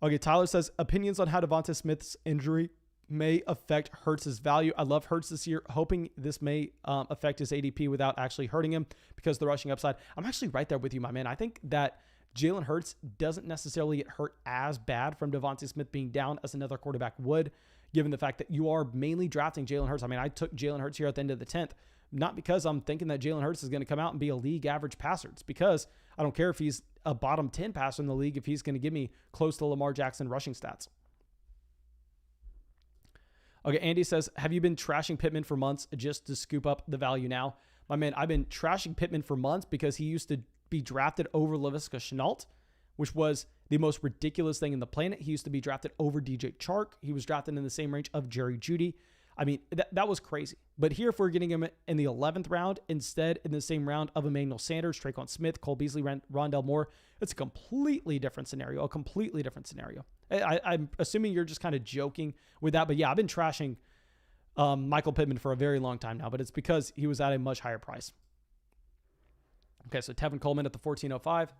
Okay, Tyler says, opinions on how Devonta Smith's injury may affect Hurts' value. I love Hurts this year, hoping this may affect his ADP without actually hurting him because of the rushing upside. I'm actually right there with you, my man. I think that Jalen Hurts doesn't necessarily get hurt as bad from Devonta Smith being down as another quarterback would, given the fact that you are mainly drafting Jalen Hurts. I mean, I took Jalen Hurts here at the end of the 10th, not because I'm thinking that Jalen Hurts is going to come out and be a league average passer. It's because I don't care if he's a bottom 10 passer in the league if he's going to give me close to Lamar Jackson rushing stats. Okay, Andy says, have you been trashing Pittman for months just to scoop up the value now? My man, I've been trashing Pittman for months because he used to be drafted over Laviska Shenault, which was the most ridiculous thing in the planet. He used to be drafted over DJ Chark. He was drafted in the same range of Jerry Jeudy. I mean, that was crazy. But here, if we're getting him in the 11th round, instead in the same round of Emmanuel Sanders, Traquan Smith, Cole Beasley, Rondell Moore, it's a completely different scenario, I'm assuming you're just kind of joking with that. But yeah, I've been trashing Michael Pittman for a very long time now, but it's because he was at a much higher price. Okay, so Tevin Coleman at the 1405.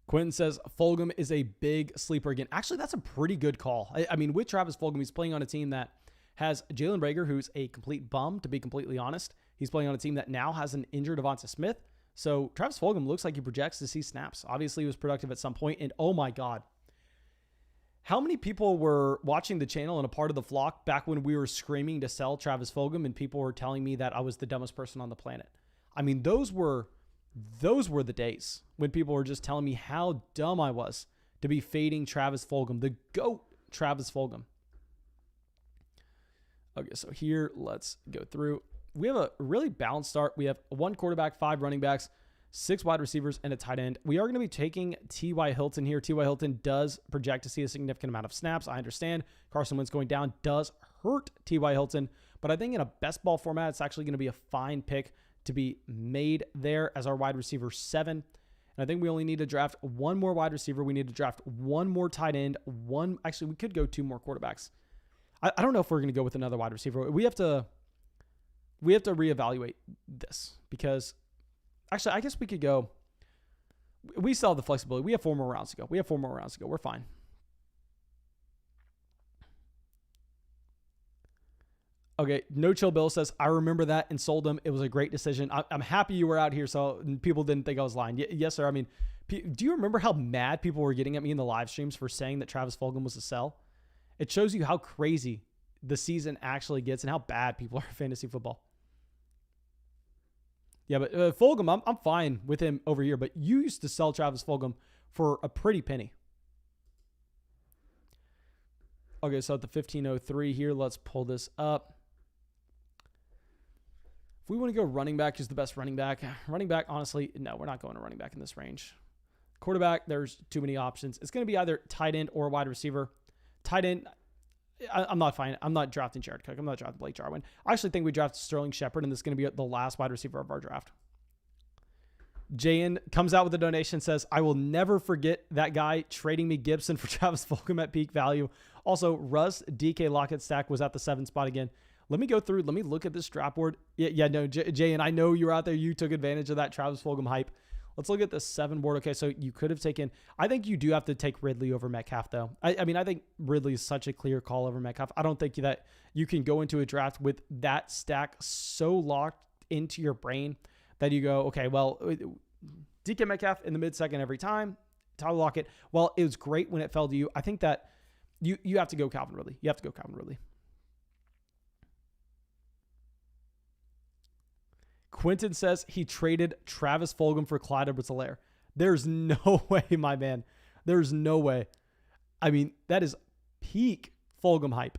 Quentin says Fulgham is a big sleeper again. Actually, that's a pretty good call. I mean, with Travis Fulgham, he's playing on a team that has Jalen Reagor, who's a complete bum, to be completely honest. He's playing on a team that now has an injured Devonta Smith. So Travis Fulgham looks like he projects to see snaps. Obviously, he was productive at some point, and oh my God. How many people were watching the channel and a part of the flock back when we were screaming to sell Travis Fulgham and people were telling me that I was the dumbest person on the planet? I mean, those were the days when people were just telling me how dumb I was to be fading Travis Fulgham, the GOAT Travis Fulgham. Okay, so here, let's go through. We have a really balanced start. We have 1 quarterback, 5 running backs, 6 wide receivers, and a tight end. We are going to be taking T.Y. Hilton here. T.Y. Hilton does project to see a significant amount of snaps. I understand Carson Wentz going down does hurt T.Y. Hilton, but I think in a best ball format, it's actually going to be a fine pick to be made there as our wide receiver 7. And I think we only need to draft 1 more wide receiver. We need to draft 1 more tight end. Actually, we could go 2 more quarterbacks. I don't know if we're going to go with another wide receiver. We have to reevaluate this because actually, I guess we could go. We still have the flexibility. We have 4 more rounds to go. We're fine. Okay, No Chill Bill says, I remember that and sold him. It was a great decision. I'm happy you were out here so people didn't think I was lying. Yes, sir. I mean, do you remember how mad people were getting at me in the live streams for saying that Travis Fulgham was a sell? It shows you how crazy the season actually gets and how bad people are in fantasy football. Yeah, but Fulgham, I'm fine with him over here, but you used to sell Travis Fulgham for a pretty penny. Okay, so at the 1503 here, let's pull this up. If we want to go running back, who's the best running back? Running back, honestly, no, we're not going to running back in this range. Quarterback, there's too many options. It's going to be either tight end or wide receiver. Tight end, I'm not fine. I'm not drafting Jared Cook. I'm not drafting Blake Jarwin. I actually think we draft Sterling Shepard, and this is going to be the last wide receiver of our draft. Jayan comes out with a donation, says, I will never forget that guy trading me Gibson for Travis Fulgham at peak value. Also, Russ DK Lockett stack was at the 7 spot again. Let me go through. Let me look at this draft board. No, Jayan, I know you were out there. You took advantage of that Travis Fulgham hype. Let's look at the 7 board. Okay, so you could have taken, I think you do have to take Ridley over Metcalf, though. I mean, I think Ridley is such a clear call over Metcalf. I don't think that you can go into a draft with that stack so locked into your brain that you go, okay, well, DK Metcalf in the mid-second every time. Tyler Lockett, well, it was great when it fell to you. I think that you have to go Calvin Ridley. You have to go Calvin Ridley. Quentin says he traded Travis Fulgham for Clyde Edwards-Helaire. There's no way, my man. There's no way. I mean, that is peak Fulgham hype.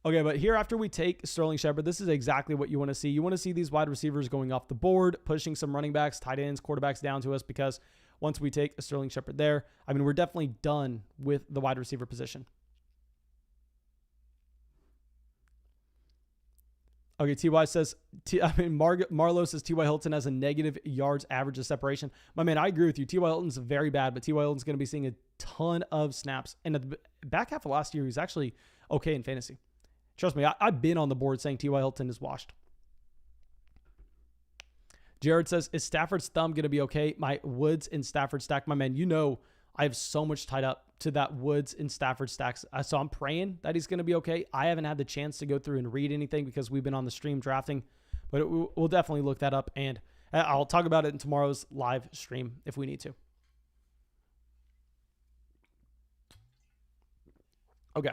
Okay, but here after we take Sterling Shepard, this is exactly what you want to see. You want to see these wide receivers going off the board, pushing some running backs, tight ends, quarterbacks down to us because once we take Sterling Shepard there, I mean, we're definitely done with the wide receiver position. Okay, T.Y. says, Marlo says T.Y. Hilton has a negative yards average of separation. My man, I agree with you. T.Y. Hilton's very bad, but T.Y. Hilton's going to be seeing a ton of snaps. And at the back half of last year, he was actually okay in fantasy. Trust me, I've been on the board saying T.Y. Hilton is washed. Jared says, is Stafford's thumb going to be okay? My Woods and Stafford stack. My man, you know I have so much tied up to that Woods and Stafford stacks. So I'm praying that he's going to be okay. I haven't had the chance to go through and read anything because we've been on the stream drafting. But we'll definitely look that up. And I'll talk about it in tomorrow's live stream if we need to. Okay.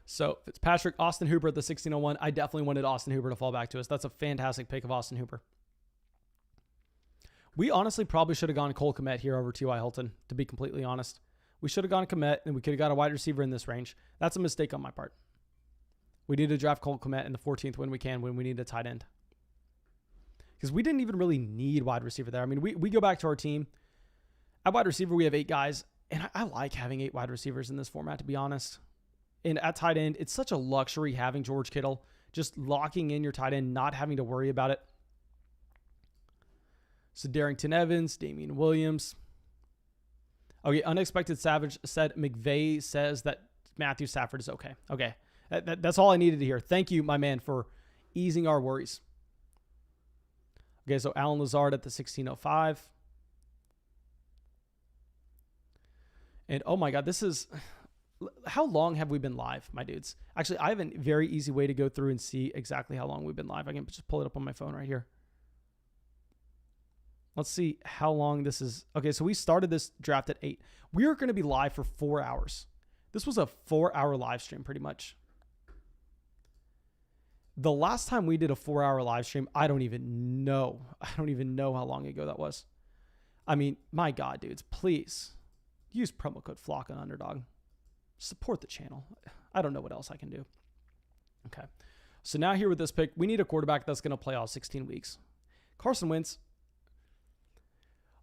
So Fitzpatrick, Austin Hooper at the 1601. I definitely wanted Austin Hooper to fall back to us. That's a fantastic pick of Austin Hooper. We honestly probably should have gone Cole Kmet here over T.Y. Hilton, to be completely honest. We should have gone Kmet, and we could have got a wide receiver in this range. That's a mistake on my part. We need to draft Cole Kmet in the 14th when we can, when we need a tight end. because we didn't even really need wide receiver there. I mean, we go back to our team. At wide receiver, we have 8 guys, and I like having 8 wide receivers in this format, to be honest. And at tight end, it's such a luxury having George Kittle, just locking in your tight end, not having to worry about it. So Darrington Evans, Damian Williams. Okay, Unexpected Savage said McVay says that Matthew Stafford is okay. Okay, that's all I needed to hear. Thank you, my man, for easing our worries. Okay, so Alan Lazard at the 1605. And oh my God, this is... How long have we been live, my dudes? Actually, I have a very easy way to go through and see exactly how long we've been live. I can just pull it up on my phone right here. Let's see how long this is. Okay, so we started this draft at 8. We are going to be live for 4 hours. This was a 4-hour live stream, pretty much. The last time we did a 4-hour live stream, I don't even know. I don't even know how long ago that was. I mean, my God, dudes, please use promo code FLOCK on Underdog. Support the channel. I don't know what else I can do. Okay. So now here with this pick, we need a quarterback that's going to play all 16 weeks. Carson Wentz.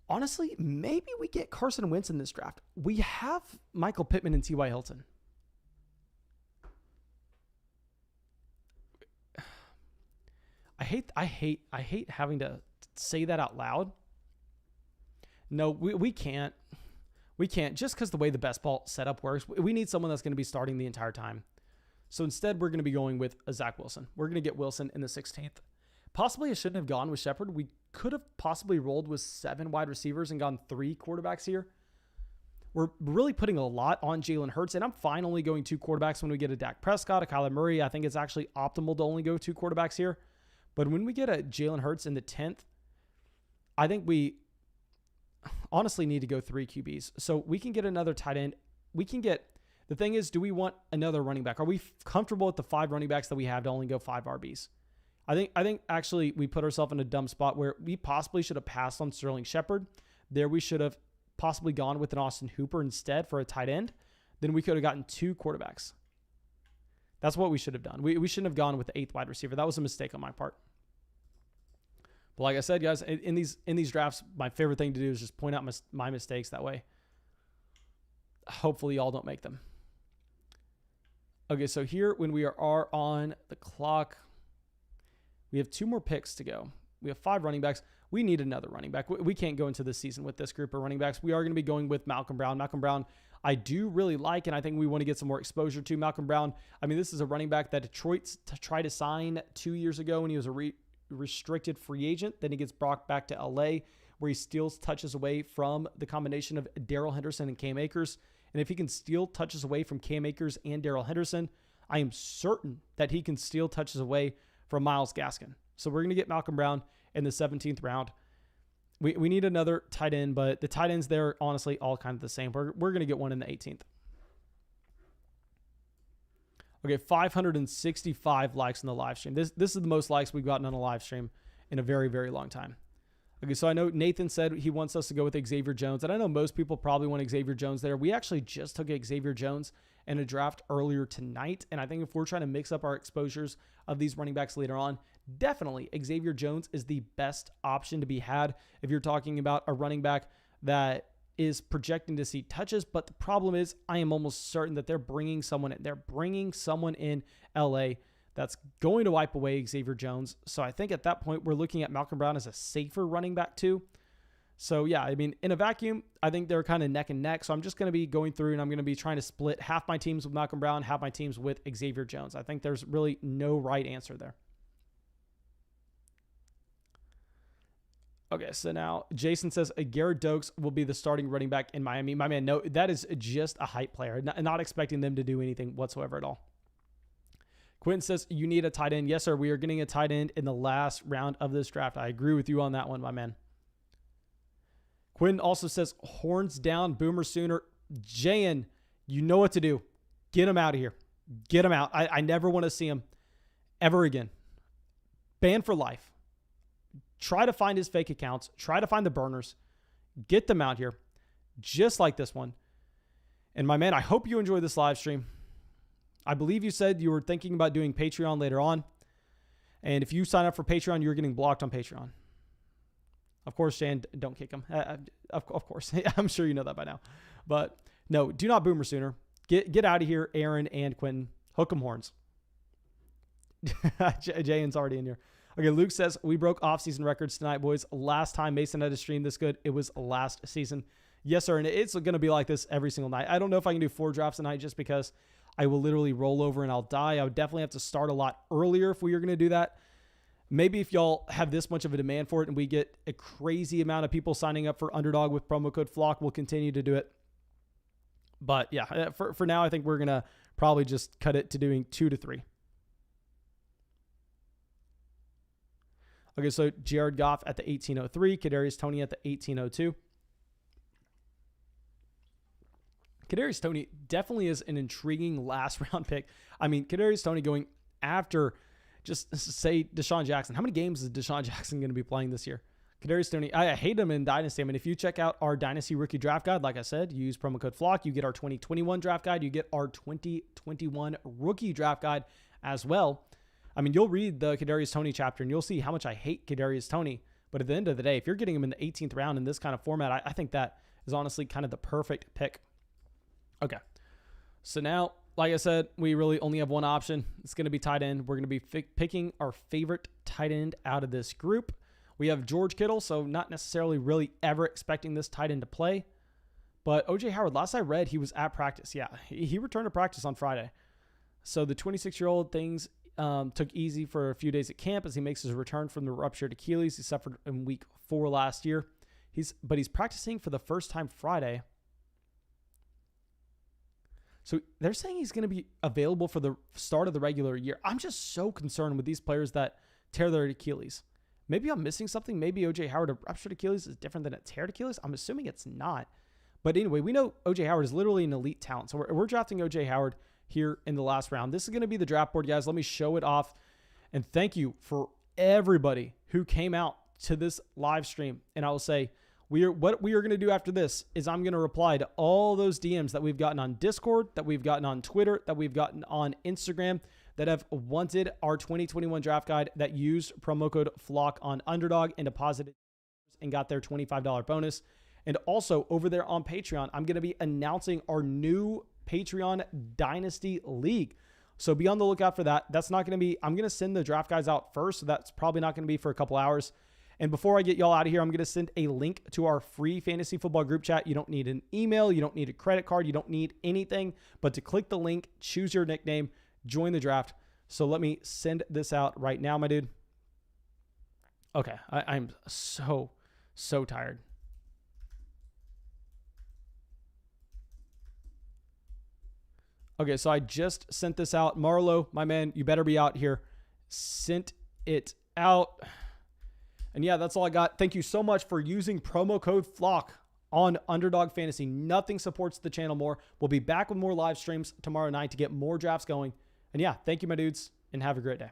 Honestly, maybe we get Carson Wentz in this draft. We have Michael Pittman and T.Y. Hilton. I hate having to say that out loud. No, we can't. We can't, just because the way the best ball setup works. We need someone that's going to be starting the entire time. So instead, we're going to be going with a Zach Wilson. We're going to get Wilson in the 16th. Possibly I shouldn't have gone with Shepard. We could have possibly rolled with 7 wide receivers and gone 3 quarterbacks here. We're really putting a lot on Jalen Hurts, and I'm fine only going 2 quarterbacks when we get a Dak Prescott, a Kyler Murray. I think it's actually optimal to only go 2 quarterbacks here. But when we get a Jalen Hurts in the 10th, I think we honestly need to go 3 QBs. So we can get another tight end. We can get, the thing is, do we want another running back? Are we comfortable with the 5 running backs that we have to only go 5 RBs? I think actually we put ourselves in a dumb spot where we possibly should have passed on Sterling Shepard. There we should have possibly gone with an Austin Hooper instead for a tight end. Then we could have gotten 2 quarterbacks. That's what we should have done. We shouldn't have gone with the 8th wide receiver. That was a mistake on my part. But like I said, guys, in these drafts, my favorite thing to do is just point out my mistakes. That way, hopefully y'all don't make them. Okay, so here when we are on the clock, we have 2 more picks to go. We have 5 running backs. We need another running back. We can't go into this season with this group of running backs. We are going to be going with Malcolm Brown. Malcolm Brown, I do really like, and I think we want to get some more exposure to Malcolm Brown. I mean, this is a running back that Detroit tried to sign 2 years ago when he was a restricted free agent. Then he gets brought back to LA, where he steals touches away from the combination of Darrell Henderson and Cam Akers. And if he can steal touches away from Cam Akers and Darrell Henderson, I am certain that he can steal touches away from Myles Gaskin. So we're going to get Malcolm Brown in the 17th round. We need another tight end, but the tight ends there, honestly, all kind of the same. We're going to get one in the 18th. Okay, 565 likes in the live stream. This is the most likes we've gotten on a live stream in a very, very long time. Okay, so I know Nathan said he wants us to go with Xavier Jones, and I know most people probably want Xavier Jones there. We actually just took Xavier Jones in a draft earlier tonight, and I think if we're trying to mix up our exposures of these running backs later on, definitely Xavier Jones is the best option to be had if you're talking about a running back that is projecting to see touches. But the problem is, I am almost certain that they're bringing someone in. They're bringing someone in LA that's going to wipe away Xavier Jones. So I think at that point, we're looking at Malcolm Brown as a safer running back too. So yeah, I mean, in a vacuum, I think they're kind of neck and neck. So I'm just going to be going through and I'm going to be trying to split half my teams with Malcolm Brown, half my teams with Xavier Jones. I think there's really no right answer there. Okay, so now Jason says Garrett Dokes will be the starting running back in Miami. My man, no, that is just a hype player. Not expecting them to do anything whatsoever at all. Quentin says you need a tight end. Yes, sir. We are getting a tight end in the last round of this draft. I agree with you on that one, my man. Quentin also says horns down, Boomer Sooner. Jayan, you know what to do. Get him out of here. Get him out. I never want to see him ever again. Banned for life. Try to find his fake accounts. Try to find the burners. Get them out here. Just like this one. And my man, I hope you enjoyed this live stream. I believe you said you were thinking about doing Patreon later on. And if you sign up for Patreon, you're getting blocked on Patreon. Of course, Shan, don't kick him. Of course. I'm sure you know that by now. But no, do not boomer sooner. Get out of here, Aaron and Quentin. Hook 'em horns. Jayen's already in here. Okay, Luke says, we broke off-season records tonight, boys. Last time Mason had a stream this good, it was last season. Yes, sir, and it's going to be like this every single night. I don't know if I can do 4 drafts tonight just because I will literally roll over and I'll die. I would definitely have to start a lot earlier if we were going to do that. Maybe if y'all have this much of a demand for it and we get a crazy amount of people signing up for Underdog with promo code FLOCK, we'll continue to do it. But yeah, for now, I think we're going to probably just cut it to doing 2 to 3. Okay, so Jared Goff at the 1803, Kadarius Toney at the 1802. Kadarius Toney definitely is an intriguing last round pick. I mean, Kadarius Toney going after, just say, Deshaun Jackson. How many games is Deshaun Jackson going to be playing this year? Kadarius Toney, I hate him in Dynasty. I mean, if you check out our Dynasty Rookie Draft Guide, like I said, you use promo code FLOCK, you get our 2021 Draft Guide, you get our 2021 Rookie Draft Guide as well. I mean, you'll read the Kadarius Toney chapter and you'll see how much I hate Kadarius Toney. But at the end of the day, if you're getting him in the 18th round in this kind of format, I think that is honestly kind of the perfect pick. Okay. So now, like I said, we really only have one option. It's going to be tight end. We're going to be picking our favorite tight end out of this group. We have George Kittle, so not necessarily really ever expecting this tight end to play. But OJ Howard, last I read, he was at practice. Yeah, he returned to practice on Friday. So the 26-year-old things took easy for a few days at camp as he makes his return from the ruptured Achilles he suffered in week 4 last year. But he's practicing for the first time Friday. So they're saying he's going to be available for the start of the regular year. I'm just so concerned with these players that tear their Achilles. Maybe I'm missing something. Maybe OJ Howard, a ruptured Achilles is different than a teared Achilles. I'm assuming it's not. But anyway, we know OJ Howard is literally an elite talent. So we're drafting OJ Howard here in the last round. This is going to be the draft board, guys. Let me show it off. And thank you for everybody who came out to this live stream. And I will say, what we are going to do after this is I'm going to reply to all those DMs that we've gotten on Discord, that we've gotten on Twitter, that we've gotten on Instagram, that have wanted our 2021 draft guide, that used promo code FLOCK on Underdog and deposited and got their $25 bonus. And also over there on Patreon, I'm going to be announcing our new Patreon Dynasty League. So be on the lookout for that. That's not going to be, I'm going to send the draft guides out first. So that's probably not going to be for a couple hours. And before I get y'all out of here, I'm going to send a link to our free fantasy football group chat. You don't need an email. You don't need a credit card. You don't need anything but to click the link, choose your nickname, join the draft. So let me send this out right now, my dude. Okay. I'm so tired. Okay, so I just sent this out. Marlo, my man, you better be out here. Sent it out. And yeah, that's all I got. Thank you so much for using promo code FLOCK on Underdog Fantasy. Nothing supports the channel more. We'll be back with more live streams tomorrow night to get more drafts going. And yeah, thank you, my dudes, and have a great day.